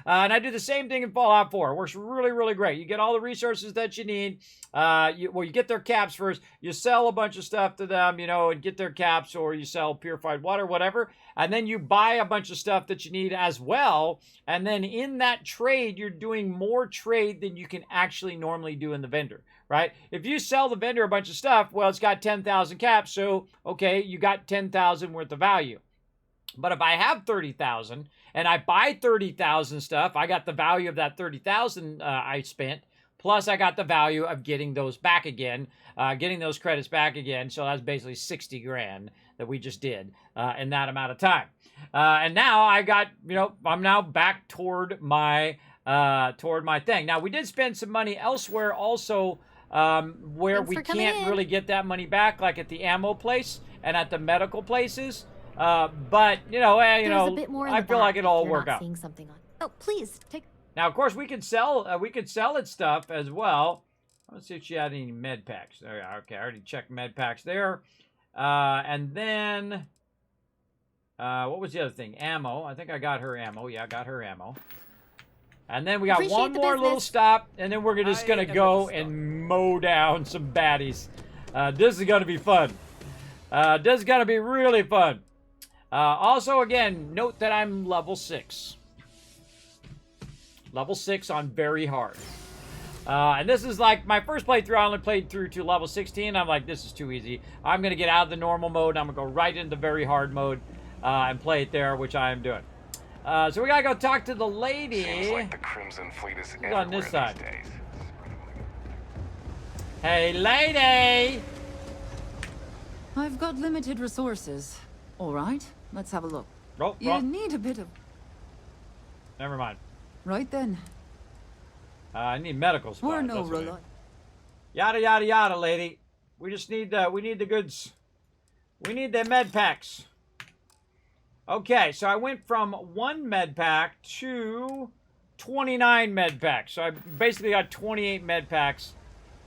I do the same thing in Fallout 4. It works really, really great. You get all the resources that you need. You get their caps first. You sell a bunch of stuff to them, and get their caps, or you sell purified water, whatever. And then you buy a bunch of stuff that you need as well. And then in that trade, you're doing more trade than you can actually normally do in the vendor, right? If you sell the vendor a bunch of stuff, well, it's got 10,000 caps. So, okay, you got 10,000 worth of value. But if I have 30,000 and I buy 30,000 stuff, I got the value of that 30,000 I spent, plus I got the value of getting those back again, getting those credits back again. So that's basically 60 grand that we just did in that amount of time. And now I got, I'm now back toward my thing. Now we did spend some money elsewhere also, where we can't really get that money back, like at the ammo place and at the medical places. But I feel like it'll all work out. Oh, please take. Now, of course, we could sell it stuff as well. Let's see if she had any med packs. There, okay, I already checked med packs there. And then, what was the other thing? Ammo. I think I got her ammo. Yeah, I got her ammo. And then we got one more little stop, and then we're just gonna go and mow down some baddies. This is gonna be fun. This is gonna be really fun. Also, again, note that I'm level 6. Level 6 on very hard. And this is like my first playthrough. I only played through to level 16. I'm like, this is too easy. I'm going to get out of the normal mode. I'm going to go right into very hard mode and play it there, which I am doing. So we got to go talk to the lady. Seems like the Crimson Fleet is on this side. these days. Hey, lady! I've got limited resources. All right, let's have a look. You need a bit of... Never mind. Right then. I need medical supplies. We're no rely. Yada, yada, yada, lady. We just need, we need the goods. We need the med packs. Okay, so I went from 1 med pack to 29 med packs. So I basically got 28 med packs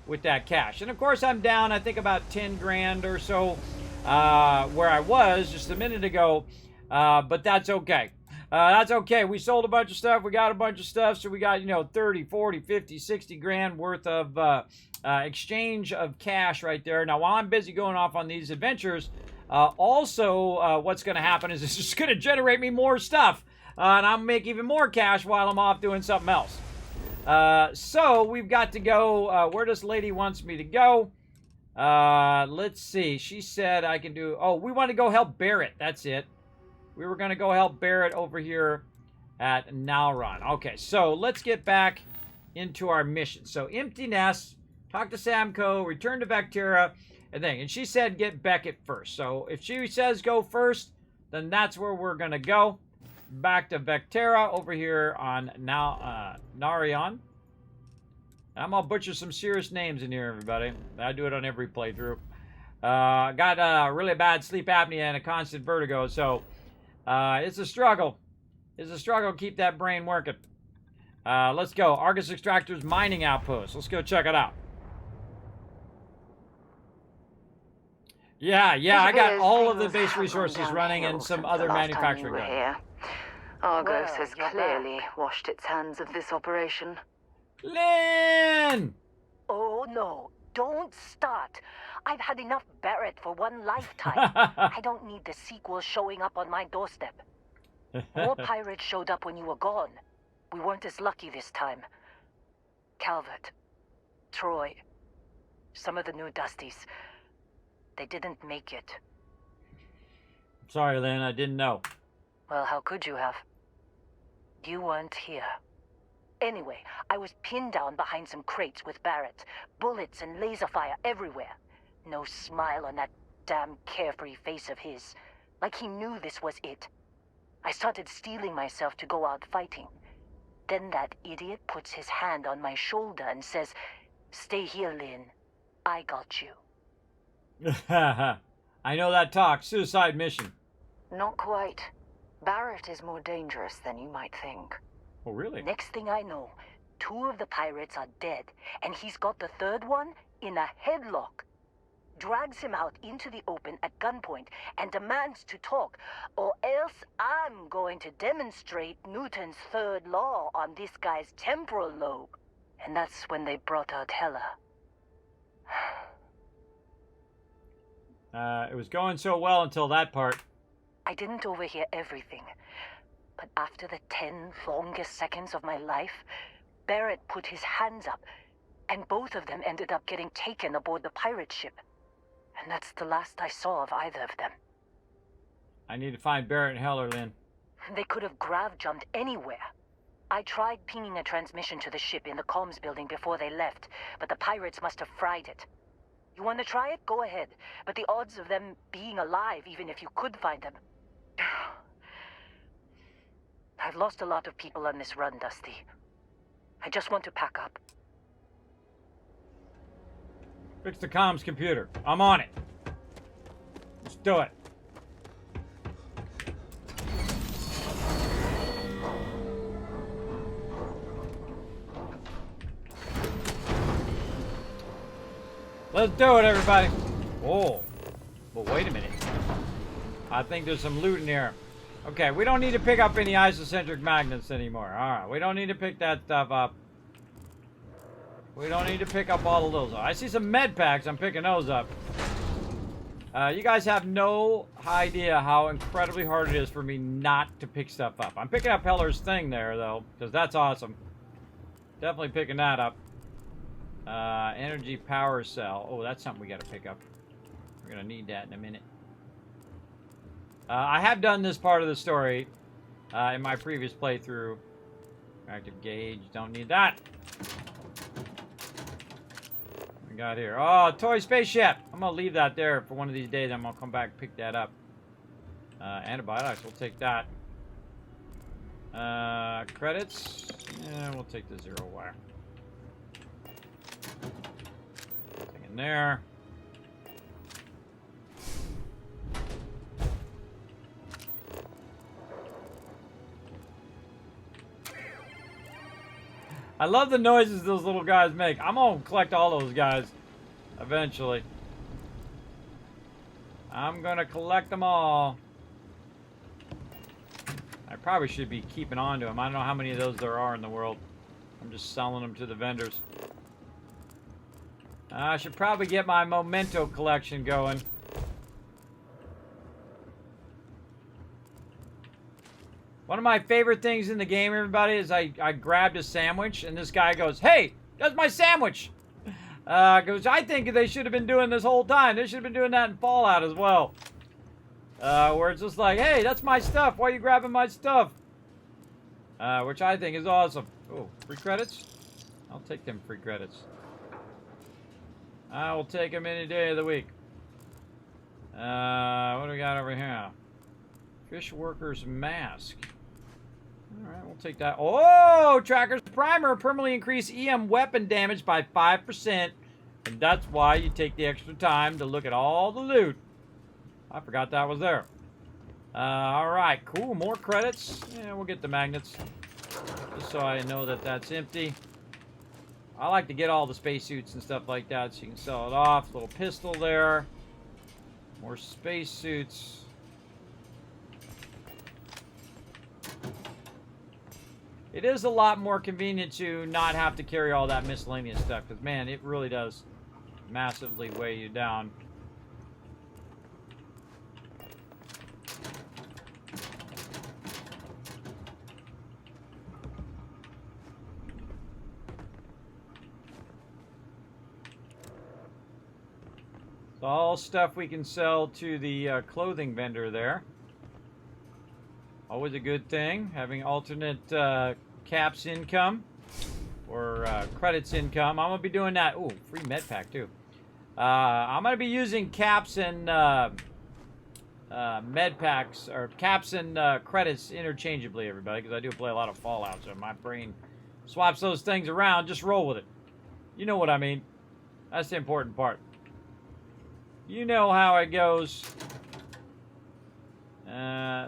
with that cash. And of course, I'm down, I think, about 10 grand or so where I was just a minute ago. But that's okay. That's okay. We sold a bunch of stuff. We got a bunch of stuff. So we got, 30, 40, 50, 60 grand worth of exchange of cash right there. Now, while I'm busy going off on these adventures, also what's going to happen is it's just going to generate me more stuff. And I'll make even more cash while I'm off doing something else. So we've got to go where this lady wants me to go. Let's see. She said I can do... Oh, we want to go help Barrett. That's it. We were going to go help Barrett over here at Nalron. Okay, so let's get back into our mission. So, empty nest, talk to Samco, return to Vectera, and she said get Beckett first. So, if she says go first, then that's where we're going to go. Back to Vectera over here on Narion. I'm going to butcher some serious names in here, everybody. I do it on every playthrough. Got really bad sleep apnea and a constant vertigo, so... it's a struggle. It's a struggle to keep that brain working. Let's go. Argus Extractor's mining outpost. Let's go check it out. Yeah, I got all of the base resources running and some other manufacturing going. Argus has clearly washed its hands of this operation. Lynn! Oh, no. Don't start. I've had enough Barrett for one lifetime. I don't need the sequel showing up on my doorstep. More pirates showed up when you were gone. We weren't as lucky this time. Calvert, Troy, some of the new Dusties. They didn't make it. Sorry, Lynn, I didn't know. Well, how could you have? You weren't here. Anyway, I was pinned down behind some crates with Barrett. Bullets and laser fire everywhere. No smile on that damn carefree face of his. Like he knew this was it. I started steeling myself to go out fighting. Then that idiot puts his hand on my shoulder and says, "Stay here, Lynn. I got you." I know that talk. Suicide mission. Not quite. Barrett is more dangerous than you might think. Oh, really? Next thing I know, 2 of the pirates are dead, and he's got the 3rd one in a headlock. drags him out into the open at gunpoint and demands to talk, or else I'm going to demonstrate Newton's third law on this guy's temporal lobe. And that's when they brought out Hella. It was going so well until that part. I didn't overhear everything, but after the 10 longest seconds of my life, Barrett put his hands up, and both of them ended up getting taken aboard the pirate ship. And that's the last I saw of either of them. I need to find Barrett and Heller, Lynn. They could have grav-jumped anywhere. I tried pinging a transmission to the ship in the comms building before they left, but the pirates must have fried it. You want to try it? Go ahead. But the odds of them being alive, even if you could find them... I've lost a lot of people on this run, Dusty. I just want to pack up. Fix the comms computer. I'm on it. Let's do it. Let's do it, everybody. Oh, but wait a minute. I think there's some loot in here. Okay, we don't need to pick up any isocentric magnets anymore. Alright, we don't need to pick that stuff up. We don't need to pick up all of those. I see some med packs. I'm picking those up. You guys have no idea how incredibly hard it is for me not to pick stuff up. I'm picking up Heller's thing there, though, because that's awesome. Definitely picking that up. Energy power cell. Oh, that's something we got to pick up. We're going to need that in a minute. I have done this part of the story in my previous playthrough. Active gauge. Don't need that. What we got here? Oh, toy spaceship. I'm going to leave that there for one of these days. I'm going to come back and pick that up. Antibiotics. We'll take that. Credits. Yeah, we'll take the 0 wire. Thing in there. I love the noises those little guys make. I'm gonna collect all those guys eventually. I'm gonna collect them all. I probably should be keeping on to them. I don't know how many of those there are in the world. I'm just selling them to the vendors. I should probably get my memento collection going. One of my favorite things in the game, everybody, is I grabbed a sandwich, and this guy goes, "Hey, that's my sandwich!" Goes, "I think they should have been doing this whole time. They should have been doing that in Fallout as well." Where it's just like, "Hey, that's my stuff. Why are you grabbing my stuff?" Which I think is awesome. Oh, free credits? I'll take them free credits. I will take them any day of the week. What do we got over here? Fish worker's mask. Alright, we'll take that. Oh! Tracker's primer. Permanently increase EM weapon damage by 5%. And that's why you take the extra time to look at all the loot. I forgot that was there. Alright, cool. More credits. Yeah, we'll get the magnets. Just so I know that that's empty. I like to get all the spacesuits and stuff like that so you can sell it off. Little pistol there. More spacesuits. It is a lot more convenient to not have to carry all that miscellaneous stuff, because, man, it really does massively weigh you down. It's all stuff we can sell to the clothing vendor there. Always a good thing, having alternate caps income or credits income. I'm going to be doing that. Ooh, free med pack too. I'm going to be using caps and med packs, or caps and credits interchangeably, everybody, because I do play a lot of Fallout, so my brain swaps those things around. Just roll with it. You know what I mean. That's the important part. You know how it goes.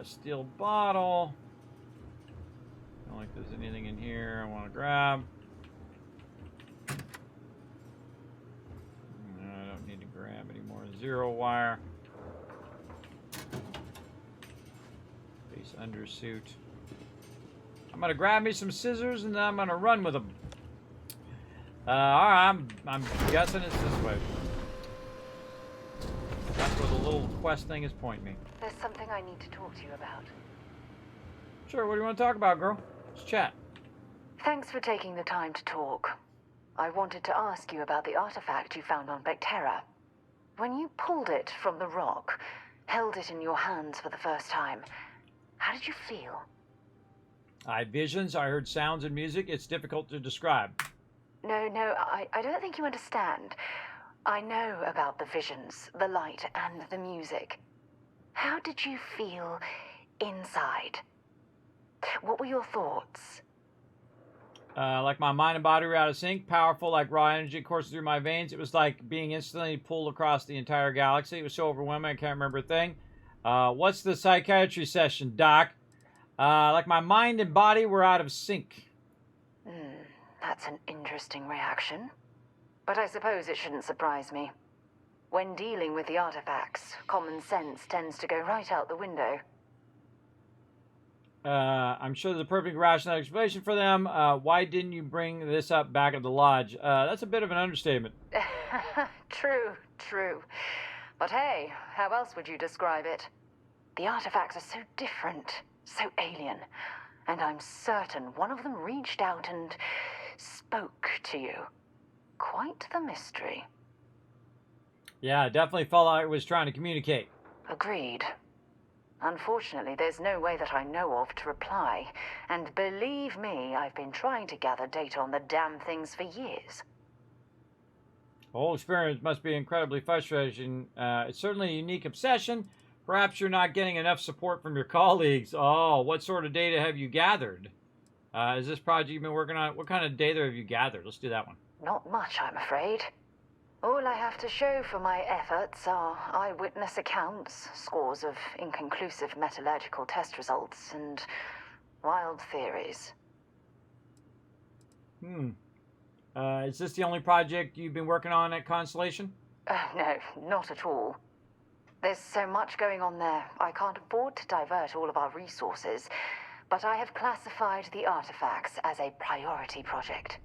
Steel bottle. I don't think there's anything in here I want to grab. I don't need to grab any more of Zero wire. Base undersuit. I'm gonna grab me some scissors and then I'm gonna run with them. Alright, I'm guessing it's this way. That's where the little quest thing is pointing me. There's something I need to talk to you about. Sure, what do you want to talk about, girl? Let's chat. Thanks for taking the time to talk. I wanted to ask you about the artifact you found on Bactera. When you pulled it from the rock, held it in your hands for the first time, how did you feel? I had visions, I heard sounds and music. It's difficult to describe. No, I don't think you understand. I know about the visions, the light, and the music. How did you feel inside? What were your thoughts? Like my mind and body were out of sync, powerful like raw energy coursing through my veins. It was like being instantly pulled across the entire galaxy. It was so overwhelming, I can't remember a thing. What's the psychiatry session, Doc? Like my mind and body were out of sync. That's an interesting reaction. But I suppose it shouldn't surprise me. When dealing with the artifacts, common sense tends to go right out the window. I'm sure there's a perfect rational explanation for them. Why didn't you bring this up back at the lodge? That's a bit of an understatement. True. But hey, how else would you describe it? The artifacts are so different, so alien. And I'm certain one of them reached out and spoke to you. Quite the mystery. Yeah, definitely felt like it was trying to communicate. Agreed. Unfortunately, there's no way that I know of to reply. And believe me, I've been trying to gather data on the damn things for years. The whole experience must be incredibly frustrating. It's certainly a unique obsession. Perhaps you're not getting enough support from your colleagues. Oh, what sort of data have you gathered? Is this project you've been working on? What kind of data have you gathered? Let's do that one. Not much, I'm afraid. All I have to show for my efforts are eyewitness accounts, scores of inconclusive metallurgical test results, and wild theories. Is this the only project you've been working on at Constellation? No, not at all. There's so much going on there, I can't afford to divert all of our resources, but I have classified the artifacts as a priority project.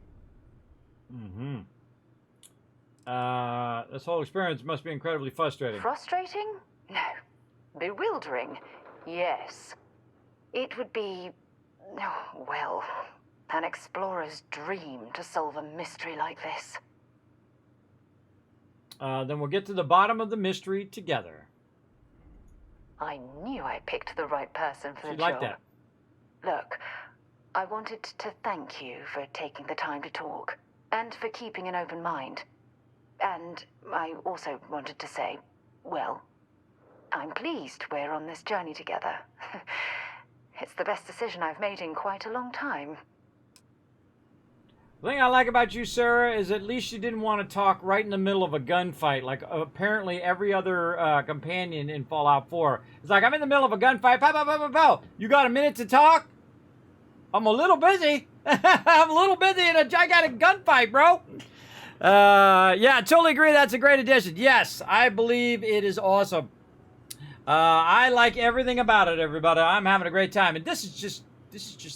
This whole experience must be incredibly frustrating. Frustrating? No. Bewildering? Yes. It would be, well, an explorer's dream to solve a mystery like this. Then we'll get to the bottom of the mystery together. I knew I picked the right person for the job. Like that. Look, I wanted to thank you for taking the time to talk, and for keeping an open mind. And I also wanted to say, well, I'm pleased we're on this journey together. It's the best decision I've made in quite a long time. The thing I like about you, Sarah, is at least you didn't want to talk right in the middle of a gunfight, like apparently every other companion in Fallout 4. It's like, I'm in the middle of a gunfight, pow, pow, pow, pow, pow. You got a minute to talk? I'm a little busy. I'm a little busy in a gigantic gunfight, bro. Yeah, I totally agree. That's a great addition. Yes, I believe it is awesome. I like everything about it, everybody. I'm having a great time. And this is just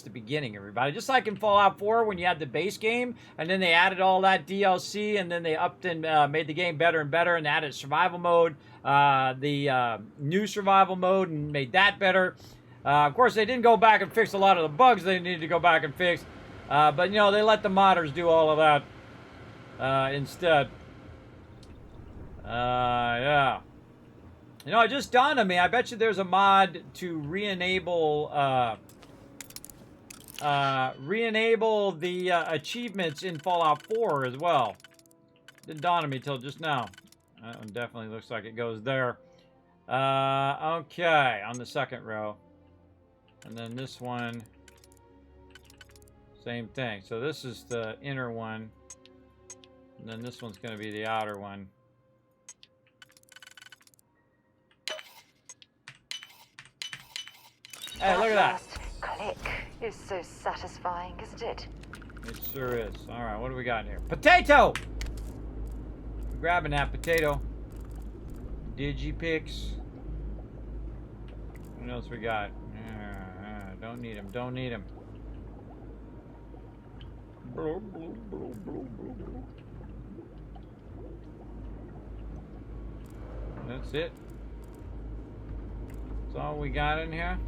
the beginning, everybody. Just like in Fallout 4 when you had the base game, and then they added all that DLC, and then they upped and made the game better and better, and added survival mode, the new survival mode, and made that better. Of course, they didn't go back and fix a lot of the bugs they needed to go back and fix. But, you know, they let the modders do all of that instead. Yeah. You know, it just dawned on me. I bet you there's a mod to re-enable the achievements in Fallout 4 as well. Didn't dawn on me till just now. That one definitely looks like it goes there. Okay, on the second row. And then this one, same thing. So this is the inner one. And then this one's going to be the outer one. Hey, look at that. Click is so satisfying, isn't it? It sure is. All right, what do we got here? Potato! Grabbing that potato. Digipix. What else we got? Don't need him. Don't need him. That's it. That's all we got in here.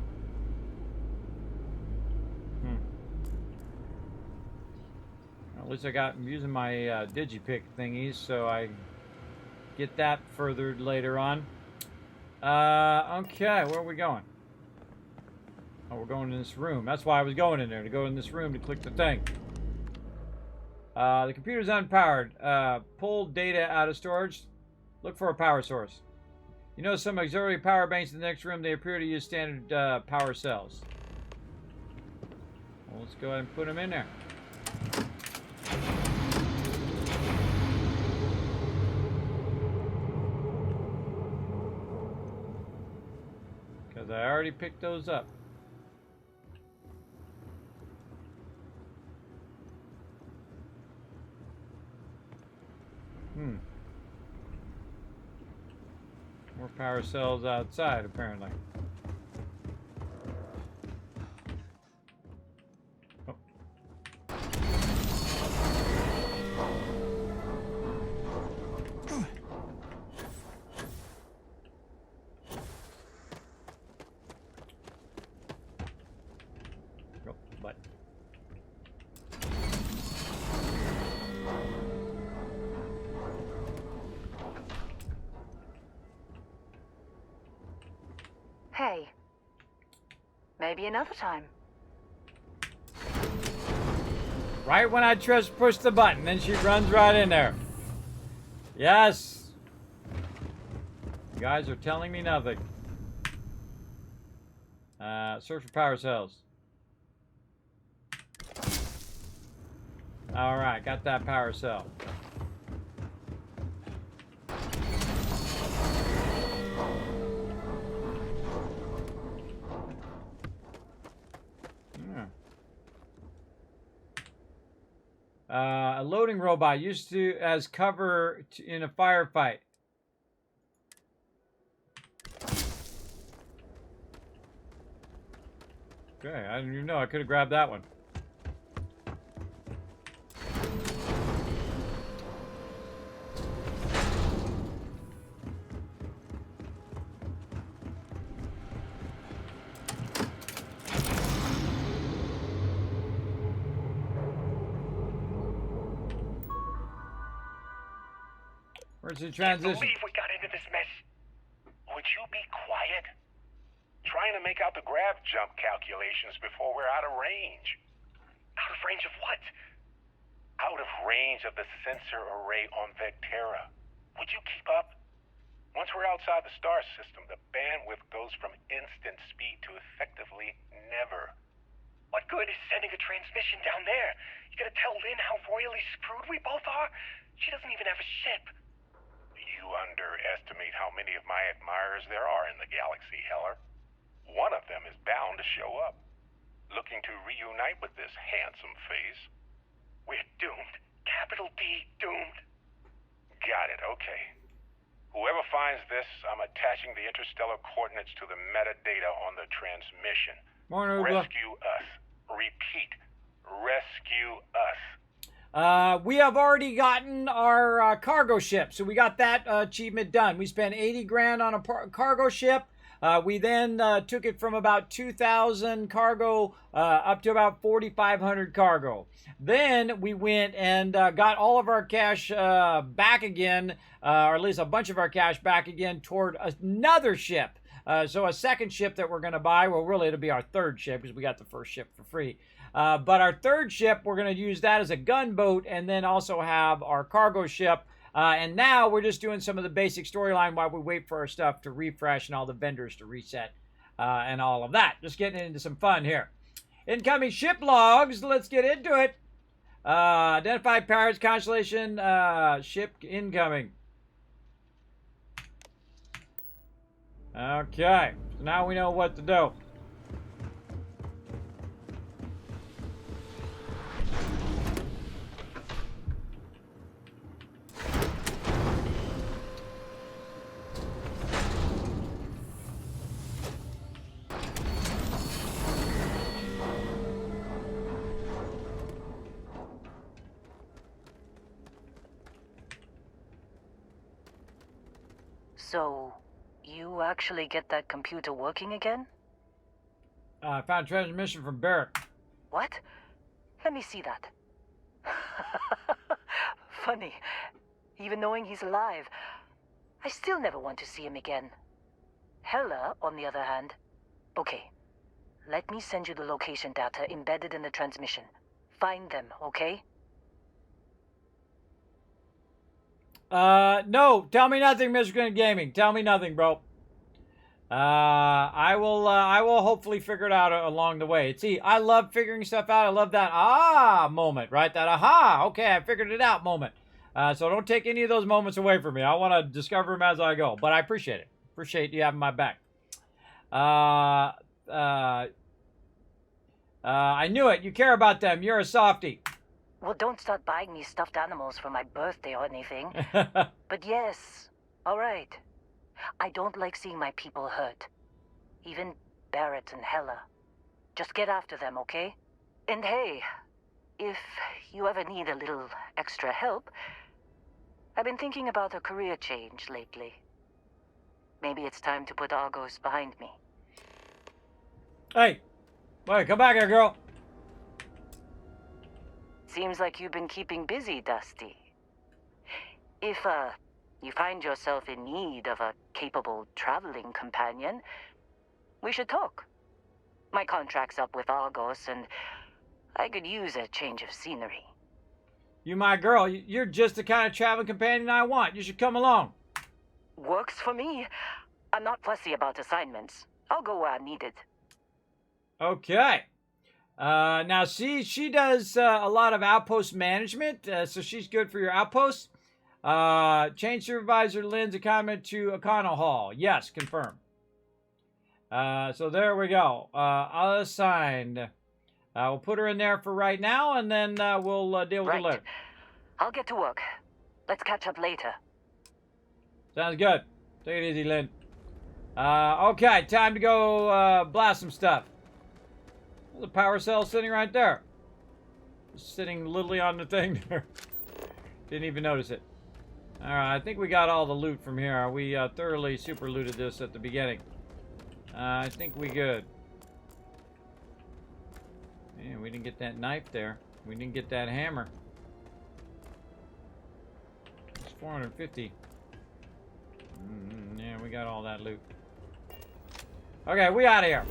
At least I'm using my Digipick thingies, so I get that furthered later on. Okay, where are we going? Oh, we're going in this room. That's why I was going in there, to go in this room to click the thing. The computer's unpowered. Pull data out of storage. Look for a power source. You know some auxiliary power banks in the next room. They appear to use standard power cells. Well, let's go ahead and put them in there. Because I already picked those up. More power cells outside, apparently. Oh. Oh, but. Hey, maybe another time. Right when I just push the button, then she runs right in there. Yes. You guys are telling me nothing. Search for power cells. All right, got that power cell. A loading robot used to as cover in a firefight. Okay, I didn't even know I could have grabbed that one. Where's the transition? Can't believe we got into this mess. Would you be quiet? Trying to make out the grav jump calculations before we're out of range. Out of range of what? Out of range of the sensor array on Vectera. Would you keep up? Once we're outside the star system, the bandwidth goes from instant speed to effectively never. What good is sending a transmission down there? You gonna tell Lynn how royally screwed we both are? She doesn't even have a ship. You underestimate how many of my admirers there are in the galaxy, Heller. One of them is bound to show up, looking to reunite with this handsome face. We're doomed. Capital D, doomed. Got it, okay. Whoever finds this, I'm attaching the interstellar coordinates to the metadata on the transmission. Morning, Rescue us. Repeat. Rescue us. We have already gotten our cargo ship, so we got that achievement done. We spent 80 grand on a cargo ship. We then took it from about 2,000 cargo up to about 4,500 cargo. Then we went and got all of our cash back again, or at least a bunch of our cash back again toward another ship. So a second ship that we're going to buy. Well, really, it'll be our third ship because we got the first ship for free. But our third ship, we're going to use that as a gunboat and then also have our cargo ship. And now we're just doing some of the basic storyline while we wait for our stuff to refresh and all the vendors to reset and all of that. Just getting into some fun here. Incoming ship logs. Let's get into it. Identified pirates, Constellation, ship incoming. Okay, so now we know what to do. So, you actually get that computer working again? I found a transmission from Barrett. What? Let me see that. Funny. Even knowing he's alive, I still never want to see him again. Hella, on the other hand. Okay. Let me send you the location data embedded in the transmission. Find them, okay? No. Tell me nothing, Mr. Green Gaming. Tell me nothing, bro. I will hopefully figure it out along the way. See, I love figuring stuff out. I love that moment, right? That aha, okay, I figured it out moment. So don't take any of those moments away from me. I want to discover them as I go. But I appreciate it. Appreciate you having my back. I knew it. You care about them. You're a softie. Well, don't start buying me stuffed animals for my birthday or anything. But yes, all right. I don't like seeing my people hurt. Even Barrett and Hella. Just get after them, okay? And hey, if you ever need a little extra help, I've been thinking about a career change lately. Maybe it's time to put Argos behind me. Hey, wait, come back here, girl. Seems like you've been keeping busy, Dusty. If, you find yourself in need of a capable traveling companion, we should talk. My contract's up with Argos, and I could use a change of scenery. You my girl. You're just the kind of traveling companion I want. You should come along. Works for me. I'm not fussy about assignments. I'll go where I'm needed. Okay. Now, see, she does a lot of outpost management, so she's good for your outposts. Change Supervisor Lynn's comment to O'Connell Hall. Yes, confirm. So there we go. Assigned. We'll put her in there for right now, and then we'll deal with it later. I'll get to work. Let's catch up later. Sounds good. Take it easy, Lynn. Okay, time to go blast some stuff. There's a power cell sitting right there. Just sitting literally on the thing there. Didn't even notice it. Alright, I think we got all the loot from here. We thoroughly super looted this at the beginning. I think we good. Man, we didn't get that knife there. We didn't get that hammer. It's 450. Yeah, we got all that loot. Okay, we out of here.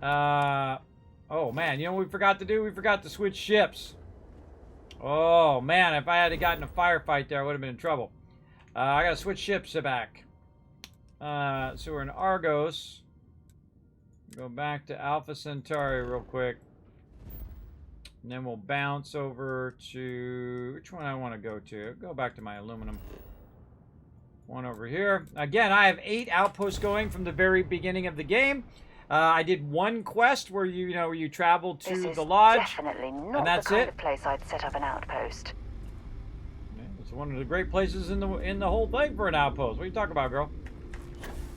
Oh man, you know what we forgot to do? We forgot to switch ships. Oh man, if I had gotten a firefight there, I would have been in trouble. I gotta switch ships back. So we're in Argos. Go back to Alpha Centauri real quick. And then we'll bounce over to... Which one I want to go to? Go back to my aluminum. One over here. Again, I have 8 outposts going from the very beginning of the game. I did one quest where you travel to the lodge. Definitely not and that's the kind it. of place I'd set up an outpost. Yeah, it's one of the great places in the whole thing for an outpost. What are you talking about, girl?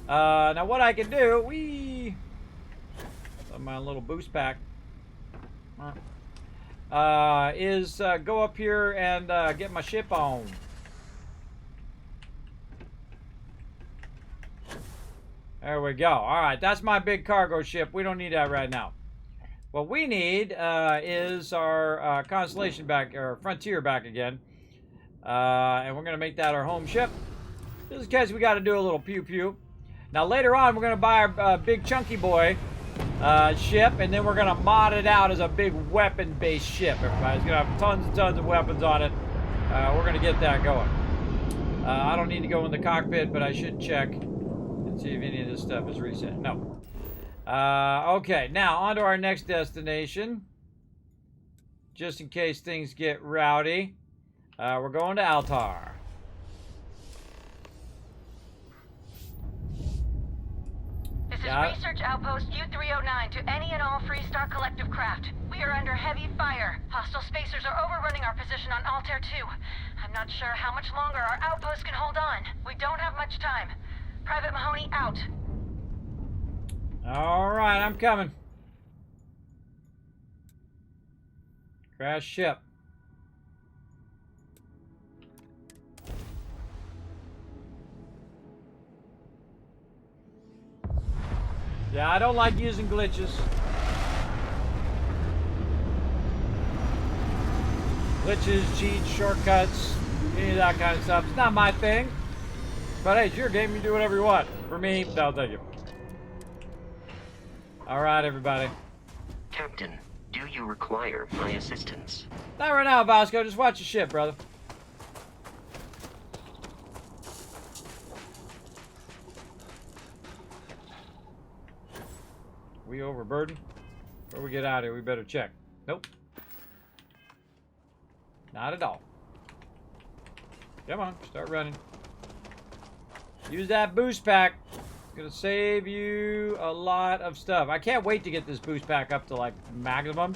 Now what I can do, my little boost pack, is go up here and get my ship on. There we go. All right, that's my big cargo ship. We don't need that right now. What we need is our Constellation back, or Frontier back again. And we're going to make that our home ship. Just in case we got to do a little pew-pew. Now, later on, we're going to buy our big chunky boy ship, and then we're going to mod it out as a big weapon-based ship. Everybody's going to have tons and tons of weapons on it. We're going to get that going. I don't need to go in the cockpit, but I should check. See if any of this stuff is reset. No. Okay, now on to our next destination. Just in case things get rowdy. We're going to Altar. This is Research Outpost U-309 to any and all Freestar Collective craft. We are under heavy fire. Hostile spacers are overrunning our position on Altair 2. I'm not sure how much longer our outpost can hold on. We don't have much time. Private Mahoney out. All right, I'm coming. Crash ship. Yeah, I don't like using glitches. Glitches, cheats, shortcuts, any of that kind of stuff. It's not my thing. But hey, it's your game. You do whatever you want. For me, no, thank you. All right, everybody. Captain, do you require my assistance? Not right now, Bosco. Just watch your shit, brother. We overburdened? Before we get out of here, we better check. Nope. Not at all. Come on, start running. Use that boost pack. It's gonna save you a lot of stuff. I can't wait to get this boost pack up to like maximum.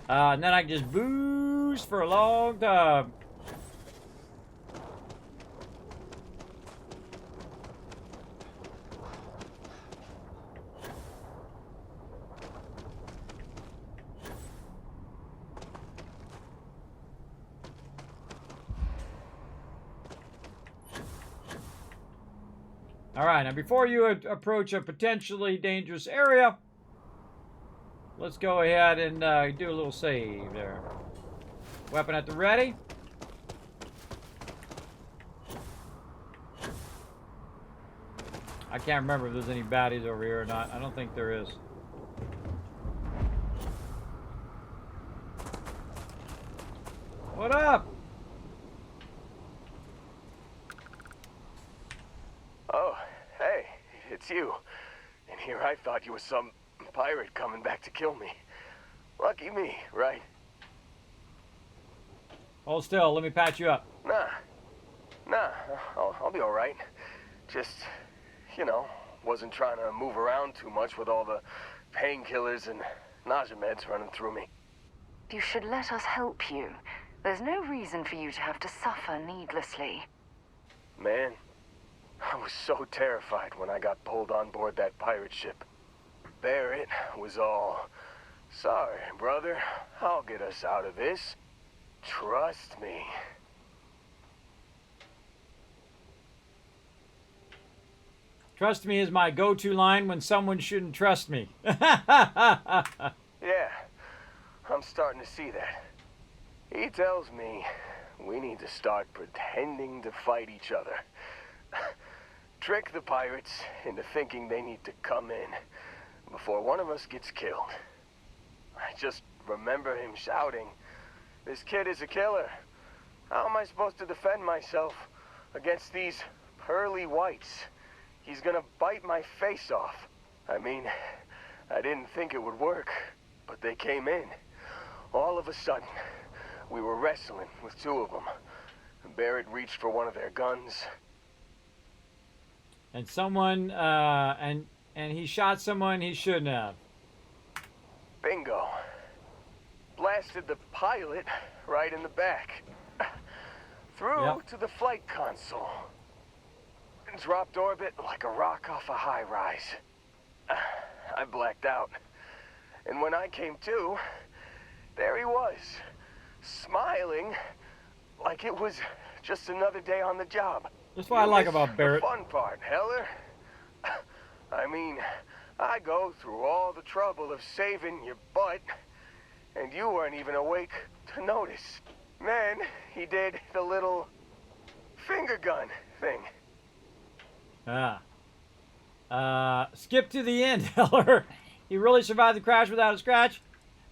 And then I can just boost for a long time. All right, now before you approach a potentially dangerous area, let's go ahead and do a little save there. Weapon at the ready. I can't remember if there's any baddies over here or not. I don't think there is. What up? Oh, hey, it's you. And here I thought you were some pirate coming back to kill me. Lucky me, right? Hold still, let me patch you up. Nah, I'll be all right. Just, you know, wasn't trying to move around too much with all the painkillers and nausea meds running through me. You should let us help you. There's no reason for you to have to suffer needlessly. Man, I was so terrified when I got pulled on board that pirate ship. Barrett was all, "Sorry, brother, I'll get us out of this. Trust me." Trust me is my go-to line when someone shouldn't trust me. Yeah, I'm starting to see that. He tells me we need to start pretending to fight each other. Trick the pirates into thinking they need to come in before one of us gets killed. I just remember him shouting, "This kid is a killer. How am I supposed to defend myself against these pearly whites? He's gonna bite my face off." I mean, I didn't think it would work, but they came in. All of a sudden, we were wrestling with two of them. Barrett reached for one of their guns. And someone, and he shot someone he shouldn't have. Bingo. Blasted the pilot right in the back. Through to the flight console. Dropped orbit like a rock off a high rise. I blacked out. And when I came to, there he was, smiling like it was just another day on the job. That's what I like about Barrett. The fun part, Heller. I mean, I go through all the trouble of saving your butt, and you weren't even awake to notice. Then he did the little finger gun thing. Skip to the end, Heller. He really survived the crash without a scratch.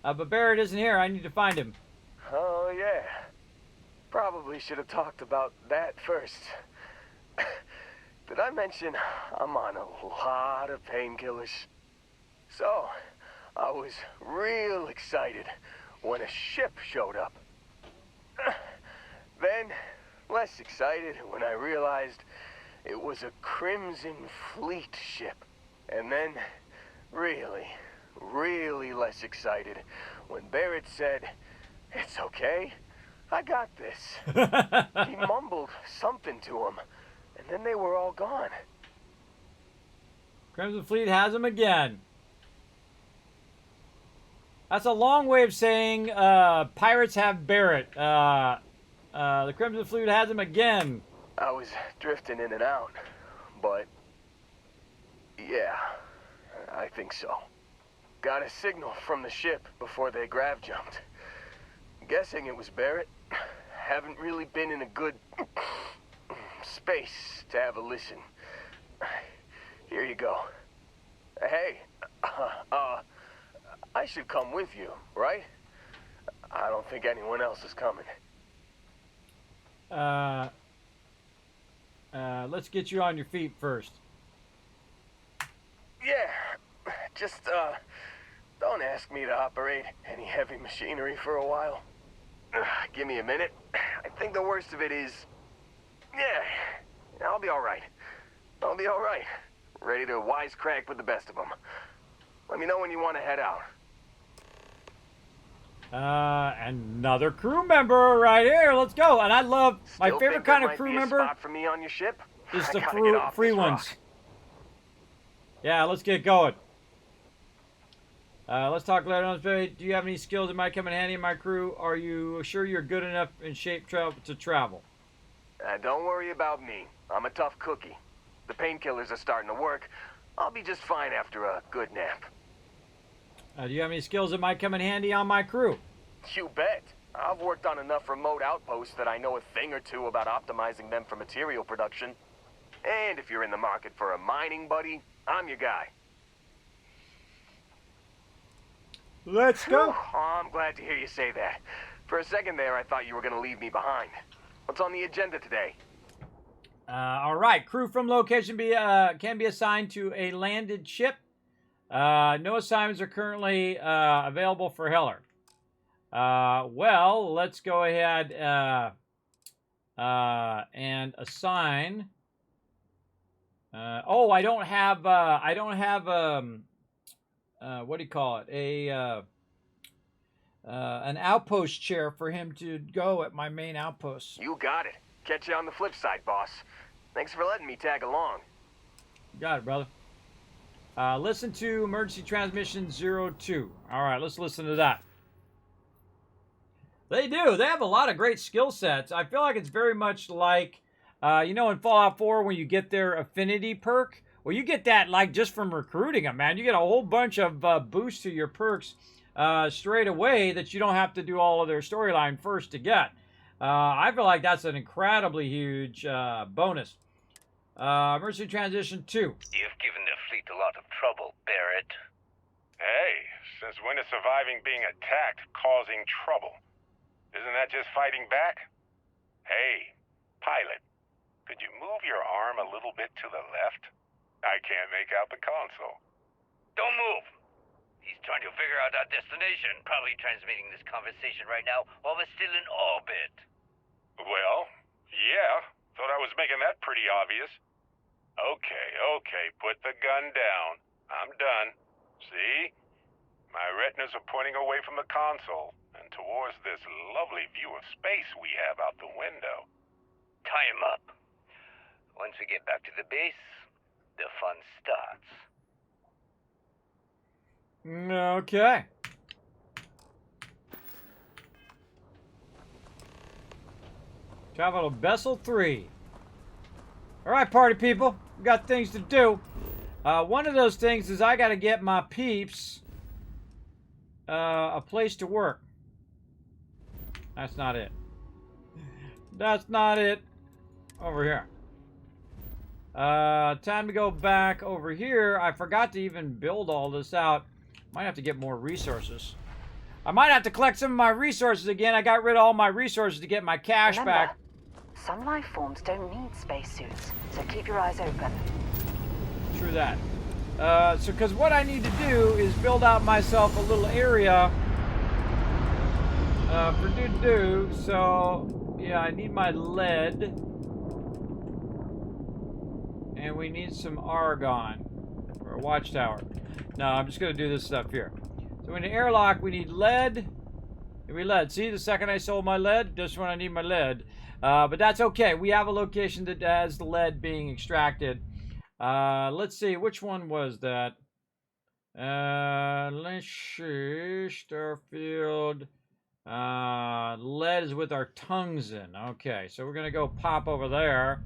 But Barrett isn't here. I need to find him. Oh, yeah. Probably should have talked about that first. Did I mention I'm on a lot of painkillers? So, I was real excited when a ship showed up. Then, less excited when I realized it was a Crimson Fleet ship. And then, really less excited when Barrett said, "It's okay, I got this." He mumbled something to him, and then they were all gone. Crimson Fleet has him again. That's a long way of saying pirates have Barrett. The Crimson Fleet has him again. I was drifting in and out, but yeah, I think so. Got a signal from the ship before they grav jumped. Guessing it was Barrett. Haven't really been in a good space to have a listen. Here you go. Hey, I should come with you, right? I don't think anyone else is coming. Let's get you on your feet first. Yeah, just, don't ask me to operate any heavy machinery for a while. Give me a minute. I think the worst of it is... Yeah, I'll be alright. I'll be alright. Ready to wisecrack with the best of them. Let me know when you want to head out. Another crew member right here. Let's go. And I love my favorite kind of crew member spot for me on your ship? is the I free ones. Yeah, let's get going. Let's talk later on. Do you have any skills that might come in handy in my crew? Are you sure you're good enough in shape to travel? Don't worry about me. I'm a tough cookie. The painkillers are starting to work. I'll be just fine after a good nap. Do you have any skills that might come in handy on my crew? You bet. I've worked on enough remote outposts that I know a thing or two about optimizing them for material production. And if you're in the market for a mining buddy, I'm your guy. Let's go. Oh, I'm glad to hear you say that. For a second there, I thought you were going to leave me behind. What's on the agenda today? All right. Crew from location can be assigned to a landed ship. No assignments are currently available for Heller. Well, let's go ahead and assign. Oh, I don't have what do you call it? An outpost chair for him to go at my main outpost. You got it. Catch you on the flip side, boss. Thanks for letting me tag along. Got it, brother. Listen to emergency transmission 02. All right, let's listen to that. They do. They have a lot of great skill sets. I feel like it's very much like, you know, in Fallout 4 when you get their affinity perk. Well, you get that like just from recruiting them, man. You get a whole bunch of boosts to your perks straight away that you don't have to do all of their storyline first to get. I feel like that's an incredibly huge bonus. Emergency transition 2. You've given the fleet a lot of trouble, Barrett. Hey, since when is surviving being attacked causing trouble? Isn't that just fighting back? Hey, pilot, could you move your arm a little bit to the left? I can't make out the console. Don't move. He's trying to figure out our destination. Probably transmitting this conversation right now while we're still in orbit. Well, yeah. Thought I was making that pretty obvious. Okay, put the gun down. I'm done. See? My retinas are pointing away from the console and towards this lovely view of space we have out the window. Tie him up. Once we get back to the base, the fun starts. Okay. Travel to Vessel 3. All right, party people. We got things to do. One of those things is I got to get my peeps a place to work. That's not it. That's not it. Over here. Time to go back over here. I forgot to even build all this out. Might have to get more resources. I might have to collect some of my resources again. I got rid of all my resources to get my cash back. Some life forms don't need spacesuits, so keep your eyes open. True that. So, because what I need to do is build out myself a little area for do. So, yeah, I need my lead. And we need some argon for a watchtower. No, I'm just going to do this stuff here. So, in the airlock, we need lead. See, the second I sold my lead, just when I need my lead. But that's okay. We have a location that has the lead being extracted. Let's see. Which one was that? Let's see. Starfield. Lead is with our tungsten. Okay, so we're going to go pop over there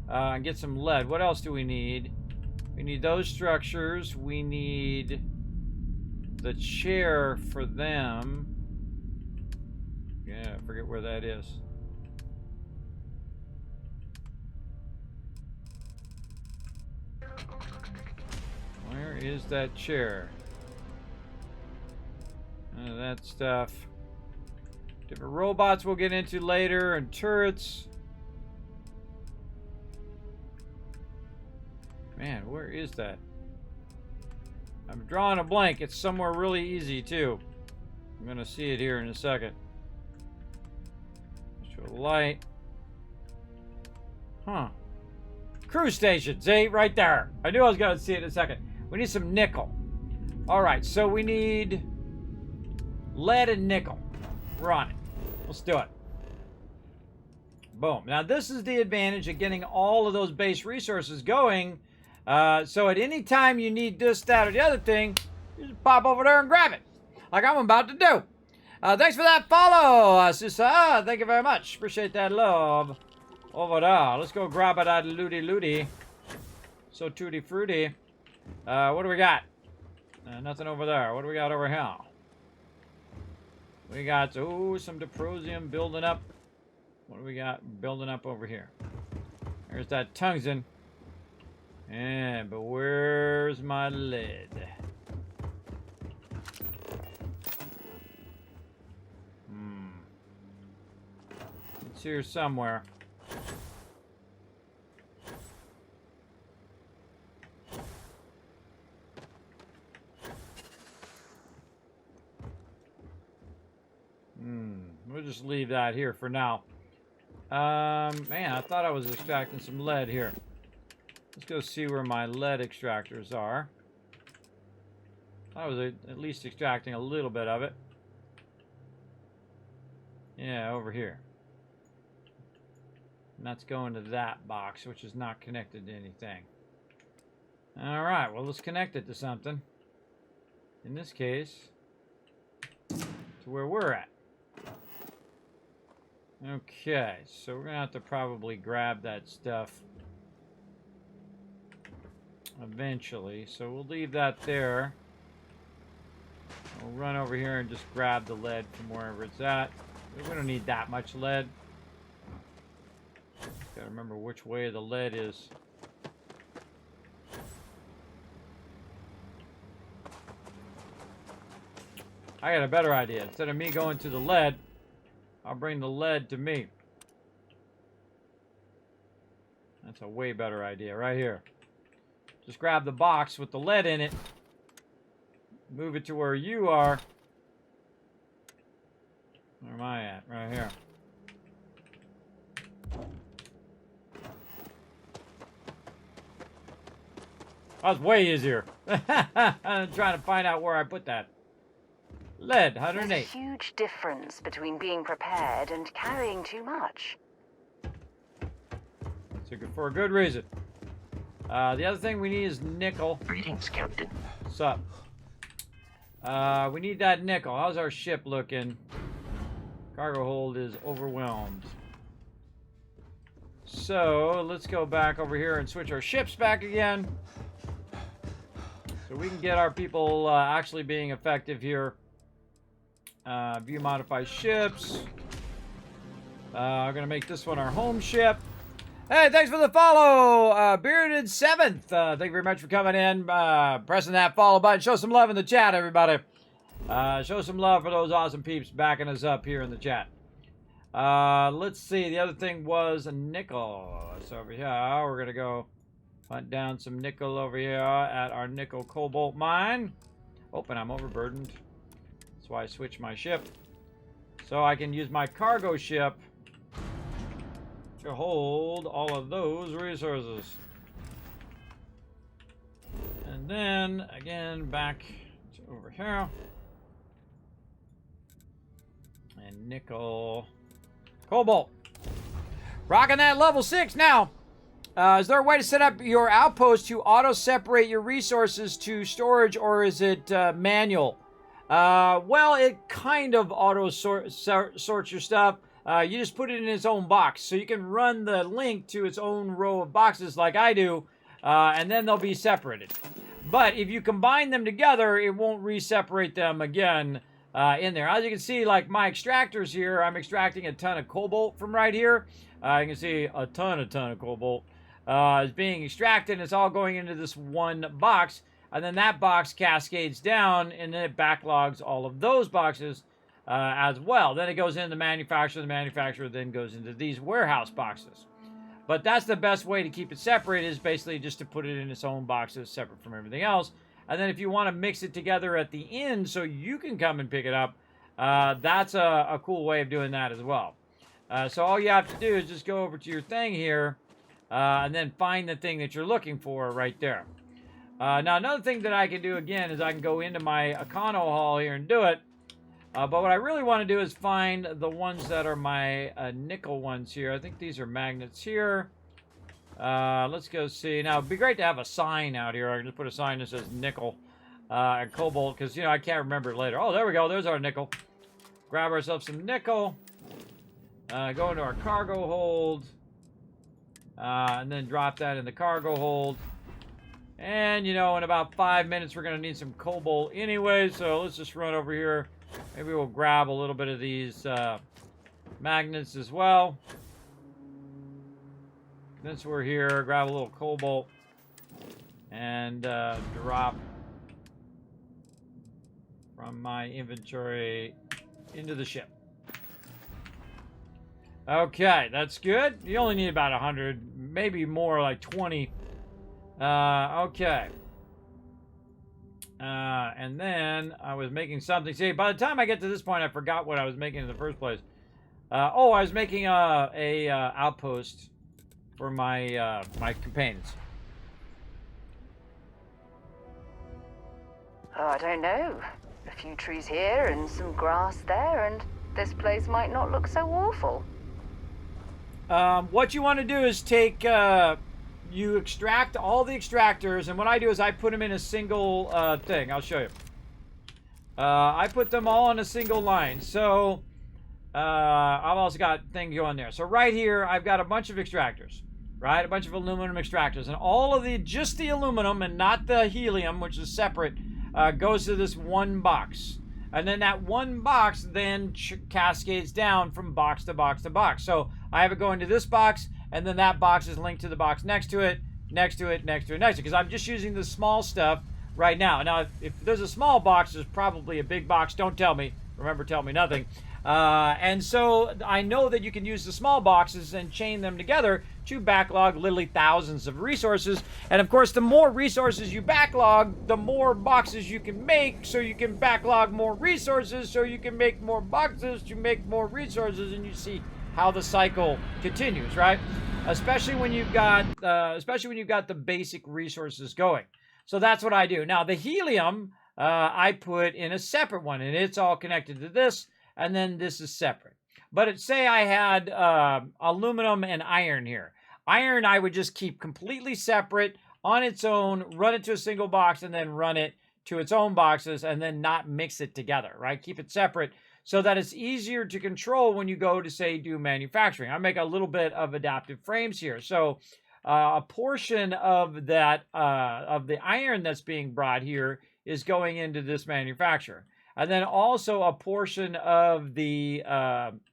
and get some lead. What else do we need? We need those structures. We need the chair for them. Yeah, I forget where that is. Where is that chair? That stuff. Different robots we'll get into later, and turrets. Man, where is that? I'm drawing a blank. It's somewhere really easy, too. I'm going to see it here in a second. Show light. Huh. Crew station. See? Right there. I knew I was going to see it in a second. We need some nickel. Alright, so we need lead and nickel. We're on it. Let's do it. Boom. Now, this is the advantage of getting all of those base resources going. So at any time you need this, that, or the other thing, you just pop over there and grab it. Like I'm about to do. Thanks for that follow, Susa. Thank you very much. Appreciate that love. Over there. Let's go grab it out of looty. So tutti fruity. What do we got? Nothing over there. What do we got over here? We got, ooh, some Diprosium building up. What do we got building up over here? There's that tungsten. Yeah, but where's my lead? It's here somewhere. We'll just leave that here for now. Man, I thought I was extracting some lead here. Let's go see where my lead extractors are. I was at least extracting a little bit of it. Yeah, over here. And that's going to that box, which is not connected to anything. Alright, well, let's connect it to something. In this case, to where we're at. Okay, so we're going to have to probably grab that stuff eventually. So we'll leave that there. We'll run over here and just grab the lead from wherever it's at. We don't need that much lead. Gotta remember which way the lead is. I got a better idea. Instead of me going to the lead, I'll bring the lead to me. That's a way better idea right here. Just grab the box with the lead in it. Move it to where you are. Where am I at? Right here. That was way easier. I'm trying to find out where I put that. Lead, 108. There's a huge difference between being prepared and carrying too much. So for a good reason. The other thing we need is nickel. Greetings, Captain. What's up? We need that nickel. How's our ship looking? Cargo hold is overwhelmed. So let's go back over here and switch our ships back again. So we can get our people actually being effective here. View modify ships. I'm going to make this one our home ship. Hey, thanks for the follow, Bearded 7th. Thank you very much for coming in, pressing that follow button. Show some love in the chat, everybody. Show some love for those awesome peeps backing us up here in the chat. Let's see. The other thing was a nickel. So over here, we're going to go hunt down some nickel over here at our nickel cobalt mine. Oh, and I'm overburdened. That's why I switched my ship. So I can use my cargo ship to hold all of those resources. And then, again, back to over here. And nickel. Cobalt. Rocking that level 6 now. Is there a way to set up your outpost to auto-separate your resources to storage, or is it manual? Well, it kind of auto-sorts your stuff. You just put it in its own box. So you can run the link to its own row of boxes like I do. and then they'll be separated. But if you combine them together, it won't re-separate them again in there. As you can see, like my extractors here, I'm extracting a ton of cobalt from right here. You can see a ton of cobalt is being extracted. It's all going into this one box, and then that box cascades down, and then it backlogs all of those boxes as well. Then it goes into the manufacturer. The manufacturer then goes into these warehouse boxes. But that's the best way to keep it separated, is basically just to put it in its own boxes separate from everything else. And then if you want to mix it together at the end so you can come and pick it up, that's a cool way of doing that as well. So all you have to do is just go over to your thing here and then find the thing that you're looking for right there. Now another thing that I can do again is I can go into my Econo Hall here and do it. But what I really want to do is find the ones that are my nickel ones here. I think these are magnets here. Let's go see. Now, it'd be great to have a sign out here. I can just put a sign that says nickel and cobalt, because, you know, I can't remember it later. Oh, there we go. There's our nickel. Grab ourselves some nickel. Go into our cargo hold. And then drop that in the cargo hold. And, you know, in about 5 minutes, we're going to need some cobalt anyway. So let's just run over here. Maybe we'll grab a little bit of these magnets as well. Since we're here, grab a little cobalt and drop from my inventory into the ship. Okay, that's good. You only need about 100, maybe more, like 20. Okay. And then I was making something. See, by the time I get to this point, I forgot what I was making in the first place. Oh, I was making a outpost for my my companions. Oh, I don't know. A few trees here and some grass there, and this place might not look so awful. What you want to do is take, you extract all the extractors, and what I do is I put them in a single thing. I'll show you. I put them all on a single line. So, I've also got things going there. So right here, I've got a bunch of extractors, right? A bunch of aluminum extractors. And all of the, just the aluminum and not the helium, which is separate, goes to this one box. And then that one box then cascades down from box to box to box. So I have it going to this box, and then that box is linked to the box next to it, next to it, next to it, next to it. Because I'm just using the small stuff right now. Now, if there's a small box, there's probably a big box. Don't tell me. Remember, tell me nothing. And so I know that you can use the small boxes and chain them together to backlog literally thousands of resources. And of course, the more resources you backlog, the more boxes you can make, so you can backlog more resources, so you can make more boxes to make more resources, and you see how the cycle continues, right? Especially when you've got the basic resources going. So that's what I do. Now the helium I put in a separate one, and it's all connected to this. And then this is separate. But say I had aluminum and iron here. Iron I would just keep completely separate on its own, run it to a single box, and then run it to its own boxes, and then not mix it together, right? Keep it separate so that it's easier to control when you go to, say, do manufacturing. I make a little bit of adaptive frames here. So a portion of that, of the iron that's being brought here is going into this manufacturer. And then also a portion of the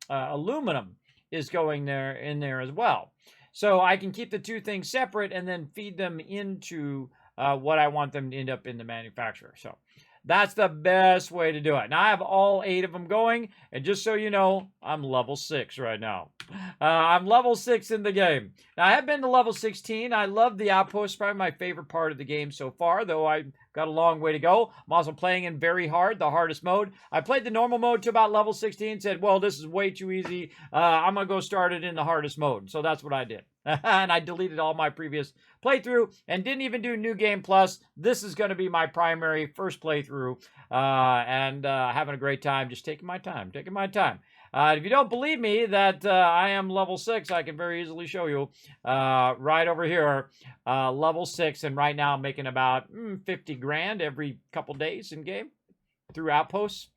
aluminum is going in there as well. So I can keep the two things separate and then feed them into what I want them to end up in the manufacturer. So that's the best way to do it. Now I have all 8 of them going, and just so you know, I'm level 6 right now. I'm level 6 in the game. Now I have been to level 16. I love the outpost, probably my favorite part of the game so far, though I've got a long way to go. I'm also playing in very hard, the hardest mode. I played the normal mode to about level 16, said, well, this is way too easy. I'm going to go start it in the hardest mode. So that's what I did. And I deleted all my previous playthrough and didn't even do New Game Plus. This is going to be my primary first playthrough, and having a great time, just taking my time. If you don't believe me that I am level 6, I can very easily show you right over here, level 6, and right now I'm making about 50 grand every couple days in game through outposts.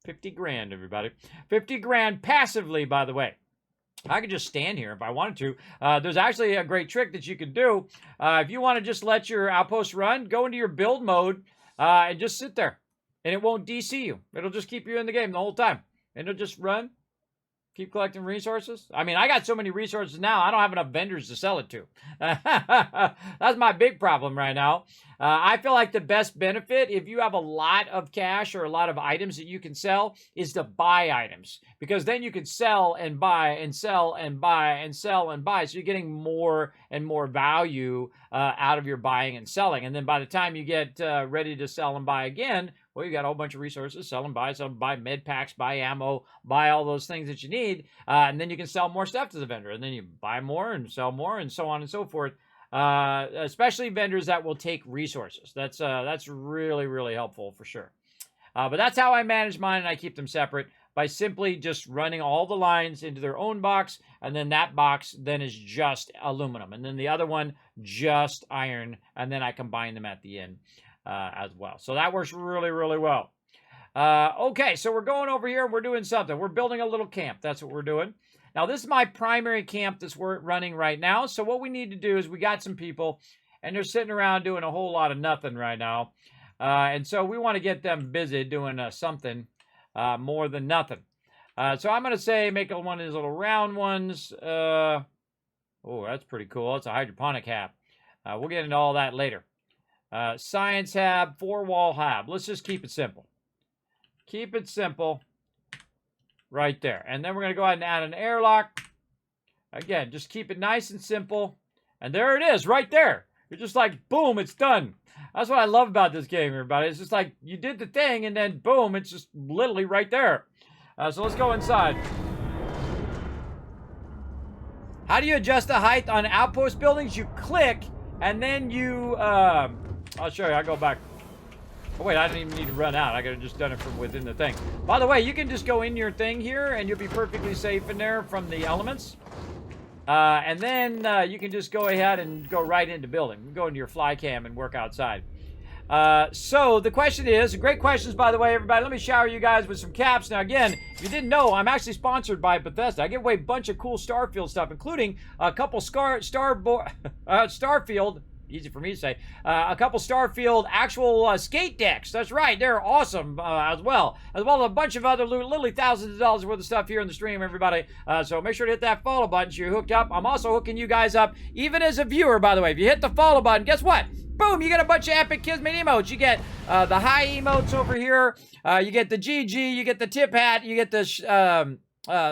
50 grand, everybody. 50 grand passively, by the way. I could just stand here if I wanted to. There's actually a great trick that you could do. If you want to just let your outpost run, go into your build mode and just sit there. And it won't DC you. It'll just keep you in the game the whole time. And it'll just run. Keep collecting resources. I mean, I got so many resources now, I don't have enough vendors to sell it to. That's my big problem right now. I feel like the best benefit, if you have a lot of cash or a lot of items that you can sell, is to buy items. Because then you can sell and buy and sell and buy and sell and buy. So you're getting more and more value out of your buying and selling. And then by the time you get ready to sell and buy again, well, you got a whole bunch of resources, sell and buy med packs, buy ammo, buy all those things that you need, and then you can sell more stuff to the vendor, and then you buy more and sell more, and so on and so forth. Especially vendors that will take resources. That's really, really helpful for sure. But that's how I manage mine, and I keep them separate by simply just running all the lines into their own box, and then that box then is just aluminum, and then the other one just iron, and then I combine them at the end. As well. So that works really, really well. Okay, so we're going over here and we're doing something. We're building a little camp. That's what we're doing. Now, this is my primary camp that's running right now. So what we need to do is we got some people and they're sitting around doing a whole lot of nothing right now. And so we want to get them busy doing something more than nothing. So I'm going to say make one of these little round ones. Oh, that's pretty cool. It's a hydroponic hab. We'll get into all that later. Science hab, 4-wall hab. Let's just keep it simple. Keep it simple. Right there. And then we're going to go ahead and add an airlock. Again, just keep it nice and simple. And there it is, right there. You're just like, boom, it's done. That's what I love about this game, everybody. It's just like, you did the thing, and then boom, it's just literally right there. So let's go inside. How do you adjust the height on outpost buildings? You click, and then you... I'll show you. I'll go back. Oh, wait, I didn't even need to run out. I could have just done it from within the thing. By the way, you can just go in your thing here, and you'll be perfectly safe in there from the elements. And then you can just go ahead and go right into building. You can go into your fly cam and work outside. So the question is, great questions, by the way, everybody. Let me shower you guys with some caps. Now, again, if you didn't know, I'm actually sponsored by Bethesda. I give away a bunch of cool Starfield stuff, including a couple Starfield... Easy for me to say. A couple Starfield actual skate decks. That's right. They're awesome as well. As well as a bunch of other literally thousands of dollars worth of stuff here in the stream, everybody. So make sure to hit that follow button so you're hooked up. I'm also hooking you guys up, even as a viewer, by the way. If you hit the follow button, guess what? Boom, you get a bunch of epic Kismet emotes. You get the high emotes over here. You get the GG. You get the tip hat. You get the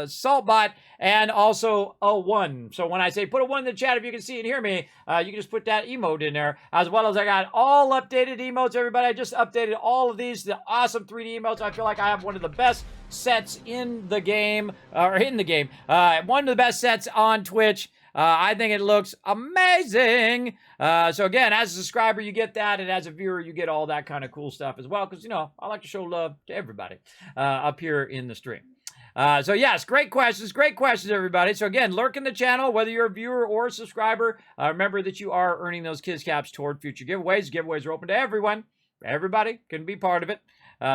salt bot, and also a 1. So when I say put a 1 in the chat, if you can see and hear me, you can just put that emote in there. As well as I got all updated emotes, everybody. I just updated all of these, the awesome 3D emotes. I feel like I have one of the best sets in the game, one of the best sets on Twitch. I think it looks amazing. So again, as a subscriber, you get that, and as a viewer, you get all that kind of cool stuff as well, because, you know, I like to show love to everybody up here in the stream. So yes, great questions, everybody. So again, lurk in the channel, whether you're a viewer or a subscriber. Remember that you are earning those Kiz Caps toward future giveaways. Giveaways are open to everyone. Everybody can be part of it.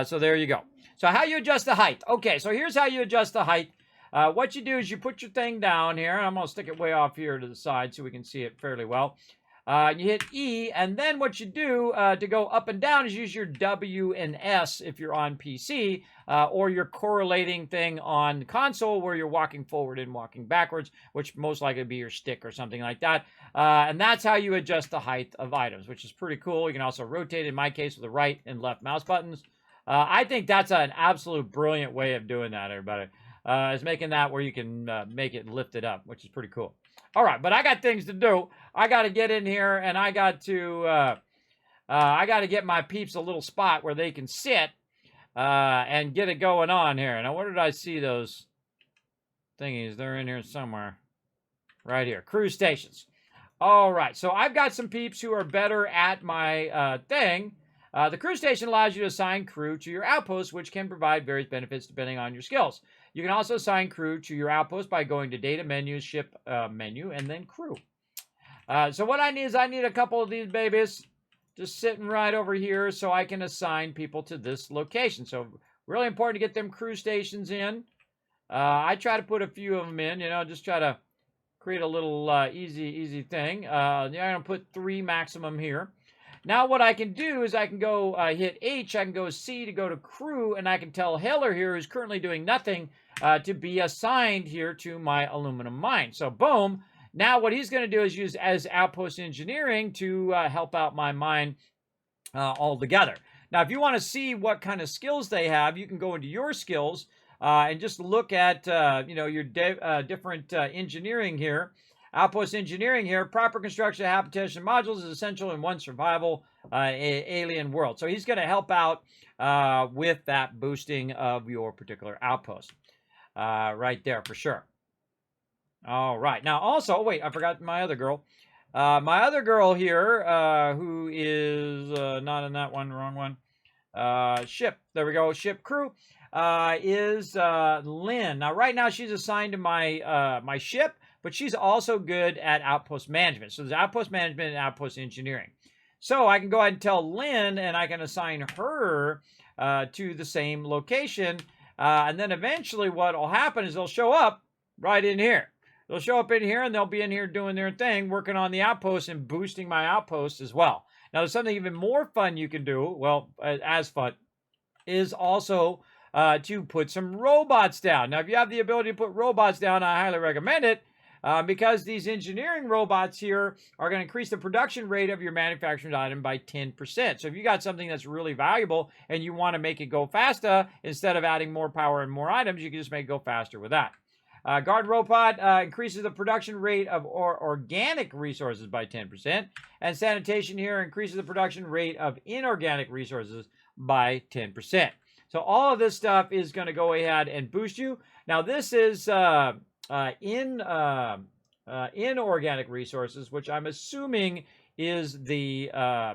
So there you go. So how you adjust the height? Okay, so here's how you adjust the height. What you do is you put your thing down here, and I'm going to stick it way off here to the side so we can see it fairly well. You hit E, and then what you do to go up and down is use your W and S if you're on PC, or your correlating thing on console where you're walking forward and walking backwards, which most likely would be your stick or something like that. And that's how you adjust the height of items, which is pretty cool. You can also rotate, in my case, with the right and left mouse buttons. I think that's an absolute brilliant way of doing that, everybody. Is making that where you can make it lift it up, which is pretty cool. All right, but I got things to do. I got to get in here, and I got to get my peeps a little spot where they can sit and get it going on here. Now, where did I see those thingies? They're in here somewhere. Right here, cruise stations. All right, so I've got some peeps who are better at my thing. The crew station allows you to assign crew to your outpost, which can provide various benefits depending on your skills. You can also assign crew to your outpost by going to data menus, ship menu, and then crew. So what I need is I need a couple of these babies just sitting right over here so I can assign people to this location. So really important to get them crew stations in. I try to put a few of them in, you know, just try to create a little easy thing. I'm going to put 3 maximum here. Now what I can do is I can go hit H, I can go C to go to crew, and I can tell Heller here, who's currently doing nothing, to be assigned here to my aluminum mine. So boom. Now what he's going to do is use as outpost engineering to help out my mine altogether. Now if you want to see what kind of skills they have, you can go into your skills and just look at you know, your different engineering here. Outpost engineering here, proper construction of habitation modules is essential in one survival alien world. So he's going to help out with that boosting of your particular outpost. Right there for sure. All right. Now also, wait, I forgot my other girl. My other girl here, who is not in that one, wrong one. Ship, there we go, ship crew, is Lynn. Now right now she's assigned to my, my ship, but she's also good at outpost management. So there's outpost management and outpost engineering. So I can go ahead and tell Lynn, and I can assign her to the same location. And then eventually what will happen is they'll show up right in here. They'll show up in here, and they'll be in here doing their thing, working on the outpost and boosting my outpost as well. Now there's something even more fun you can do, well, as fun, is also to put some robots down. Now if you have the ability to put robots down, I highly recommend it. Because these engineering robots here are going to increase the production rate of your manufactured item by 10%. So if you got something that's really valuable and you want to make it go faster, instead of adding more power and more items, you can just make it go faster with that. Guard robot increases the production rate of organic resources by 10%. And sanitation here increases the production rate of inorganic resources by 10%. So all of this stuff is going to go ahead and boost you. Now this is... inorganic resources, which I'm assuming is the,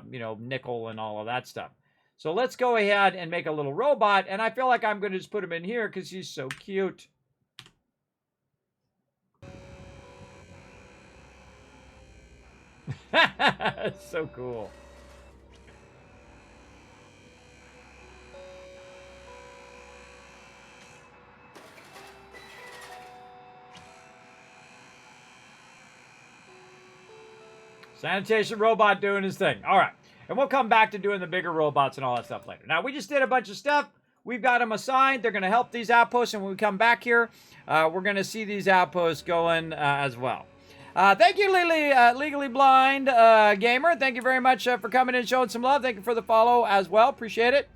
you know, nickel and all of that stuff. So let's go ahead and make a little robot, and I feel like I'm going to just put him in here because he's so cute. So cool. Sanitation robot doing his thing. All right. And we'll come back to doing the bigger robots and all that stuff later. Now, we just did a bunch of stuff. We've got them assigned. They're going to help these outposts. And when we come back here, we're going to see these outposts going as well. Thank you, Legally Blind Gamer. Thank you very much for coming and showing some love. Thank you for the follow as well. Appreciate it.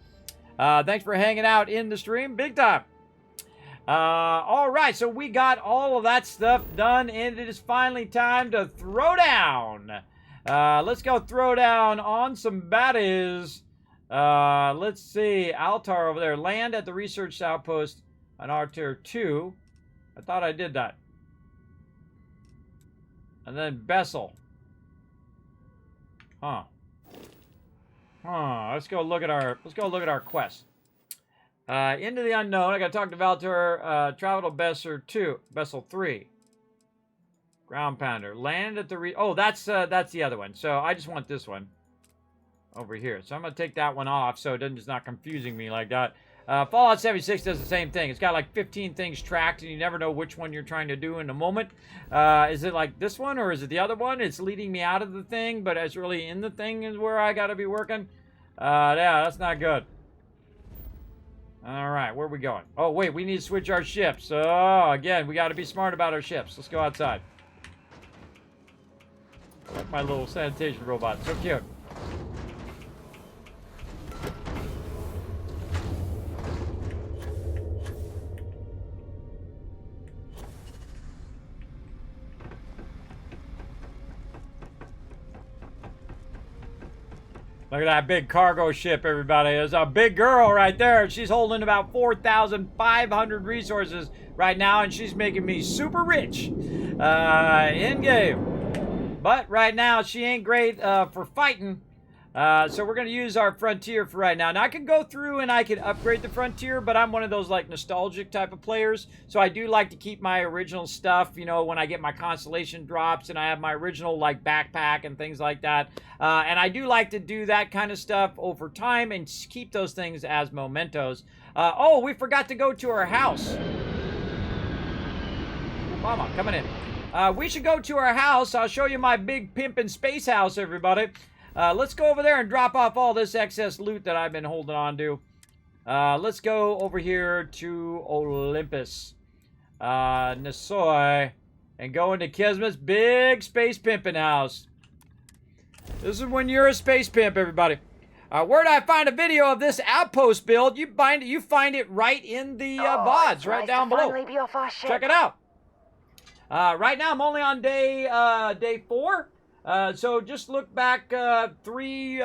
Thanks for hanging out in the stream. Big time. All right, so we got all of that stuff done, and it is finally time to throw down. Let's go throw down on some baddies. Let's see, Altar over there. Land at the research outpost on Altar 2. I thought I did that. And then Bessel. Huh. Let's go look at our quest. Into the unknown. I gotta talk to Valtor. Travel to Bessel 3. Ground pounder. Land at the oh, that's the other one. So I just want this one over here. So I'm gonna take that one off so it's not confusing me like that. Fallout 76 does the same thing. It's got like 15 things tracked, and you never know which one you're trying to do in the moment. Is it like this one, or is it the other one? It's leading me out of the thing, but it's really in the thing is where I gotta be working. Yeah, that's not good. All right, where are we going? Oh, wait, we need to switch our ships. Oh, again, we got to be smart about our ships. Let's go outside. I like my little sanitation robot. So cute. Look at that big cargo ship, everybody. There's a big girl right there. She's holding about 4,500 resources right now, and she's making me super rich in-game. But right now, she ain't great for fighting. So we're going to use our Frontier for right now. Now, I can go through and I can upgrade the Frontier, but I'm one of those, like, nostalgic type of players. So I do like to keep my original stuff, you know, when I get my Constellation drops and I have my original, like, backpack and things like that. And I do like to do that kind of stuff over time and keep those things as mementos. Oh, we forgot to go to our house. Mama, coming in. We should go to our house. I'll show you my big pimpin' space house, everybody. Let's go over there and drop off all this excess loot that I've been holding on to. Let's go over here to Olympus. Nasoy. And go into Kismet's big space pimpin' house. This is when you're a space pimp, everybody. Where do I find a video of this outpost build? You find it right in the VODs, right down below. Check it out. Right now, I'm only on day 4. So just look back 3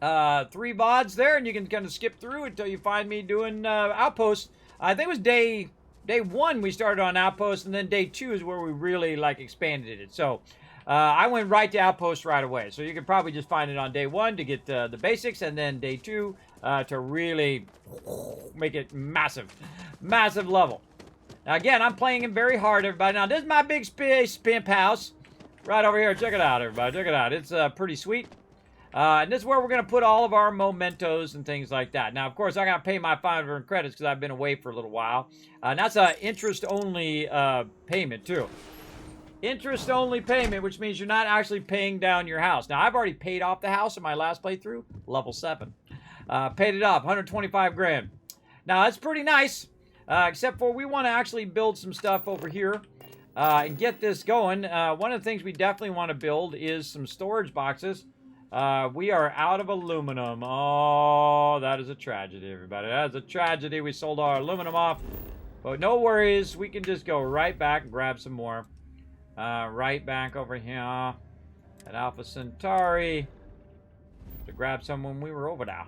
VODs there, and you can kind of skip through until you find me doing outposts. I think it was day 1 we started on Outpost, and then day 2 is where we really like expanded it. So I went right to Outpost right away. So you can probably just find it on day 1 to get the basics, and then day 2 to really make it massive level. Now again, I'm playing him very hard, everybody. Now this is my big space pimp house right over here. Check it out, everybody. Check it out. It's pretty sweet. And this is where we're going to put all of our mementos and things like that. Now, of course, I got to pay my 500 credits because I've been away for a little while. And that's an interest-only payment, too. Interest-only payment, which means you're not actually paying down your house. Now, I've already paid off the house in my last playthrough, level 7. Paid it off, 125 grand. Now, that's pretty nice, except for we want to actually build some stuff over here and get this going. One of the things we definitely want to build is some storage boxes. We are out of aluminum. Oh, that is a tragedy, everybody. That is a tragedy. We sold our aluminum off. But no worries. We can just go right back and grab some more. Right back over here at Alpha Centauri to grab some when we were over there.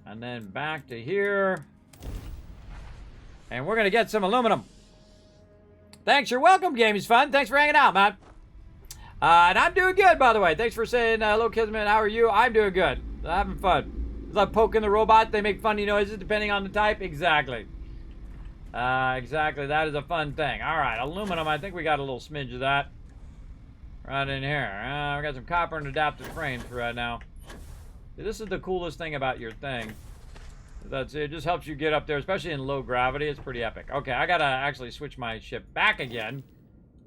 And then back to here. And we're going to get some aluminum. Thanks. You're welcome, Gaming's Fun. Thanks for hanging out, man. And I'm doing good, by the way. Thanks for saying hello, Kismet. How are you? I'm doing good. I'm having fun. It's like poking the robot. They make funny noises depending on the type. Exactly. Exactly. That is a fun thing. All right. Aluminum. I think we got a little smidge of that. Right in here. We got some copper and adaptive frames for right now. This is the coolest thing about your thing. It just helps you get up there, especially in low gravity. It's pretty epic. Okay. I got to actually switch my ship back again.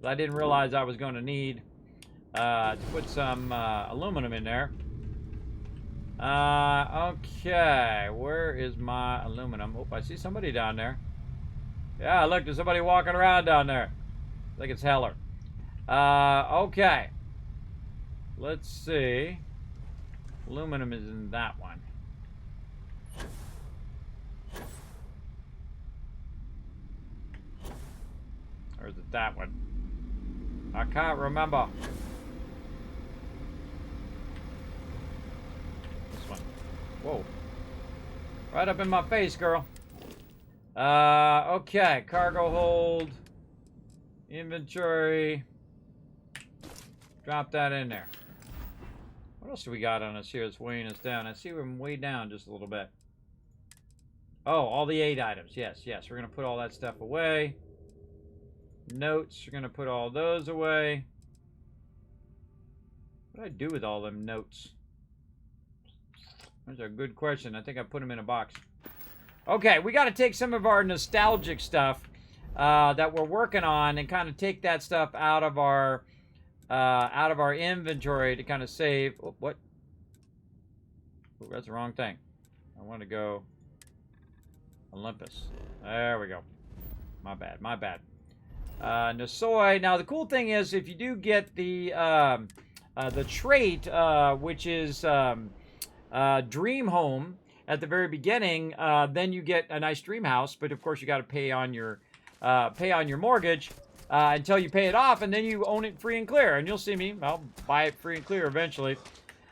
I didn't realize I was going to need... to put some aluminum in there. Okay, where is my aluminum? Oh, I see somebody down there. Yeah, look, there's somebody walking around down there. I think it's Heller. Okay. Let's see. Aluminum is in that one. Or is it that one? I can't remember. Whoa. Right up in my face, girl. Okay. Cargo hold. Inventory. Drop that in there. What else do we got on us here that's weighing us down? I see we're way down just a little bit. Oh, all the 8 items. Yes, yes. We're going to put all that stuff away. Notes. We're going to put all those away. What do I do with all them notes? That's a good question. I think I put them in a box. Okay, we got to take some of our nostalgic stuff that we're working on and kind of take that stuff out of our inventory to kind of save. Oh, what? Oh, that's the wrong thing. I want to go Olympus. There we go. My bad. My bad. Nasoy. Now the cool thing is, if you do get the trait, which is Dream Home at the very beginning, then you get a nice dream house. But of course, you got to pay on your mortgage until you pay it off, and then you own it free and clear. And you'll see me. I'll buy it free and clear eventually.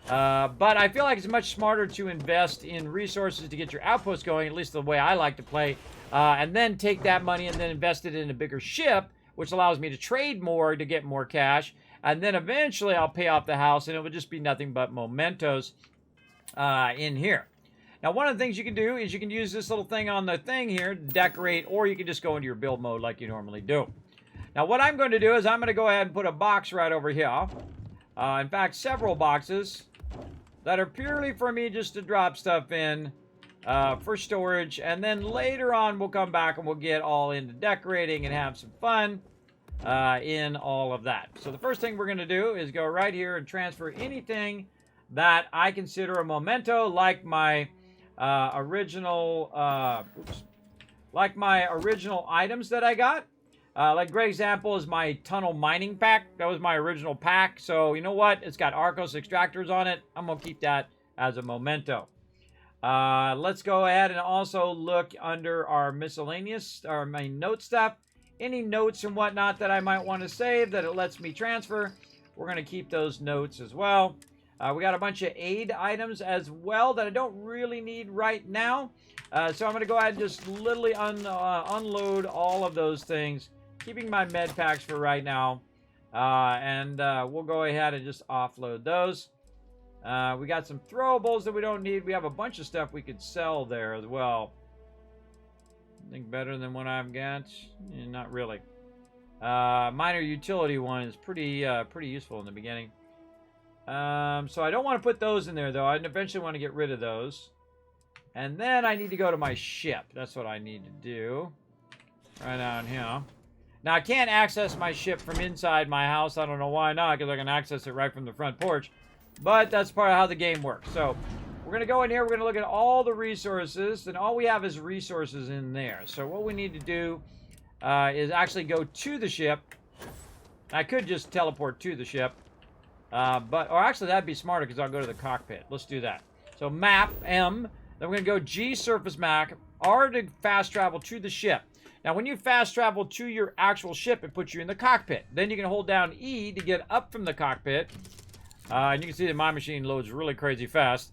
But I feel like it's much smarter to invest in resources to get your outpost going, at least the way I like to play, and then take that money and then invest it in a bigger ship, which allows me to trade more to get more cash. And then eventually I'll pay off the house, and it will just be nothing but mementos in here. Now, one of the things you can do is you can use this little thing on the thing here to decorate, or you can just go into your build mode like you normally do. Now, what I'm going to do is I'm going to go ahead and put a box right over here. In fact, several boxes that are purely for me just to drop stuff in for storage. And then later on, we'll come back and we'll get all into decorating and have some fun in all of that. So the first thing we're going to do is go right here and transfer anything that I consider a memento, like my original items that I got. Like, great example is my tunnel mining pack. That was my original pack. So, you know what? It's got Arcos extractors on it. I'm going to keep that as a memento. Let's go ahead and also look under our miscellaneous, our main note stuff. Any notes and whatnot that I might want to save that it lets me transfer, we're going to keep those notes as well. We got a bunch of aid items as well that I don't really need right now. So I'm going to go ahead and just literally unload all of those things, keeping my med packs for right now. And we'll go ahead and just offload those. We got some throwables that we don't need. We have a bunch of stuff we could sell there as well. Think better than what I've got? Not really. Minor utility one is pretty useful in the beginning. So I don't want to put those in there, though. I eventually want to get rid of those. And then I need to go to my ship. That's what I need to do. Right down here. Now, I can't access my ship from inside my house. I don't know why not, because I can access it right from the front porch. But that's part of how the game works. So we're going to go in here. We're going to look at all the resources. And all we have is resources in there. So what we need to do is actually go to the ship. I could just teleport to the ship. Or actually, that'd be smarter because I'll go to the cockpit. Let's do that. So map, M. Then we're going to go G, surface map. R to fast travel to the ship. Now, when you fast travel to your actual ship, it puts you in the cockpit. Then you can hold down E to get up from the cockpit. And you can see that my machine loads really crazy fast.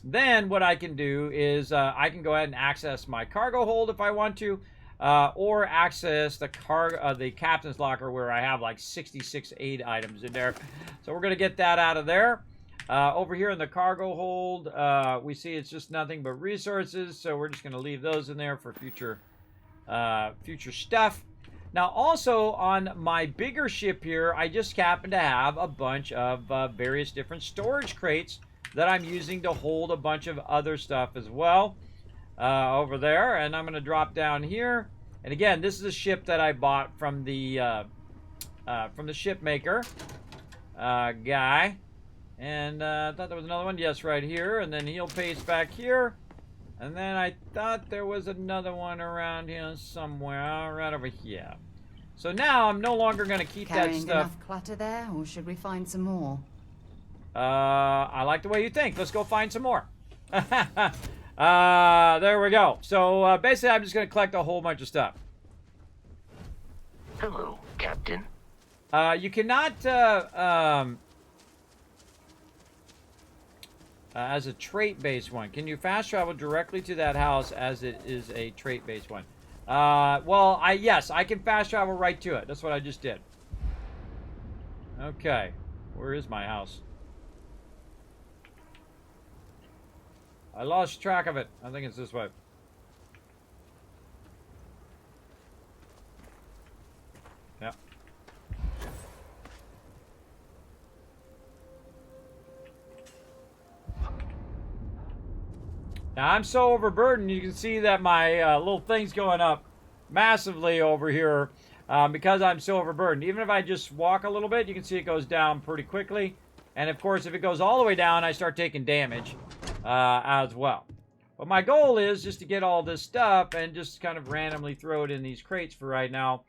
Then what I can do is I can go ahead and access my cargo hold if I want to. Or access the captain's locker where I have like 66 aid items in there. So we're going to get that out of there. Over here in the cargo hold, we see it's just nothing but resources. So we're just going to leave those in there for future stuff. Now, also on my bigger ship here, I just happen to have a bunch of various different storage crates that I'm using to hold a bunch of other stuff as well. Over there, and I'm going to drop down here. And again, this is a ship that I bought from the ship maker guy. And I thought there was another one. Yes, right here. And then he'll paste back here. And then I thought there was another one around here somewhere, right over here. So now I'm no longer going to keep that stuff. Enough clutter there, or should we find some more? I like the way you think. Let's go find some more. There we go. So, basically, I'm just going to collect a whole bunch of stuff. Hello, Captain. You cannot, as a trait-based one, can you fast travel directly to that house as it is a trait-based one? Well, yes, I can fast travel right to it. That's what I just did. Okay. Where is my house? I lost track of it. I think it's this way. Yeah. Now, I'm so overburdened, you can see that my little thing's going up massively over here because I'm so overburdened. Even if I just walk a little bit, you can see it goes down pretty quickly. And, of course, if it goes all the way down, I start taking damage as well. But my goal is just to get all this stuff and just kind of randomly throw it in these crates for right now.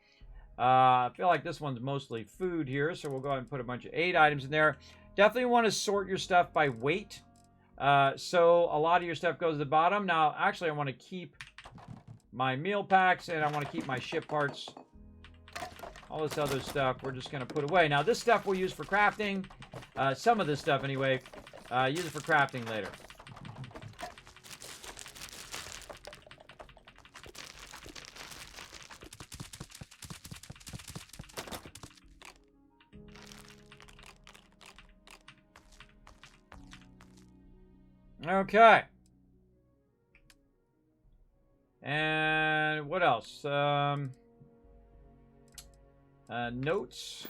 I feel like this one's mostly food here, so we'll go ahead and put a bunch of aid items in there. Definitely want to sort your stuff by weight. So a lot of your stuff goes to the bottom. Now, actually, I want to keep my meal packs, and I want to keep my ship parts. All this other stuff we're just going to put away. Now, this stuff we'll use for crafting. Some of this stuff, anyway. Use it for crafting later. Okay. And what else? Notes.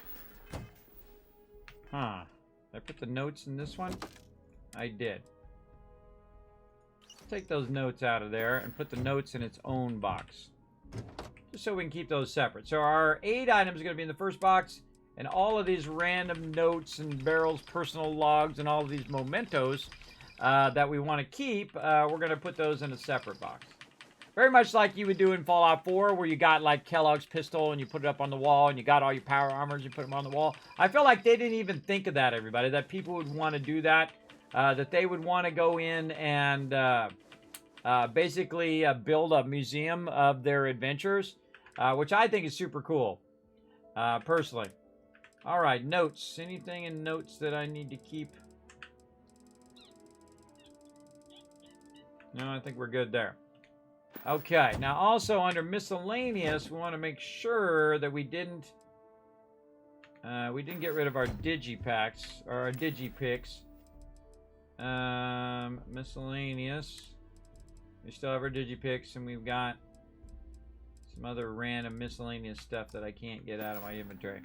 Huh. Did I put the notes in this one? I did. take those notes out of there and put the notes in its own box. Just so we can keep those separate. So our aid items are going to be in the first box, and all of these random notes and barrels, personal logs, and all of these mementos that we want to keep, we're going to put those in a separate box. Very much like you would do in Fallout 4, where you got like Kellogg's pistol and you put it up on the wall, and you got all your power armors, you put them on the wall. I feel like they didn't even think of that, everybody, that people would want to do that, that they would want to go in and basically build a museum of their adventures, which I think is super cool, personally. All right, notes. Anything in notes that I need to keep? No, I think we're good there. Okay, now also under miscellaneous, we want to make sure that we didn't get rid of our digipacks or our digipicks. Miscellaneous. We still have our digipicks, and we've got some other random miscellaneous stuff that I can't get out of my inventory.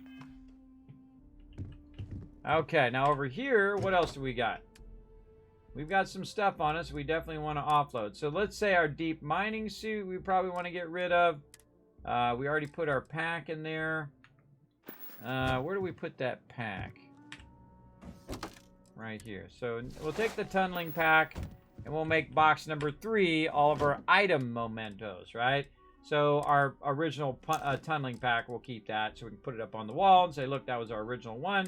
Okay, now over here, what else do we got? We've got some stuff on us we definitely want to offload. So let's say our deep mining suit we probably want to get rid of. We already put our pack in there. Where do we put that pack? Right here. So we'll take the tunneling pack, and we'll make box number 3 all of our item mementos, right? So our original tunneling pack, we'll keep that so we can put it up on the wall and say, look, that was our original one.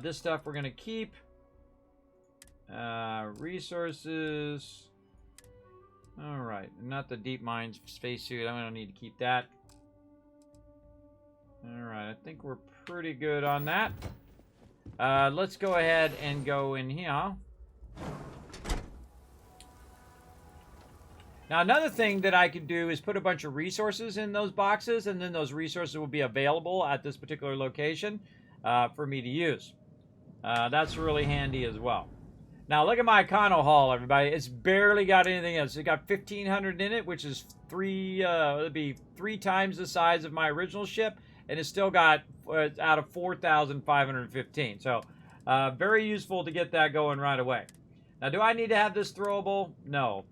This stuff we're going to keep. Resources. All right, not the deep mines spacesuit. I don't need to keep that. All right, I think we're pretty good on that. Let's go ahead and go in here. Now, another thing that I could do is put a bunch of resources in those boxes, and then those resources will be available at this particular location for me to use. That's really handy as well. Now, look at my econo haul, everybody. It's barely got anything else. It got 1,500 in it, which is it'd be 3 times the size of my original ship, and it's still got out of 4,515. So, very useful to get that going right away. Now, do I need to have this throwable? No.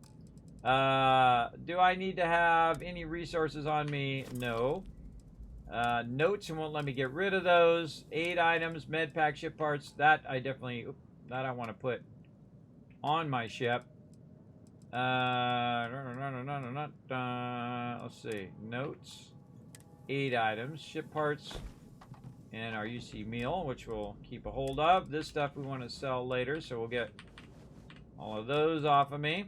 Do I need to have any resources on me? No. Notes, and won't let me get rid of those. Aid items, med pack, ship parts. That I definitely, that I want to put on my ship. Let's see. Notes, aid items, ship parts, and our UC meal, which we'll keep a hold of. This stuff we want to sell later, so we'll get all of those off of me.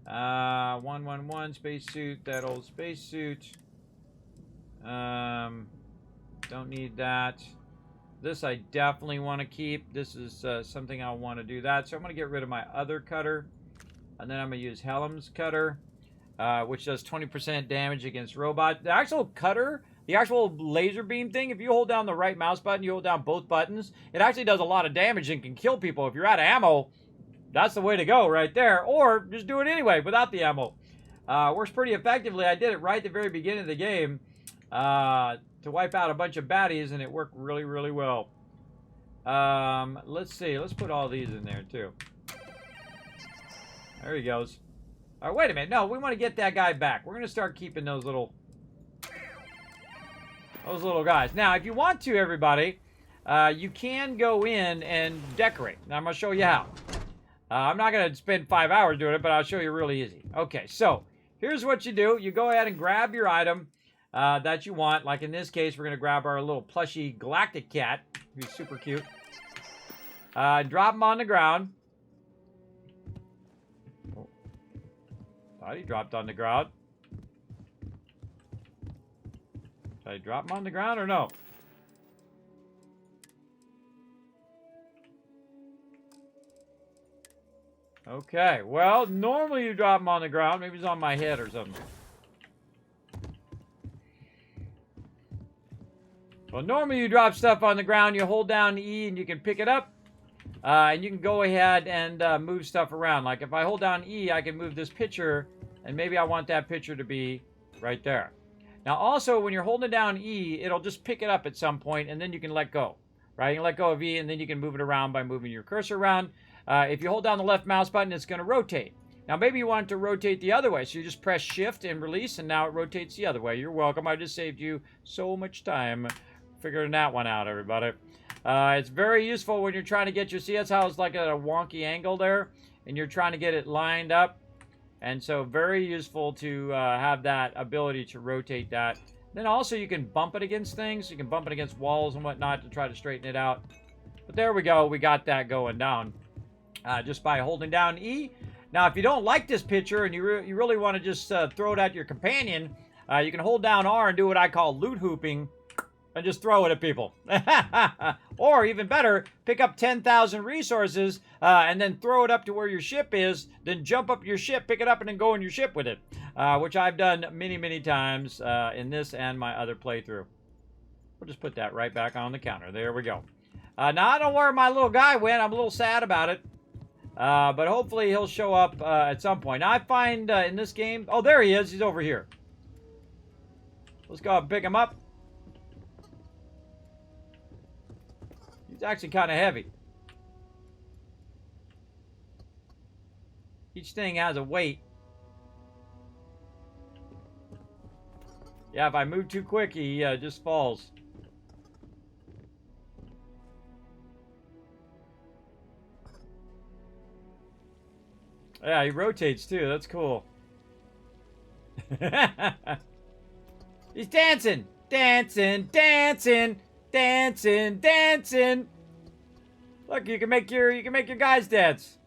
111 spacesuit, that old spacesuit. Don't need that. This I definitely want to keep. This is something I want to do that. So I'm going to get rid of my other cutter. And then I'm going to use Helm's cutter, which does 20% damage against robots. The actual cutter, the actual laser beam thing, if you hold down the right mouse button, you hold down both buttons, it actually does a lot of damage and can kill people. If you're out of ammo, that's the way to go right there. Or just do it anyway without the ammo. Works pretty effectively. I did it right at the very beginning of the game. To wipe out a bunch of baddies, and it worked really, really well. Let's see. Let's put all these in there, too. There he goes. All right, wait a minute. No, we want to get that guy back. We're going to start keeping those little guys. Now, if you want to, everybody, you can go in and decorate. Now, I'm going to show you how. I'm not going to spend 5 hours doing it, but I'll show you really easy. Okay, so here's what you do. You go ahead and grab your item that you want. Like in this case, we're going to grab our little plushy galactic cat, who's super cute. Drop him on the ground. Oh, thought he dropped on the ground. Did I drop him on the ground or no? Okay, well, normally you drop him on the ground. Maybe he's on my head or something. Well, normally you drop stuff on the ground, you hold down E and you can pick it up. And you can go ahead and move stuff around. Like if I hold down E, I can move this picture, and maybe I want that picture to be right there. Now also, when you're holding down E, it'll just pick it up at some point, and then you can let go. Right? You can let go of E, and then you can move it around by moving your cursor around. If you hold down the left mouse button, it's going to rotate. Now, maybe you want it to rotate the other way. So you just press shift and release, and now it rotates the other way. You're welcome. I just saved you so much time figuring that one out, everybody. It's very useful when you're trying to get your... See, that's how it's like at a wonky angle there, and you're trying to get it lined up. And so very useful to have that ability to rotate that. Then also you can bump it against things. You can bump it against walls and whatnot to try to straighten it out. But there we go. We got that going down just by holding down E. Now, if you don't like this picture and you really want to just throw it at your companion, you can hold down R and do what I call loot hooping and just throw it at people. Or even better, pick up 10,000 resources and then throw it up to where your ship is, then jump up your ship, pick it up, and then go in your ship with it, which I've done many, many times in this and my other playthrough. We'll just put that right back on the counter. There we go. Now, I don't know where my little guy went. I'm a little sad about it. But hopefully he'll show up at some point. Now, I find in this game... Oh, there he is. He's over here. Let's go and pick him up. He's actually kind of heavy. Each thing has a weight. Yeah, if I move too quick, he just falls. Yeah, he rotates too. That's cool. He's dancing, dancing, dancing, dancing, dancing. Look, you can make your guys dance.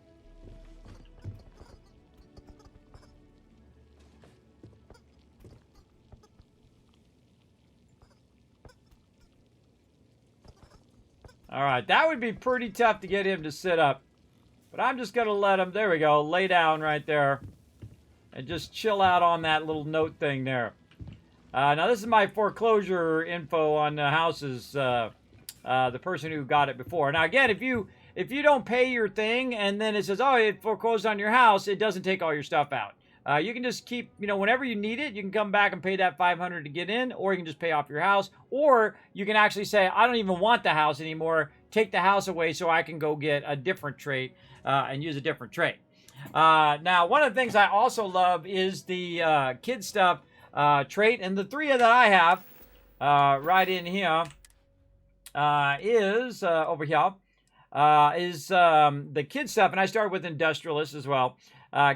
All right, that would be pretty tough to get him to sit up. But I'm just going to let him, there we go, lay down right there. And just chill out on that little note thing there. Now, this is my foreclosure info on the houses. The person who got it before. Now, again, if you don't pay your thing and then it says, oh, it foreclosed on your house, it doesn't take all your stuff out. You can just keep, whenever you need it, you can come back and pay that $500 to get in, or you can just pay off your house, or you can actually say, I don't even want the house anymore. Take the house away so I can go get a different trait and use a different trait. Now, one of the things I also love is the kid stuff trait, and the three that I have right in here is over here is the kid stuff, and I started with Industrialist as well.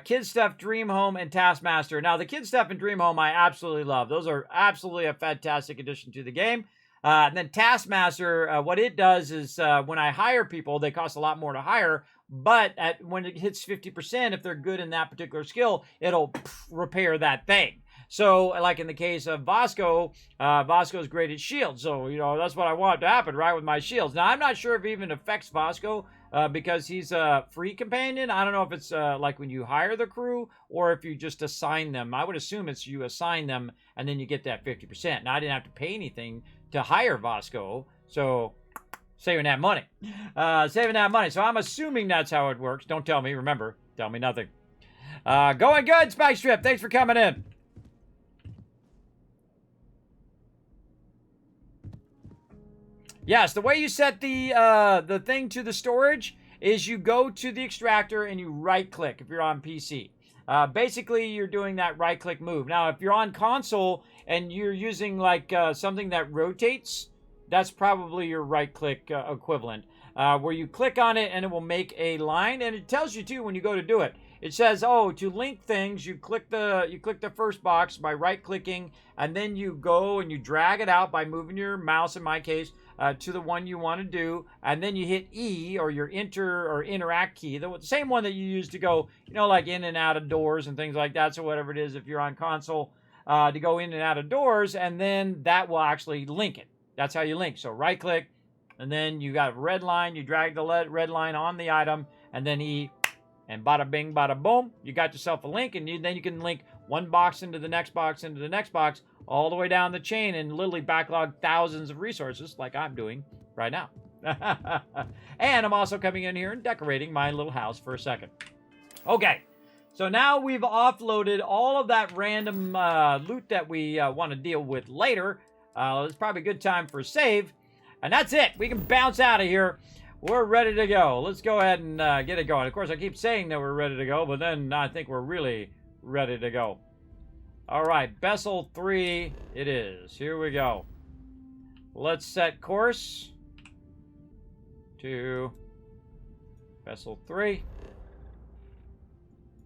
Kid stuff, Dream Home, and Taskmaster. Now, the kid stuff and Dream Home I absolutely love. Those are absolutely a fantastic addition to the game. And then Taskmaster, what it does is when I hire people, they cost a lot more to hire, but when it hits 50%, if they're good in that particular skill, it'll repair that thing. So, like in the case of Vasco, Vasco's great at shields. So, that's what I want to happen, right, with my shields. Now, I'm not sure if it even affects Vasco because he's a free companion. I don't know if it's like when you hire the crew or if you just assign them. I would assume it's you assign them and then you get that 50%. Now, I didn't have to pay anything to hire Vasco, so saving that money. So I'm assuming that's how it works. Don't tell me, remember, tell me nothing. Going good, Spike Strip. Thanks for coming in. Yes, the way you set the thing to the storage is you go to the extractor and you right-click if you're on PC. Basically, you're doing that right-click move. Now, if you're on console and you're using like something that rotates, that's probably your right-click equivalent, where you click on it and it will make a line, and it tells you too when you go to do it. It says, oh, to link things, you click the first box by right-clicking, and then you go and you drag it out by moving your mouse, in my case, to the one you want to do, and then you hit E, or your enter or interact key, the same one that you use to go, like in and out of doors and things like that, so whatever it is if you're on console, to go in and out of doors, and then that will actually link it. That's how you link. So right-click, and then you got a red line, you drag the red line on the item, and then E, and bada bing, bada boom, you got yourself a link, and then you can link one box into the next box into the next box, all the way down the chain, and literally backlog thousands of resources like I'm doing right now. And I'm also coming in here and decorating my little house for a second. Okay, so now we've offloaded all of that random loot that we want to deal with later. It's probably a good time for a save. And that's it. We can bounce out of here. we're ready to go. Let's go ahead and get it going. Of course, I keep saying that we're ready to go, but then I think we're really ready to go. All right, Vessel 3 it is. Here we go. Let's set course to Vessel 3.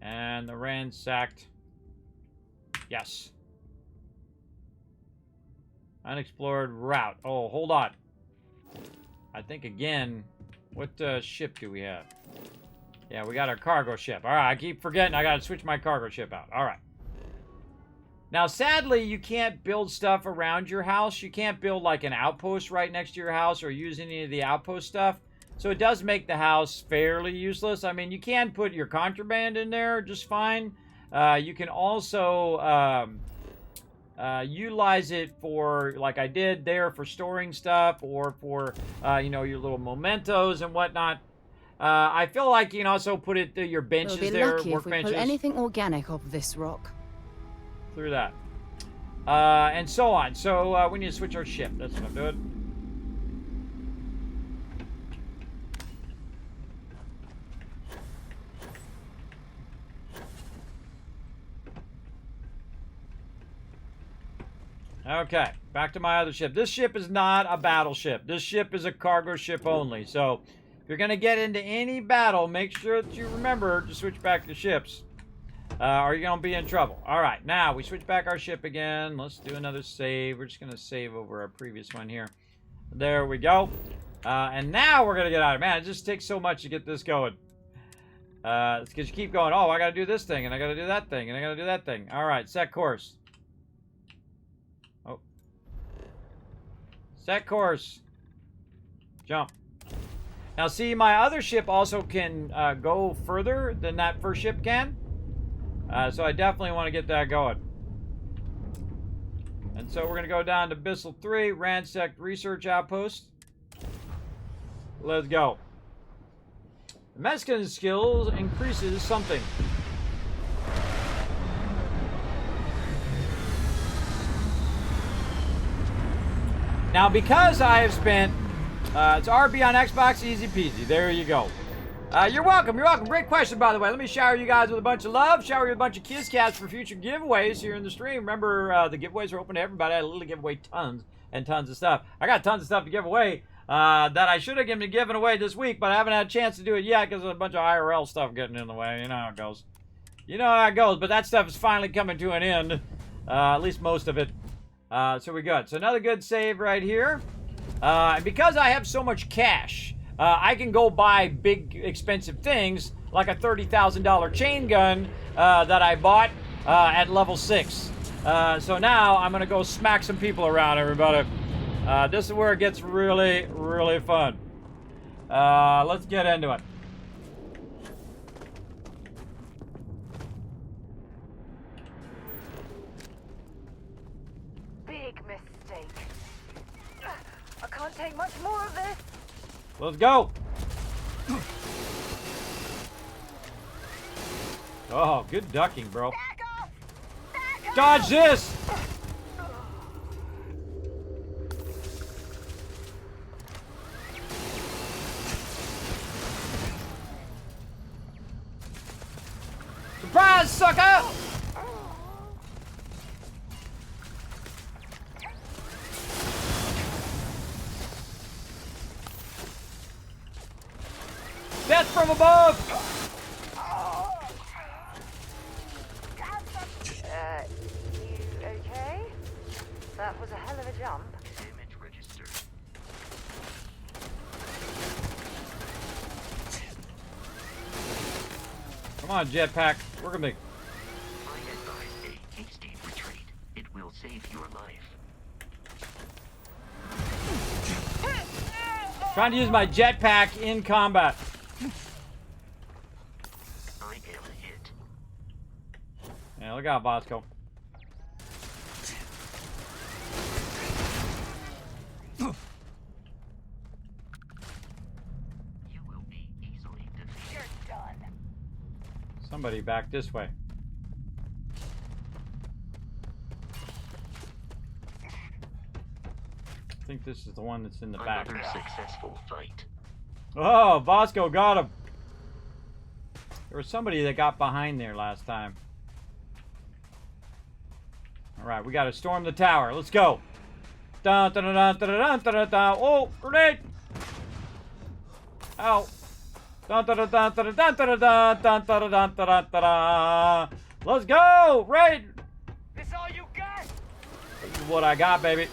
And the ransacked. Yes. Unexplored route. Oh, hold on. I think again, what ship do we have? Yeah, we got our cargo ship. All right, I keep forgetting I got to switch my cargo ship out. All right. Now, sadly, you can't build stuff around your house. You can't build like an outpost right next to your house or use any of the outpost stuff. So it does make the house fairly useless. I mean, you can put your contraband in there just fine. You can also utilize it for, like I did there, for storing stuff or for, you know, your little mementos and whatnot. I feel like you can also put it through your benches We'll be there, lucky if we workbenches. pull anything organic off this rock. Through that. And so on. So we need to switch our ship. That's what I'm doing. Okay, back to my other ship. This ship is not a battleship. This ship is a cargo ship only. So if you're going to get into any battle, make sure that you remember to switch back your ships. Or you're going to be in trouble. All right, now we switch back our ship again. Let's do another save. We're just going to save over our previous one here. There we go. And now we're going to get out of it. Man, it just takes so much to get this going. It's because you keep going, oh, I got to do this thing, and I got to do that thing, and I got to do that thing. All right, set course. Oh. Set course. Jump. Now, see, my other ship also can go further than that first ship can. So I definitely want to get that going. And so we're going to go down to Vessel 3, ransacked research outpost. Let's go. The Mexican skills increases something. Now, because I have spent, it's RB on Xbox, easy peasy. There you go. You're welcome. You're welcome. Great question, by the way. Let me shower you guys with a bunch of love. Shower you with a bunch of kiss cats for future giveaways here in the stream. Remember, the giveaways are open to everybody. I literally give away tons and tons of stuff. I got tons of stuff to give away that I should have given away this week, but I haven't had a chance to do it yet because there's a bunch of IRL stuff getting in the way. You know how it goes. You know how it goes, but that stuff is finally coming to an end. At least most of it. So we're good. So another good save right here. And because I have so much cash, I can go buy big, expensive things, like a $30,000 chain gun that I bought at level 6. So now I'm going to go smack some people around, everybody. This is where it gets really, really fun. Let's get into it. Big mistake. I can't take much more of this. Let's go. Oh, good ducking, bro. Dodge this. Surprise, sucker! Death from above! You okay? That was a hell of a jump. Damage registered. Come on, jetpack. Work with me. I advise a hasty retreat. It will save your life. Trying to use my jetpack in combat. I am hit. Yeah, look out, Bosco. You will be easily defeated. You're done. Somebody back this way. I think this is the one that's in the back. Another successful fight. Oh, Bosco got him. There was somebody that got behind there last time. Alright, we gotta storm the tower. Let's go. Dun, dun, dun, dun, dun, dun, dun, dun. Oh, grenade! Ow. Dun, dun, dun, dun, dun, dun, dun, dun, dun, dun, dun, dun, dun. Let's go! Raid! This all you got? This is what I got, baby.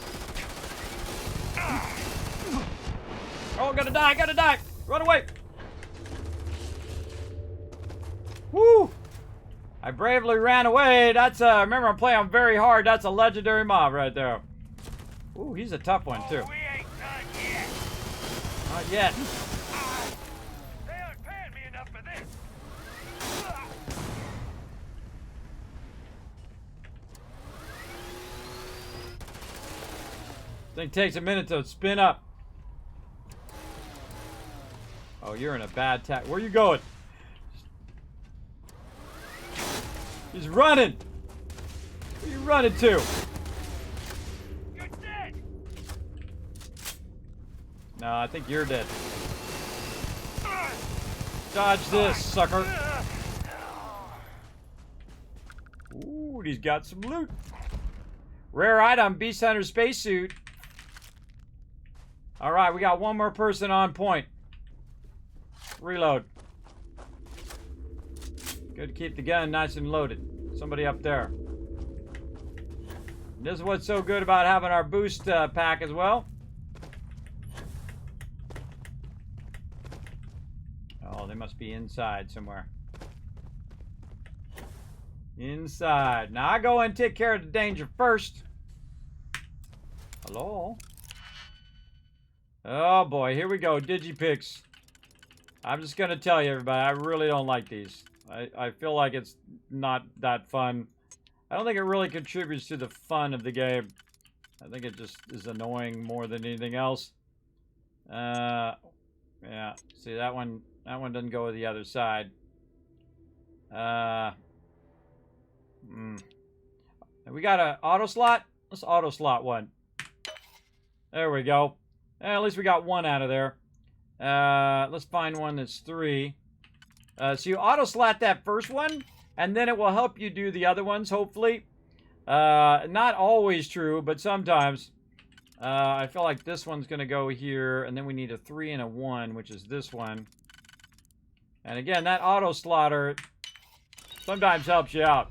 Oh, gotta die, gotta die! Run away! Woo! I bravely ran away. That's remember I'm playing very hard. That's a legendary mob right there. Ooh, he's a tough one too. We ain't done yet. Not yet. They aren't paying me enough for this. Thing takes a minute to spin up. Oh, you're in a bad tack. Where you going? He's running. Where you running to? You're dead. No, I think you're dead. Dodge this, sucker. Ooh, he's got some loot. Rare item, Beast Hunter spacesuit. Alright, we got one more person on point. Reload. Good to keep the gun nice and loaded. Somebody up there. This is what's so good about having our boost pack as well. Oh, they must be inside somewhere. Inside. Now I go and take care of the danger first. Hello? Oh boy, here we go. Digipicks. I'm just gonna tell you, everybody, I really don't like these. I feel like it's not that fun. I don't think it really contributes to the fun of the game. I think it just is annoying more than anything else. Yeah. See, that one doesn't go with the other side. We got an auto slot. Let's auto slot one. There we go. At least we got one out of there. Let's find one that's 3. So you auto slot that first one, and then it will help you do the other ones, hopefully. Not always true, but sometimes. I feel like this one's going to go here, and then we need a 3 and a 1, which is this one. And again, that auto slotter sometimes helps you out.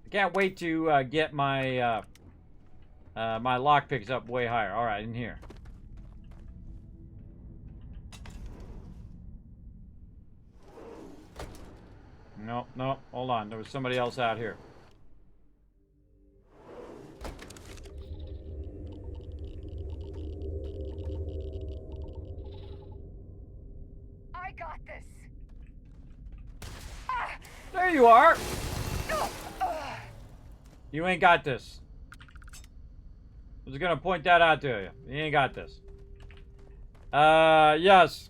I can't wait to get my my lockpicks up way higher. All right, in here. No, hold on. There was somebody else out here. I got this. There you are. You ain't got this. I was gonna point that out to you. You ain't got this. Yes.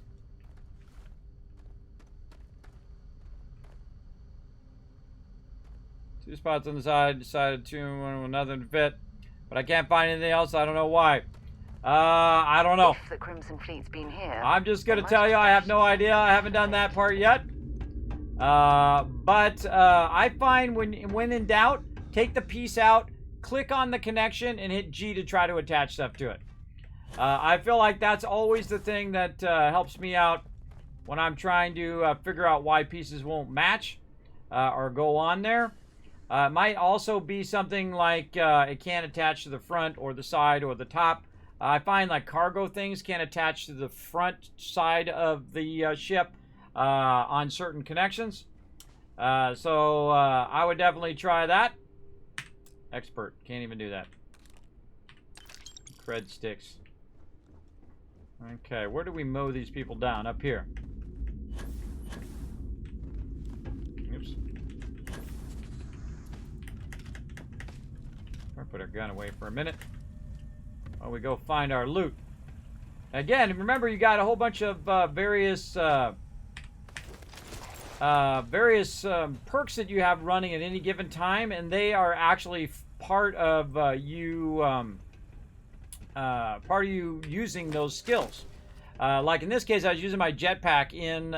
Two spots on the side, decided to another to fit. But I can't find anything else, I don't know why. I don't know. If the Crimson Fleet's been here, I'm just gonna tell you, I have no idea. I haven't done that part yet. But I find when in doubt, take the piece out, click on the connection, and hit G to try to attach stuff to it. I feel like that's always the thing that helps me out when I'm trying to figure out why pieces won't match or go on there. It might also be something like it can't attach to the front or the side or the top. I find like cargo things can't attach to the front side of the ship on certain connections. So I would definitely try that. Expert. Can't even do that. Cred sticks. Okay, where do we mow these people down? Up here. Oops. I'll put our gun away for a minute while we go find our loot. Again, remember you got a whole bunch of various perks that you have running at any given time, and they are actually part of you using those skills. Like in this case, I was using my jetpack in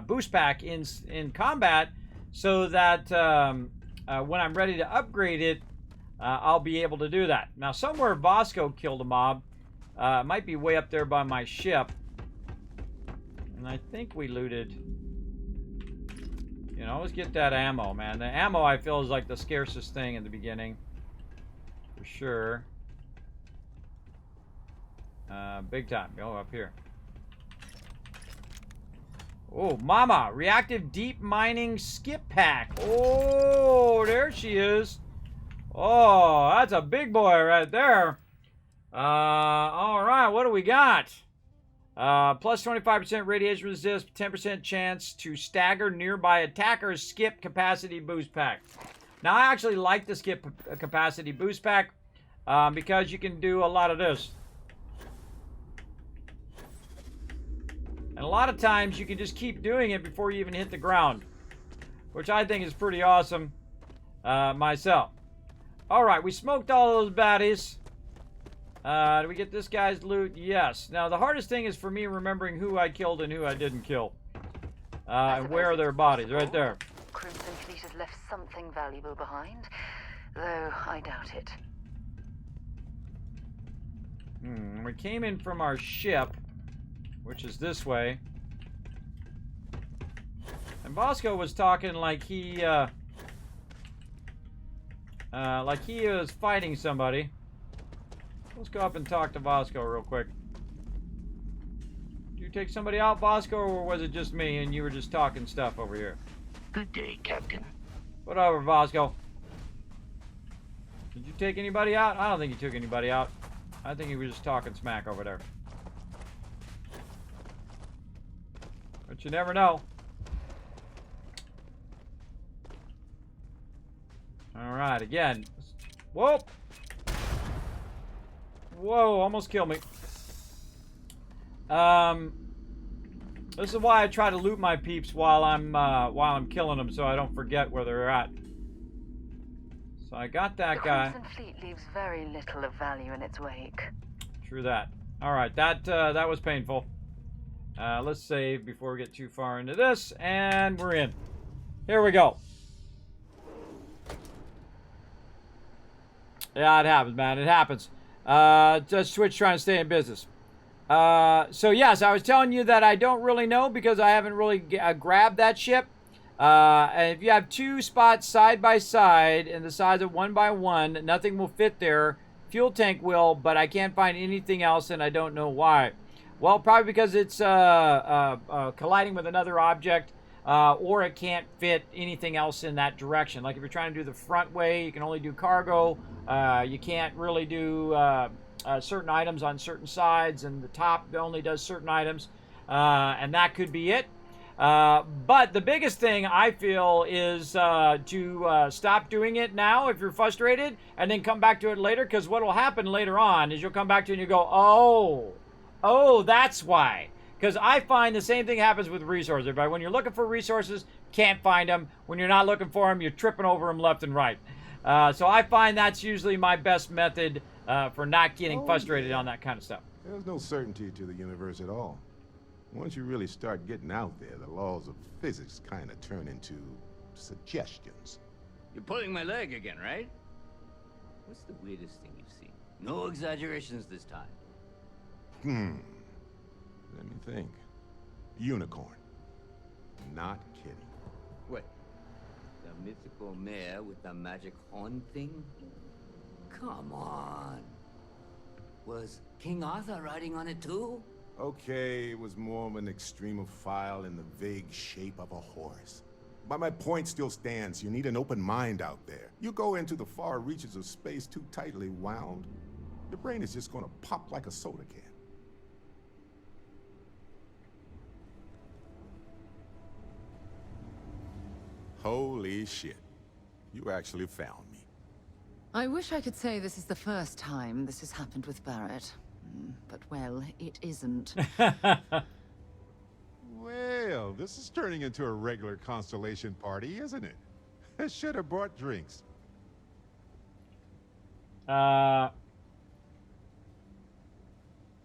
boost pack in combat, so that when I'm ready to upgrade it, I'll be able to do that. Now, somewhere Bosco killed a mob. It might be way up there by my ship. And I think we looted. You know, let's get that ammo, man. The ammo, I feel, is like the scarcest thing in the beginning. For sure. Big time. Go up here. Oh, mama. Reactive deep mining skip pack. Oh, there she is. Oh, that's a big boy right there. All right. What do we got? Plus 25% radiation resist, 10% chance to stagger nearby attackers. Skip capacity boost pack. Now, I actually like the skip capacity boost pack because you can do a lot of this. And a lot of times you can just keep doing it before you even hit the ground, which I think is pretty awesome myself. All right, we smoked all those baddies. Did we get this guy's loot? Yes. Now, the hardest thing is for me remembering who I killed and who I didn't kill. And where are their bodies? Right there. Crimson Fleet has left something valuable behind, though I doubt it. We came in from our ship, which is this way. And Bosco was talking like he was fighting somebody. Let's go up and talk to Bosco real quick. Did you take somebody out, Bosco, or was it just me and you were just talking stuff over here? Good day, Captain. Whatever, Bosco. Did you take anybody out? I don't think he took anybody out. I think he was just talking smack over there. But you never know. Alright, again. Whoa! Whoa, almost killed me. This is why I try to loot my peeps while I'm killing them, so I don't forget where they're at. So I got that guy. The Crimson Fleet leaves very little of value in its wake. True that. All right, that was painful. Let's save before we get too far into this, and we're in. Here we go. Yeah, it happens, man. It happens. Just Twitch trying to stay in business. So yes, I was telling you that I don't really know because I haven't really grabbed that ship. And if you have two spots side by side and the size of 1 by 1, nothing will fit there. Fuel tank will, but I can't find anything else, and I don't know why. Well, probably because it's colliding with another object, or it can't fit anything else in that direction. Like if you're trying to do the front way, you can only do cargo. You can't really do certain items on certain sides, and the top only does certain items, and that could be it. But the biggest thing I feel is to stop doing it now if you're frustrated, and then come back to it later, because what will happen later on is you'll come back to it and you go, oh, that's why. Because I find the same thing happens with resources. Everybody, when you're looking for resources, can't find them. When you're not looking for them, you're tripping over them left and right. So I find that's usually my best method for not getting frustrated on that kind of stuff. There's no certainty to the universe at all. Once you really start getting out there, the laws of physics kind of turn into suggestions. You're pulling my leg again, right? What's the weirdest thing you've seen? No exaggerations this time. Let me think. Unicorn. Not kidding. What? The mythical mare with the magic horn thing? Come on. Was King Arthur riding on it too? Okay, it was more of an extremophile in the vague shape of a horse. But my point still stands. You need an open mind out there. You go into the far reaches of space too tightly wound, your brain is just gonna pop like a soda can. Holy shit. You actually found me. I wish I could say this is the first time this has happened with Barrett. But, well, it isn't. Well, this is turning into a regular Constellation party, isn't it? I should have brought drinks.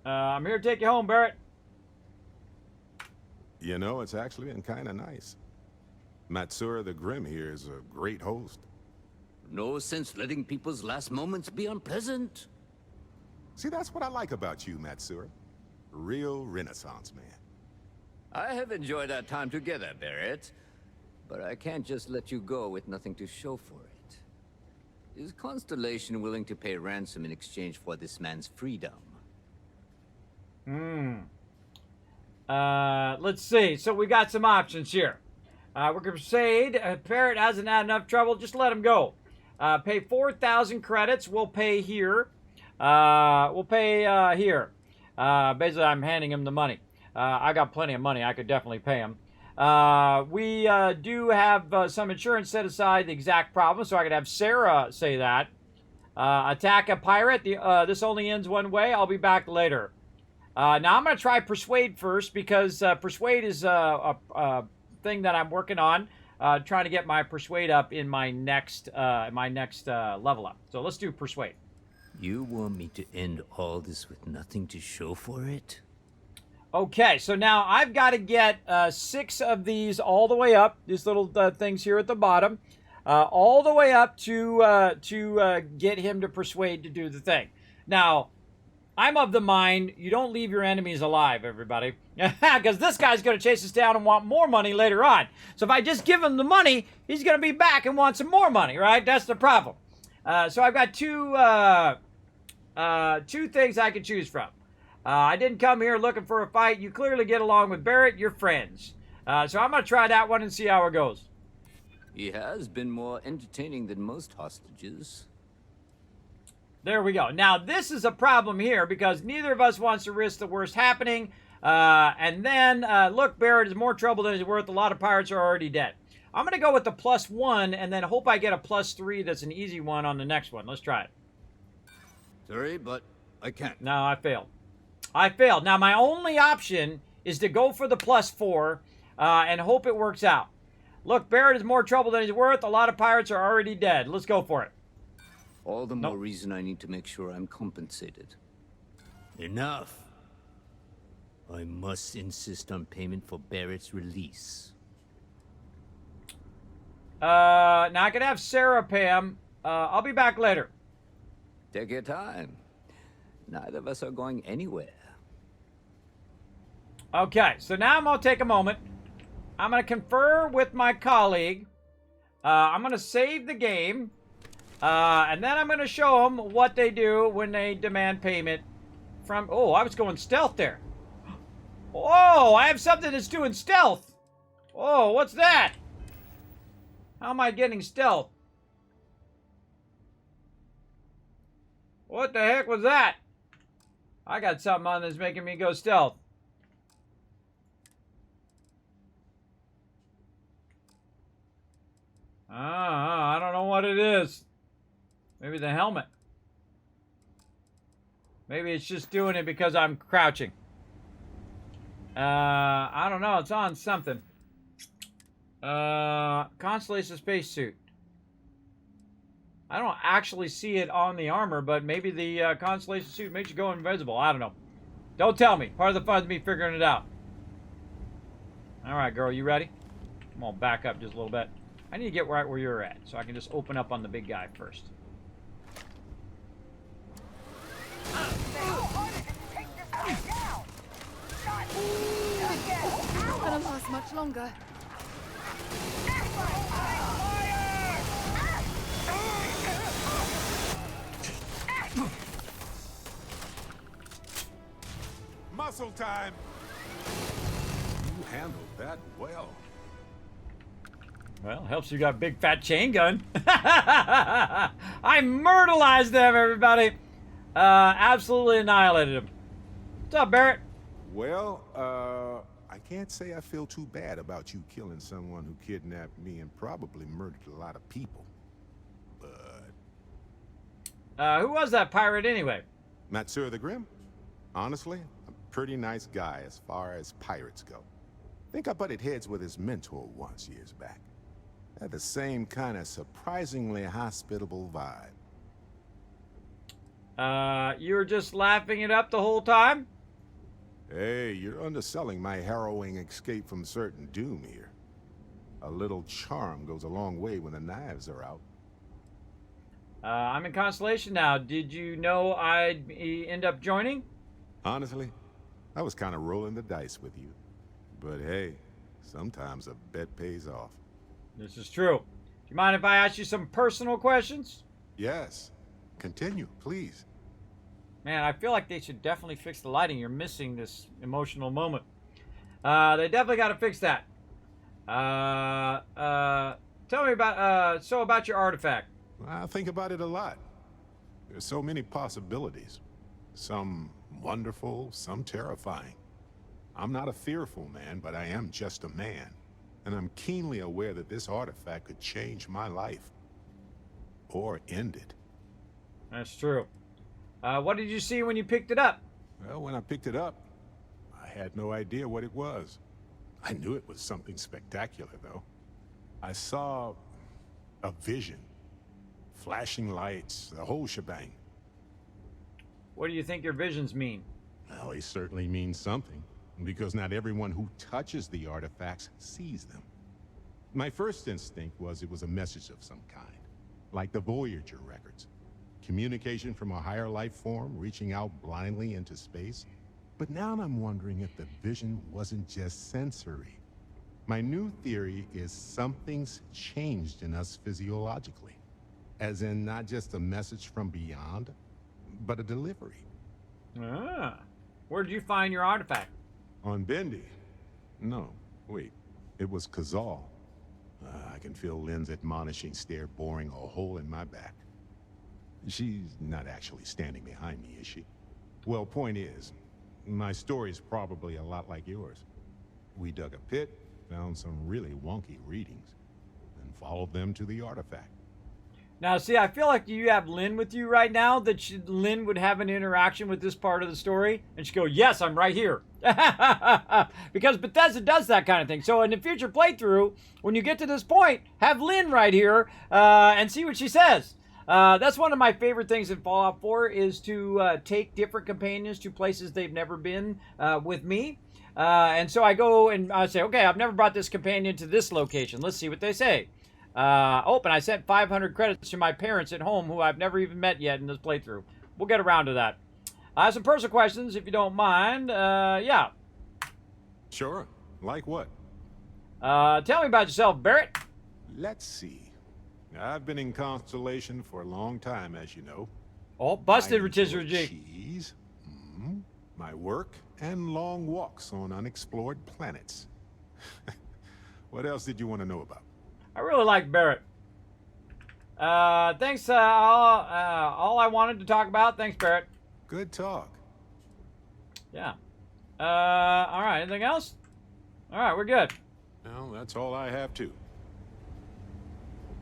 I'm here to take you home, Barrett. You know, it's actually been kind of nice. Matsura the Grim here is a great host. No sense letting people's last moments be unpleasant. See, that's what I like about you, Matsura. Real Renaissance man. I have enjoyed our time together, Barrett. But I can't just let you go with nothing to show for it. Is Constellation willing to pay ransom in exchange for this man's freedom? Let's see. So we got some options here. We're going to Crusade. Barrett hasn't had enough trouble. Just let him go. Pay 4,000 credits. We'll pay here. We'll pay here. Basically, I'm handing him the money. I got plenty of money. I could definitely pay him. We do have some insurance set aside, the exact problem, so I could have Sarah say that. Attack a pirate. This only ends one way. I'll be back later. Now, I'm going to try Persuade first, because Persuade is a thing that I'm working on. Trying to get my Persuade up in my next level up. So let's do Persuade. You want me to end all this with nothing to show for it? Okay, so now I've got to get 6 of these all the way up. These little things here at the bottom. All the way up to get him to persuade to do the thing. Now, I'm of the mind, you don't leave your enemies alive, everybody. Because this guy's going to chase us down and want more money later on. So if I just give him the money, he's going to be back and want some more money, right? That's the problem. So I've got two things I can choose from. I didn't come here looking for a fight. You clearly get along with Barrett. You're friends. So I'm going to try that one and see how it goes. He has been more entertaining than most hostages. There we go. Now, this is a problem here because neither of us wants to risk the worst happening. And then, look, Barrett is more trouble than he's worth. A lot of pirates are already dead. I'm going to go with the +1 and then hope I get a +3 that's an easy one on the next one. Let's try it. Sorry, but I can't. No, I failed. I failed. Now, my only option is to go for the +4 and hope it works out. Look, Barrett is more trouble than he's worth. A lot of pirates are already dead. Let's go for it. All the more reason I need to make sure I'm compensated. Enough. I must insist on payment for Barrett's release. Now I can have Sarah pay him. I'll be back later. Take your time. Neither of us are going anywhere. Okay, so now I'm going to take a moment. I'm going to confer with my colleague. I'm going to save the game. And then I'm going to show them what they do when they demand payment from... Oh, I was going stealth there. Oh, I have something that's doing stealth. Oh, what's that? How am I getting stealth? What the heck was that? I got something on that's making me go stealth. I don't know what it is. Maybe the helmet. Maybe it's just doing it because I'm crouching. I don't know. It's on something. Constellation spacesuit. I don't actually see it on the armor, but maybe the Constellation suit makes you go invisible. I don't know. Don't tell me. Part of the fun is me figuring it out. Alright, girl. You ready? I'm gonna back up just a little bit. I need to get right where you're at, so I can just open up on the big guy first. Not gonna last much longer. Muscle time! You handled that well. Well, helps you got a big fat chain gun. I myrtleized them, everybody. Absolutely annihilated them. What's up, Barrett? Well, I can't say I feel too bad about you killing someone who kidnapped me and probably murdered a lot of people. But... who was that pirate anyway? Matsura the Grim? Honestly, a pretty nice guy as far as pirates go. Think I butted heads with his mentor once years back. Had the same kind of surprisingly hospitable vibe. You were just laughing it up the whole time? Hey, you're underselling my harrowing escape from certain doom here. A little charm goes a long way when the knives are out. I'm in Constellation now. Did you know I'd end up joining? Honestly, I was kind of rolling the dice with you. But hey, sometimes a bet pays off. This is true. Do you mind if I ask you some personal questions? Yes. Continue, please. Man, I feel like they should definitely fix the lighting. You're missing this emotional moment. They definitely got to fix that. Tell me about your artifact. I think about it a lot. There's so many possibilities. Some wonderful, some terrifying. I'm not a fearful man, but I am just a man. And I'm keenly aware that this artifact could change my life. Or end it. That's true. What did you see when you picked it up? Well, when I picked it up, I had no idea what it was. I knew it was something spectacular, though. I saw a vision. Flashing lights, the whole shebang. What do you think your visions mean? Well, they certainly mean something, because not everyone who touches the artifacts sees them. My first instinct was it was a message of some kind, like the Voyager records. Communication from a higher life form reaching out blindly into space. But now I'm wondering if the vision wasn't just sensory. My new theory is something's changed in us physiologically. As in not just a message from beyond, but a delivery. Ah. Where did you find your artifact? On Bendy. No, wait. It was Kazal. I can feel Lynn's admonishing stare boring a hole in my back. She's not actually standing behind me, is she? Well, point is, my story's probably a lot like yours. We dug a pit, found some really wonky readings, and followed them to the artifact. Now, see, I feel like you have Lynn with you right now, that Lynn would have an interaction with this part of the story, and she'd go, yes, I'm right here. Because Bethesda does that kind of thing. So in the future playthrough, when you get to this point, have Lynn right here and see what she says. That's one of my favorite things in Fallout 4 is to take different companions to places they've never been with me. And so I go and I say, okay, I've never brought this companion to this location. Let's see what they say. And I sent 500 credits to my parents at home who I've never even met yet in this playthrough. We'll get around to that. I have some personal questions, if you don't mind. Yeah. Sure. Like what? Tell me about yourself, Barrett. Let's see. I've been in Constellation for a long time, as you know. Oh, busted, I enjoy Rotisserie. cheese, my work, and long walks on unexplored planets. What else did you want to know about? I really like Barrett. Thanks, all I wanted to talk about. Thanks, Barrett. Good talk. Yeah. All right, anything else? All right, we're good. Well, that's all I have, too.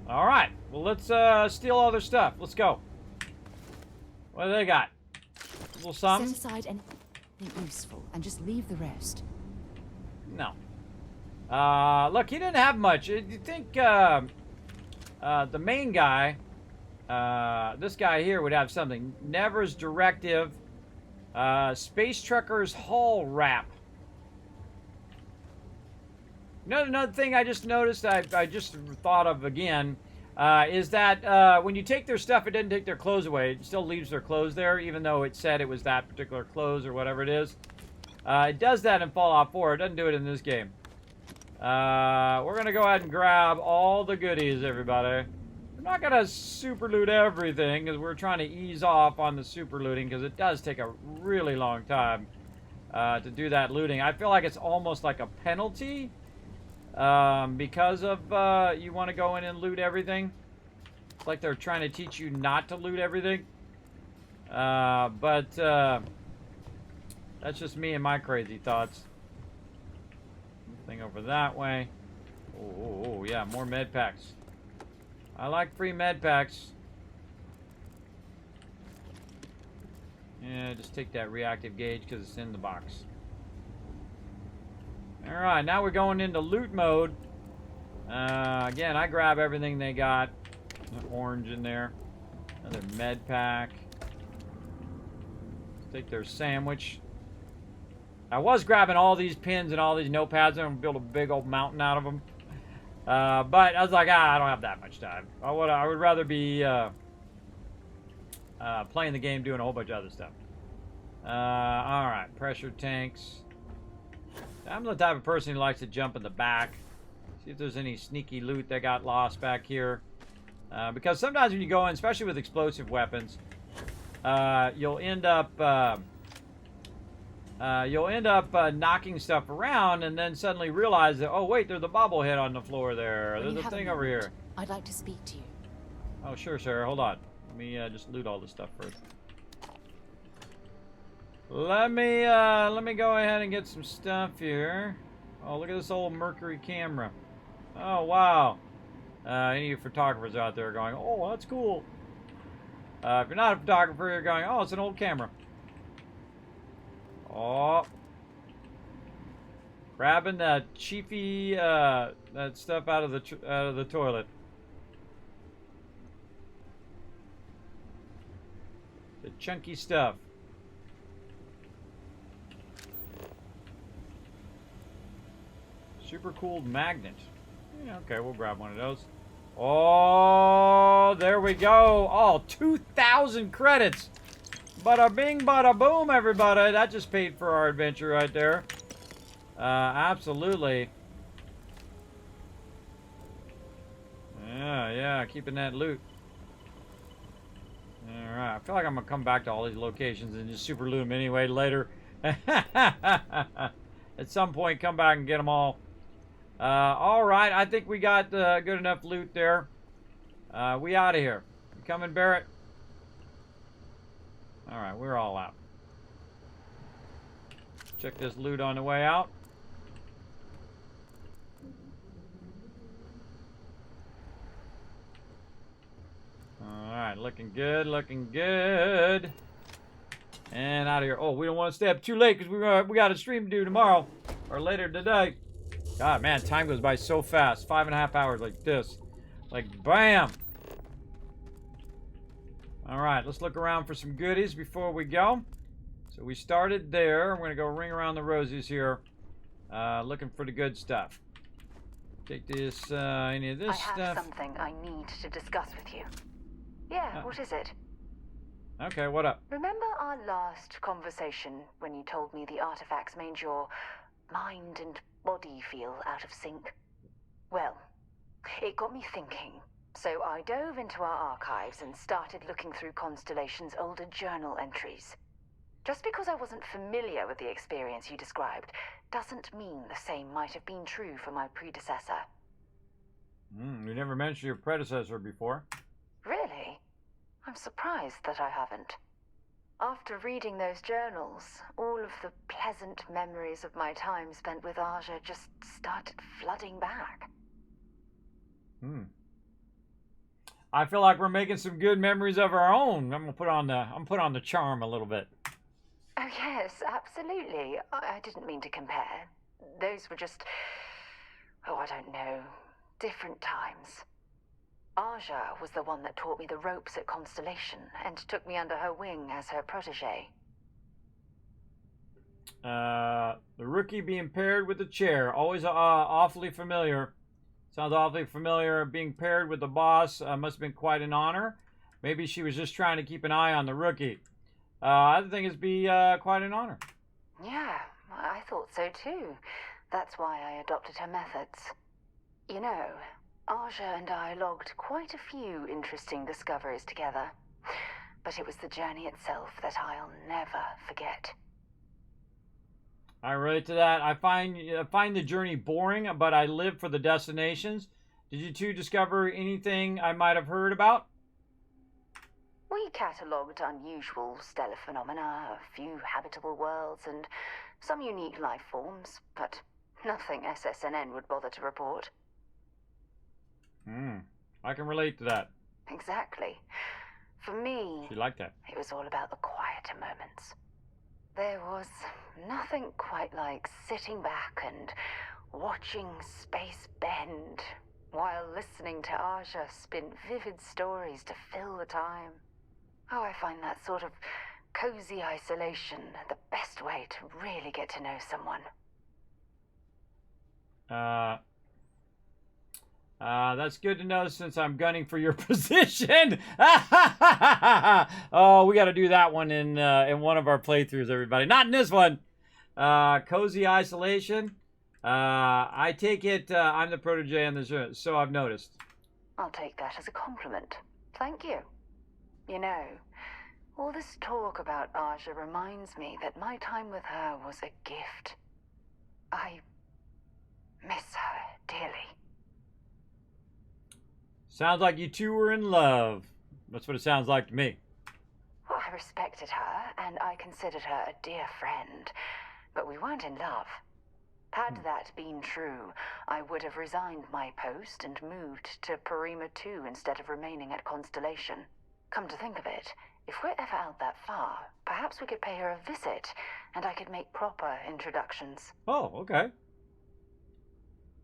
All right, well, let's steal all their stuff. Let's go. What do they got? A little something? Set aside anything useful and just leave the rest. No. Look, he didn't have much. You think the main guy, this guy here, would have something. Never's Directive, Space Trucker's Hull Wrap. Another thing I just noticed, I just thought of again, is that when you take their stuff, it doesn't take their clothes away. It still leaves their clothes there, even though it said it was that particular clothes or whatever it is. It does that in Fallout 4. It doesn't do it in this game. We're going to go ahead and grab all the goodies, everybody. We're not going to super loot everything, because we're trying to ease off on the super looting, because it does take a really long time to do that looting. I feel like it's almost like a penalty. Because of you want to go in and loot everything. It's like they're trying to teach you not to loot everything. But that's just me and my crazy thoughts. Thing over that way. Oh, yeah, more med packs. I like free med packs. Yeah, just take that reactive gauge because it's in the box. Alright, now we're going into loot mode. Again, I grab everything they got. Orange in there. Another med pack. Take their sandwich. I was grabbing all these pins and all these notepads and build a big old mountain out of them. But I was like, I don't have that much time. I would rather be playing the game, doing a whole bunch of other stuff. Alright, pressure tanks. I'm the type of person who likes to jump in the back. See if there's any sneaky loot that got lost back here. Because sometimes when you go in, especially with explosive weapons, you'll end up knocking stuff around and then suddenly realize that, oh wait, there's a bobblehead on the floor there. There's a thing over here. I'd like to speak to you. Oh, sure, sir. Hold on. Let me just loot all this stuff first. Let me go ahead and get some stuff here. Oh, look at this old Mercury camera. Oh, wow. Any of you photographers out there going, oh, that's cool. If you're not a photographer, you're going, oh, it's an old camera. Oh. Grabbing that chiefy, that stuff out of the toilet. The chunky stuff. Super cooled magnet. Yeah, okay, we'll grab one of those. Oh, there we go. Oh, 2,000 credits. Bada bing, bada boom, everybody. That just paid for our adventure right there. Absolutely. Yeah, keeping that loot. Alright, I feel like I'm going to come back to all these locations and just super loot them anyway later. At some point, come back and get them all. Alright, I think we got good enough loot there. We out of here. You coming, Barrett? Alright, we're all out. Check this loot on the way out. Alright, looking good, looking good. And out of here. Oh, we don't want to stay up too late because we got a stream to do tomorrow. Or later today. God, man, time goes by so fast. 5.5 hours like this. Like, bam! Alright, let's look around for some goodies before we go. So we started there. I'm going to go ring around the rosies here. Looking for the good stuff. Take this, any of this stuff. I have something I need to discuss with you. Yeah, what is it? Okay, what up? Remember our last conversation when you told me the artifacts made your mind and body feel out of sync? Well, it got me thinking. So I dove into our archives and started looking through Constellation's older journal entries. Just because I wasn't familiar with the experience you described doesn't mean the same might have been true for my predecessor. You never mentioned your predecessor before. Really? I'm surprised that I haven't. After reading those journals, all of the pleasant memories of my time spent with Aja just started flooding back. I feel like we're making some good memories of our own. I'm put on the charm a little bit. Oh yes, absolutely. I didn't mean to compare. Those were just, I don't know, different times. Aja was the one that taught me the ropes at Constellation and took me under her wing as her protege. The rookie being paired with the chair. Always awfully familiar. Sounds awfully familiar. Being paired with the boss must have been quite an honor. Maybe she was just trying to keep an eye on the rookie. I think it'd be quite an honor. Yeah, I thought so too. That's why I adopted her methods. You know, Aja and I logged quite a few interesting discoveries together. But it was the journey itself that I'll never forget. I relate to that. I find the journey boring, but I live for the destinations. Did you two discover anything I might have heard about? We catalogued unusual stellar phenomena, a few habitable worlds, and some unique life forms, but nothing SSNN would bother to report. I can relate to that. Exactly. For me, She liked that. it was all about the quieter moments. There was nothing quite like sitting back and watching space bend while listening to Aja spin vivid stories to fill the time. Oh, I find that sort of cozy isolation the best way to really get to know someone? That's good to know since I'm gunning for your position. Oh, we got to do that one in one of our playthroughs, everybody. Not in this one. Cozy isolation. I take it I'm the protege in this room, so I've noticed. I'll take that as a compliment. Thank you. You know, all this talk about Aja reminds me that my time with her was a gift. I miss her dearly. Sounds like you two were in love. That's what it sounds like to me. Well, I respected her, and I considered her a dear friend, but we weren't in love. Had that been true, I would have resigned my post and moved to Parima 2 instead of remaining at Constellation. Come to think of it, if we're ever out that far, perhaps we could pay her a visit, and I could make proper introductions. Oh, okay.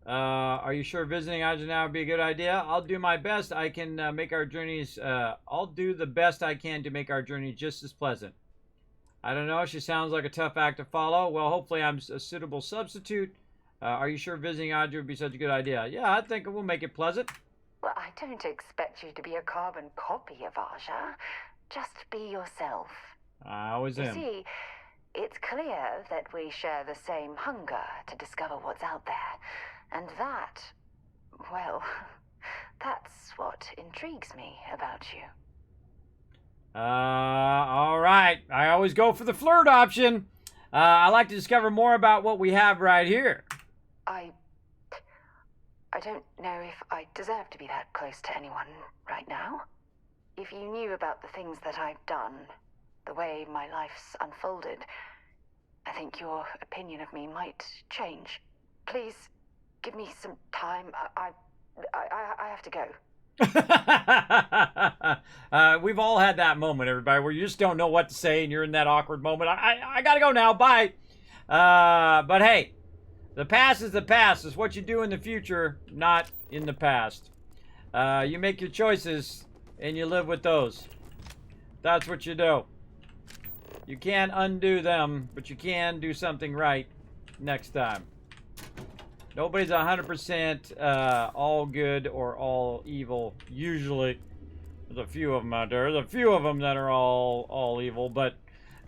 Are you sure visiting Aja now would be a good idea? I'll do my best. I can make our journeys, I'll do the best I can to make our journey just as pleasant. I don't know, she sounds like a tough act to follow. Well, hopefully I'm a suitable substitute. Are you sure visiting Aja would be such a good idea? Yeah, I think we'll make it pleasant. Well, I don't expect you to be a carbon copy of Aja. Just be yourself. I always am. You see, it's clear that we share the same hunger to discover what's out there. And that, well, that's what intrigues me about you. All right. I always go for the flirt option. I like to discover more about what we have right here. I don't know if I deserve to be that close to anyone right now. If you knew about the things that I've done, the way my life's unfolded, I think your opinion of me might change. Please, give me some time. I have to go. We've all had that moment, everybody, where you just don't know what to say and you're in that awkward moment. I gotta go now. Bye. But hey, the past is the past. It's what you do in the future, not in the past. You make your choices and you live with those. That's what you do. You can't undo them, but you can do something right next time. Nobody's 100% all good or all evil. Usually, there's a few of them out there. There's a few of them that are all evil, but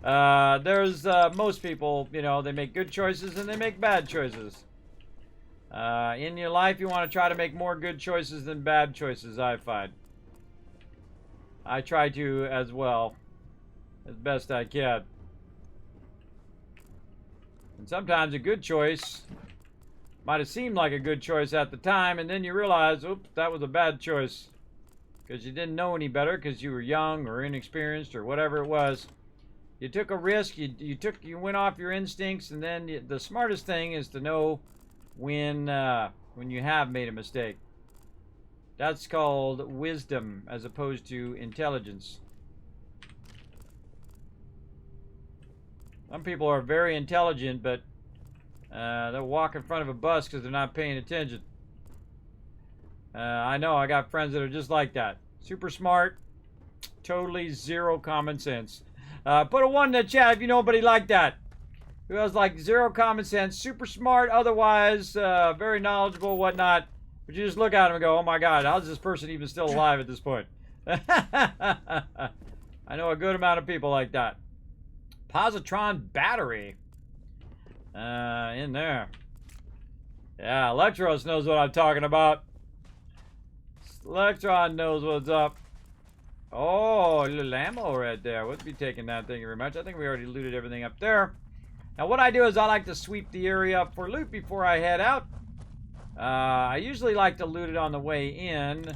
there's most people, you know, they make good choices and they make bad choices. In your life, you want to try to make more good choices than bad choices, I find. I try to as well, as best I can. And sometimes a good choice might have seemed like a good choice at the time, and then you realize, oops, that was a bad choice. Because you didn't know any better, because you were young or inexperienced or whatever it was. You took a risk, you went off your instincts, and then the smartest thing is to know when you have made a mistake. That's called wisdom as opposed to intelligence. Some people are very intelligent, but they'll walk in front of a bus because they're not paying attention. I know, I got friends that are just like that. Super smart, totally zero common sense. Put a 1 in the chat if you know anybody like that. Who has like zero common sense, super smart, otherwise very knowledgeable, whatnot. But you just look at him and go, oh my God, how's this person even still alive at this point? I know a good amount of people like that. Positron battery. In there. Yeah, Electros knows what I'm talking about. Electron knows what's up. Oh, a little ammo right there. We'll be taking that, thank you very much. I think we already looted everything up there. Now, what I do is I like to sweep the area up for loot before I head out. I usually like to loot it on the way in.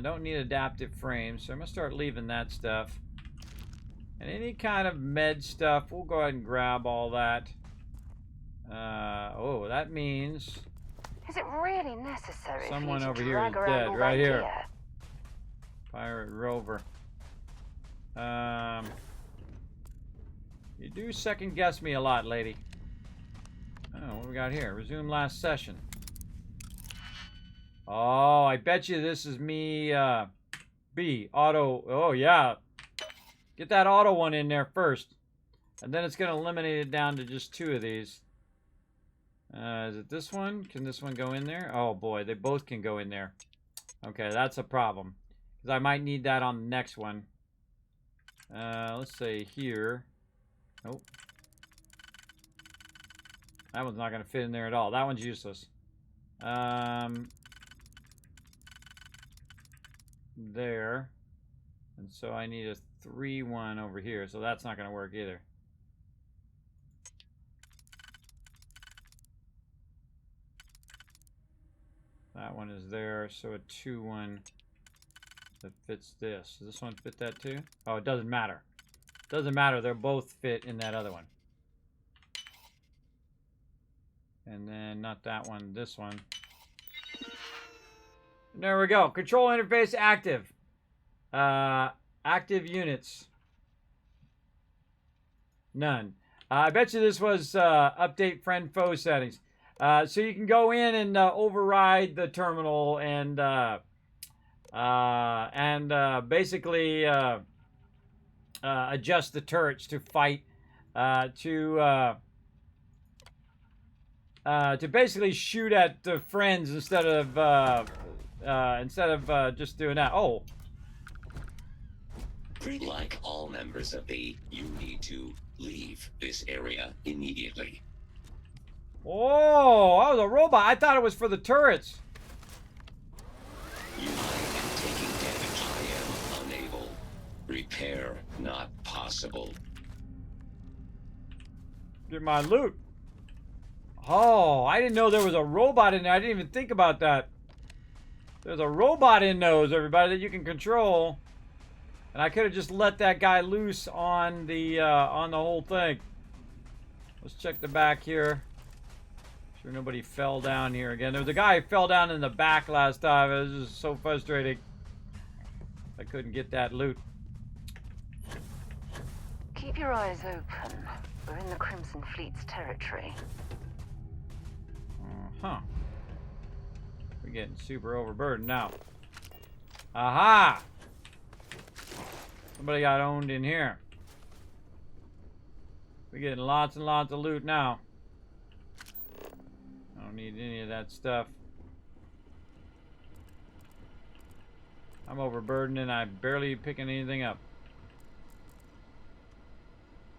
Don't need adaptive frames, so I'm going to start leaving that stuff. And any kind of med stuff, we'll go ahead and grab all that. Oh, that means... Is it really necessary someone for you over to here drag is around dead, all right that here. gear? Pirate Rover. You do second guess me a lot, lady. Oh, what do we got here? Resume last session. Oh, I bet you this is me, B, auto, oh yeah. Get that auto one in there first. And then it's going to eliminate it down to just 2 of these. Is it this one? Can this one go in there? Oh boy, they both can go in there. Okay, that's a problem. Because I might need that on the next one. Let's say here. Nope. That one's not going to fit in there at all. That one's useless. There. And so I need a 3-1 over here. So that's not going to work either. That one is there. So a 2-1 that fits this. Does this one fit that too? Oh, it doesn't matter. Doesn't matter. They'll both fit in that other one. And then not that one, this one. And there we go. Control interface active. Active units. None. I bet you this was update friend foe settings. So you can go in and override the terminal and basically adjust the turrets to fight to basically shoot at the friends instead of just doing that. Oh. Like all members of the, you need to leave this area immediately. Oh, that was a robot. I thought it was for the turrets. You am taking damage. I am unable. Repair not possible. Get my loot. Oh, I didn't know there was a robot in there. I didn't even think about that. There's a robot in those, everybody, that you can control. And I could have just let that guy loose on the whole thing. Let's check the back here. Sure nobody fell down here again. There was a guy who fell down in the back last time. It was just so frustrating. I couldn't get that loot. Keep your eyes open. We're in the Crimson Fleet's territory. Huh. We're getting super overburdened now. Aha! Somebody got owned in here. We're getting lots and lots of loot now. I don't need any of that stuff. I'm overburdened and I'm barely picking anything up.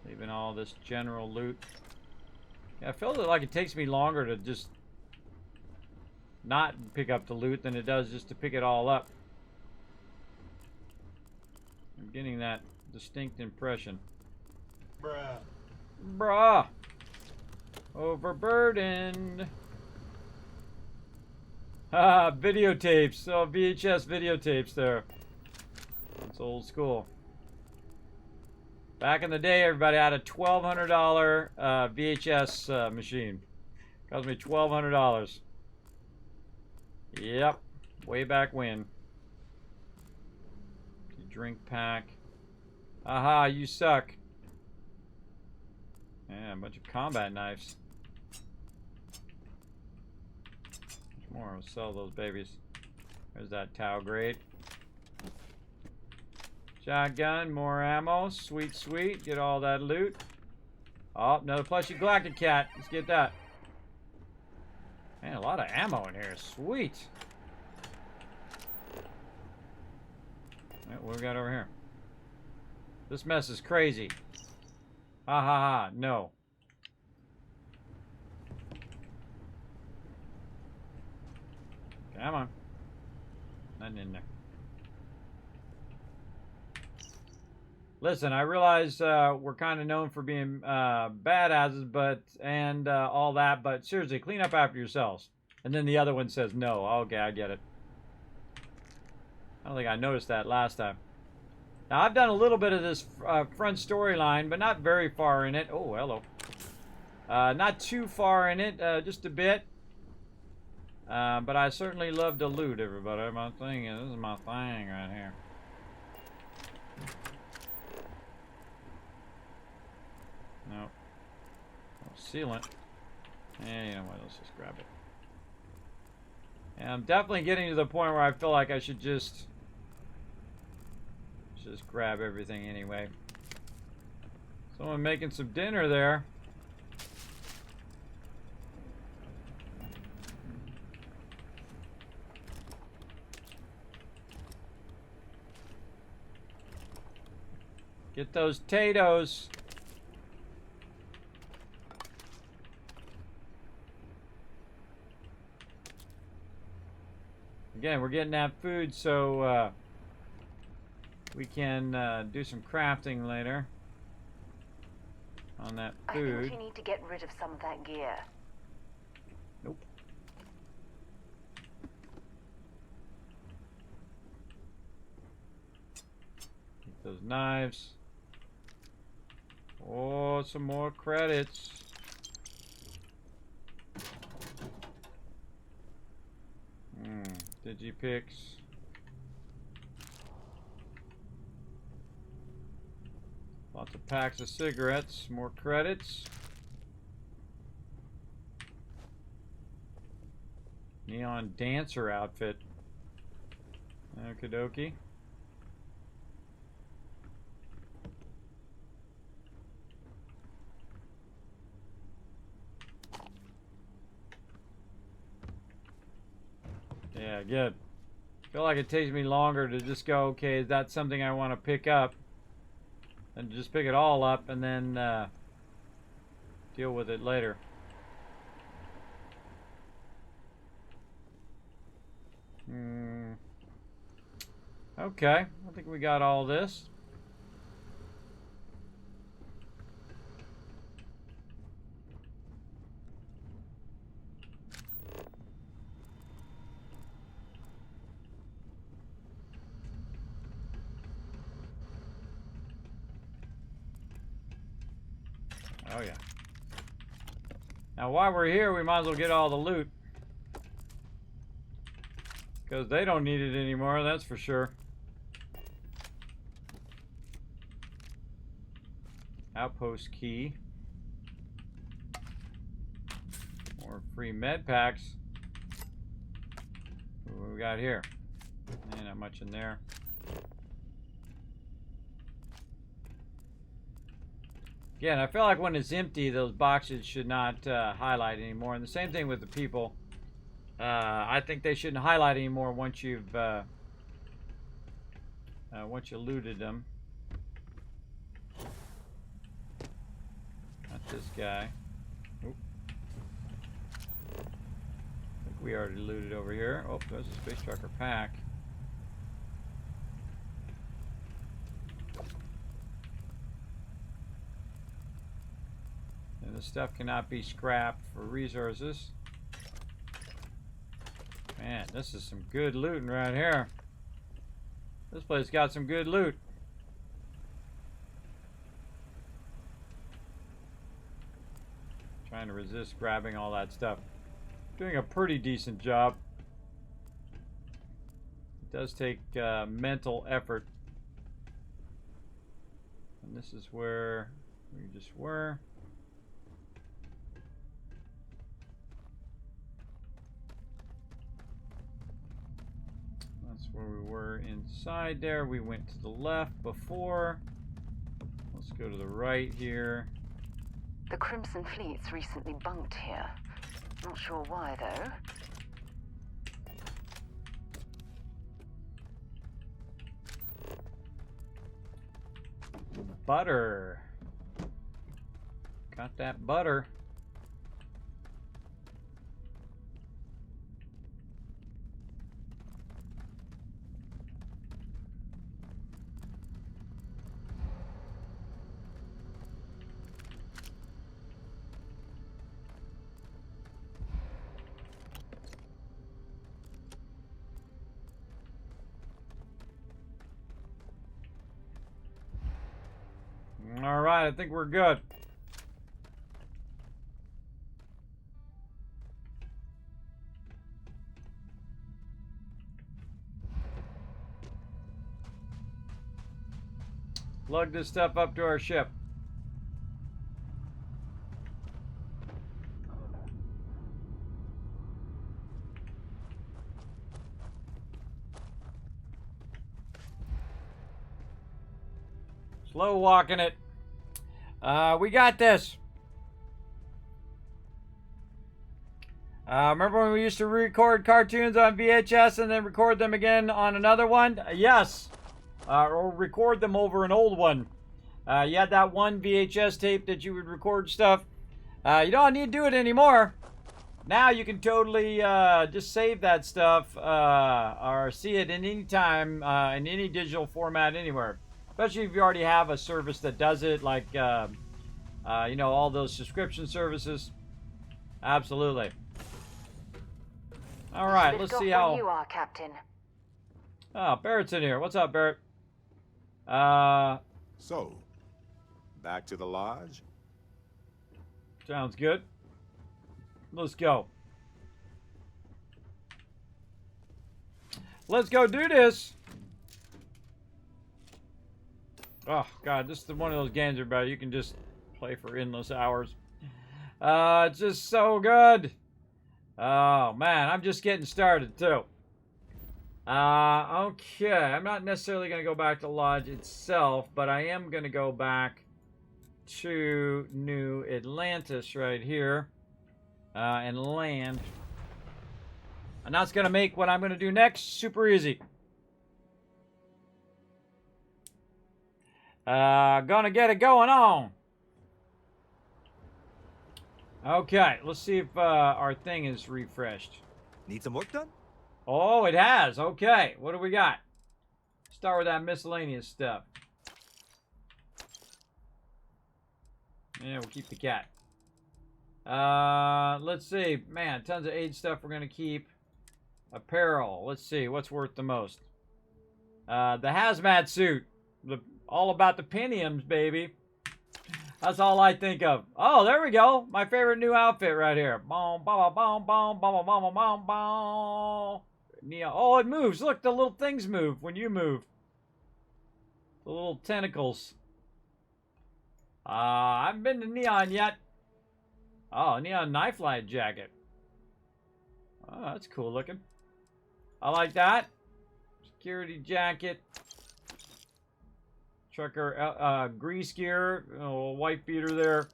Leaving all this general loot. Yeah, I feel like it takes me longer to just not pick up the loot than it does just to pick it all up. I'm getting that distinct impression. Bruh. Bruh. Overburdened. Ah, videotapes. Oh, VHS videotapes there. That's old school. Back in the day, everybody had a $1,200 VHS machine. Cost me $1,200. Yep. Way back when. Drink pack. Aha, you suck. Yeah, a bunch of combat knives. More, we'll sell those babies. There's that Tau grade. Shotgun, more ammo. Sweet, sweet. Get all that loot. Oh, another plushie Galactic Cat. Let's get that. Man, a lot of ammo in here. Sweet. Right, what we got over here? This mess is crazy. Ha ha ha. No. Come on. Nothing in there. Listen, I realize we're kind of known for being badasses, but all that, but seriously, clean up after yourselves. And then the other one says no. Okay, I get it. I don't think I noticed that last time. Now, I've done a little bit of this front storyline, but not very far in it. Oh, hello. Not too far in it, just a bit. But I certainly love to loot, everybody. My thing is, this is my thing right here. Nope. Sealant. Yeah, you know what? Let's just grab it. And I'm definitely getting to the point where I feel like I should just grab everything anyway. Someone making some dinner there. Get those potatoes. Again, we're getting that food so we can do some crafting later on that food. I think we need to get rid of some of that gear. Nope. Get those knives. Oh, some more credits. Digipicks. Lots of packs of cigarettes. More credits. Neon dancer outfit. Okie dokie. Yeah, good. I feel like it takes me longer to just go, okay, is that something I want to pick up? And just pick it all up and then deal with it later. Okay, I think we got all this. Oh yeah. Now while we're here, we might as well get all the loot. Because they don't need it anymore, that's for sure. Outpost key. More free med packs. What do we got here? Not much in there. Again, I feel like when it's empty, those boxes should not highlight anymore. And the same thing with the people. I think they shouldn't highlight anymore once you've once you looted them. Not this guy. Oop. I think we already looted over here. Oh, there's a space trucker pack. And the stuff cannot be scrapped for resources. Man, this is some good looting right here. This place got some good loot. Trying to resist grabbing all that stuff. Doing a pretty decent job. It does take mental effort. And this is where we just were. That's where we were inside there. We went to the left before. Let's go to the right here. The Crimson Fleet's recently bunked here. Not sure why, though. Butter. Got that butter. All right, I think we're good. Lug this stuff up to our ship. Slow walking it. We got this. Remember when we used to record cartoons on VHS and then record them again on another one? Yes. Or record them over an old one. You had that one VHS tape that you would record stuff. You don't need to do it anymore. Now you can totally just save that stuff or see it in any time in any digital format anywhere. Especially if you already have a service that does it, like you know, all those subscription services. Absolutely. All right, let's see how. You are, Captain. Oh, Barrett's in here. What's up, Barrett? So, back to the lodge? Sounds good. Let's go. Let's go do this. Oh, God, this is one of those games about you can just play for endless hours. It's just so good. Oh, man, I'm just getting started, too. Okay, I'm not necessarily going to go back to Lodge itself, but I am going to go back to New Atlantis right here and land. And that's going to make what I'm going to do next super easy. Gonna get it going on. Okay, let's see if our thing is refreshed. Need some work done? Oh, it has. Okay, what do we got? Start with that miscellaneous stuff. Yeah, we'll keep the cat. Let's see. Man, tons of age stuff we're going to keep. Apparel. Let's see. What's worth the most? The hazmat suit. All about the piniums, baby. That's all I think of. Oh, there we go. My favorite new outfit right here. Boom, boom, boom, boom, boom, boom, boom, boom. Neon. Oh, it moves. Look, the little things move when you move. The little tentacles. I haven't been to Neon yet. Oh, Neon Knife Light jacket. Oh, that's cool looking. I like that. Security jacket. Trucker, grease gear, white beater there,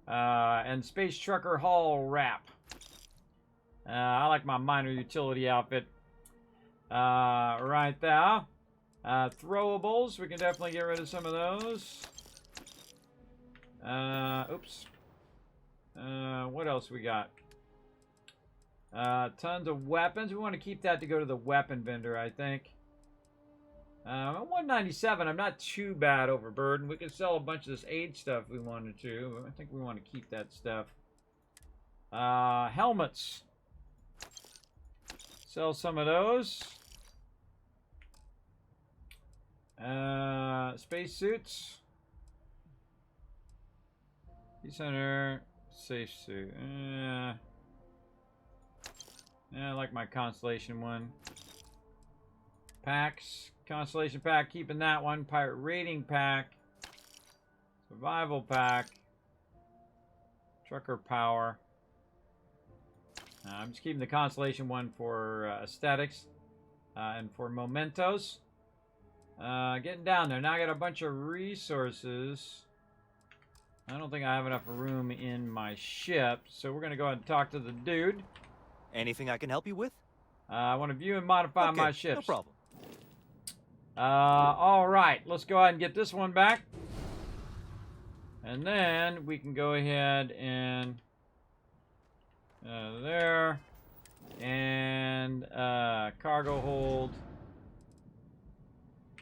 and Space Trucker Hall wrap. I like my minor utility outfit. Right there. Throwables, we can definitely get rid of some of those. Oops. What else we got? Tons of weapons. We want to keep that to go to the weapon vendor, I think. At 197, I'm not too bad overburdened. We could sell a bunch of this age stuff if we wanted to. I think we want to keep that stuff. Helmets. Sell some of those. Space suits. Center. Safe suit. Yeah, I like my Constellation one. Packs. Constellation pack, keeping that one. Pirate rating pack. Survival pack. Trucker power. I'm just keeping the Constellation one for aesthetics. And for mementos. Getting down there. Now I got a bunch of resources. I don't think I have enough room in my ship. So we're going to go ahead and talk to the dude. Anything I can help you with? I want to view and modify my ships. No problem. All right, let's go ahead and get this one back. And then we can go ahead and there. And cargo hold.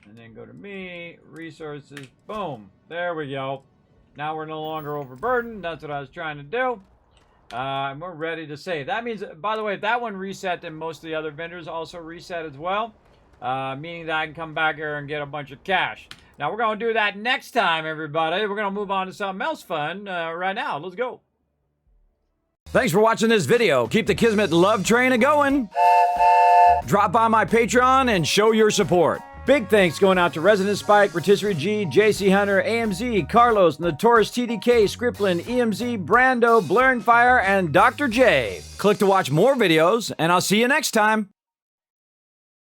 And then go to me, resources, boom. There we go. Now we're no longer overburdened. That's what I was trying to do. And we're ready to save. That means, by the way, if that one reset, then most of the other vendors also reset as well. Meaning that I can come back here and get a bunch of cash. Now, we're going to do that next time, everybody. We're going to move on to something else fun right now. Let's go. Thanks for watching this video. Keep the Kismet love train a-going. Drop by my Patreon and show your support. Big thanks going out to Resident Spike, Rotisserie G, JC Hunter, AMZ, Carlos, Notorious TDK, Scriplin, EMZ, Brando, Blur and Fire, and Dr. J. Click to watch more videos, and I'll see you next time.